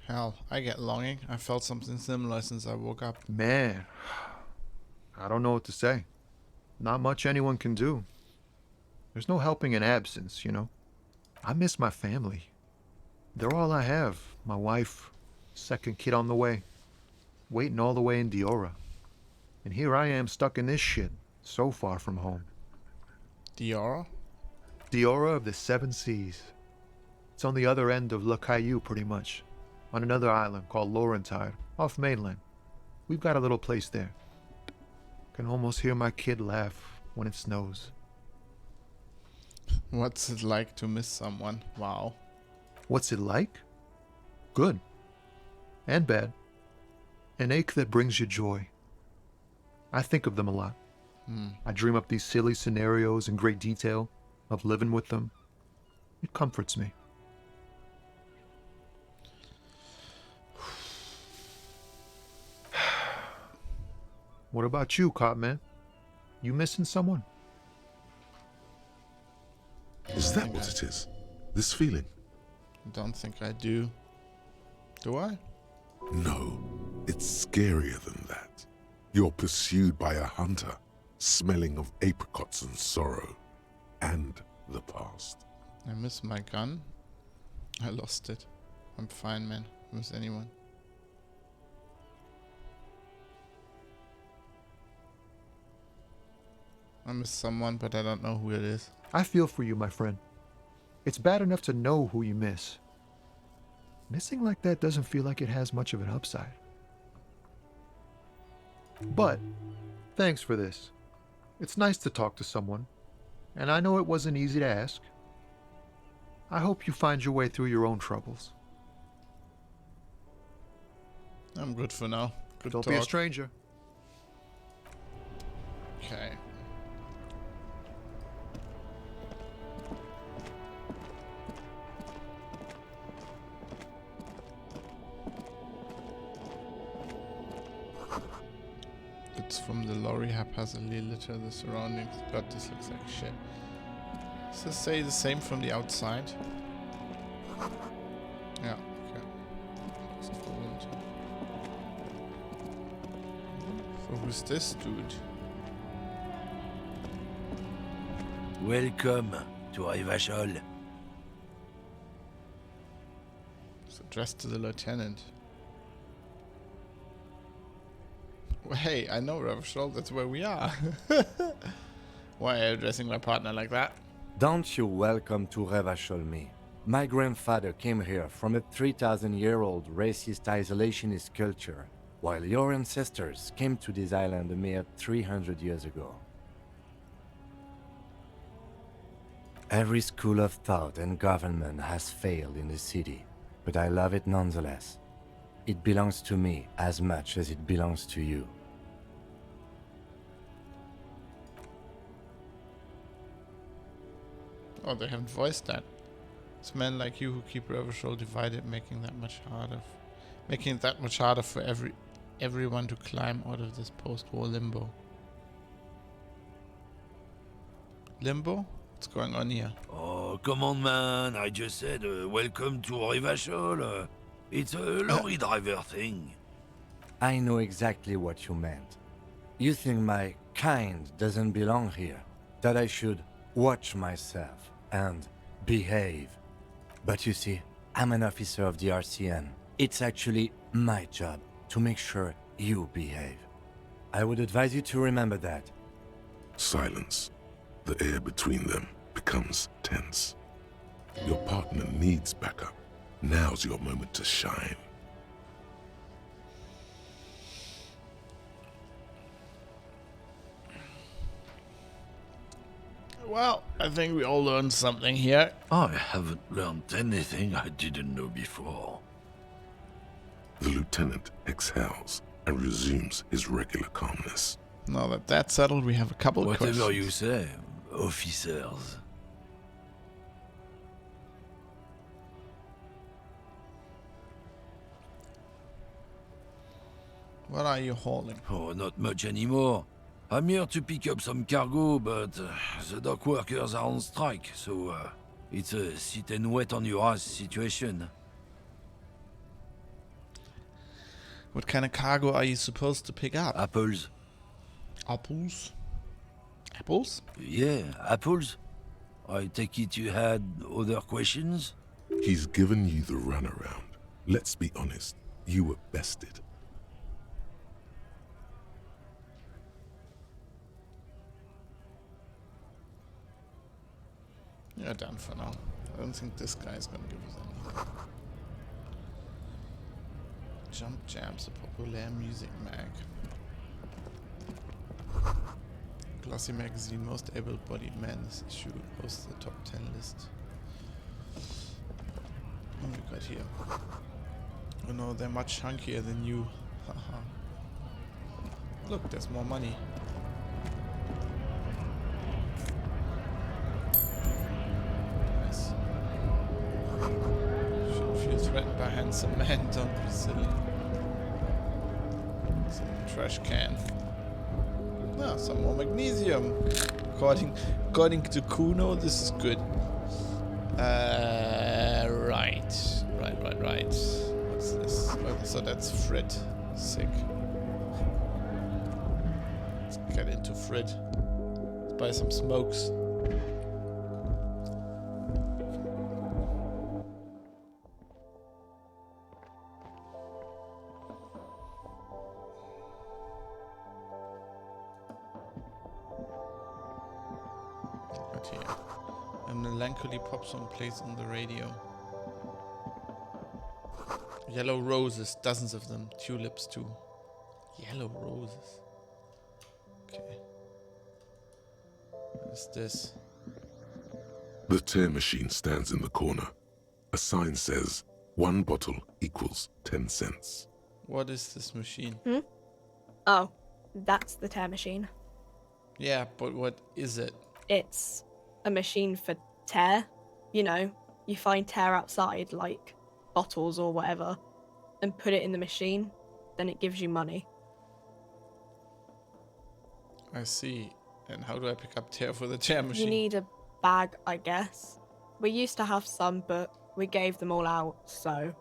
Hell, I get longing. I felt something similar since I woke up. Man, I don't know what to say. Not much anyone can do. There's no helping in absence, you know. I miss my family. They're all I have. My wife, second kid on the way, waiting all the way in Diora. And here I am stuck in this shit, so far from home. Diora? Diora of the Seven Seas. It's on the other end of Le Caillou, pretty much, on another island called Laurentide, off mainland. We've got a little place there. Can almost hear my kid laugh when it snows. What's it like to miss someone? Wow. What's it like? Good. And bad. An ache that brings you joy. I think of them a lot. I dream up these silly scenarios in great detail of living with them. It comforts me. What about you, Cop Man? You missing someone? Is that what it is? This feeling? Don't think I do. Do I? No, it's scarier than that. You're pursued by a hunter, smelling of apricots and sorrow, and the past. I miss my gun. I lost it. I'm fine, man. Miss anyone. I miss someone, but I don't know who it is. I feel for you, my friend. It's bad enough to know who you miss. Missing like that doesn't feel like it has much of an upside. But, thanks for this. It's nice to talk to someone, and I know it wasn't easy to ask. I hope you find your way through your own troubles. I'm good for now. Good Don't talk. be a stranger. Okay. It's from the lorry haphazardly litter the surroundings. God, this looks like shit. Does this say the same from the outside? Yeah, okay. Except for winter. So who's this dude? Welcome to Revachol. It's addressed to the lieutenant. Well, hey, I know Revachol, that's where we are. Why are you addressing my partner like that? Don't you welcome to Revachol me. My grandfather came here from a 3,000-year-old racist isolationist culture, while your ancestors came to this island a mere 300 years ago. Every school of thought and government has failed in the city, but I love it nonetheless. It belongs to me as much as it belongs to you. Oh, they haven't voiced that. It's men like you who keep Revachol divided, making it that much harder for everyone to climb out of this post-war limbo. Limbo? What's going on here? Oh, come on, man. I just said welcome to Revachol. It's a lorry driver thing. I know exactly what you meant. you think my kind doesn't belong here, that I should watch myself and behave. But you see, I'm an officer of the RCN. It's actually my job to make sure you behave. I would advise you to remember that. Silence. The air between them becomes tense. Your partner needs backup. Now's your moment to shine. Well, I think we all learned something here. I haven't learned anything I didn't know before. The lieutenant exhales and resumes his regular calmness. Now that that's settled, we have a couple of Whatever questions. you say, officers. What are you hauling? Oh, not much anymore. I'm here to pick up some cargo, but the dock workers are on strike, so it's a sit and wait on your ass situation. What kind of cargo are you supposed to pick up? Apples. Apples? Apples? Yeah, apples. I take it you had other questions? He's given you the runaround. Let's be honest, you were bested. Yeah, done for now. I don't think this guy's gonna give us any. Jump Jams, a popular music mag. Glossy magazine, most able-bodied man. This issue hosts the top 10 list. What have we got here? Oh no, they're much chunkier than you. Haha. Look, there's more money. Nice. Shouldn't feel threatened by handsome men, don't be silly. Some trash can. Ah, some more magnesium. According to Kuno, this is good. Right. What's this? Oh, so that's Frit. Sick. Let's get into Frit. Let's buy some smokes. Right here. A melancholy pop song plays on the radio. Yellow roses, dozens of them. Tulips too. Yellow roses. Okay. What is this? The tear machine stands in the corner. A sign says, 1 bottle equals 10 cents. What is this machine? Oh, that's the tear machine. Yeah, but what is it? It's a machine for tear. You know, you find tear outside, like bottles or whatever, and put it in the machine, then it gives you money. I see. And how do I pick up tear for the tear machine? You need a bag, I guess. We used to have some, but we gave them all out, so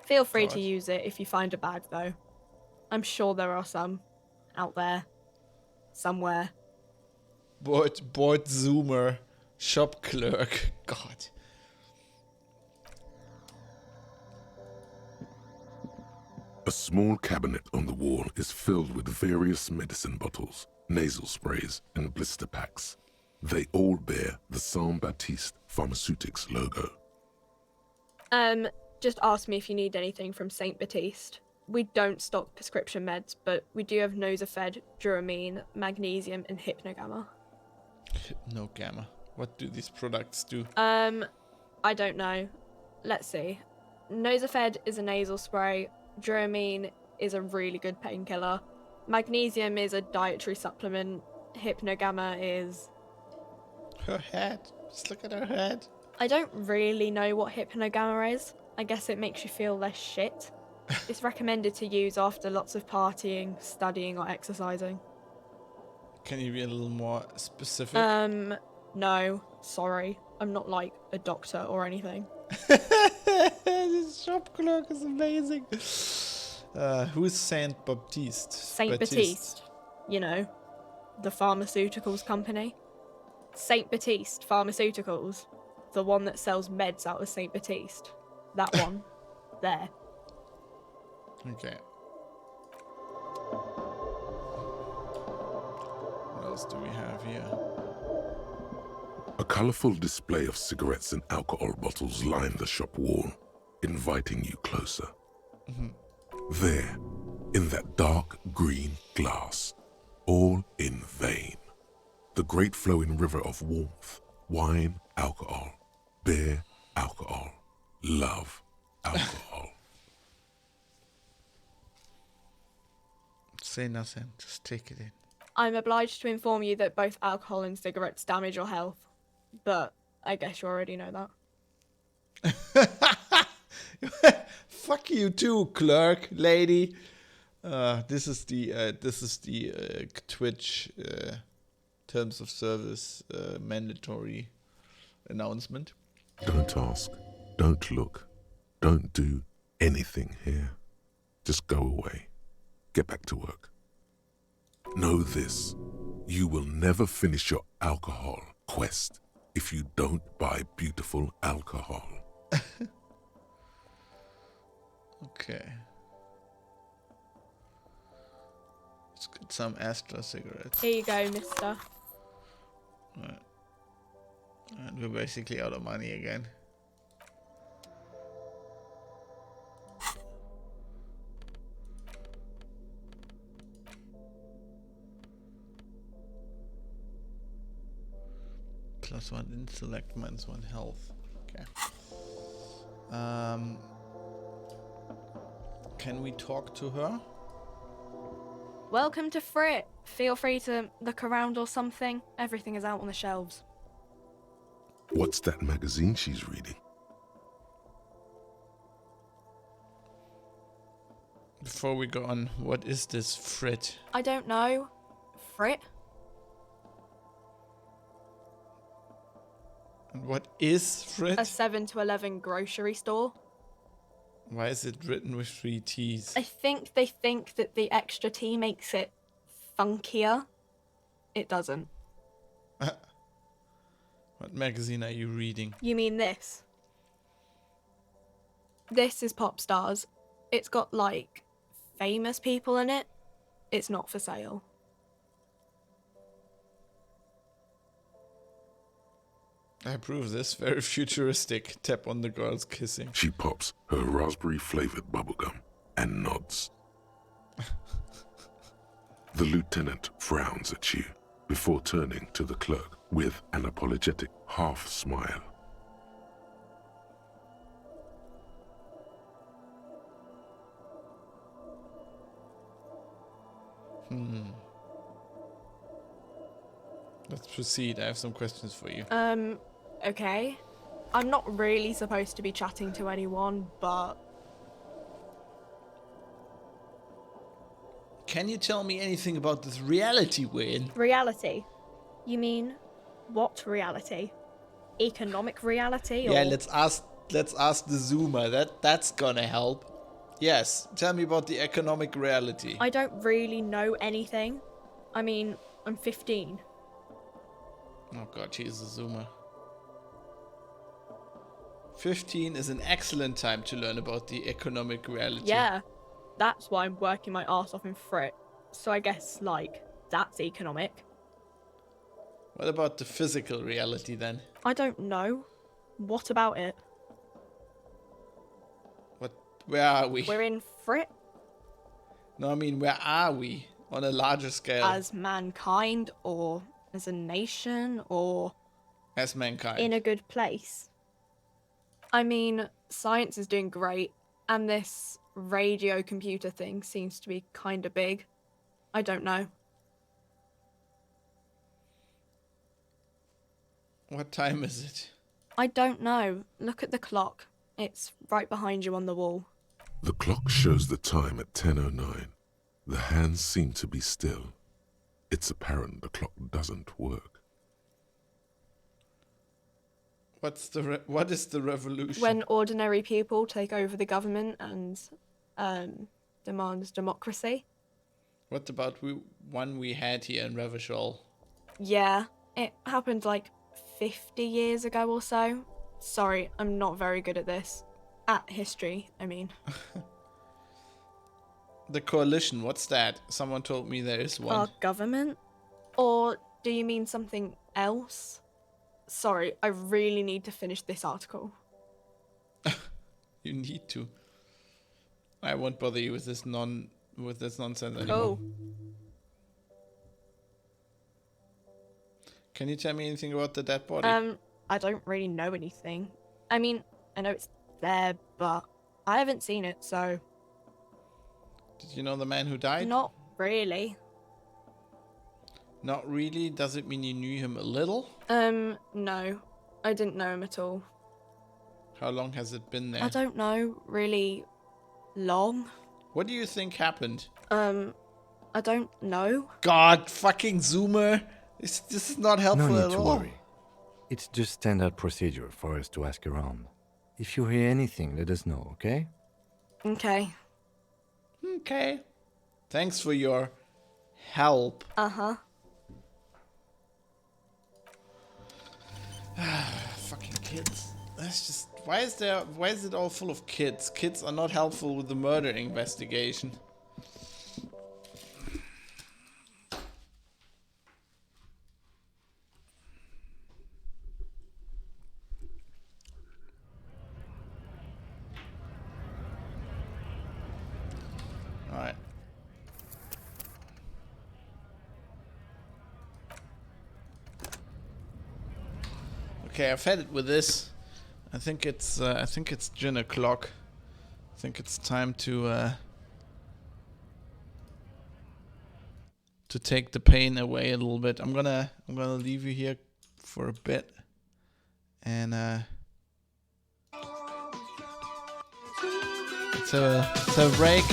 feel free to use it if you find a bag, though. I'm sure there are some out there, somewhere. Board zoomer, shop clerk. God. A small cabinet on the wall is filled with various medicine bottles, nasal sprays, and blister packs. They all bear the Saint Baptiste Pharmaceutics logo. Just ask me if you need anything from Saint Baptiste. We don't stock prescription meds, but we do have Nosafed, Duramine, Magnesium, and Hypnogamma. Hypnogamma. What do these products do? I don't know. Let's see. Nosafed is a nasal spray. Duramine is a really good painkiller. Magnesium is a dietary supplement. Hypnogamma is... Her head. Just look at her head. I don't really know what Hypnogamma is. I guess it makes you feel less shit. It's recommended to use after lots of partying, studying, or exercising. Can you be a little more specific? No. Sorry. I'm not like a doctor or anything. This shop clerk is amazing. Who's Saint Baptiste? Saint Baptiste. You know, the pharmaceuticals company. St. Baptiste Pharmaceuticals. The one that sells meds out of St. Baptiste. That one. There. Okay. What else do we have here? A colourful display of cigarettes and alcohol bottles line the shop wall, inviting you closer. There, in that dark green glass, all in vain. The great flowing river of warmth, wine, alcohol, beer, alcohol, love, alcohol. Say nothing, just take it in. I'm obliged to inform you that both alcohol and cigarettes damage your health. But I guess you already know that. Fuck you too, clerk lady. This is the Twitch terms of service mandatory announcement. Don't ask, don't look, don't do anything here. Just go away. Get back to work. Know this, you will never finish your alcohol quest if you don't buy beautiful alcohol. Okay. Let's get some Astra cigarettes. Here you go, mister. Right. And we're basically out of money again. +1 intellect, -1 health. Okay. Can we talk to her? Welcome to Frit. Feel free to look around or something. Everything is out on the shelves. What's that magazine she's reading? Before we go on, what is this Frit? I don't know. Frit? And what is Frit? A 7 to 11 grocery store. Why is it written with 3 T's? I think they think that the extra T makes it funkier. It doesn't. What magazine are you reading? You mean this? This is Pop Stars. It's got, like, famous people in it. It's not for sale. I approve this. Very futuristic. Tap on the girls kissing. She pops her raspberry-flavored bubblegum and nods. The lieutenant frowns at you before turning to the clerk with an apologetic half-smile. Let's proceed. I have some questions for you. Okay. I'm not really supposed to be chatting to anyone, but... Can you tell me anything about this reality we're in? Reality? You mean, what reality? Economic reality? Or... Yeah, let's ask the Zoomer. That's gonna help. Yes, tell me about the economic reality. I don't really know anything. I mean, I'm 15. Oh god, she's a Zoomer. 15 is an excellent time to learn about the economic reality. Yeah, that's why I'm working my arse off in Frit. So I guess, like, that's economic. What about the physical reality then? I don't know. What about it? Where are we? We're in Frit. No, I mean, where are we? On a larger scale. As mankind, or as a nation, or... As mankind. In a good place. I mean, science is doing great, and this radio computer thing seems to be kinda big. I don't know. What time is it? I don't know. Look at the clock. It's right behind you on the wall. The clock shows the time at 10:09. The hands seem to be still. It's apparent the clock doesn't work. What is the revolution? When ordinary people take over the government and demands democracy. What about one we had here in Revachol? Yeah, it happened like 50 years ago or so. Sorry, I'm not very good at this. At history, I mean. The coalition, what's that? Someone told me there is one. Our government? Or do you mean something else? Sorry, I really need to finish this article. You need to. I won't bother you with this nonsense anymore. Cool. Can you tell me anything about the dead body? I don't really know anything. I mean, I know it's there, but I haven't seen it, so... Did you know the man who died? Not really. Not really? Does it mean you knew him a little? No. I didn't know him at all. How long has it been there? I don't know, really long. What do you think happened? I don't know. God, fucking Zoomer. This is not helpful No at need to all. worry. It's just standard procedure for us to ask around. If you hear anything, let us know, okay? Okay. Okay. Thanks for your help. Uh-huh. Fucking kids. That's just... Why is it all full of kids? Kids are not helpful with the murder investigation. Alright. Okay, I've had it with this. I think it's gin o'clock. I think it's time to take the pain away a little bit. I'm gonna leave you here for a bit, and let's have a break.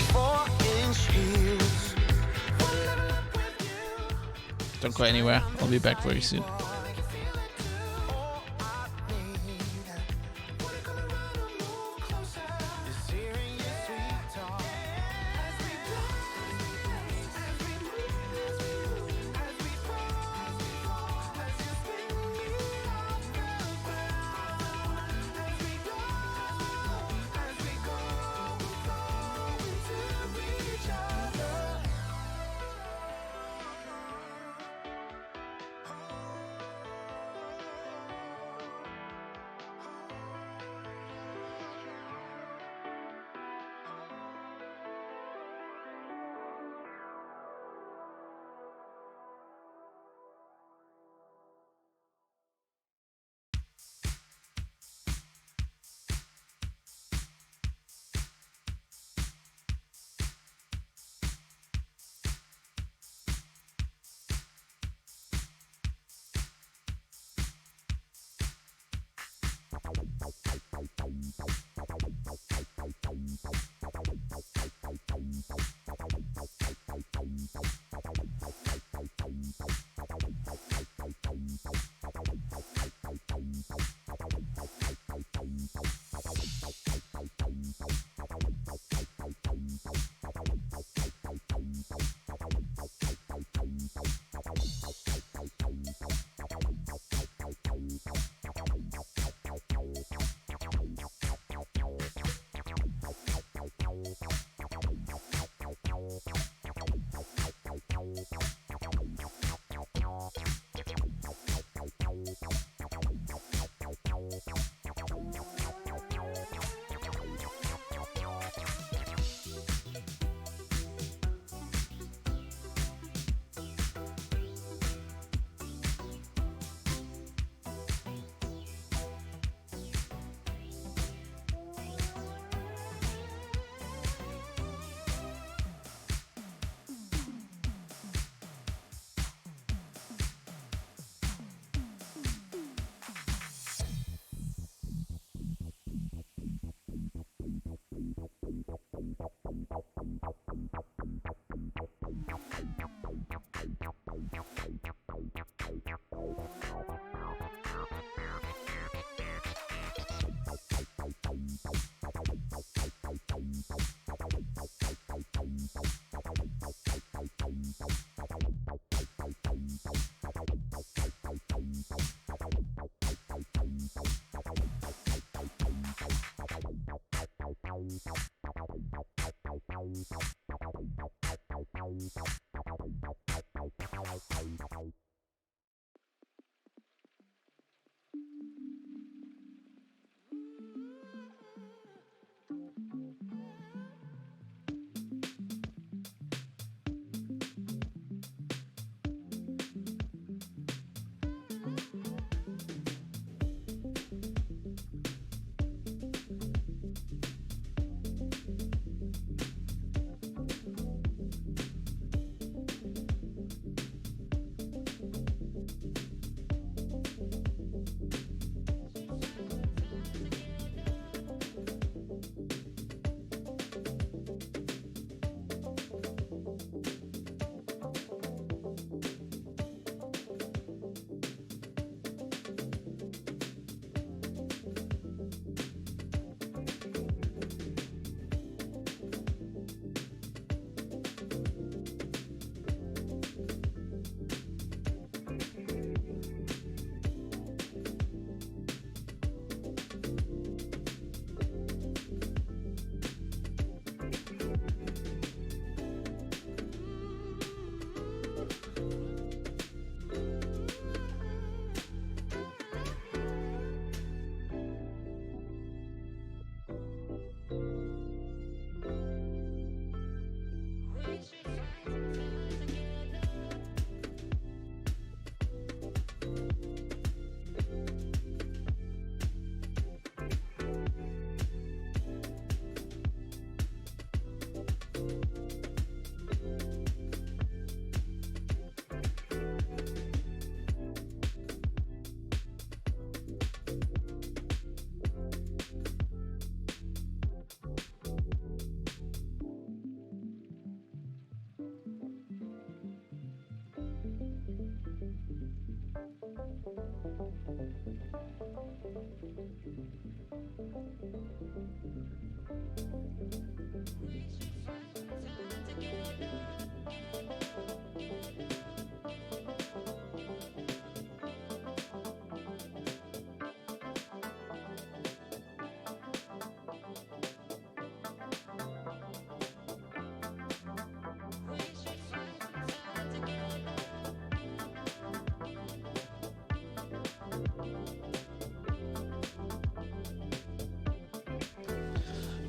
Don't go anywhere. I'll be back very soon.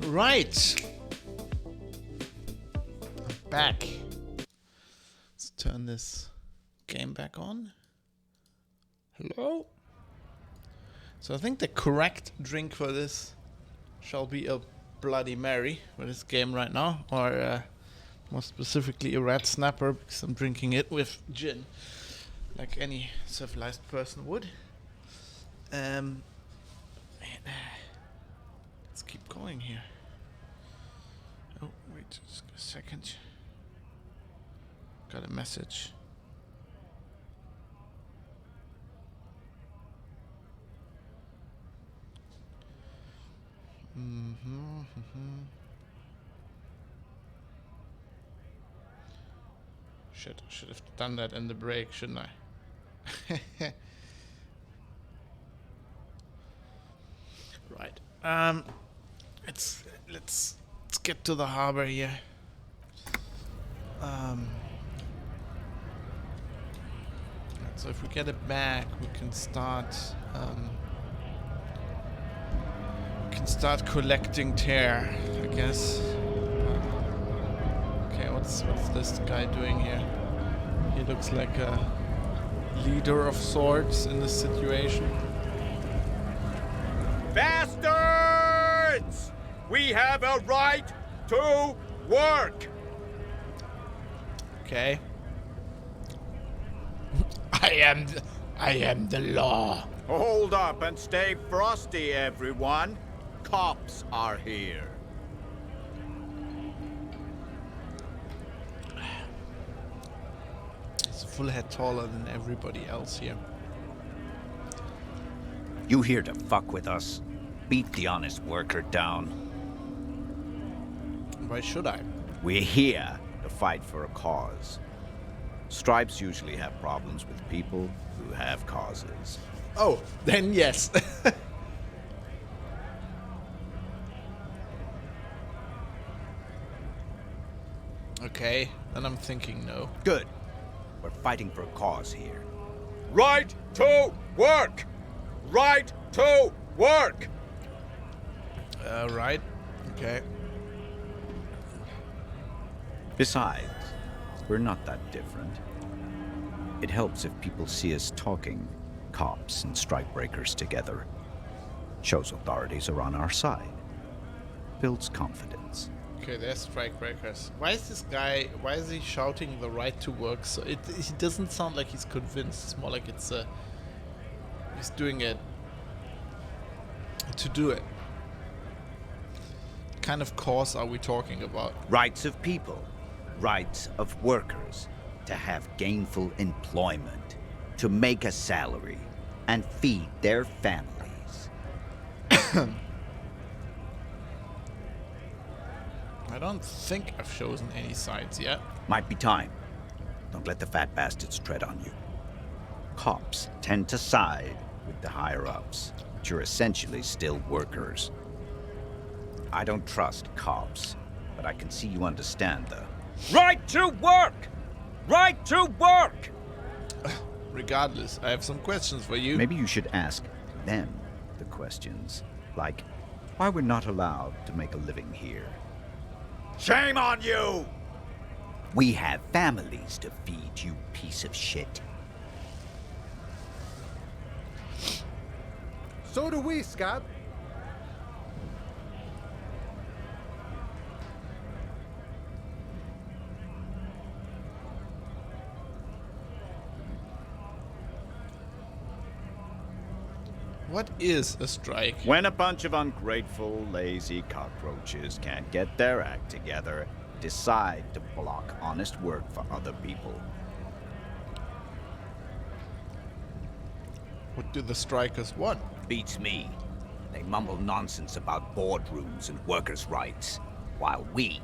Right. I'm back. Let's turn this game back on. Hello? So I think the correct drink for this shall be a Bloody Mary for this game right now, or more specifically a Red Snapper, because I'm drinking it with gin, like any civilized person would. And, let's keep going here. Oh, wait just a second. Got a message. Should have done that in the break, shouldn't I? Right. Let's get to the harbor here. So if we get it back, we can start collecting tear, I guess. Okay, what's this guy doing here? He looks like a leader of sorts in this situation. Bastards! We have a right to work! Okay. I am the law. Hold up and stay frosty, everyone. Cops are here. He's a full head taller than everybody else here. You here to fuck with us? Beat the honest worker down. Why should I? We're here to fight for a cause. Stripes usually have problems with people who have causes. Oh, then yes. Okay, then I'm thinking no. Good. We're fighting for a cause here. Right to work! Right to work! Right. Okay. Besides, we're not that different. It helps if people see us talking, cops and strikebreakers together. Shows authorities are on our side. Builds confidence. Okay, there's strikebreakers. Why is this guy? Why is he shouting the right to work? So he doesn't sound like he's convinced. It's more like it's he's doing it to do it. What kind of cause are we talking about? Rights of people, rights of workers, to have gainful employment, to make a salary, and feed their families. I don't think I've chosen any sides yet. Might be time. Don't let the fat bastards tread on you. Cops tend to side with the higher-ups, but you're essentially still workers. I don't trust cops, but I can see you understand the... Right to work! Right to work! Regardless, I have some questions for you. Maybe you should ask them the questions, like why we're not allowed to make a living here. Shame on you! We have families to feed, you piece of shit. So do we, Scab. What is a strike? When a bunch of ungrateful, lazy cockroaches can't get their act together, decide to block honest work for other people. What do the strikers want? Beats me. They mumble nonsense about boardrooms and workers' rights, while we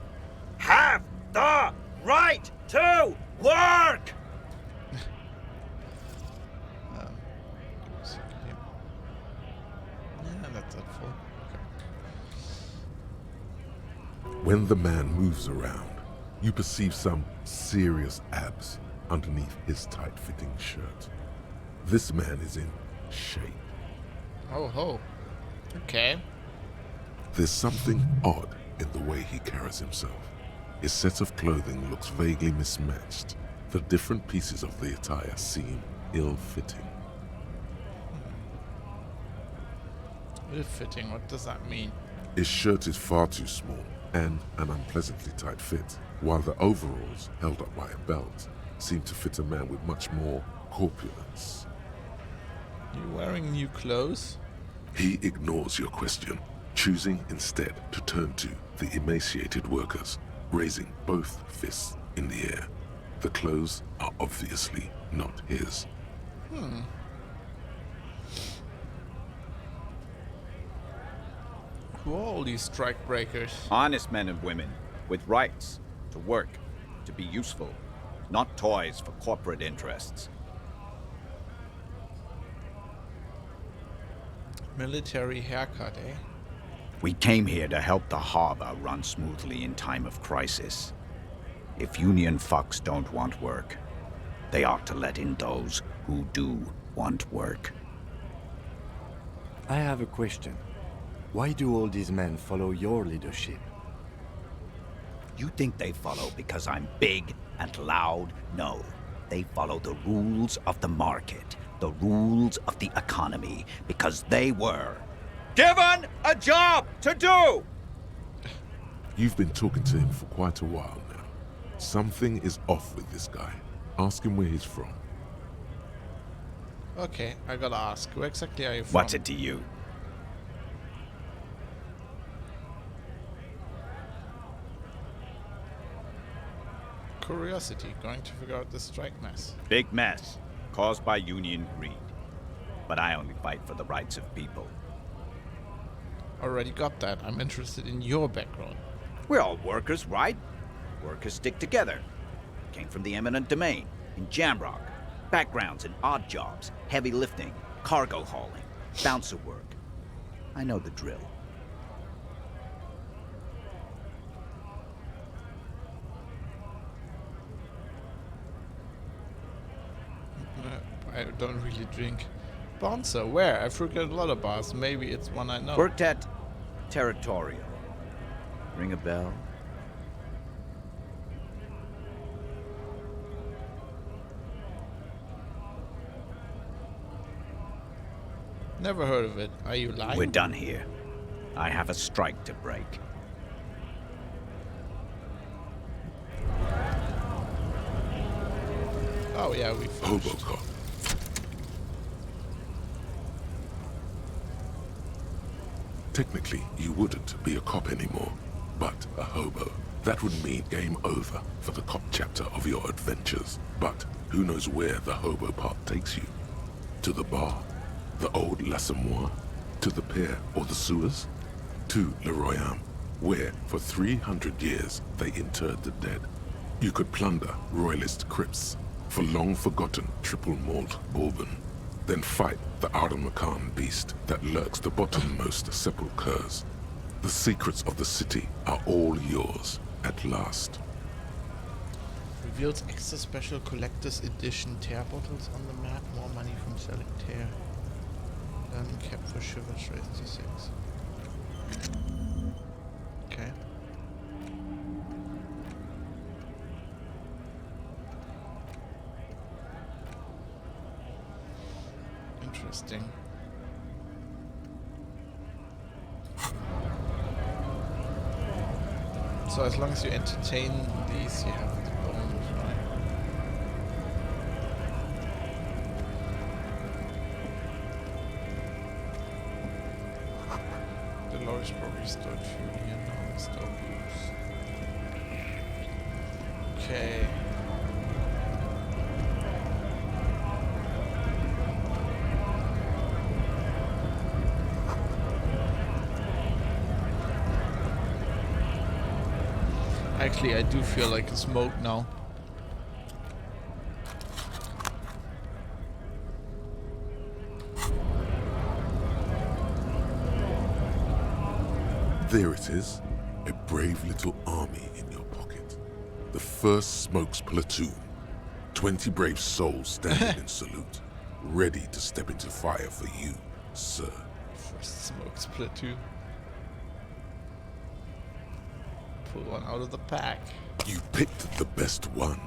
have the right to work! Yeah, that's helpful. Okay. When the man moves around, you perceive some serious abs underneath his tight-fitting shirt. This man is in shape. Oh ho. Okay. There's something odd in the way he carries himself. His set of clothing looks vaguely mismatched. The different pieces of the attire seem ill-fitting. Ill-fitting, what does that mean? His shirt is far too small and an unpleasantly tight fit, while the overalls, held up by a belt, seem to fit a man with much more corpulence. You wearing new clothes? He ignores your question, choosing instead to turn to the emaciated workers, raising both fists in the air. The clothes are obviously not his. Who are all these strike breakers? honest men and women with rights to work, to be useful, not toys for corporate interests. Military haircut, eh? We came here to help the harbor run smoothly in time of crisis. If union fucks don't want work, they ought to let in those who do want work. I have a question. Why do all these men follow your leadership? You think they follow because I'm big and loud? No. They follow the rules of the market, the rules of the economy, because they were given a job to do! You've been talking to him for quite a while now. Something is off with this guy. Ask him where he's from. Okay, I gotta ask, where exactly are you from? What's it to you? Curiosity, going to figure out this strike mess. Big mess, caused by union greed. But I only fight for the rights of people. Already got that. I'm interested in your background. We're all workers, right? Workers stick together. Came from the eminent domain, in Jamrock. Backgrounds in odd jobs, heavy lifting, cargo hauling, bouncer work. I know the drill. I don't really drink. Bouncer, where? I forget a lot of bars. Maybe it's one I know. Worked at Territorial. Ring a bell? Never heard of it. Are you lying? We're done here. I have a strike to break. Oh yeah, we finished. Hobocop. Technically, you wouldn't be a cop anymore, but a hobo. That would mean game over for the cop chapter of your adventures. But who knows where the hobo part takes you? To the bar? The old L'Assommoir? To the pier or the sewers? To Le Royaume, where for 300 years they interred the dead. You could plunder royalist crypts for long-forgotten triple malt bourbon, then fight the Ardamakan beast that lurks the bottommost sepulchres. The secrets of the city are all yours at last. Reveals extra special collector's edition tear bottles on the map. More money from selling tear. Learning cap for Shivers raised to 6. Okay. Interesting. So as long as you entertain these, you have the bonus, right? Dolores probably stored fury and now store booze. Okay. Actually, I do feel like a smoke now. There it is, a brave little army in your pocket. The first Smokes platoon. 20 brave souls standing in salute, ready to step into fire for you, sir. First Smokes platoon. Pull one out of the pack. You picked the best one.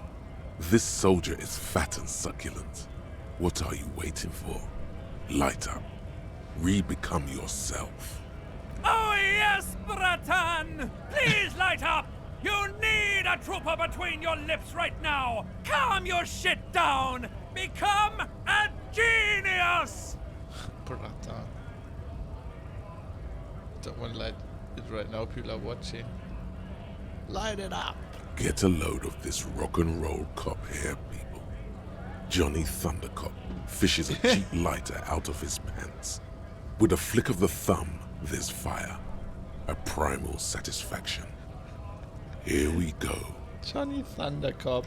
This soldier is fat and succulent. What are you waiting for? Light up. Re-become yourself. Oh yes, Bratan! Please light up! You need a trooper between your lips right now! Calm your shit down! Become a genius! Bratan. Don't want to light it right now, people are watching. Light it up! Get a load of this rock and roll cop here, people. Johnny Thundercop fishes a cheap lighter out of his pants. With a flick of the thumb, there's fire. A primal satisfaction. Here we go. Johnny Thundercop.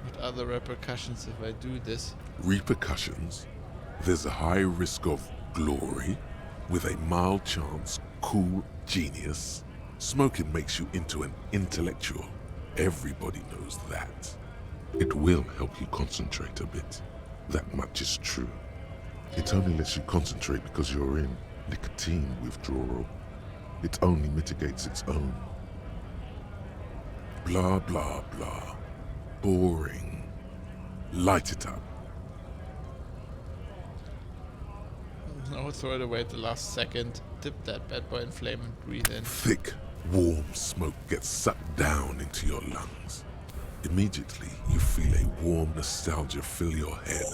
What are the repercussions if I do this? Repercussions? There's a high risk of glory, with a mild chance, cool genius. Smoking makes you into an intellectual. Everybody knows that. It will help you concentrate a bit. That much is true. It only lets you concentrate because you're in nicotine withdrawal. It only mitigates its own. Blah, blah, blah. Boring. Light it up. No, throw it away at the last second. Dip that bad boy in flame and breathe in. Thick, warm smoke gets sucked down into your lungs. Immediately, you feel a warm nostalgia fill your head,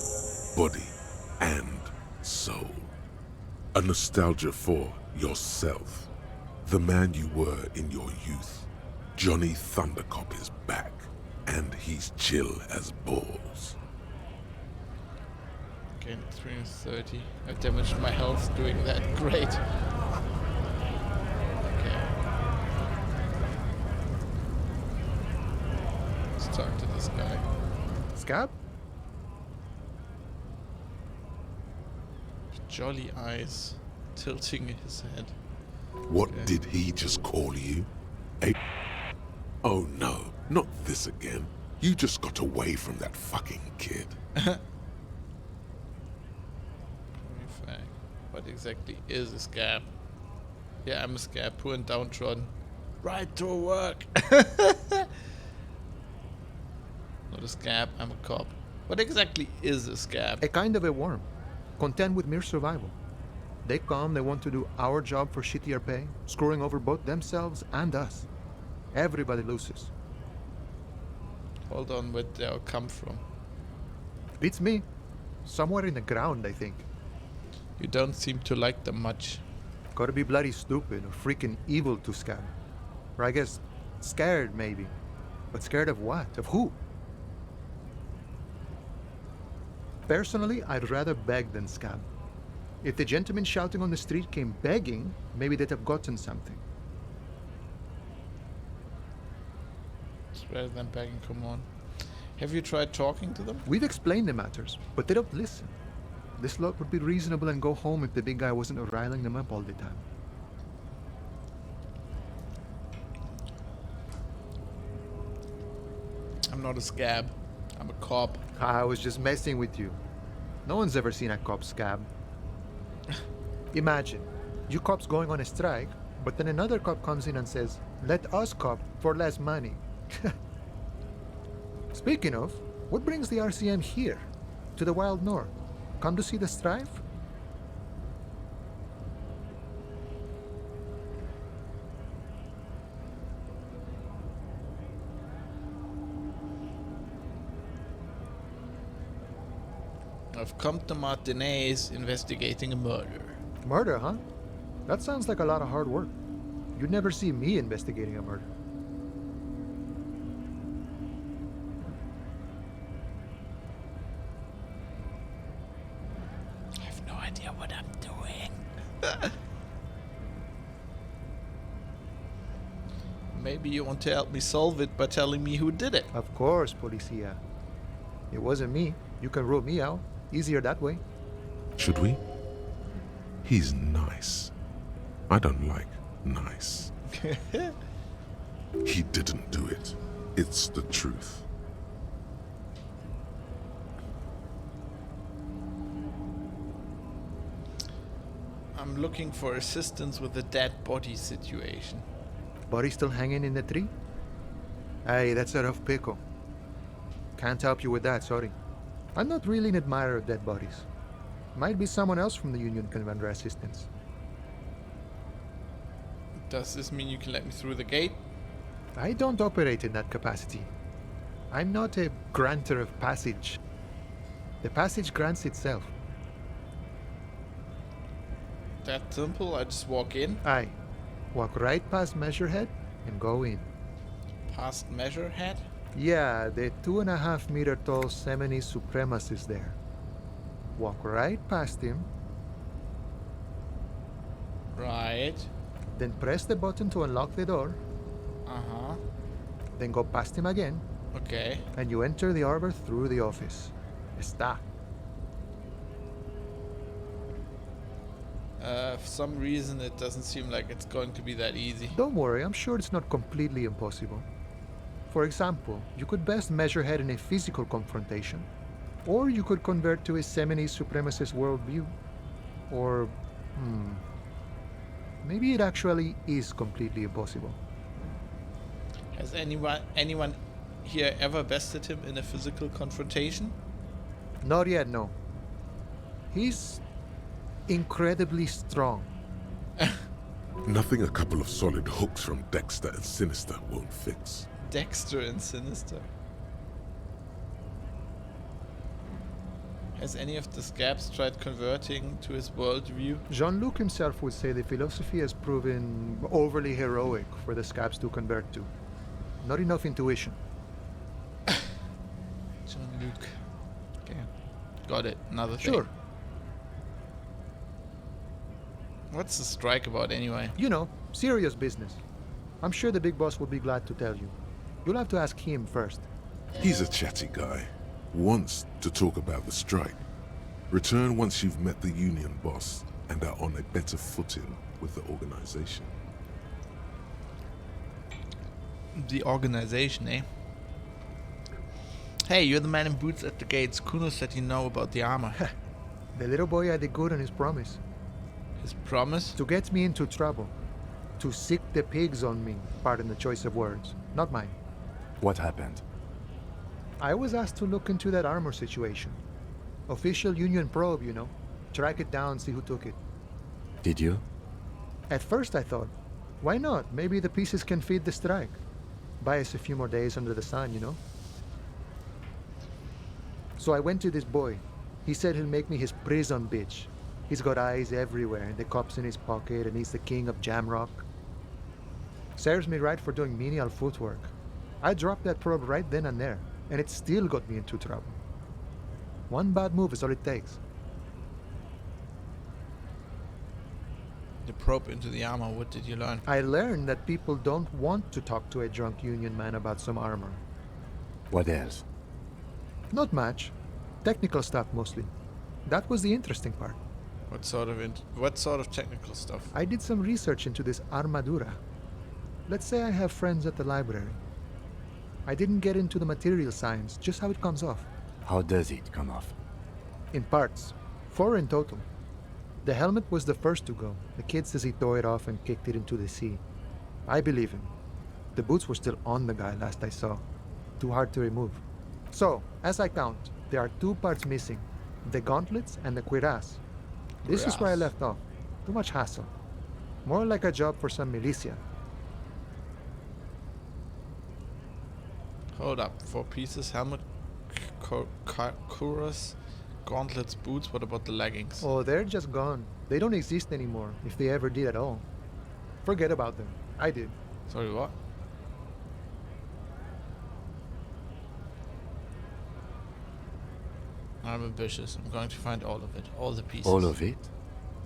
body, and soul. A nostalgia for yourself. The man you were in your youth. Johnny Thundercop is back, and he's chill as balls. Gain 330. I damaged my health doing that. Great. Okay. Let's talk to this guy. Scab? Jolly eyes tilting his head. What did he just call you? A... Oh no, not this again. You just got away from that fucking kid. What exactly is a scab? Yeah, I'm a scab, poor and downtrodden. Right to work. Not a scab, I'm a cop. What exactly is a scab? A kind of a worm, content with mere survival. They come, they want to do our job for shittier pay, screwing over both themselves and us. Everybody loses. Hold on, where they all come from? Beats me. Somewhere in the ground, I think. You don't seem to like them much. Gotta be bloody stupid or freaking evil to scab. Or I guess scared, maybe. But scared of what? Of who? Personally, I'd rather beg than scab. If the gentleman shouting on the street came begging, maybe they'd have gotten something. It's rather than begging, come on. Have you tried talking to them? We've explained the matters, but they don't listen. This lot would be reasonable and go home if the big guy wasn't riling them up all the time. I'm not a scab. I'm a cop. I was just messing with you. No one's ever seen a cop scab. Imagine, you cops going on a strike, but then another cop comes in and says, "Let us cop for less money." Speaking of, what brings the RCM here? To the Wild North? Come to see the strife? I've come to Martinez investigating a murder. Murder, huh? That sounds like a lot of hard work. You'd never see me investigating a murder. I have no idea what I'm doing. Maybe you want to help me solve it by telling me who did it. Of course, Policia. It wasn't me. You can rule me out. Easier that way. Should we? He's nice. I don't like nice. He didn't do it. It's the truth. I'm looking for assistance with the dead body situation. Body still hanging in the tree? Hey, that's a rough pickle. Can't help you with that, sorry. I'm not really an admirer of dead bodies. Might be someone else from the Union can render assistance. Does this mean you can let me through the gate? I don't operate in that capacity. I'm not a granter of passage. The passage grants itself. That simple? I just walk in? Aye. Walk right past Measurehead and go in. Past Measurehead? Yeah, the 2.5 meter tall Semini supremacist there. Walk right past him. Right. Then press the button to unlock the door. Uh-huh. Then go past him again. Okay. And you enter the arbor through the office. Está. For some reason, it doesn't seem like it's going to be that easy. Don't worry, I'm sure it's not completely impossible. For example, you could best Measurehead in a physical confrontation, or you could convert to a Semini supremacist worldview. Or, maybe it actually is completely impossible. Has anyone here ever bested him in a physical confrontation? Not yet, no. He's incredibly strong. Nothing a couple of solid hooks from Dexter and Sinister won't fix. Dexter and Sinister. Has any of the scabs tried converting to his worldview? Jean-Luc himself would say the philosophy has proven overly heroic for the scabs to convert to. Not enough intuition. Jean-Luc. Okay. Got it. Another thing. Sure. What's the strike about anyway? You know, serious business. I'm sure the big boss will be glad to tell you. You'll have to ask him first. He's a chatty guy. Wants to talk about the strike. Return once you've met the union boss and are on a better footing with the organization. The organization, eh? Hey, you're the man in boots at the gates. Kuno said you know about the armor. The little boy had it good on his promise. His promise? To get me into trouble. To sick the pigs on me. Pardon the choice of words. Not mine. What happened? I was asked to look into that armor situation. Official Union probe, you know. Track it down, see who took it. Did you? At first I thought, why not? Maybe the pieces can feed the strike. Buy us a few more days under the sun, you know? So I went to this boy. He said he'll make me his prison bitch. He's got eyes everywhere, and the cops in his pocket, and he's the king of Jamrock. Serves me right for doing menial footwork. I dropped that probe right then and there, and it still got me into trouble. One bad move is all it takes. The probe into the armor, what did you learn? I learned that people don't want to talk to a drunk Union man about some armor. What else? Not much. Technical stuff mostly. That was the interesting part. What sort of technical stuff? I did some research into this armadura. Let's say I have friends at the library. I didn't get into the material science, just how it comes off. How does it come off? In parts. 4 in total. The helmet was the first to go. The kid says he tore it off and kicked it into the sea. I believe him. The boots were still on the guy last I saw. Too hard to remove. So, as I count, there are 2 parts missing. The gauntlets and the cuirass. This is where I left off. Too much hassle. More like a job for some militia. Hold up. 4 pieces, helmet, cuirass, gauntlets, boots. What about the leggings? Oh, they're just gone. They don't exist anymore, if they ever did at all. Forget about them. I did. Sorry, what? I'm ambitious. I'm going to find all of it. All the pieces. All of it?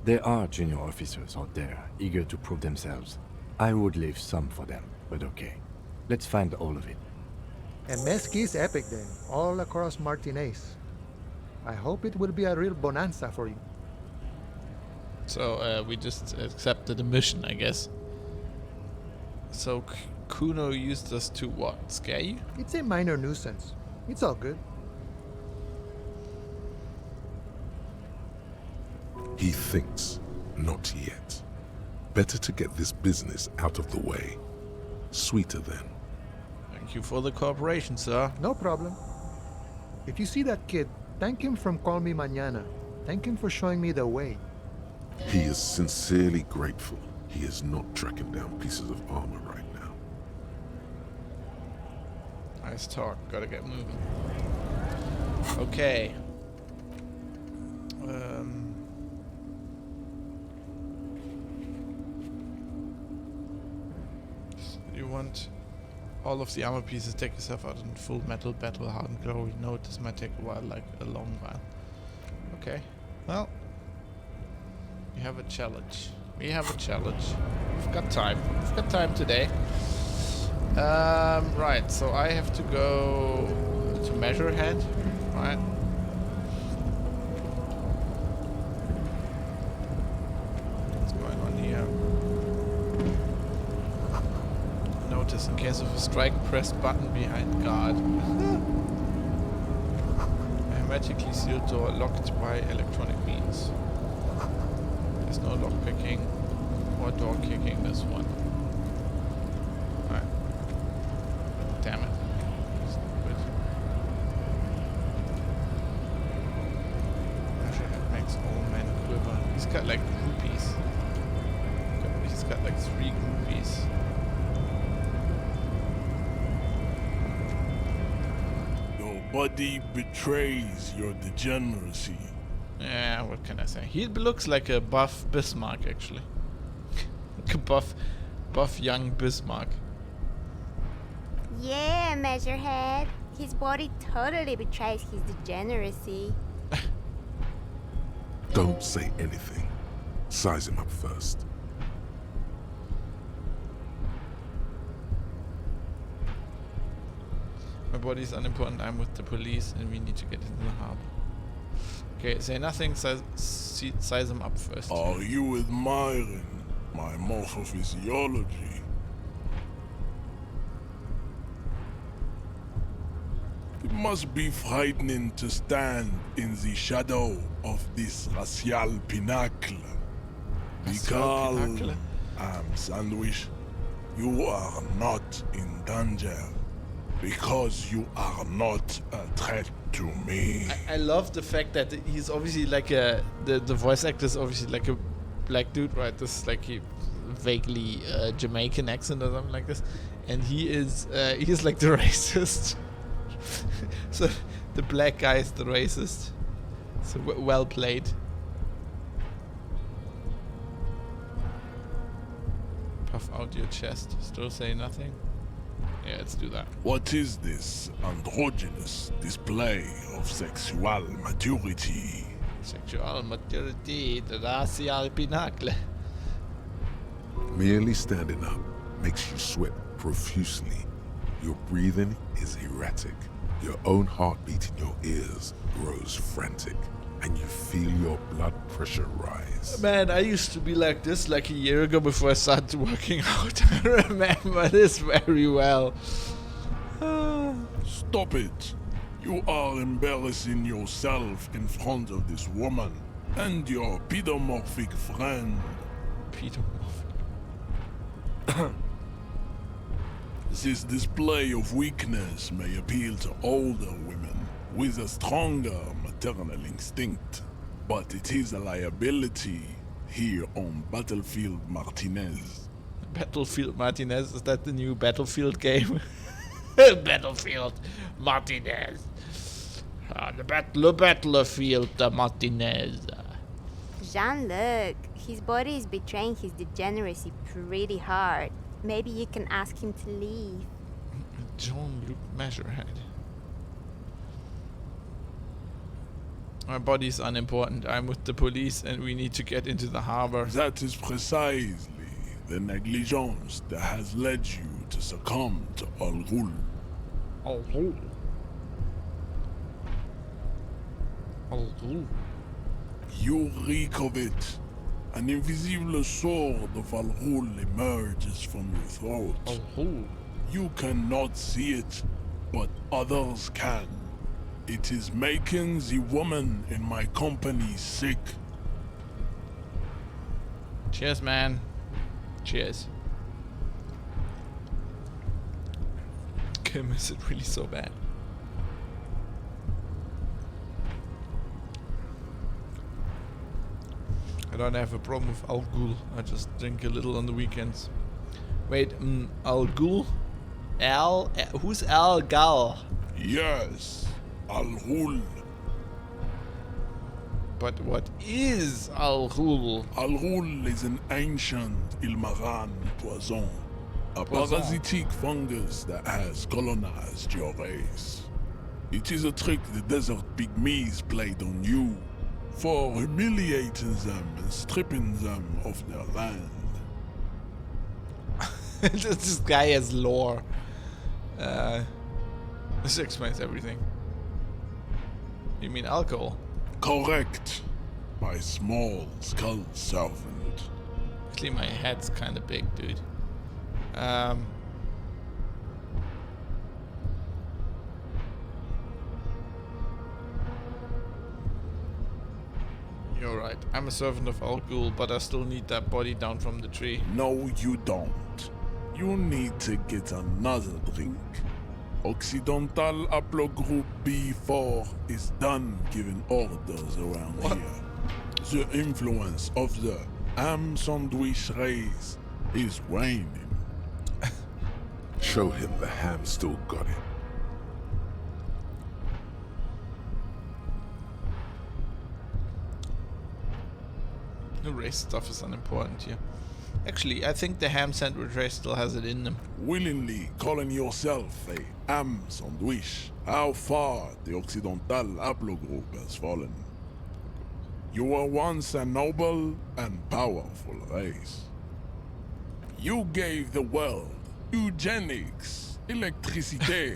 There are junior officers out there, eager to prove themselves. I would leave some for them, but okay. Let's find all of it. And Mesqui's epic then, all across Martinez. I hope it will be a real bonanza for you. So, we just accepted the mission, I guess. So, Kuno used us to what? Scare you? It's a minor nuisance. It's all good. He thinks, not yet. Better to get this business out of the way. Sweeter then. Thank you for the cooperation, sir. No problem. If you see that kid, thank him from Call Me Mañana. Thank him for showing me the way. He is sincerely grateful he is not tracking down pieces of armor right now. Nice talk. Gotta get moving. Okay. You want all of the armor pieces, take yourself out in full metal battle, hardened glory. No, this might take a while, like a long while. Okay. Well, we have a challenge. We have a challenge. We've got time. We've got time today. Right, so I have to go to Measurehead, right? What's going on here? Notice, in case of a strike, press button behind guard. Hermetically sealed door locked by electronic means. There's no lock picking or door kicking this one. Alright. Damn it. Stupid. Measurehead makes all men quiver. He's got like groupies. He's got like 3 groupies. Nobody betrays your degeneracy. Yeah, what can I say? He looks like a buff Bismarck, actually. Like a buff young Bismarck. Yeah, Measurehead. His body totally betrays his degeneracy. Don't say anything. Size him up first. My body's unimportant. I'm with the police, and we need to get into the harbor. Okay, say nothing. Size him up first. Are you admiring my morphophysiology? The must be frightening to stand in the shadow of this racial pinnacle. Because, Sandwich, you are not in danger. Because you are not a threat to me. I love the fact that he's obviously like the voice actor is obviously like a black dude, right? This is like he vaguely Jamaican accent or something like this, and he's like the racist. So the black guy is the racist. So well played. Puff out your chest. Still say nothing. Yeah, let's do that. What is this androgynous display of sexual maturity? Sexual maturity, the racial pinnacle. Merely standing up makes you sweat profusely. Your breathing is erratic. Your own heartbeat in your ears grows frantic, and you feel your blood pressure rise. Man, I used to be like this like a year ago before I started working out. I remember this very well. Stop it. You are embarrassing yourself in front of this woman and your pedomorphic friend. Pedomorphic. This display of weakness may appeal to older women with a stronger maternal instinct, but it is a liability here on Battlefield Martinez. Battlefield Martinez, is that the new Battlefield game? Battlefield Martinez. The Battlefield Martinez. Jean-Luc, his body is betraying his degeneracy pretty hard. Maybe you can ask him to leave. Jean-Luc Measurehead. My body's unimportant. I'm with the police and we need to get into the harbor. That is precisely the negligence that has led you to succumb to Al Ghul. Al Ghul? Al Ghul? You reek of it. An invisible sword of Al Ghul emerges from your throat. Al Ghul? You cannot see it, but others can. It is making the woman in my company sick. Cheers, man. Cheers. I miss it really so bad. I don't have a problem with Al Ghul. I just drink a little on the weekends. Wait, Al Ghul? Who's Al Ghul? Yes, Al Ghul. But what is Al Ghul? Al Ghul is an ancient Ilmaran poison. A parasitic fungus that has colonized your race. It is a trick the desert pygmies played on you for humiliating them and stripping them of their land. This guy has lore. This explains everything. You mean alcohol? Correct. My small skull servant. Actually, my head's kind of big, dude. You're right. I'm a servant of Al Ghul, but I still need that body down from the tree. No, you don't. You need to get another drink. Occidental Haplogroup B4 is done giving orders around here. The influence of the ham sandwich race is waning. Show him the ham still got it. The race stuff is unimportant here. Actually, I think the ham sandwich race still has it in them. Willingly calling yourself a ham sandwich, how far the Occidental Haplogroup has fallen. You were once a noble and powerful race. You gave the world eugenics, electricity,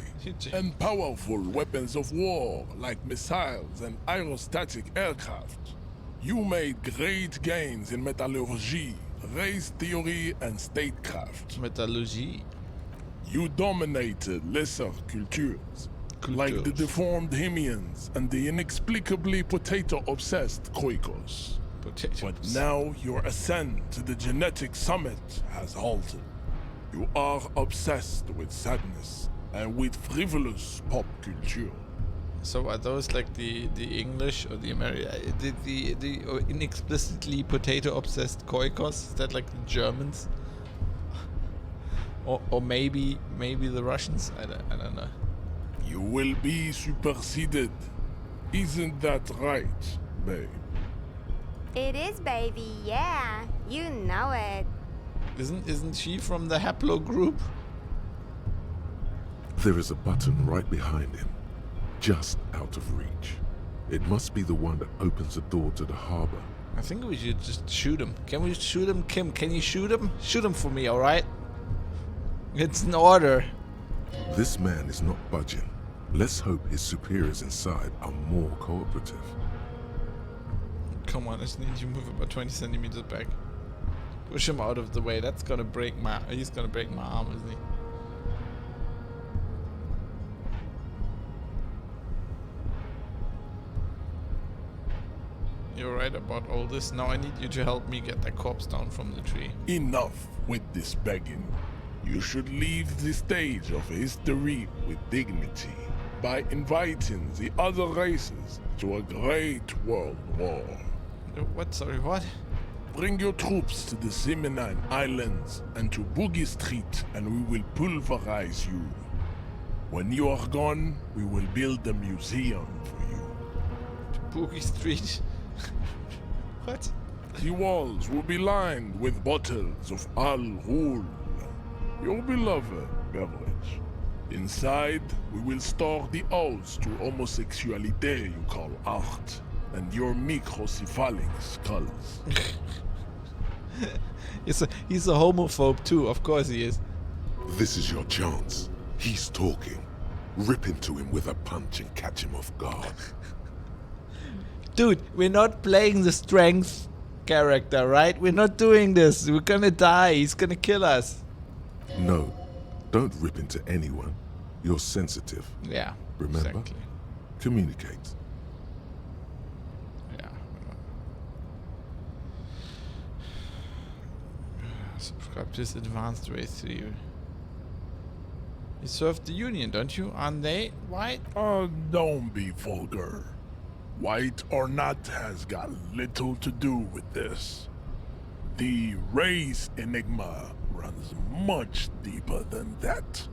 and powerful weapons of war like missiles and aerostatic aircraft. You made great gains in metallurgy, race theory, and statecraft. Metallurgy. You dominated lesser cultures. Like the deformed Hemians and the inexplicably potato-obsessed Koikos. But now your ascent to the genetic summit has halted. You are obsessed with sadness and with frivolous pop culture. So are those like the English or the American, the inexplicitly potato-obsessed Koikos? Is that like the Germans? Or maybe the Russians? I don't know. You will be superseded. Isn't that right, babe? It is, baby, yeah. You know it. Isn't she from the haplogroup? There is a button right behind him, just out of reach. It must be the one that opens the door to the harbor. I think we should just shoot him. Can we shoot him? Kim, can you shoot him? Shoot him for me, alright? It's an order. This man is not budging. Let's hope his superiors inside are more cooperative. Come on, I just need you to move about 20 centimeters back. Push him out of the way. That's gonna break my... He's gonna break my arm, isn't he? You're right about all this. Now I need you to help me get that corpse down from the tree. Enough with this begging. You should leave the stage of history with dignity by inviting the other races to a great world war. What? Sorry, what? Bring your troops to the Seminine Islands and to Boogie Street, and we will pulverize you. When you are gone, we will build a museum for you. To Boogie Street? What? The walls will be lined with bottles of Al Ghul, your beloved beverage. Inside, we will store the odes to homosexuality you call art, and your microcephalic skulls. He's a homophobe too, of course he is. This is your chance. He's talking. Rip into him with a punch and catch him off guard. Dude, we're not playing the strength character, right? We're not doing this. We're gonna die. He's gonna kill us. No, don't rip into anyone. You're sensitive. Yeah, remember? exactly. Communicate. Yeah. Subscribe to this advanced race to you. You serve the Union, don't you? Aren't they white? Don't be vulgar. White or not has got little to do with this. The race enigma runs much deeper than that.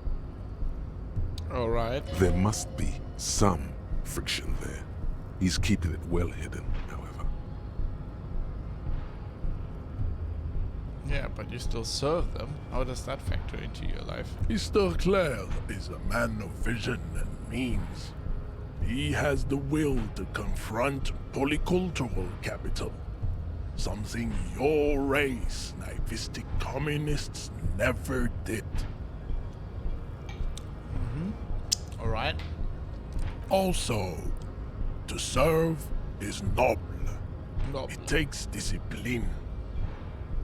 Alright. There must be some friction there. He's keeping it well hidden, however. Yeah, but you still serve them. How does that factor into your life? Mr. Clare is a man of vision and means. He has the will to confront polycultural capital. Something your race, naivistic communists, never did. Alright. Also, to serve is noble. It takes discipline.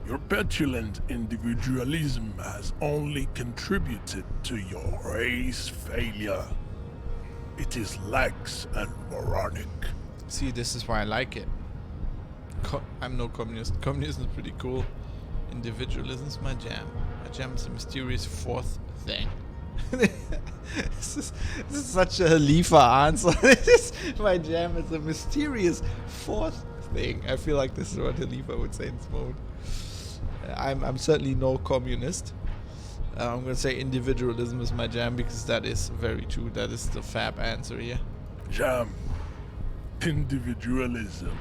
Your petulant individualism has only contributed to your race failure. It is lax and moronic. See, this is why I like it. I'm no communist. Communism is pretty cool. Individualism is my jam. My jam is a mysterious fourth thing. This is such a Khalifa answer. My jam is a mysterious fourth thing. I feel like this is what Khalifa would say in this mode. I'm certainly no communist. I'm gonna say individualism is my jam because that is very true. That is the fab answer here. Jam. Individualism.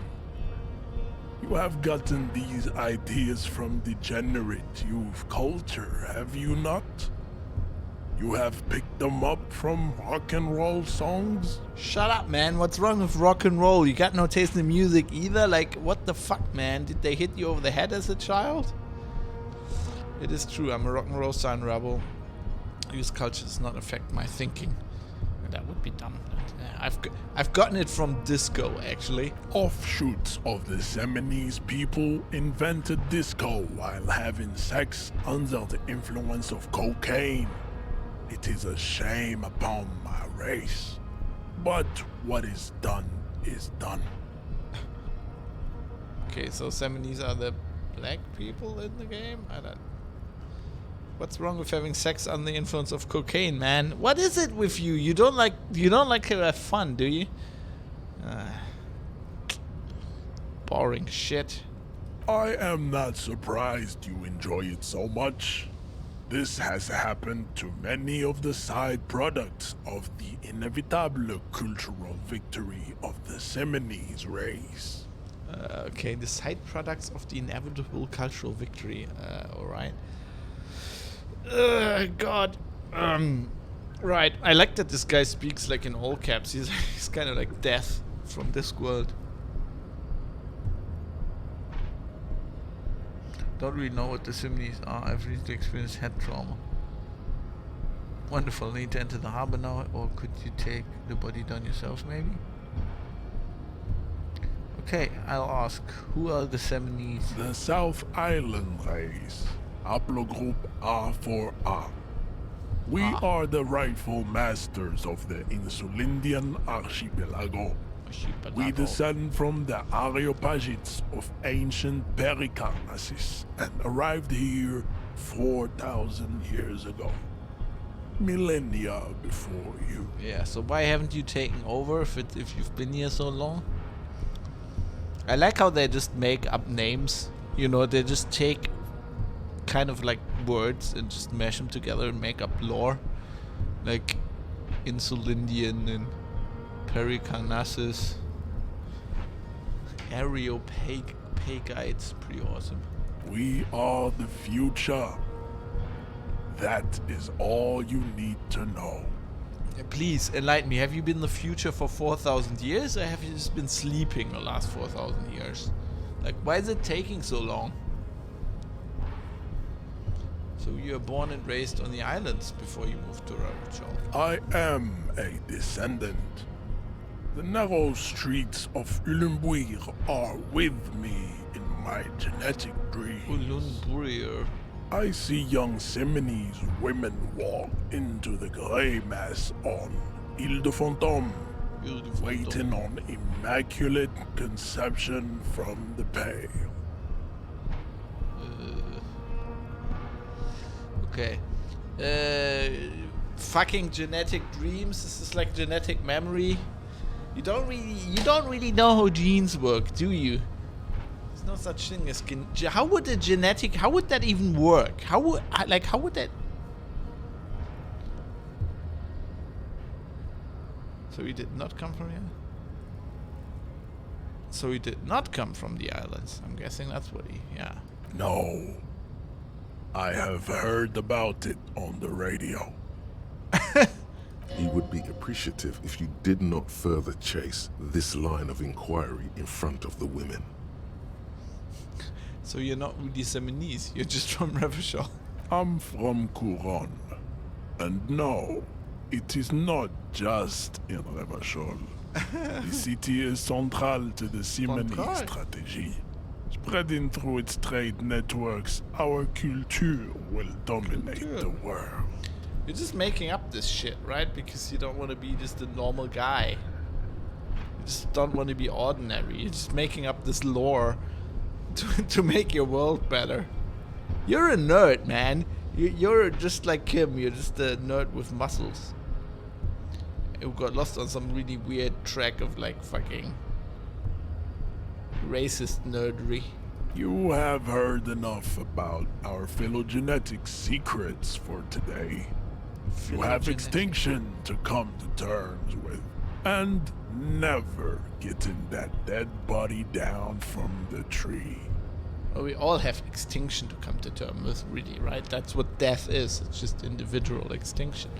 You have gotten these ideas from degenerate youth culture, have you not? You have picked them up from rock and roll songs? Shut up, man. What's wrong with rock and roll? You got no taste in music either? Like, what the fuck, man? Did they hit you over the head as a child? It is true, I'm a rock and roll sign rebel. Youth culture does not affect my thinking. That would be dumb. I've gotten it from disco, actually. Offshoots of the Seminoles people invented disco while having sex under the influence of cocaine. It is a shame upon my race. But what is done is done. Okay, so Seminoles are the black people in the game? I don't... What's wrong with having sex under the influence of cocaine, man? What is it with you? You don't like to have fun, do you? Boring shit. I am not surprised you enjoy it so much. This has happened to many of the side products of the inevitable cultural victory of the Seminoles race. Okay, the side products of the inevitable cultural victory. Alright. God. Right. I like that this guy speaks like in all caps. He's kind of like death from Discworld. Don't really know what the Seminoles are. I've recently experienced head trauma. Wonderful. Need to enter the harbor now, or could you take the body down yourself, maybe? Okay, I'll ask. Who are the Seminoles? The South Island race. Haplogroup R4A. We are the rightful masters of the Insulindian archipelago. We descend from the Areopagites of ancient Pericarnassus and arrived here 4,000 years ago. Millennia before you. Yeah, so why haven't you taken over if you've been here so long? I like how they just make up names. You know, they just take kind of like words and just mash them together and make up lore. Like Insulindian and Pericarnassus. Areopagites. Pretty awesome. We are the future. That is all you need to know. Please enlighten me. Have you been in the future for 4,000 years, or have you just been sleeping the last 4,000 years? Like, why is it taking so long? So you were born and raised on the islands before you moved to Rarichal. I am a descendant. The narrow streets of Ulumbuir are with me in my genetic dreams. Ulumbuir. I see young Seminoles women walk into the grey mass on Ile de Fantôme, waiting on immaculate conception from the pale. Okay. Fucking genetic dreams. This is like genetic memory. You don't really know how genes work, do you? There's no such thing as how would that even work? How would that? So he did not come from here? So he did not come from the islands. I'm guessing that's what yeah. No. I have heard about it on the radio. He would be appreciative if you did not further chase this line of inquiry in front of the women. So you're not really Seminoles, you're just from Revachol. I'm from Couronne. And no, it is not just in Revachol. The city is central to the Seminoles strategy. Spreading through its trade networks, our culture will dominate the world. You're just making up this shit, right? Because you don't want to be just a normal guy. You just don't want to be ordinary. You're just making up this lore to make your world better. You're a nerd, man. You're just like Kim. You're just a nerd with muscles. Who got lost on some really weird track of like fucking racist nerdery. You have heard enough about our phylogenetic secrets for today. You have extinction to come to terms with, and never getting that dead body down from the tree. Well, we all have extinction to come to terms with, really, right? That's what death is. It's just individual extinction.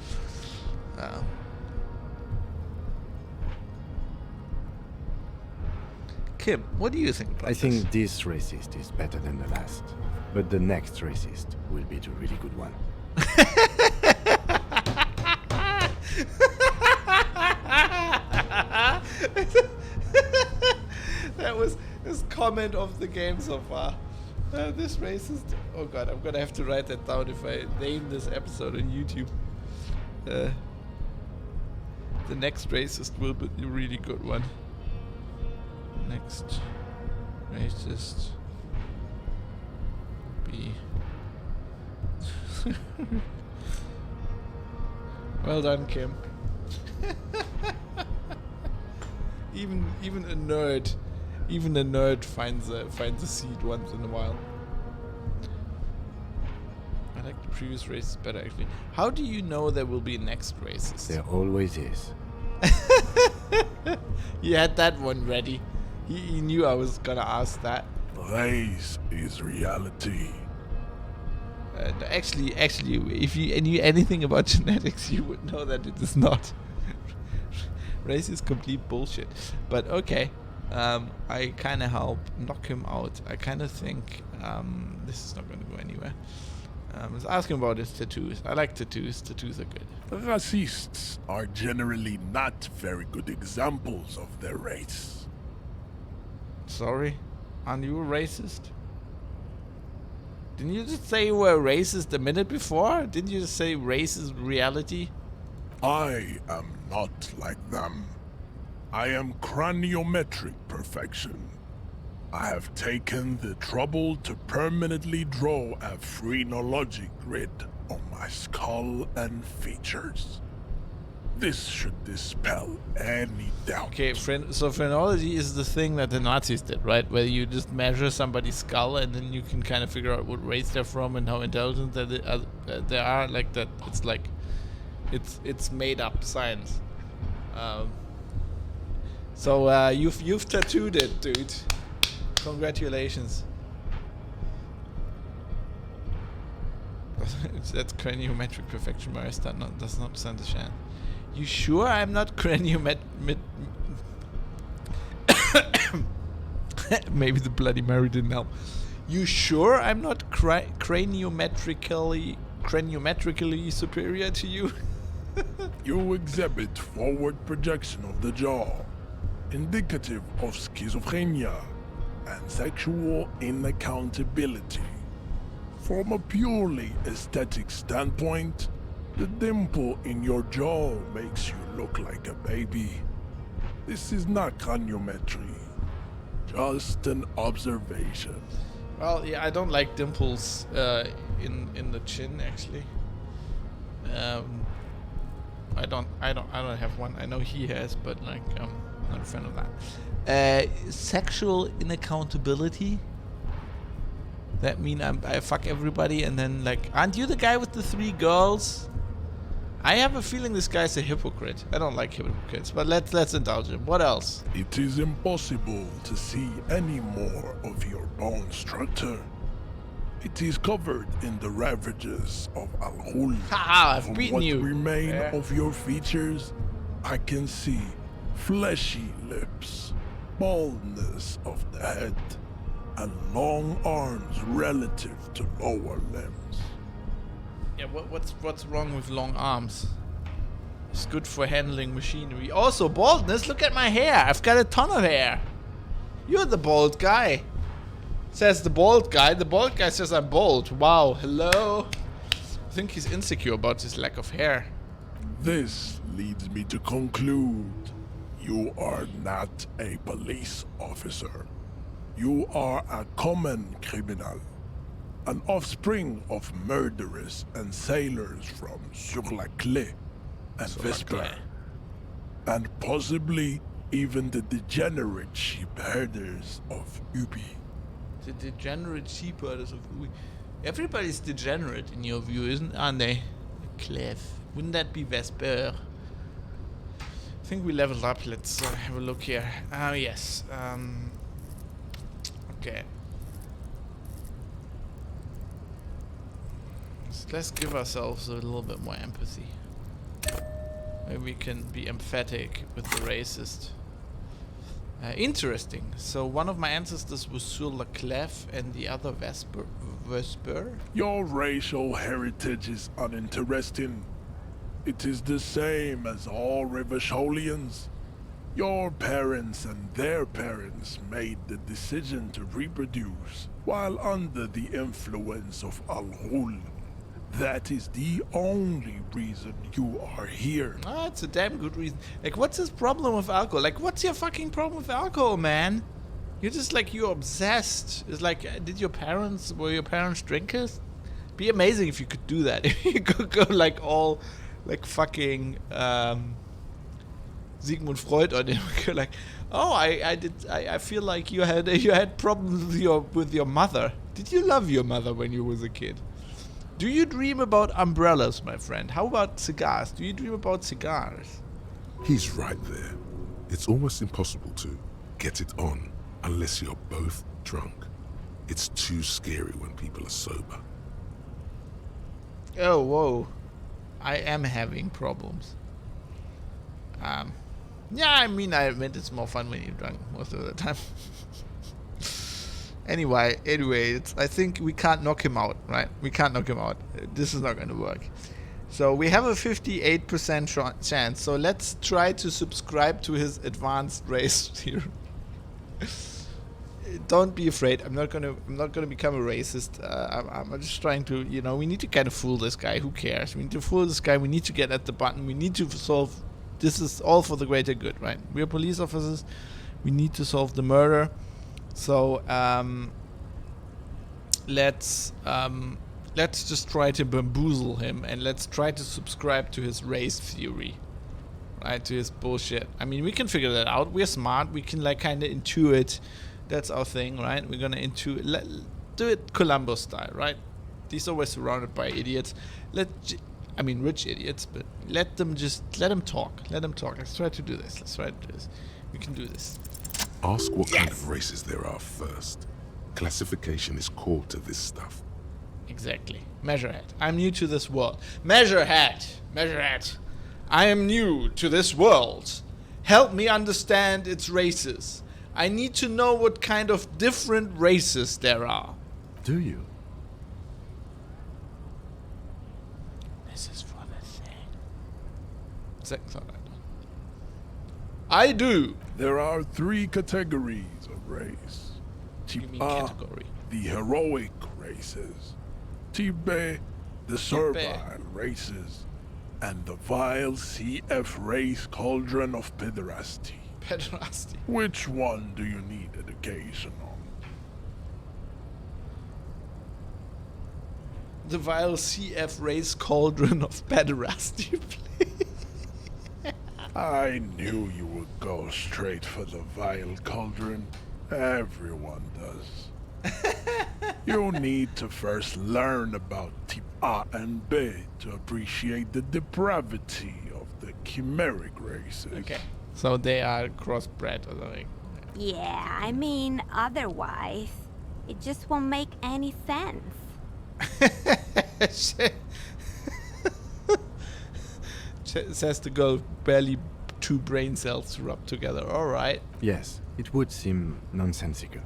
Kim, what do you think about this? I think this racist is better than the last, but the next racist will be the really good one. That was his comment of the game so far. This racist. Oh god, I'm gonna have to write that down if I name this episode on YouTube. The next racist will be a really good one. Next racist be. Well done, Kim. even a nerd finds a seed once in a while. I like the previous races better, actually. How do you know there will be a next racist? There always is. He had that one ready. He knew I was gonna ask that. Race is reality. Actually, if you knew anything about genetics, you would know that it is not. Race is complete bullshit. But okay, I kind of help knock him out. I kind of think this is not going to go anywhere. Let's ask him about his tattoos. I like tattoos. Tattoos are good. Racists are generally not very good examples of their race. Sorry? Aren't you a racist? Didn't you just say you were a racist a minute before? Didn't you just say race is reality? I am not like them. I am craniometric perfection. I have taken the trouble to permanently draw a phrenologic grid on my skull and features. This should dispel any doubt. Okay, so phrenology is the thing that the Nazis did, right? Where you just measure somebody's skull and then you can kind of figure out what race they're from and how intelligent they are. Like that, it's like, it's made up science. So you've tattooed it, dude. Congratulations. That's craniometric perfection, Marius. That does not stand a chance. You sure I'm not Maybe the Bloody Mary didn't help. You sure I'm not craniometrically superior to you? You exhibit forward projection of the jaw, indicative of schizophrenia and sexual inaccountability. From a purely aesthetic standpoint, the dimple in your jaw makes you look like a baby. This is not craniometry, just an observation. Well, yeah, I don't like dimples in the chin, actually. I don't have one. I know he has, but like I'm not a fan of that. Sexual inaccountability. That mean I fuck everybody and then like, aren't you the guy with the 3 girls? I have a feeling this guy's a hypocrite. I don't like hypocrites, but let's indulge him. What else? It is impossible to see any more of your bone structure. It is covered in the ravages of Al-Ghul. Haha, I've beaten you. What remain of your features, I can see fleshy lips, baldness of the head, and long arms relative to lower limbs. Yeah, what's wrong with long arms? It's good for handling machinery. Also, baldness. Look at my hair. I've got a ton of hair. You're the bald guy. Says the bald guy. The bald guy says I'm bald. Wow. Hello. I think he's insecure about his lack of hair. This leads me to conclude you are not a police officer. You are a common criminal. An offspring of murderers and sailors from Sur-la-Clé and Vesper, and possibly even the degenerate sheep herders of Ubi. The degenerate sheep herders of Ubi. Everybody's degenerate in your view, aren't they? Clef. Wouldn't that be Vesper? I think we leveled up. Let's have a look here. Yes. Okay. Let's give ourselves a little bit more empathy. Maybe we can be emphatic with the racist. Interesting. So one of my ancestors was Sur-la-Clef and the other Vesper. Your racial heritage is uninteresting. It is the same as all Revacholians. Your parents and their parents made the decision to reproduce while under the influence of Al-Ghul. That is the only reason you are here. Oh, it's a damn good reason. Like, what's his problem with alcohol? Like, what's your fucking problem with alcohol, man? You're just like, you're obsessed. It's like, were your parents drinkers? Be amazing if you could do that. If you could go like all, like fucking Sigmund Freud on him. Like, oh, I feel like you had problems with your mother. Did you love your mother when you was a kid? Do you dream about umbrellas, my friend? How about cigars? Do you dream about cigars? He's right there. It's almost impossible to get it on unless you're both drunk. It's too scary when people are sober. Oh, whoa. I am having problems. Yeah, I admit it's more fun when you're drunk most of the time. Anyway, I think we can't knock him out, right? We can't knock him out. This is not going to work. So we have a 58% chance. So let's try to subscribe to his advanced race theory. Don't be afraid. I'm not gonna become a racist. I'm just trying to, we need to kind of fool this guy. Who cares? We need to fool this guy. We need to get at the button. We need to solve. This is all for the greater good, right? We are police officers. We need to solve the murder. So let's just try to bamboozle him, and let's try to subscribe to his race theory, right? To his bullshit. I mean, we can figure that out. We're smart. We can like kind of intuit. That's our thing, right? We're gonna do it Columbo style, right? He's always surrounded by idiots. Rich idiots, but let them talk. Let them talk. Let's try to do this. We can do this. Ask what kind of races there are first. Classification is core to this stuff. Exactly. Measurehead. I'm new to this world. Measurehead. I am new to this world. Help me understand its races. I need to know what kind of different races there are. Do you? This is for the thing. I do. There are 3 categories of race. Type A, the heroic races. Type B, the servile races. And the vile CF race cauldron of pederasty. Which one do you need education on? The vile CF race cauldron of pederasty, please. I knew you would go straight for the vile cauldron. Everyone does. You need to first learn about type A and B to appreciate the depravity of the chimeric races. Okay. So they are crossbred or something. Yeah, I mean, otherwise, it just won't make any sense. Says the girl, barely 2 brain cells rub together. All right. Yes, it would seem nonsensical.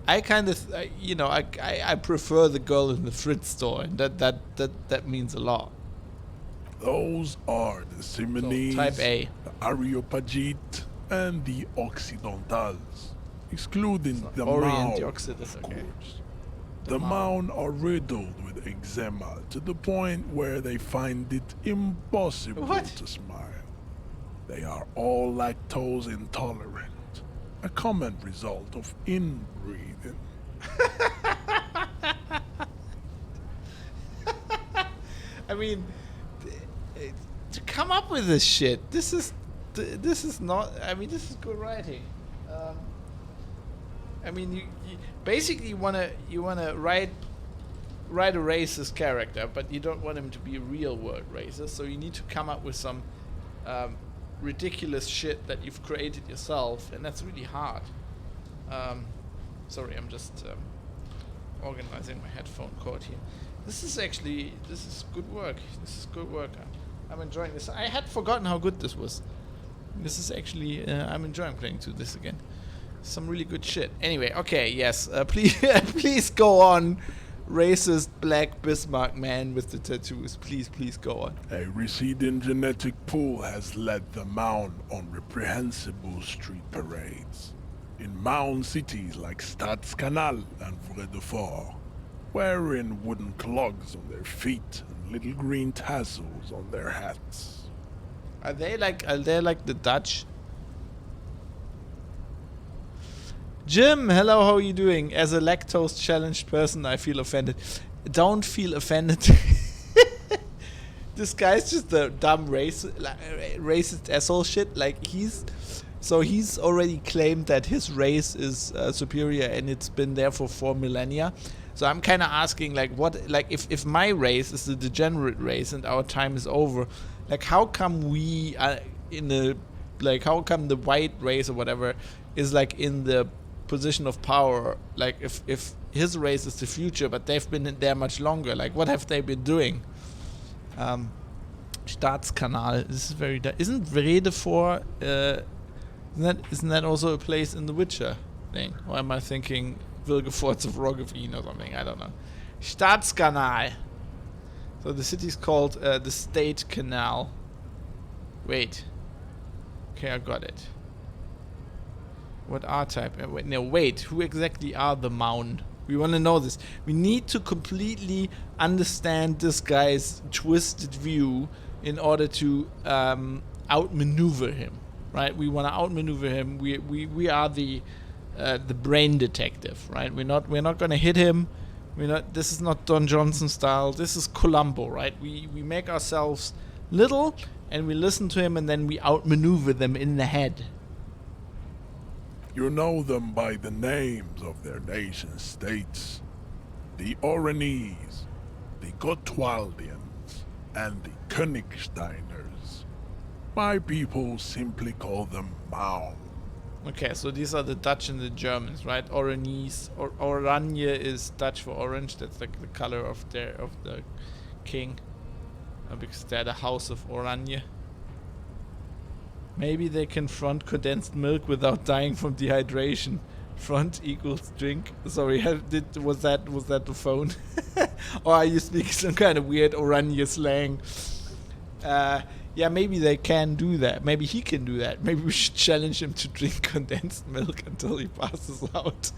I kind of, I prefer the girl in the Fritz store, and that means a lot. Those are the Simonese, type A, the Areopagite, and the Occidentals, excluding the Maun, of course. The Maun are riddled with eczema to the point where they find it impossible to smile. They are all lactose intolerant, a common result of inbreeding. I mean, to come up with this shit, this is not. I mean, this is good writing. I mean, you basically wanna write a racist character, but you don't want him to be a real world racist. So you need to come up with some ridiculous shit that you've created yourself, and that's really hard. Sorry, I'm just organizing my headphone cord here. This is good work. I'm enjoying this. I had forgotten how good this was. This is actually, I'm enjoying playing through this again. Some really good shit. Anyway, okay, yes. Please go on. Racist black Bismarck man with the tattoos. Please go on. A receding genetic pool has led the Maun on reprehensible street parades. In Maun cities like Stadskanal and Vredefort. wearing wooden clogs on their feet and little green tassels on their hats. Are they like the Dutch? Jim, hello, how are you doing? As a lactose challenged person, I feel offended. Don't feel offended. This guy's just a dumb racist asshole shit. Like he's already claimed that his race is superior and it's been there for 4 millennia. So I'm kind of asking, like, what, like, if my race is the degenerate race and our time is over, like, how come we are how come the white race or whatever is like in the position of power? Like, if his race is the future, but they've been in there much longer, like, what have they been doing? Staatskanal. This is very. Isn't Vredefort? Isn't that also a place in The Witcher thing? Or am I thinking Vilgefortz of Roggeveen or something? I don't know. Staatskanal. So the city's called the State Canal. Wait. Okay, I got it. What R-type? Wait. Who exactly are the Maun? We want to know this. We need to completely understand this guy's twisted view in order to outmaneuver him, right? We want to outmaneuver him. We are the brain detective, right? We're not going to hit him. This is not Don Johnson style. This is Columbo, right? We make ourselves little and we listen to him and then we outmaneuver them in the head. You know them by the names of their nation states. The Oranese, the Gotwaldians, and the Königsteiners. My people simply call them Mao. Okay, so these are the Dutch and the Germans, right? Oranese, Oranje is Dutch for orange. That's like the color of the king, because they're the House of Oranje. Maybe they can front condensed milk without dying from dehydration. Front equals drink. Sorry, was that the phone? Or are you speaking some kind of weird Oranje slang? Yeah, maybe they can do that. Maybe he can do that. Maybe we should challenge him to drink condensed milk until he passes out.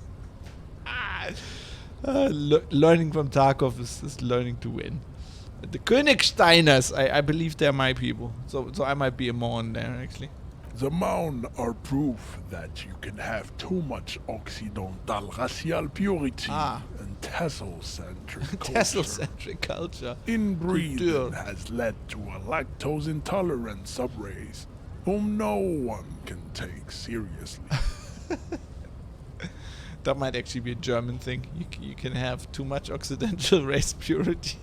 Learning from Tarkov is learning to win. The Königsteiners, I believe they're my people. So I might be a Maun there, actually. The Maun are proof that you can have too much Occidental racial purity and tassel-centric culture. Tassel-centric culture. Inbreeding has led to a lactose-intolerant subrace whom no one can take seriously. That might actually be a German thing. You can have too much Occidental race purity.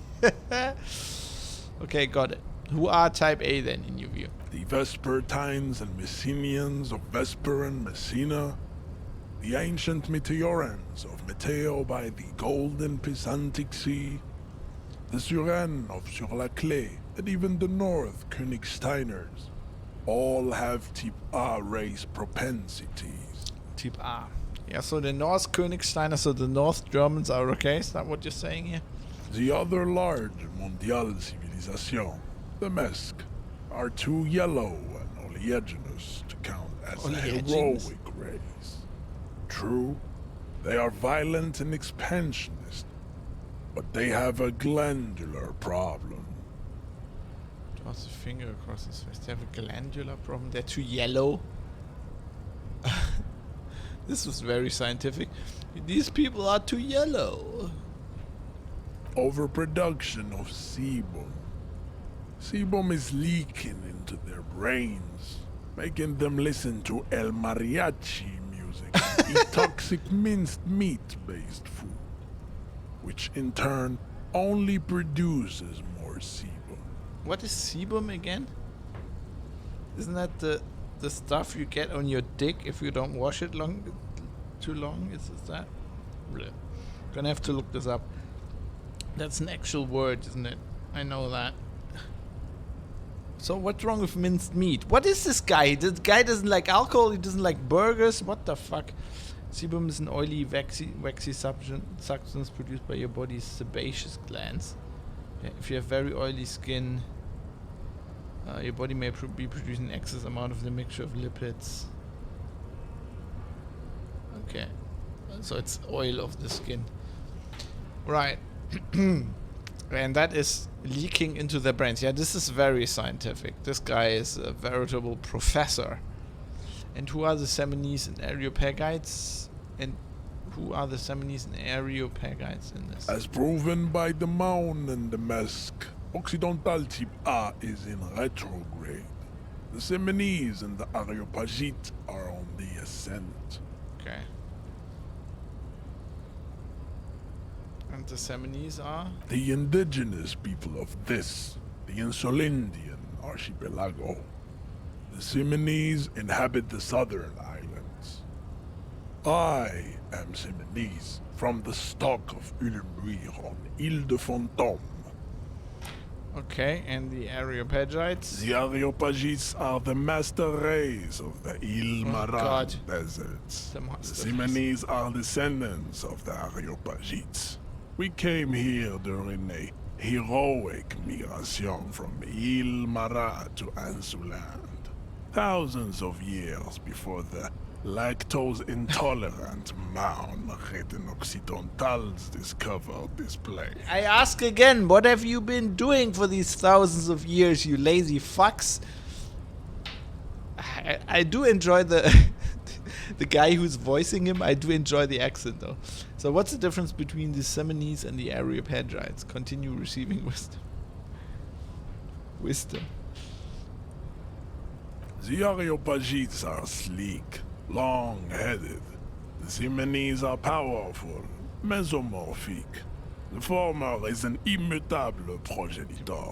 Okay, got it. Who are Type A then, in your view? The Vespertines and Messenians of Vesper and Messina. The ancient Meteorans of Meteo by the golden Pisantic Sea. The Suren of Sur-la-Clé, and even the North Königsteiners. All have Type A race propensities. Type A. Yeah, so the North Königsteiner, so the North Germans are okay? Is that what you're saying here? The other large mondial civilization, the Mesk, are too yellow and oleaginous to count as a heroic race. True, they are violent and expansionist, but they have a glandular problem. Draws a finger across his face. They have a glandular problem. They're too yellow. This was very scientific. These people are too yellow. Overproduction of sebum. Sebum is leaking into their brains, making them listen to El Mariachi music and eat toxic minced meat-based food, which in turn only produces more sebum. What is sebum again? Isn't that the stuff you get on your dick if you don't wash it too long? Is that? Gonna have to look this up. That's an actual word, isn't it? I know that. So what's wrong with minced meat? What is this guy? This guy doesn't like alcohol, he doesn't like burgers. What the fuck? Sebum is an oily, waxy substance produced by your body's sebaceous glands. Yeah, if you have very oily skin, your body may be producing an excess amount of the mixture of lipids. Okay. So it's oil of the skin. Right. And that is leaking into their brains. Yeah, this is very scientific. This guy is a veritable professor. And who are the Seminoles and Areopagites? And who are the Seminoles and Areopagites in this? As proven by the mound and the mask, Occidental Type A is in retrograde. The Seminoles and the Areopagites are on the ascent. Okay. And the Seminoles are? The indigenous people of this, the Insulindian archipelago. The Seminoles inhabit the southern islands. I am Seminoles, from the stock of Ulmuir on Ile de Fantôme. Okay, and the Areopagites? The Areopagites are the master race of the Ilmaran deserts. The The Seminoles are descendants of the Areopagites. We came here during a heroic migration from Ilmara to Ansuland, thousands of years before the lactose-intolerant Mound-ridden Occidentals discovered this place. I ask again, what have you been doing for these thousands of years, you lazy fucks? I do enjoy the the guy who's voicing him. I do enjoy the accent though. So what's the difference between the Seminoles and the Areopagites? Continue receiving wisdom. Wisdom. The Areopagites are sleek, long-headed. The Seminoles are powerful, mesomorphic. The former is an immutable progenitor,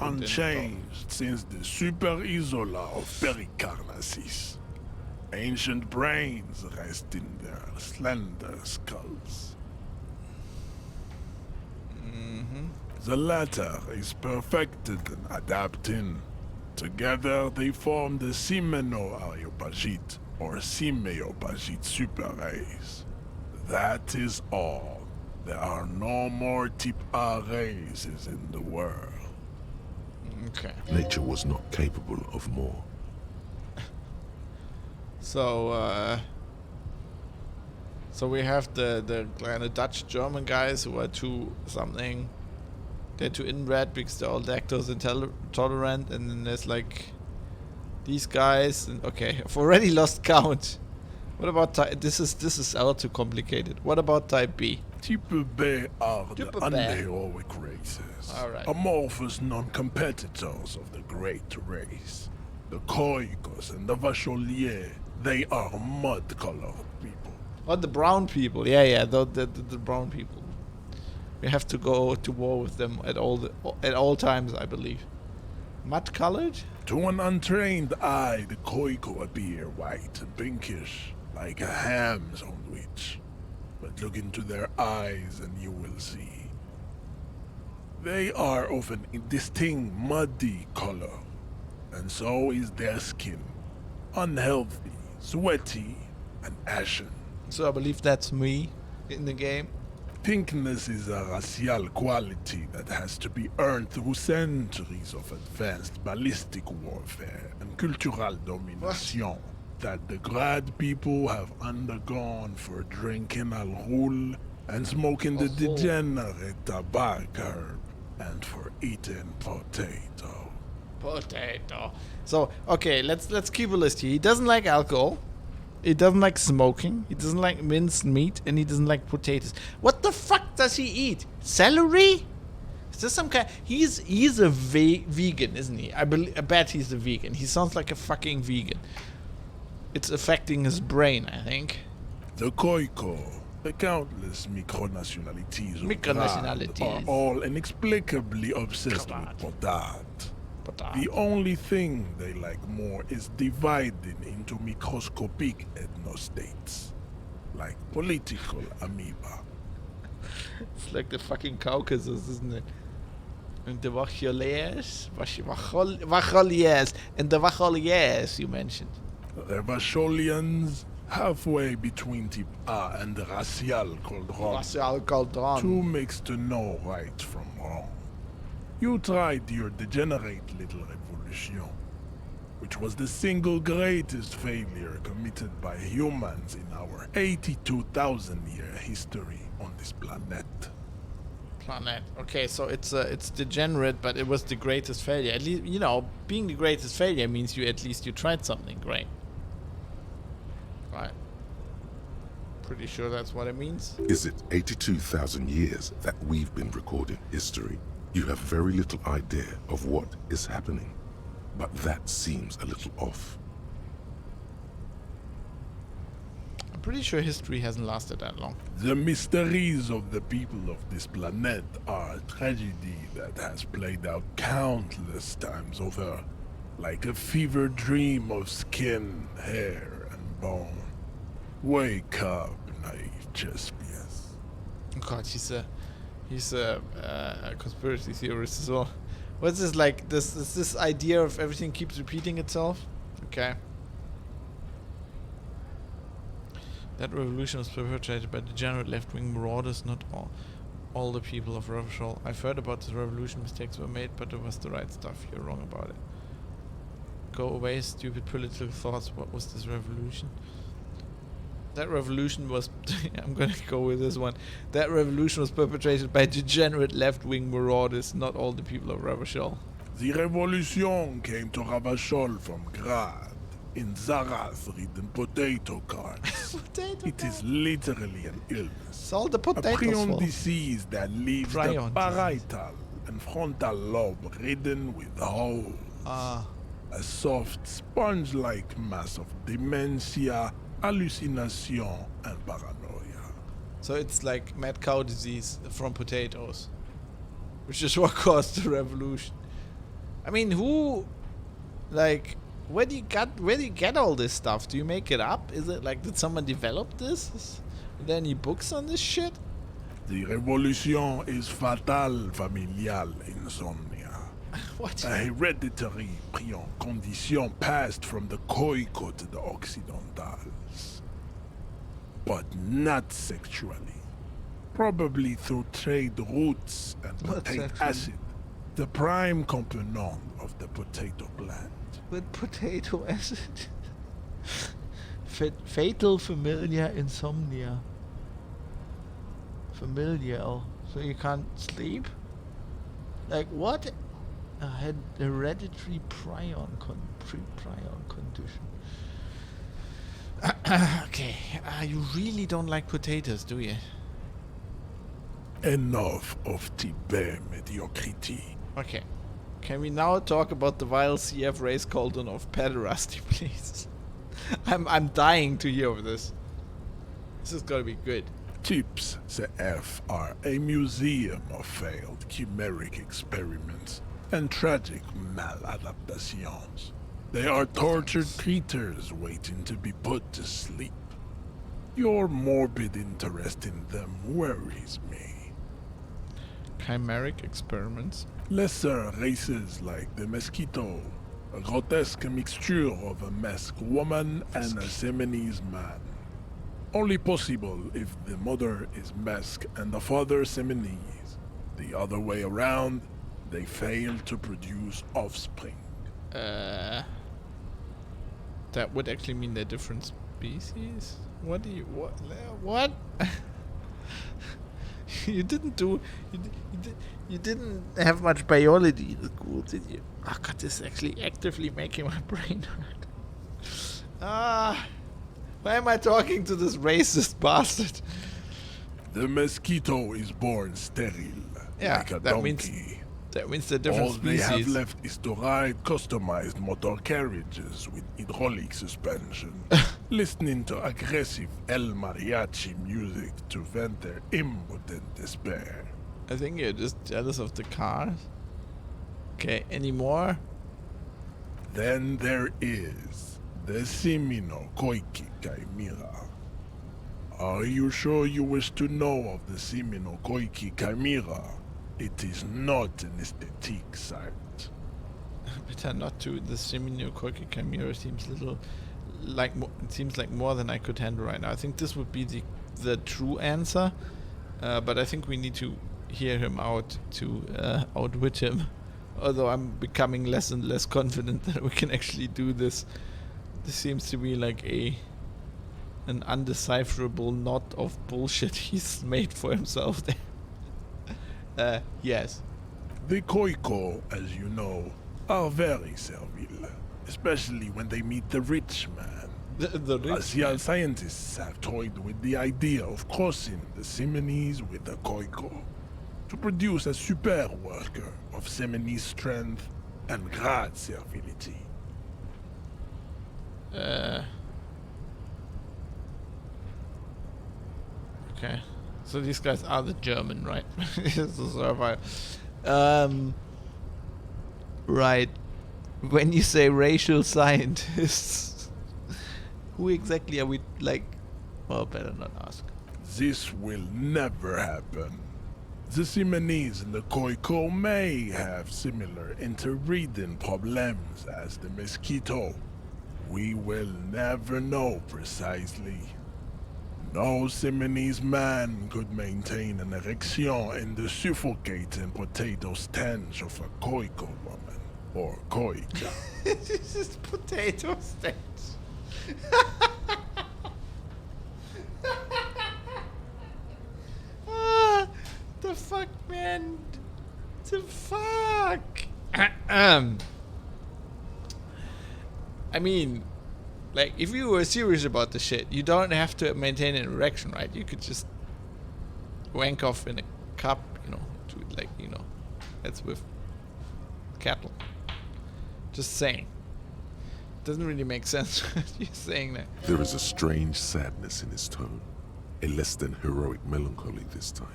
unchanged since the Super Isola of Pericarnassus. Ancient brains rest in their slender skulls. The latter is perfected and adapting. Together they form the Semeno-Areopagite or Simeopagite superrace. That is all. There are no more Type A races in the world. Okay. Nature was not capable of more. So we have the kind of Dutch-German guys who are too something. They're too inbred because they're all lactose intolerant, and then there's like these guys. And okay, I've already lost count. What about type? This is all too complicated. What about type B? Type B are Type the B. unheroic races. Alright. Amorphous non-competitors of the great race. The Khoikos and the Vacholier, they are mud-colored people. Oh, the brown people. Yeah, the brown people. We have to go to war with them at all times, I believe. Mud-colored? To an untrained eye, the Khoiko appear white and pinkish, like a ham sandwich. But look into their eyes and you will see. They are of an distinct muddy color, and so is their skin. Unhealthy, sweaty, and ashen. So I believe that's me in the game. Pinkness is a racial quality that has to be earned through centuries of advanced ballistic warfare and cultural domination that the Grad people have undergone for drinking alcohol and smoking the degenerate tobacco herb and for eating potato. Potato. So, okay, let's keep a list here. He doesn't like alcohol. He doesn't like smoking. He doesn't like minced meat, and he doesn't like potatoes. What the fuck does he eat? Celery? Is this some kind? He's a vegan, isn't he? I bet he's a vegan. He sounds like a fucking vegan. It's affecting his brain, I think. The Khoiko, the countless micronationalities of Micronationalities. Grad are all inexplicably obsessed with potad. The only thing they like more is dividing into microscopic ethnostates, like political amoeba. It's like the fucking Caucasus, isn't it? And the Vacholiers, and the Vacholiers you mentioned. The Vacholians, halfway between Type A and the Racial Cauldron. Two mixed to know right from wrong. You tried your degenerate little revolution, which was the single greatest failure committed by humans in our 82,000-year history on this planet. planet. Okay, so it's degenerate, but it was the greatest failure. At least, being the greatest failure means you tried something great. Right. Pretty sure that's what it means. Is it 82,000 years that we've been recording history? You have very little idea of what is happening, but that seems a little off. I'm pretty sure history hasn't lasted that long. The mysteries of the people of this planet are a tragedy that has played out countless times over, like a fever dream of skin, hair, and bone. Wake up, naive Chespius. Oh god, he's a conspiracy theorist as well. What's this like? This idea of everything keeps repeating itself? Okay. That revolution was perpetrated by degenerate left-wing marauders, not all the people of Revachol. I've heard about this revolution. Mistakes were made, but it was the right stuff. You're wrong about it. Go away, stupid political thoughts. What was this revolution? That revolution was... I'm gonna go with this one. That revolution was perpetrated by degenerate left-wing marauders, not all the people of Revachol. The revolution came to Revachol from Grad, in Zarath-ridden potato carts. It is literally an illness. It's all the potatoes. A prion fault. disease that leaves Prion the parietal and frontal lobe ridden with holes. Ah. A soft, sponge-like mass of dementia, hallucination, and paranoia. So it's like mad cow disease from potatoes, which is what caused the revolution. I mean, where do you get all this stuff? Do you make it up? Is it like, did someone develop this? Are there any books on this shit? The revolution is fatal familial insomnia. What? A hereditary prion condition passed from the coico to the occidentals. But not sexually. Probably through trade routes and potato acid, the prime component of the potato plant. With potato acid. Fatal familiar insomnia. Familial. So you can't sleep? Like what? A hereditary prion condition. Okay. You really don't like potatoes, do you? Enough of Tibet mediocrity. Okay. Can we now talk about the vile CF race cauldron of pederasty, please? I'm dying to hear of this. This is gonna be good. Tips CF are a museum of failed chimeric experiments and tragic maladaptations. They are tortured creatures waiting to be put to sleep. Your morbid interest in them worries me. Chimeric experiments? Lesser races like the mosquito, a grotesque mixture of a masked woman and a Seminese man. Only possible if the mother is masked and the father Seminese. The other way around, they fail to produce offspring. That would actually mean they're different species? What? You didn't have much biology in school, did you? Oh god, this is actually actively making my brain hurt. Why am I talking to this racist bastard? The mosquito is born sterile, like a donkey. That means they're different All species. they have left is to ride customized motor carriages with hydraulic suspension, listening to aggressive El Mariachi music to vent their impotent despair. I think you're just jealous of the cars. Okay, any more? Then there is the Simino Koiki Chimera. Are you sure you wish to know of the Simino Koiki Chimera? It is not an aesthetic site. Better not to. The Simino Koiki Chimera seems it seems like more than I could handle right now. I think this would be the true answer, but I think we need to hear him out to outwit him. Although I'm becoming less and less confident that we can actually do this. This seems to be like an undecipherable knot of bullshit he's made for himself there. Yes. The Koiko, as you know, are very servile, especially when they meet the rich man. The rich Asial scientists have toyed with the idea of crossing the Simonese with the Koiko to produce a super worker of Simonese strength and great servility. Okay. So these guys are the German, right? It's the survivor. Right. When you say racial scientists, who exactly are we, like... Well, better not ask. This will never happen. The Simonese and the Koiko may have similar interbreeding problems as the mosquito. We will never know precisely. No Simonese man could maintain an erection in the suffocating potato stench of a Koiko woman, or Koika. This is potato stench. The fuck, man? The fuck? I mean, like, if you were serious about the shit, you don't have to maintain an erection, right? You could just wank off in a cup, you know, do it like, you know, that's with cattle. Just saying. Doesn't really make sense what you're saying that. There is a strange sadness in his tone, a less than heroic melancholy this time.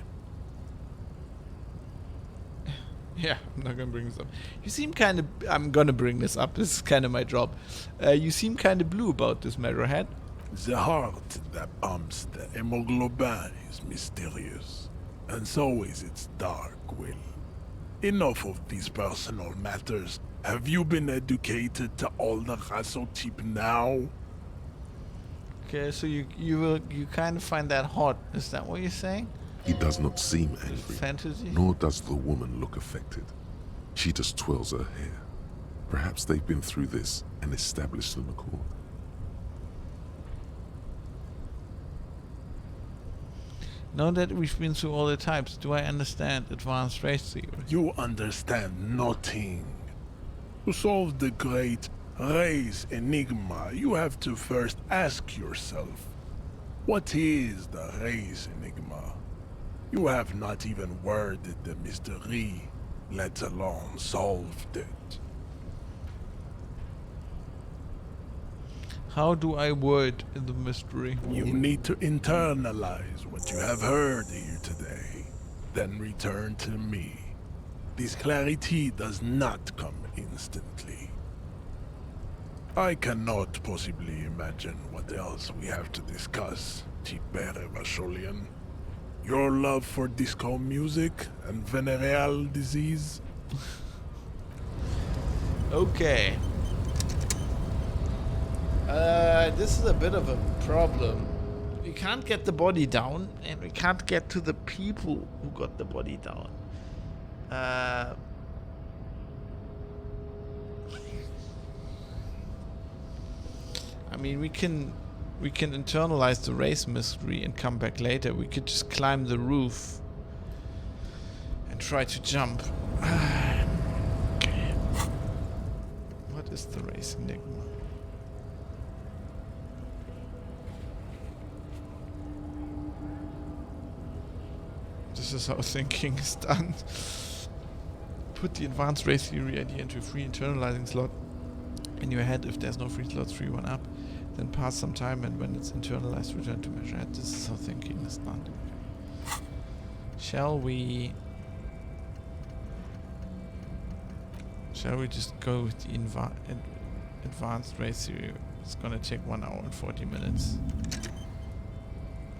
Yeah, I'm not gonna bring this up. You seem kind of... I'm gonna bring this up. This is kind of my job. You seem kind of blue about this, Metalhead. The heart that pumps the hemoglobin is mysterious, and so is its dark will. Enough of these personal matters. Have you been educated to all the Rasotype now? Okay, so you kind of find that hot. Is that what you're saying? He does not seem angry, Fantasy? nor does the woman look affected. She just twirls her hair. Perhaps they've been through this and established an accord. Now that we've been through all the types, do I understand advanced race theory? You understand nothing. To solve the great race enigma, you have to first ask yourself, what is the race enigma? You have not even worded the mystery, let alone solved it. How do I word the mystery? You need to internalize what you have heard here today, then return to me. This clarity does not come instantly. I cannot possibly imagine what else we have to discuss, Tipere Vasholian. Your love for disco music and venereal disease? Okay. This is a bit of a problem. We can't get the body down, and we can't get to the people who got the body down. I mean, we can internalize the race mystery and come back later. We could just climb the roof and try to jump. Okay. What is the race enigma? This is how thinking is done. Put the advanced race theory idea into a free internalizing slot in your head. If there's no free slots, free one up. Then pass some time, and when it's internalized, return to measure head. This is how thinking is done. Shall we just go with the advanced race theory? It's gonna take 1 hour and 40 minutes.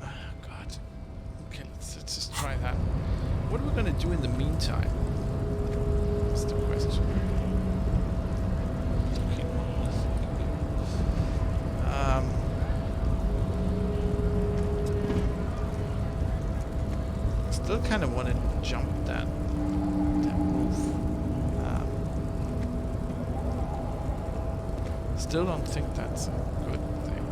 Oh, God. Okay, let's just try that. What are we gonna do in the meantime? That's the question. Still kind of want to jump that roof. Still don't think that's a good thing.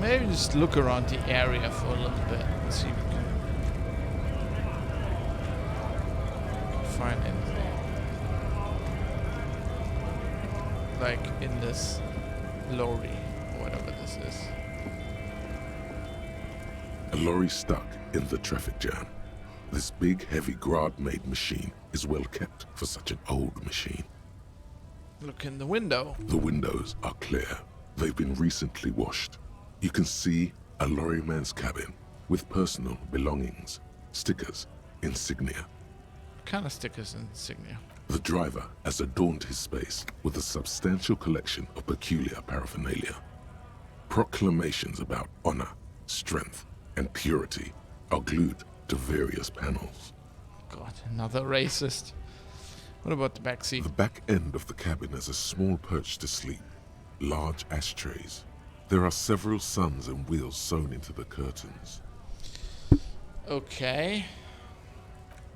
Maybe just look around the area for a little bit and see if we can find anything. Like in this lorry or whatever this is. A lorry stuck in the traffic jam. This big, heavy Grad-made machine is well kept for such an old machine. Look in the window. The windows are clear. They've been recently washed. You can see a lorryman's cabin with personal belongings, stickers, insignia. What kind of stickers and insignia? The driver has adorned his space with a substantial collection of peculiar paraphernalia. Proclamations about honor, strength, and purity are glued to various panels. God, another racist. What about the back seat? The back end of the cabin has a small perch to sleep, large ashtrays. There are several suns and wheels sewn into the curtains. Okay.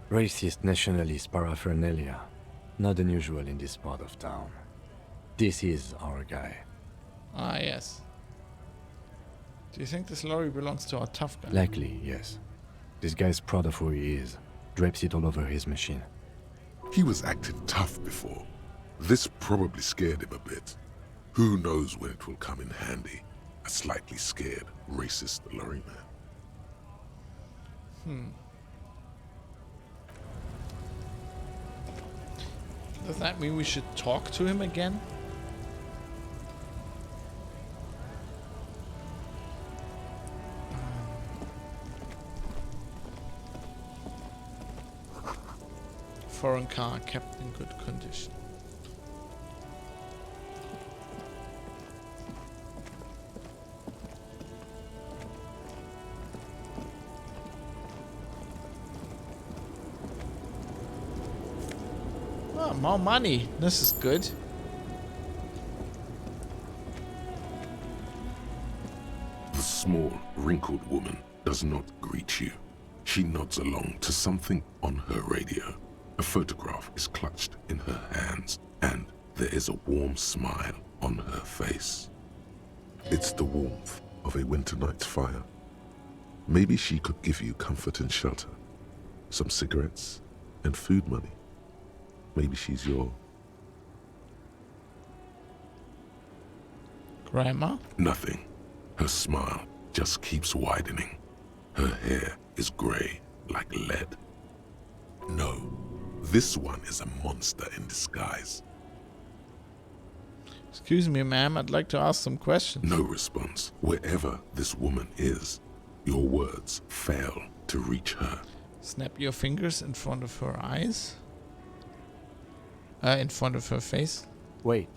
Racist nationalist paraphernalia. Not unusual in this part of town. This is our guy. Ah, yes. Do you think this lorry belongs to our tough guy? Likely, yes. This guy's proud of who he is. Drapes it all over his machine. He was acting tough before. This probably scared him a bit. Who knows when it will come in handy? A slightly scared, racist lorryman. Does that mean we should talk to him again? Foreign car kept in good condition. Oh, more money. This is good. The small, wrinkled woman does not greet you. She nods along to something on her radio. A photograph is clutched in her hands, and there is a warm smile on her face. It's the warmth of a winter night's fire. Maybe she could give you comfort and shelter, some cigarettes and food money. Maybe she's your... Grandma? Nothing. Her smile just keeps widening. Her hair is gray like lead. No, this one is a monster in disguise. Excuse me, ma'am. I'd like to ask some questions. No response. Wherever this woman is, your words fail to reach her. Snap your fingers in front of her eyes. In front of her face. Wait.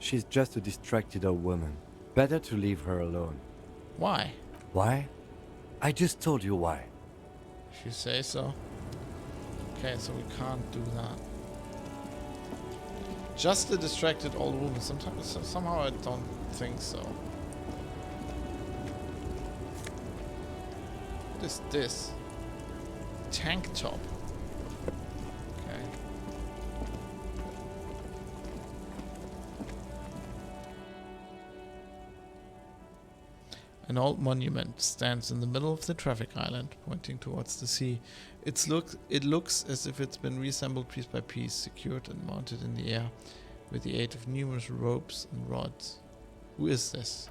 She's just a distracted old woman. Better to leave her alone. Why? Why? I just told you why. If you say so. Okay, so we can't do that. Just a distracted old woman. Somehow I don't think so. What is this? Tank top. Okay. An old monument stands in the middle of the traffic island, pointing towards the sea. It looks as if it's been reassembled piece by piece, secured and mounted in the air with the aid of numerous ropes and rods. Who is this?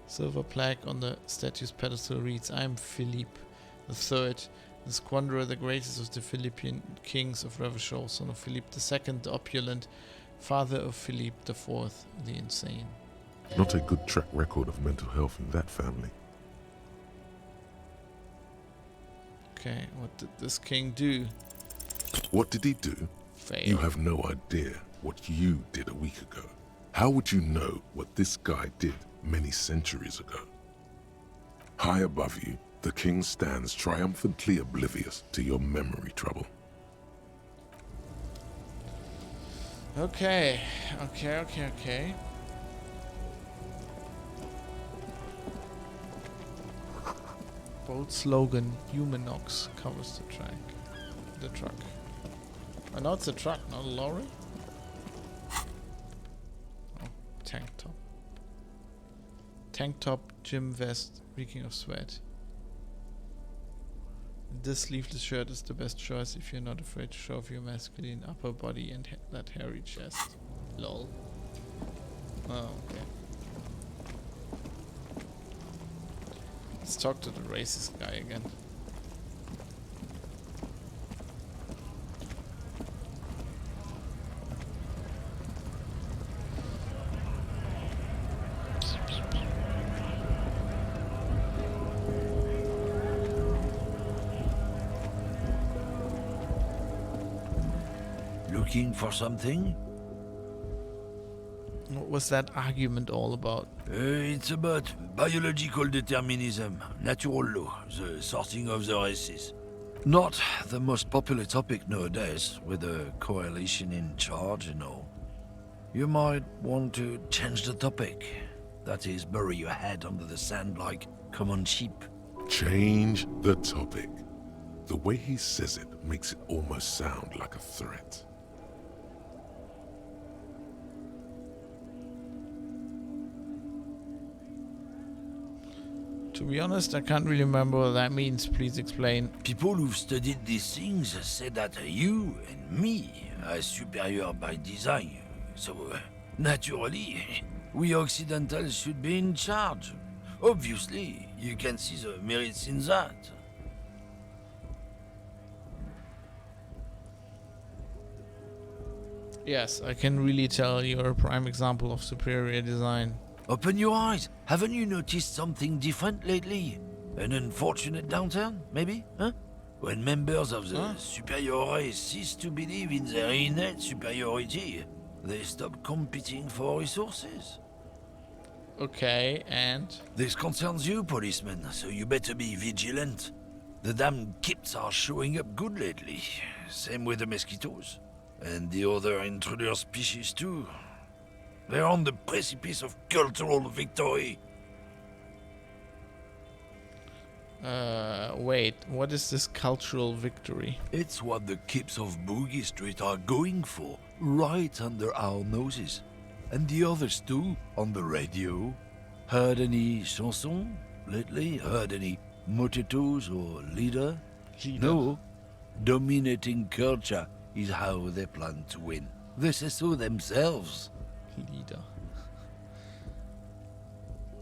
Silver plaque on the statue's pedestal reads, "I am Philippe III, the squanderer, the greatest of the Philippine kings of Revachol, son of Philippe II, the opulent, father of Philippe IV, the insane." Not a good track record of mental health in that family. Okay, what did this king do? What did he do? Fail. You have no idea what you did a week ago. How would you know what this guy did many centuries ago? High above you, the king stands triumphantly oblivious to your memory trouble. Okay. Bold slogan, Humanox covers the truck. I know it's a truck, not a lorry. Oh, tank top. Tank top, gym vest, reeking of sweat. This sleeveless shirt is the best choice if you're not afraid to show off your masculine upper body and that hairy chest. Lol. Oh, okay. Let's talk to the racist guy again. Looking for something? What was that argument all about? It's about biological determinism, natural law, the sorting of the races. Not the most popular topic nowadays, with a coalition in charge and all. You might want to change the topic. That is, bury your head under the sand like common sheep. Change the topic. The way he says it makes it almost sound like a threat. To be honest, I can't really remember what that means. Please explain. People who've studied these things say that you and me are superior by design. So, naturally, we Occidentals should be in charge. Obviously, you can see the merits in that. Yes, I can really tell you're a prime example of superior design. Open your eyes. Haven't you noticed something different lately? An unfortunate downturn, maybe? Huh? When members of the superior race cease to believe in their innate superiority, they stop competing for resources. Okay, and? This concerns you, policeman, so you better be vigilant. The damn kips are showing up good lately. Same with the mosquitoes. And the other intruder species too. They're on the precipice of cultural victory. Wait, what is this cultural victory? It's what the kips of Boogie Street are going for, right under our noses. And the others too, on the radio. Heard any chansons lately? Heard any motetos or leader? No. Dominating culture is how they plan to win. They say so themselves. Leader.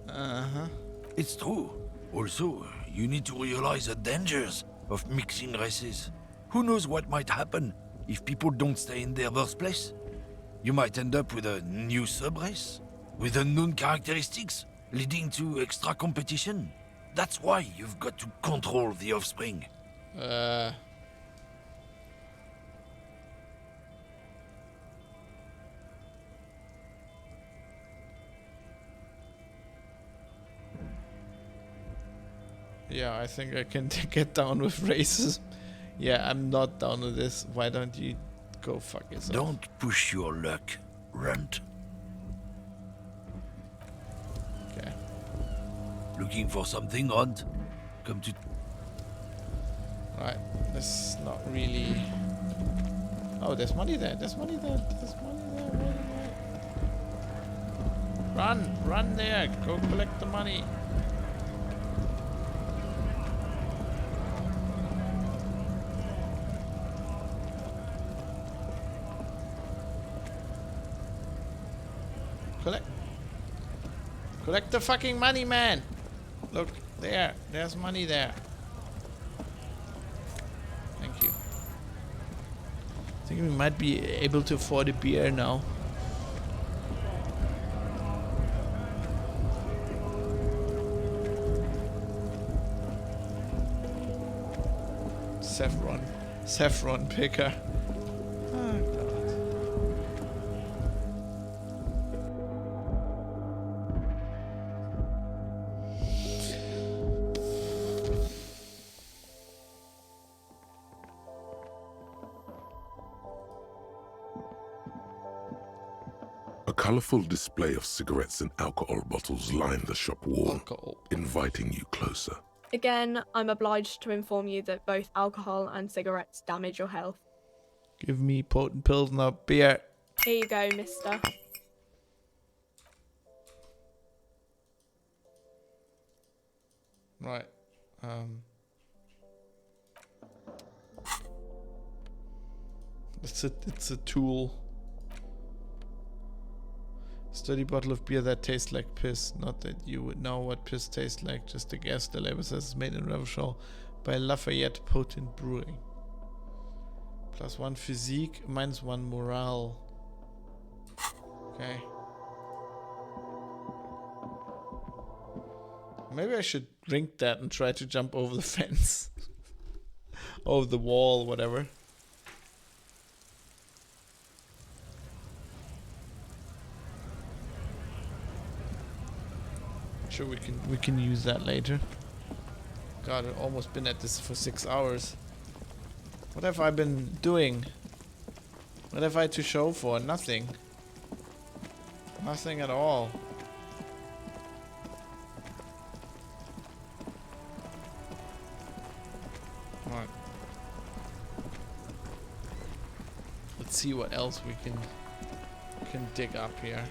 Uh-huh. It's true. Also, you need to realize the dangers of mixing races. Who knows what might happen if people don't stay in their birthplace? You might end up with a new sub-race, with unknown characteristics, leading to extra competition. That's why you've got to control the offspring. Yeah, I think I can get down with racism. Yeah, I'm not down with this. Why don't you go fuck yourself? Don't push your luck, runt. Okay. Looking for something, Runt? Come to... Right, this is not really... Oh, there's money there, there's money there, there's money there, Run there, go collect the money. Collect the fucking money, man! Look, there's money there. Thank you. I think we might be able to afford a beer now. Saffron picker. Oh, God. A colourful display of cigarettes and alcohol bottles lined the shop wall, inviting you closer. Again, I'm obliged to inform you that both alcohol and cigarettes damage your health. Give me potent pills and a beer. Here you go, mister. Right. It's a tool. Sturdy bottle of beer that tastes like piss. Not that you would know what piss tastes like, just a guess. The label says it's made in Revachol by Lafayette Potent Brewing. +1 physique, -1 morale. Okay. Maybe I should drink that and try to jump over the fence. Over the wall, whatever. Sure, we can use that later. God, I've almost been at this for 6 hours. What have I been doing? What have I to show for? Nothing. Nothing at all. Right. Let's see what else we can dig up here.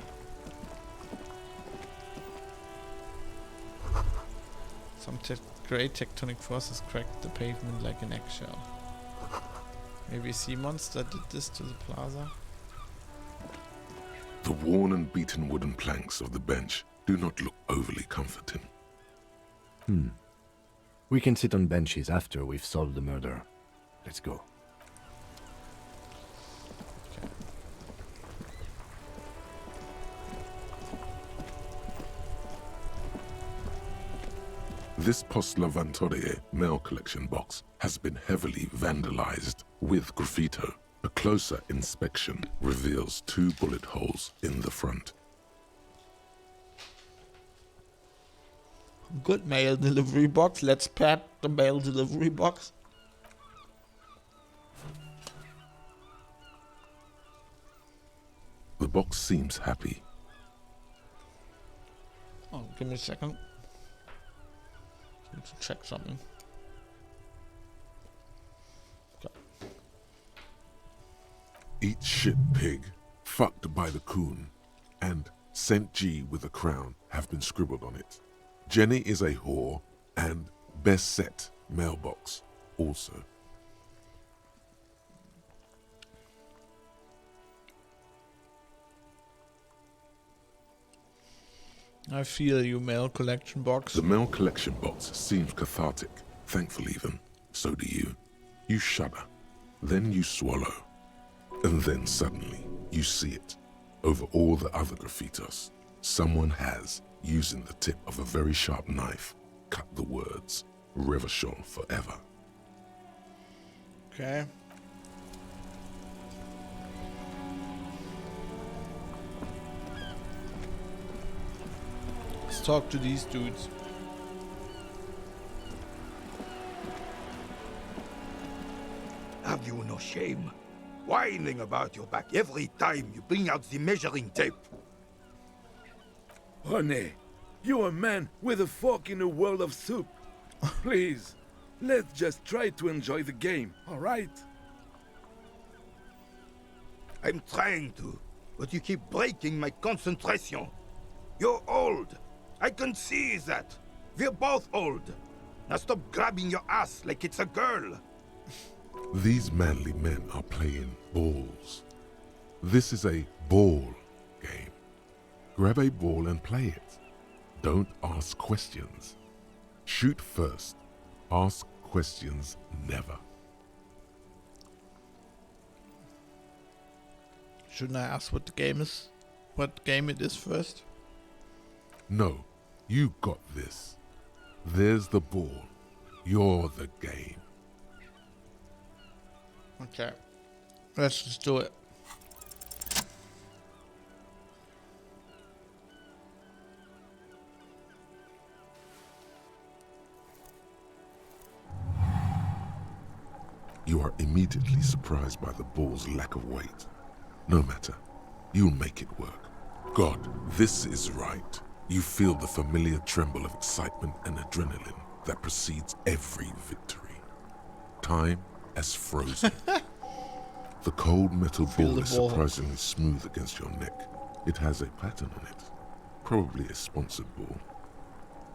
Some great tectonic forces cracked the pavement like an eggshell. Maybe a sea monster did this to the plaza? The worn and beaten wooden planks of the bench do not look overly comforting. We can sit on benches after we've solved the murder. Let's go. This Post Lavatorie mail collection box has been heavily vandalized with graffito. A closer inspection reveals 2 bullet holes in the front. Good mail delivery box. Let's pat the mail delivery box. The box seems happy. Oh, give me a second. Need to check something. Okay. Eat shit pig, fucked by the coon, and St. G with a crown have been scribbled on it. Jenny is a whore, and best set mailbox also. I feel you, mail collection box. The mail collection box seems cathartic. Thankful even. So do you. You shudder. Then you swallow. And then suddenly, you see it. Over all the other graffitos, someone has, using the tip of a very sharp knife, cut the words, Revachol forever. Okay. Let's talk to these dudes. Have you no shame? Whining about your back every time you bring out the measuring tape. Honey, you're a man with a fork in a world of soup. Please, let's just try to enjoy the game, all right? I'm trying to, but you keep breaking my concentration. You're old. I can see that. We're both old. Now stop grabbing your ass like it's a girl. These manly men are playing balls. This is a ball game. Grab a ball and play it. Don't ask questions. Shoot first. Ask questions never. Shouldn't I ask what the game is? What game it is first? No, you got this. There's the ball. You're the game. Okay. Let's just do it. You are immediately surprised by the ball's lack of weight. No matter. You'll make it work. God, this is right. You feel the familiar tremble of excitement and adrenaline that precedes every victory. Time as frozen. The cold metal ball is surprisingly smooth against your neck. It has a pattern on it. Probably a sponsored ball.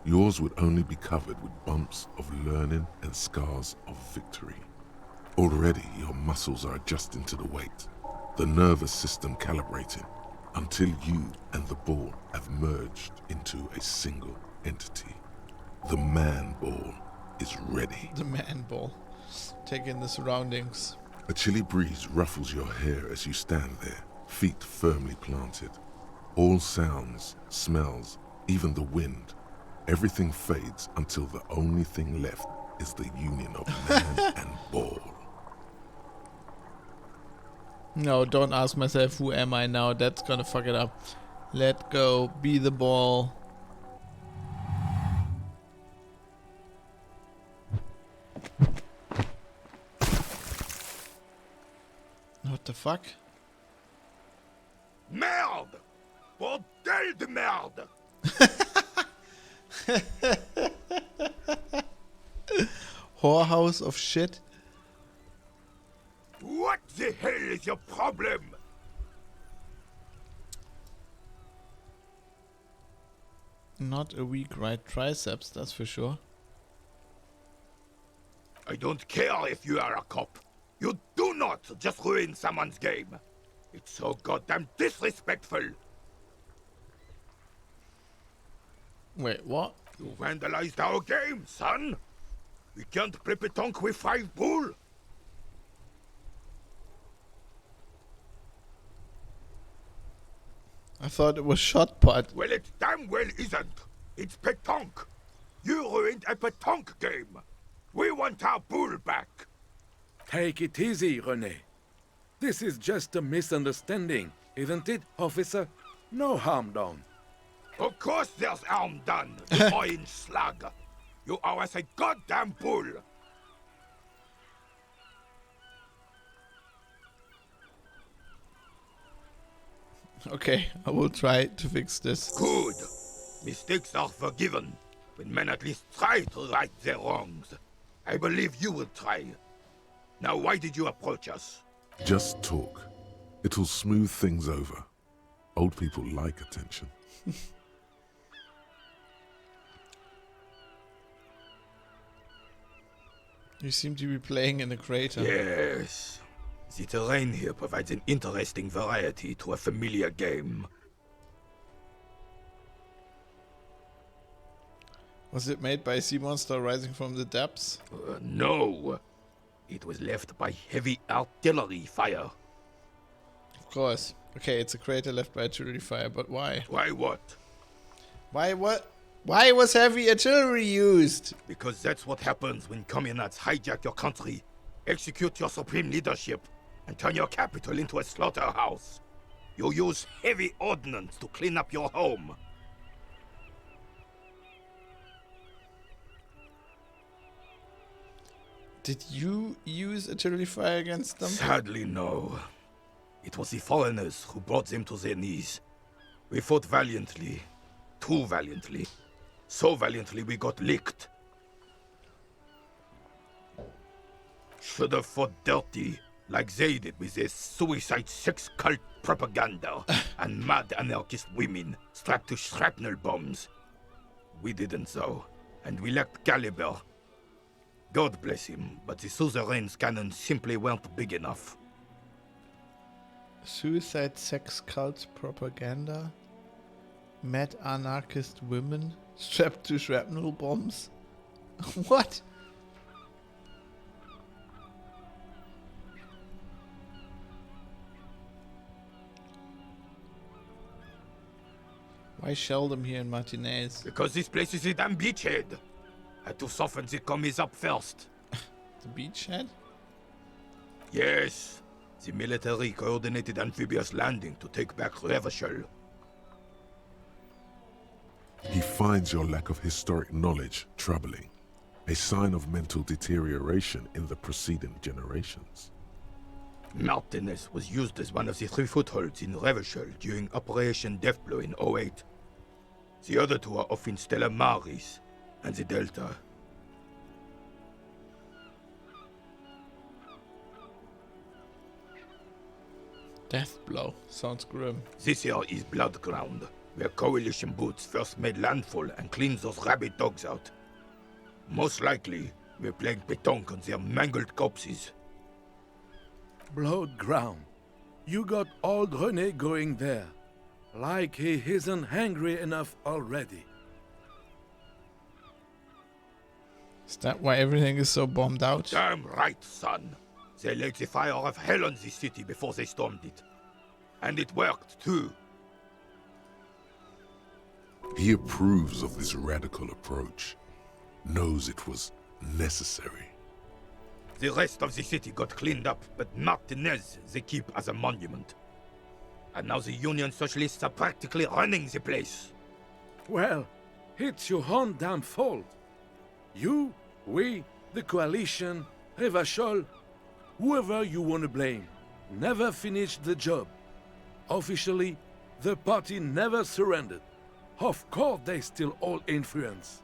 yours would only be covered with bumps of learning and scars of victory. Already your muscles are adjusting to the weight, the nervous system calibrating, until you and the ball have merged into a single entity. The man ball is ready. The man ball. Take in the surroundings. A chilly breeze ruffles your hair as you stand there, feet firmly planted. All sounds, smells, even the wind, everything fades until the only thing left is the union of man and ball. No, don't ask myself who am I now. That's gonna fuck it up. Let go. Be the ball. What the fuck? Merde! Bordel de merde! Whorehouse of shit. What the hell is your problem? Not a weak right triceps, that's for sure. I don't care if you are a cop. You do not just ruin someone's game. It's so goddamn disrespectful. Wait, what? You vandalized our game, son. We can't play petanque with 5 bull. I thought it was shot put. Well, it damn well isn't. It's petanque. You ruined a petanque game. We want our bull back. Take it easy, René. This is just a misunderstanding, isn't it, officer? No harm done. Of course there's harm done, you orange slug. You owe us a goddamn bull. Okay, I will try to fix this. Good. Mistakes are forgiven when men at least try to right their wrongs. I believe you will try. Now, why did you approach us? Just talk. It'll smooth things over. Old people like attention. You seem to be playing in a crater. Yes. The terrain here provides an interesting variety to a familiar game. Was it made by sea monster rising from the depths? No. It was left by heavy artillery fire. Of course. Okay, it's a crater left by artillery fire, but why? Why what? Why what? Why was heavy artillery used? Because that's what happens when communists hijack your country, execute your supreme leadership, and turn your capital into a slaughterhouse. You use heavy ordnance to clean up your home. Did you use artillery fire against them? Sadly, no. It was the foreigners who brought them to their knees. We fought valiantly. Too valiantly. So valiantly we got licked. Should have fought dirty, like they did with their suicide sex cult propaganda and mad anarchist women strapped to shrapnel bombs. We didn't though, and we lacked caliber. God bless him, but the suzerain's cannons simply weren't big enough. Suicide sex cult propaganda? Mad anarchist women strapped to shrapnel bombs? What? Why shell them here in Martinez? Because this place is a damn beachhead. Had to soften the commies up first. The beachhead? Yes. The military coordinated amphibious landing to take back Revachol. He finds your lack of historic knowledge troubling, a sign of mental deterioration in the preceding generations. Martinez was used as one of the 3 footholds in Revachol during Operation Deathblow in 08. The other 2 are off in Stella Maris and the Delta. Death blow. Sounds grim. This here is blood ground. where coalition boots first made landfall and cleaned those rabid dogs out. Most likely, we're playing pétanque on their mangled corpses. Blood ground. You got old René going there. Like he isn't hungry enough already. Is that why everything is so bombed out? Damn right, son. They laid the fire of hell on this city before they stormed it. And it worked, too. He approves of this radical approach, knows it was necessary. The rest of the city got cleaned up, but Martinez they keep as a monument. And now the Union Socialists are practically running the place. Well, it's your own damn fault. You, we, the coalition, Revachol, whoever you want to blame, never finished the job. Officially, the party never surrendered. Of course they still hold influence.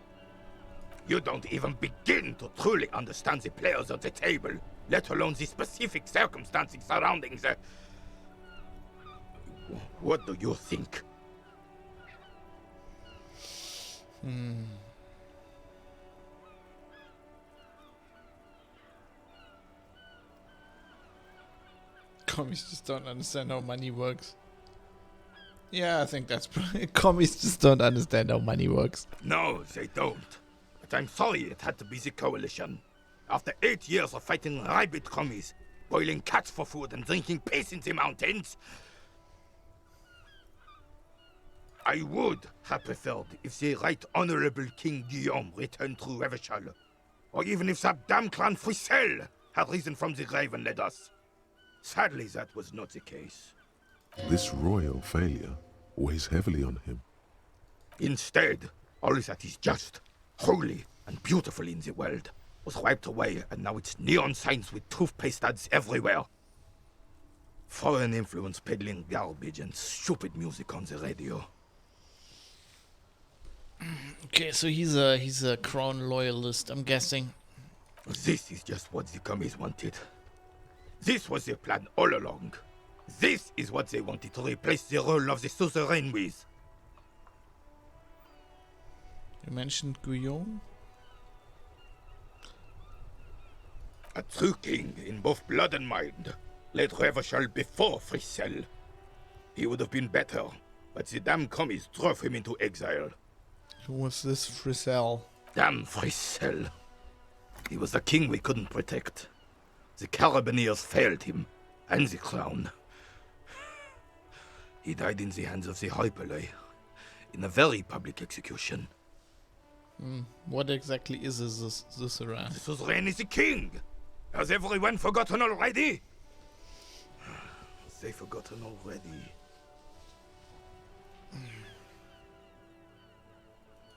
You don't even begin to truly understand the players at the table, let alone the specific circumstances surrounding the... What do you think? Commies just don't understand how money works. Yeah, I think that's commies just don't understand how money works. No, they don't. But I'm sorry it had to be the coalition. After 8 years of fighting rabid commies, boiling cats for food and drinking piss in the mountains, I would have preferred if the Right Honorable King Guillaume returned through Revachol, or even if that damn clan Frissel had risen from the grave and led us. Sadly, that was not the case. This royal failure weighs heavily on him. Instead, all that is just, holy, and beautiful in the world was wiped away, and now it's neon signs with toothpaste ads everywhere. Foreign influence peddling garbage and stupid music on the radio. Okay, so he's a crown loyalist, I'm guessing. This is just what the commies wanted. This was their plan all along. This is what they wanted to replace the role of the suzerain with. You mentioned Guillaume? A true king in both blood and mind led Revachol before Frissel. He would have been better, but the damn commies drove him into exile. Who was this Frissel? Damn Frissel. He was the king we couldn't protect. The Carabineers failed him, and the crown. He died in the hands of the Hyperlay, in a very public execution. What exactly is this suzerain? The suzerain is the king! Has everyone forgotten already? They forgotten already.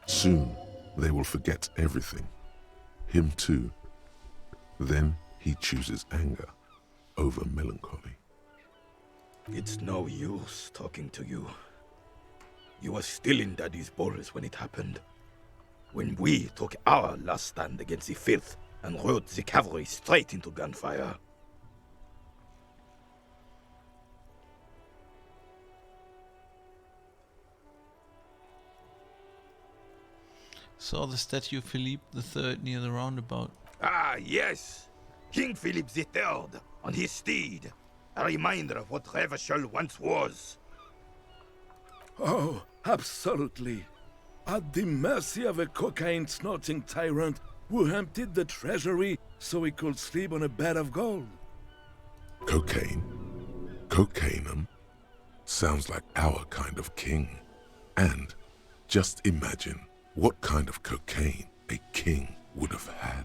Soon, they will forget everything. Him too. Then he chooses anger over melancholy. It's no use talking to you. You were still in Daddy's balls when it happened. When we took our last stand against the filth and rode the cavalry straight into gunfire. Saw the statue of Philippe III near the roundabout. Ah, yes! King Philip III on his steed. A reminder of what Revachol once was. Oh, absolutely. At the mercy of a cocaine-snorting tyrant who emptied the treasury so he could sleep on a bed of gold. Cocaine? Cocainum? Sounds like our kind of king. And just imagine what kind of cocaine a king would have had.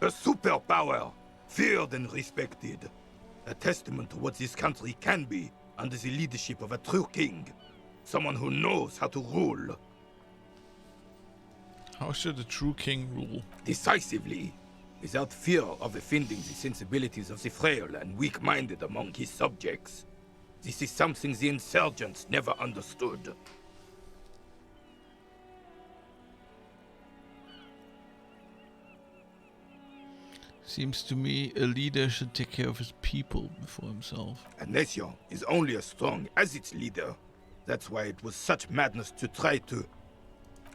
A superpower, feared and respected. A testament to what this country can be under the leadership of a true king. Someone who knows how to rule. How should a true king rule? Decisively, without fear of offending the sensibilities of the frail and weak-minded among his subjects. This is something the insurgents never understood. Seems to me a leader should take care of his people before himself. A nation is only as strong as its leader. That's why it was such madness to try to.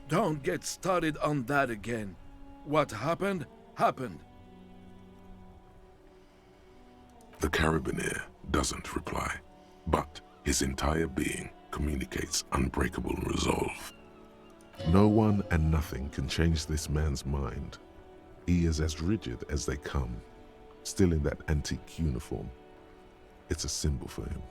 Don't get started on that again. What happened, happened. The Carabiner doesn't reply, but his entire being communicates unbreakable resolve. No one and nothing can change this man's mind. He is as rigid as they come, still in that antique uniform. It's a symbol for him.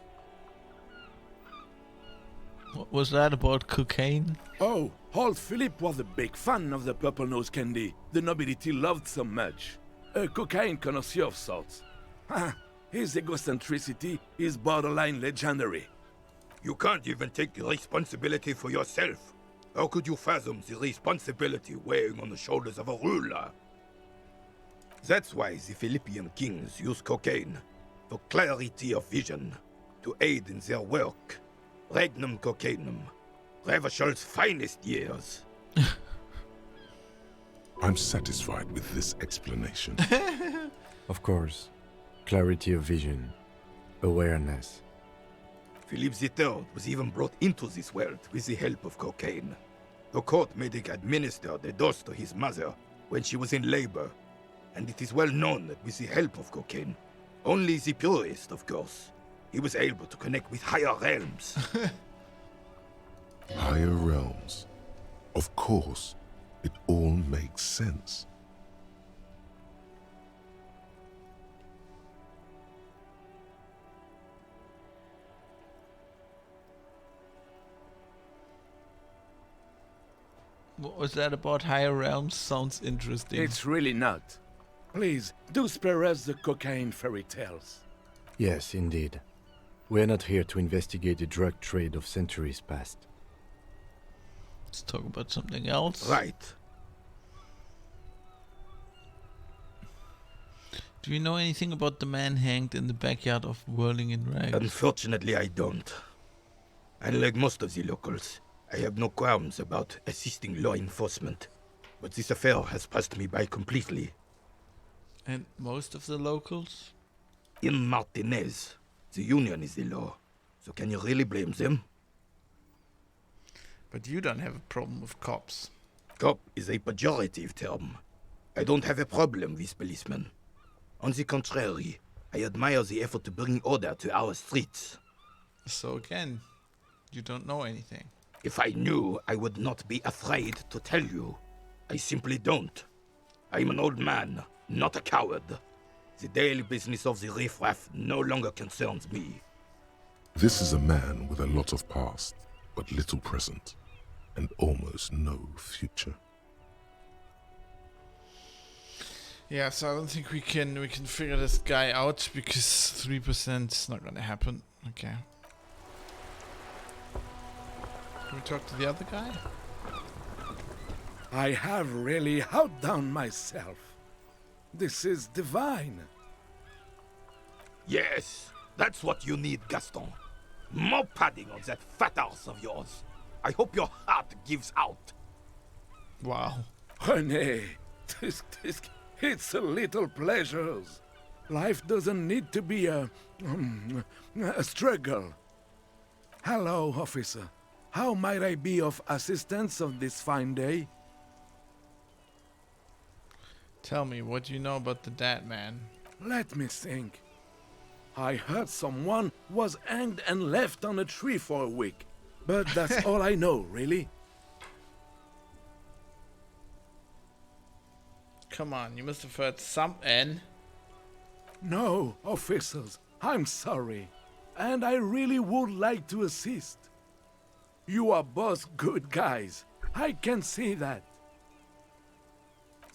What was that about cocaine? Oh, old Philip was a big fan of the purple nose candy the nobility loved so much. A cocaine connoisseur of sorts. His egocentricity is borderline legendary. You can't even take responsibility for yourself. How could you fathom the responsibility weighing on the shoulders of a ruler? That's why the Philippian kings use cocaine, for clarity of vision, to aid in their work. Regnum cocainum, Revachol's finest years. I'm satisfied with this explanation. Of course. Clarity of vision. Awareness. Philip III was even brought into this world with the help of cocaine. The court made him administer the dose to his mother when she was in labor, and it is well known that with the help of cocaine, only the purest, of course, he was able to connect with higher realms. Higher realms. Of course, it all makes sense. What was that about higher realms? Sounds interesting. It's really not. Please, do spare us the cocaine fairy tales. Yes, indeed. We're not here to investigate the drug trade of centuries past. Let's talk about something else. Right. Do you know anything about the man hanged in the backyard of Whirling in Rags? Unfortunately, I don't. Unlike most of the locals, I have no qualms about assisting law enforcement, but this affair has passed me by completely. And most of the locals? In Martinez, the union is the law, so can you really blame them? But you don't have a problem with cops. Cop is a pejorative term. I don't have a problem with policemen. On the contrary, I admire the effort to bring order to our streets. So again, you don't know anything. If I knew, I would not be afraid to tell you. I simply don't. I'm an old man, not a coward. The daily business of the riffraff no longer concerns me. This is a man with a lot of past, but little present, and almost no future. Yeah, so I don't think we can figure this guy out because 3% is not gonna happen. Okay. Can we talk to the other guy? I have really outdone myself. This is divine. Yes, that's what you need, Gaston. More padding on that fat arse of yours. I hope your heart gives out. Wow. René, it's a little pleasures. Life doesn't need to be a struggle. Hello, officer. How might I be of assistance on this fine day? Tell me, what do you know about the dead man? Let me think. I heard someone was hanged and left on a tree for a week. But that's all I know, really. Come on, you must have heard something. No, officers, I'm sorry. And I really would like to assist. You are both good guys. I can see that.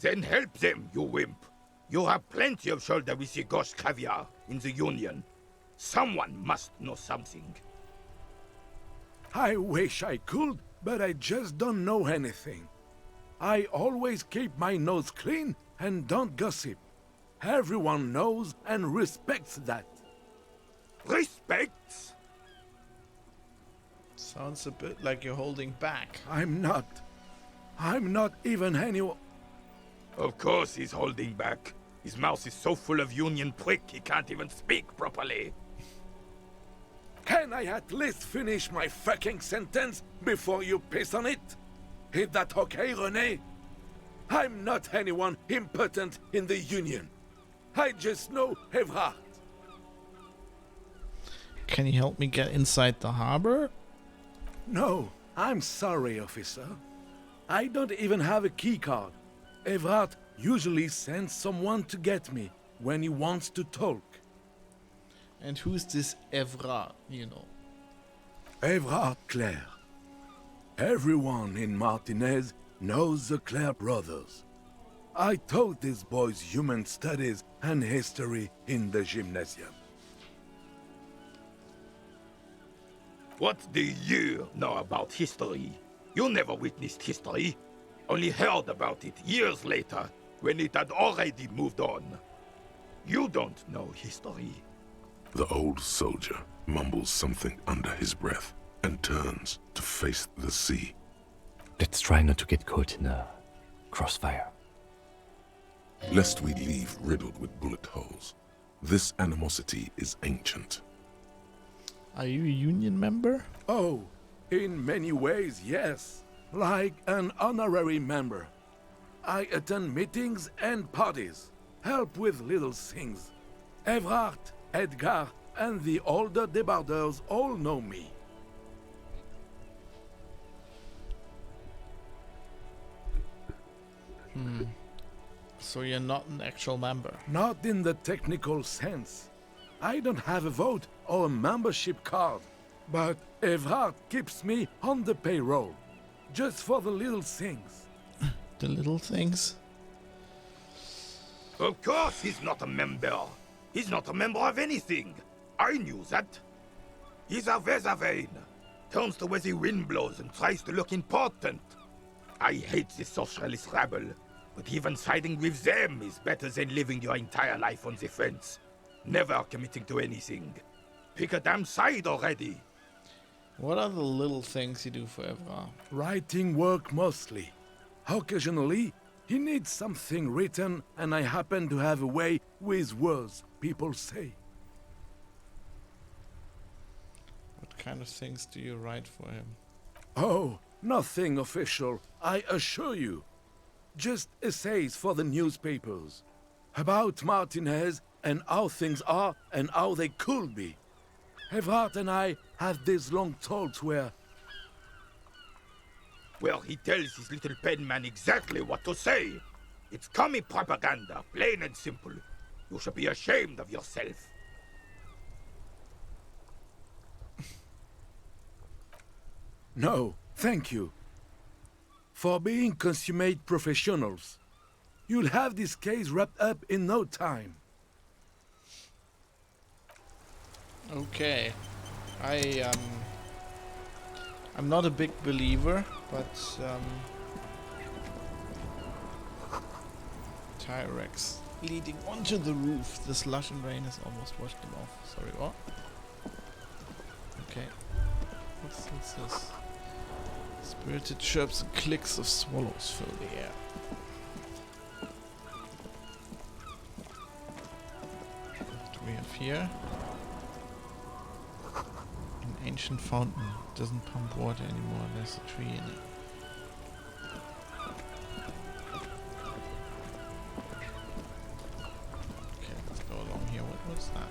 Then help them, you wimp. You have plenty of shoulder with the gauche caviar in the Union. Someone must know something. I wish I could, but I just don't know anything. I always keep my nose clean and don't gossip. Everyone knows and respects that. Respects? Sounds a bit like you're holding back. I'm not even anyone. Of course he's holding back. His mouth is so full of Union prick he can't even speak properly. Can I at least finish my fucking sentence before you piss on it? Is that okay, René? I'm not anyone important in the Union. I just know Evrard. Can you help me get inside the harbor? No, I'm sorry, officer. I don't even have a key card. Evrard usually sends someone to get me when he wants to talk. And who's this Evrard, you know? Evrard Clare. Everyone in Martinez knows the Clare brothers. I taught these boys human studies and history in the gymnasium. What do you know about history? You never witnessed history. Only heard about it years later, when it had already moved on. You don't know history. The old soldier mumbles something under his breath and turns to face the sea. Let's try not to get caught in a crossfire. Lest we leave riddled with bullet holes. This animosity is ancient. Are you a Union member? Oh, in many ways, yes. Like an honorary member. I attend meetings and parties, help with little things. Evrard, Edgar, and the older debarders all know me. So you're not an actual member? Not in the technical sense. I don't have a vote or a membership card, but Evrard keeps me on the payroll, just for the little things. The little things? Of course he's not a member. He's not a member of anything. I knew that. He's a Vezavane. Turns to where the wind blows and tries to look important. I hate the socialist rabble, but even siding with them is better than living your entire life on the fence. Never committing to anything. Pick a damn side already. What are the little things you do for Evrard? Writing work mostly. Occasionally, he needs something written, and I happen to have a way with words, people say. What kind of things do you write for him? Oh, nothing official, I assure you. Just essays for the newspapers. About Martinez and how things are and how they could be. Evrard and I have these long talks where... Well, he tells his little pen man exactly what to say. It's commie propaganda, plain and simple. You should be ashamed of yourself. No, thank you. For being consummate professionals. You'll have this case wrapped up in no time. Okay. I'm not a big believer, but Tyrex leading onto the roof. The slush and rain has almost washed them off. Sorry, what? Okay. What's this? Spirited chirps and clicks of swallows fill the air. What do we have here? An ancient fountain. Doesn't pump water anymore. There's a tree in it. Okay, let's go along here. What's that?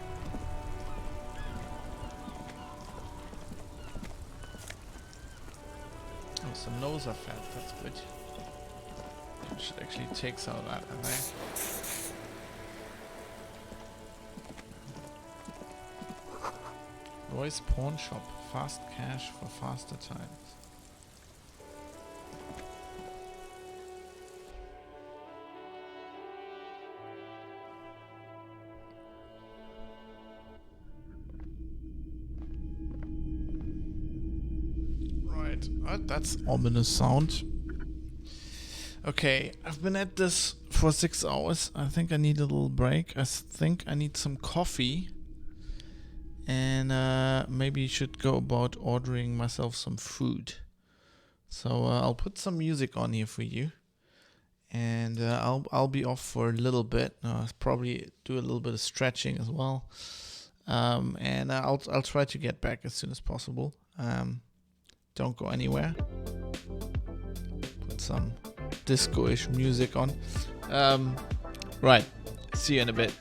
Oh, some nose are fat. That's good. I should actually take some of that, I think. Roy's Pawn Shop. Fast cash for faster times. Right. That's ominous sound. Okay, I've been at this for 6 hours. I think I need a little break. I think I need some coffee. And maybe should go about ordering myself some food. So I'll put some music on here for you, and I'll be off for a little bit. I'll probably do a little bit of stretching as well. and I'll try to get back as soon as possible. Don't go anywhere. Put some disco-ish music on. Right. See you in a bit.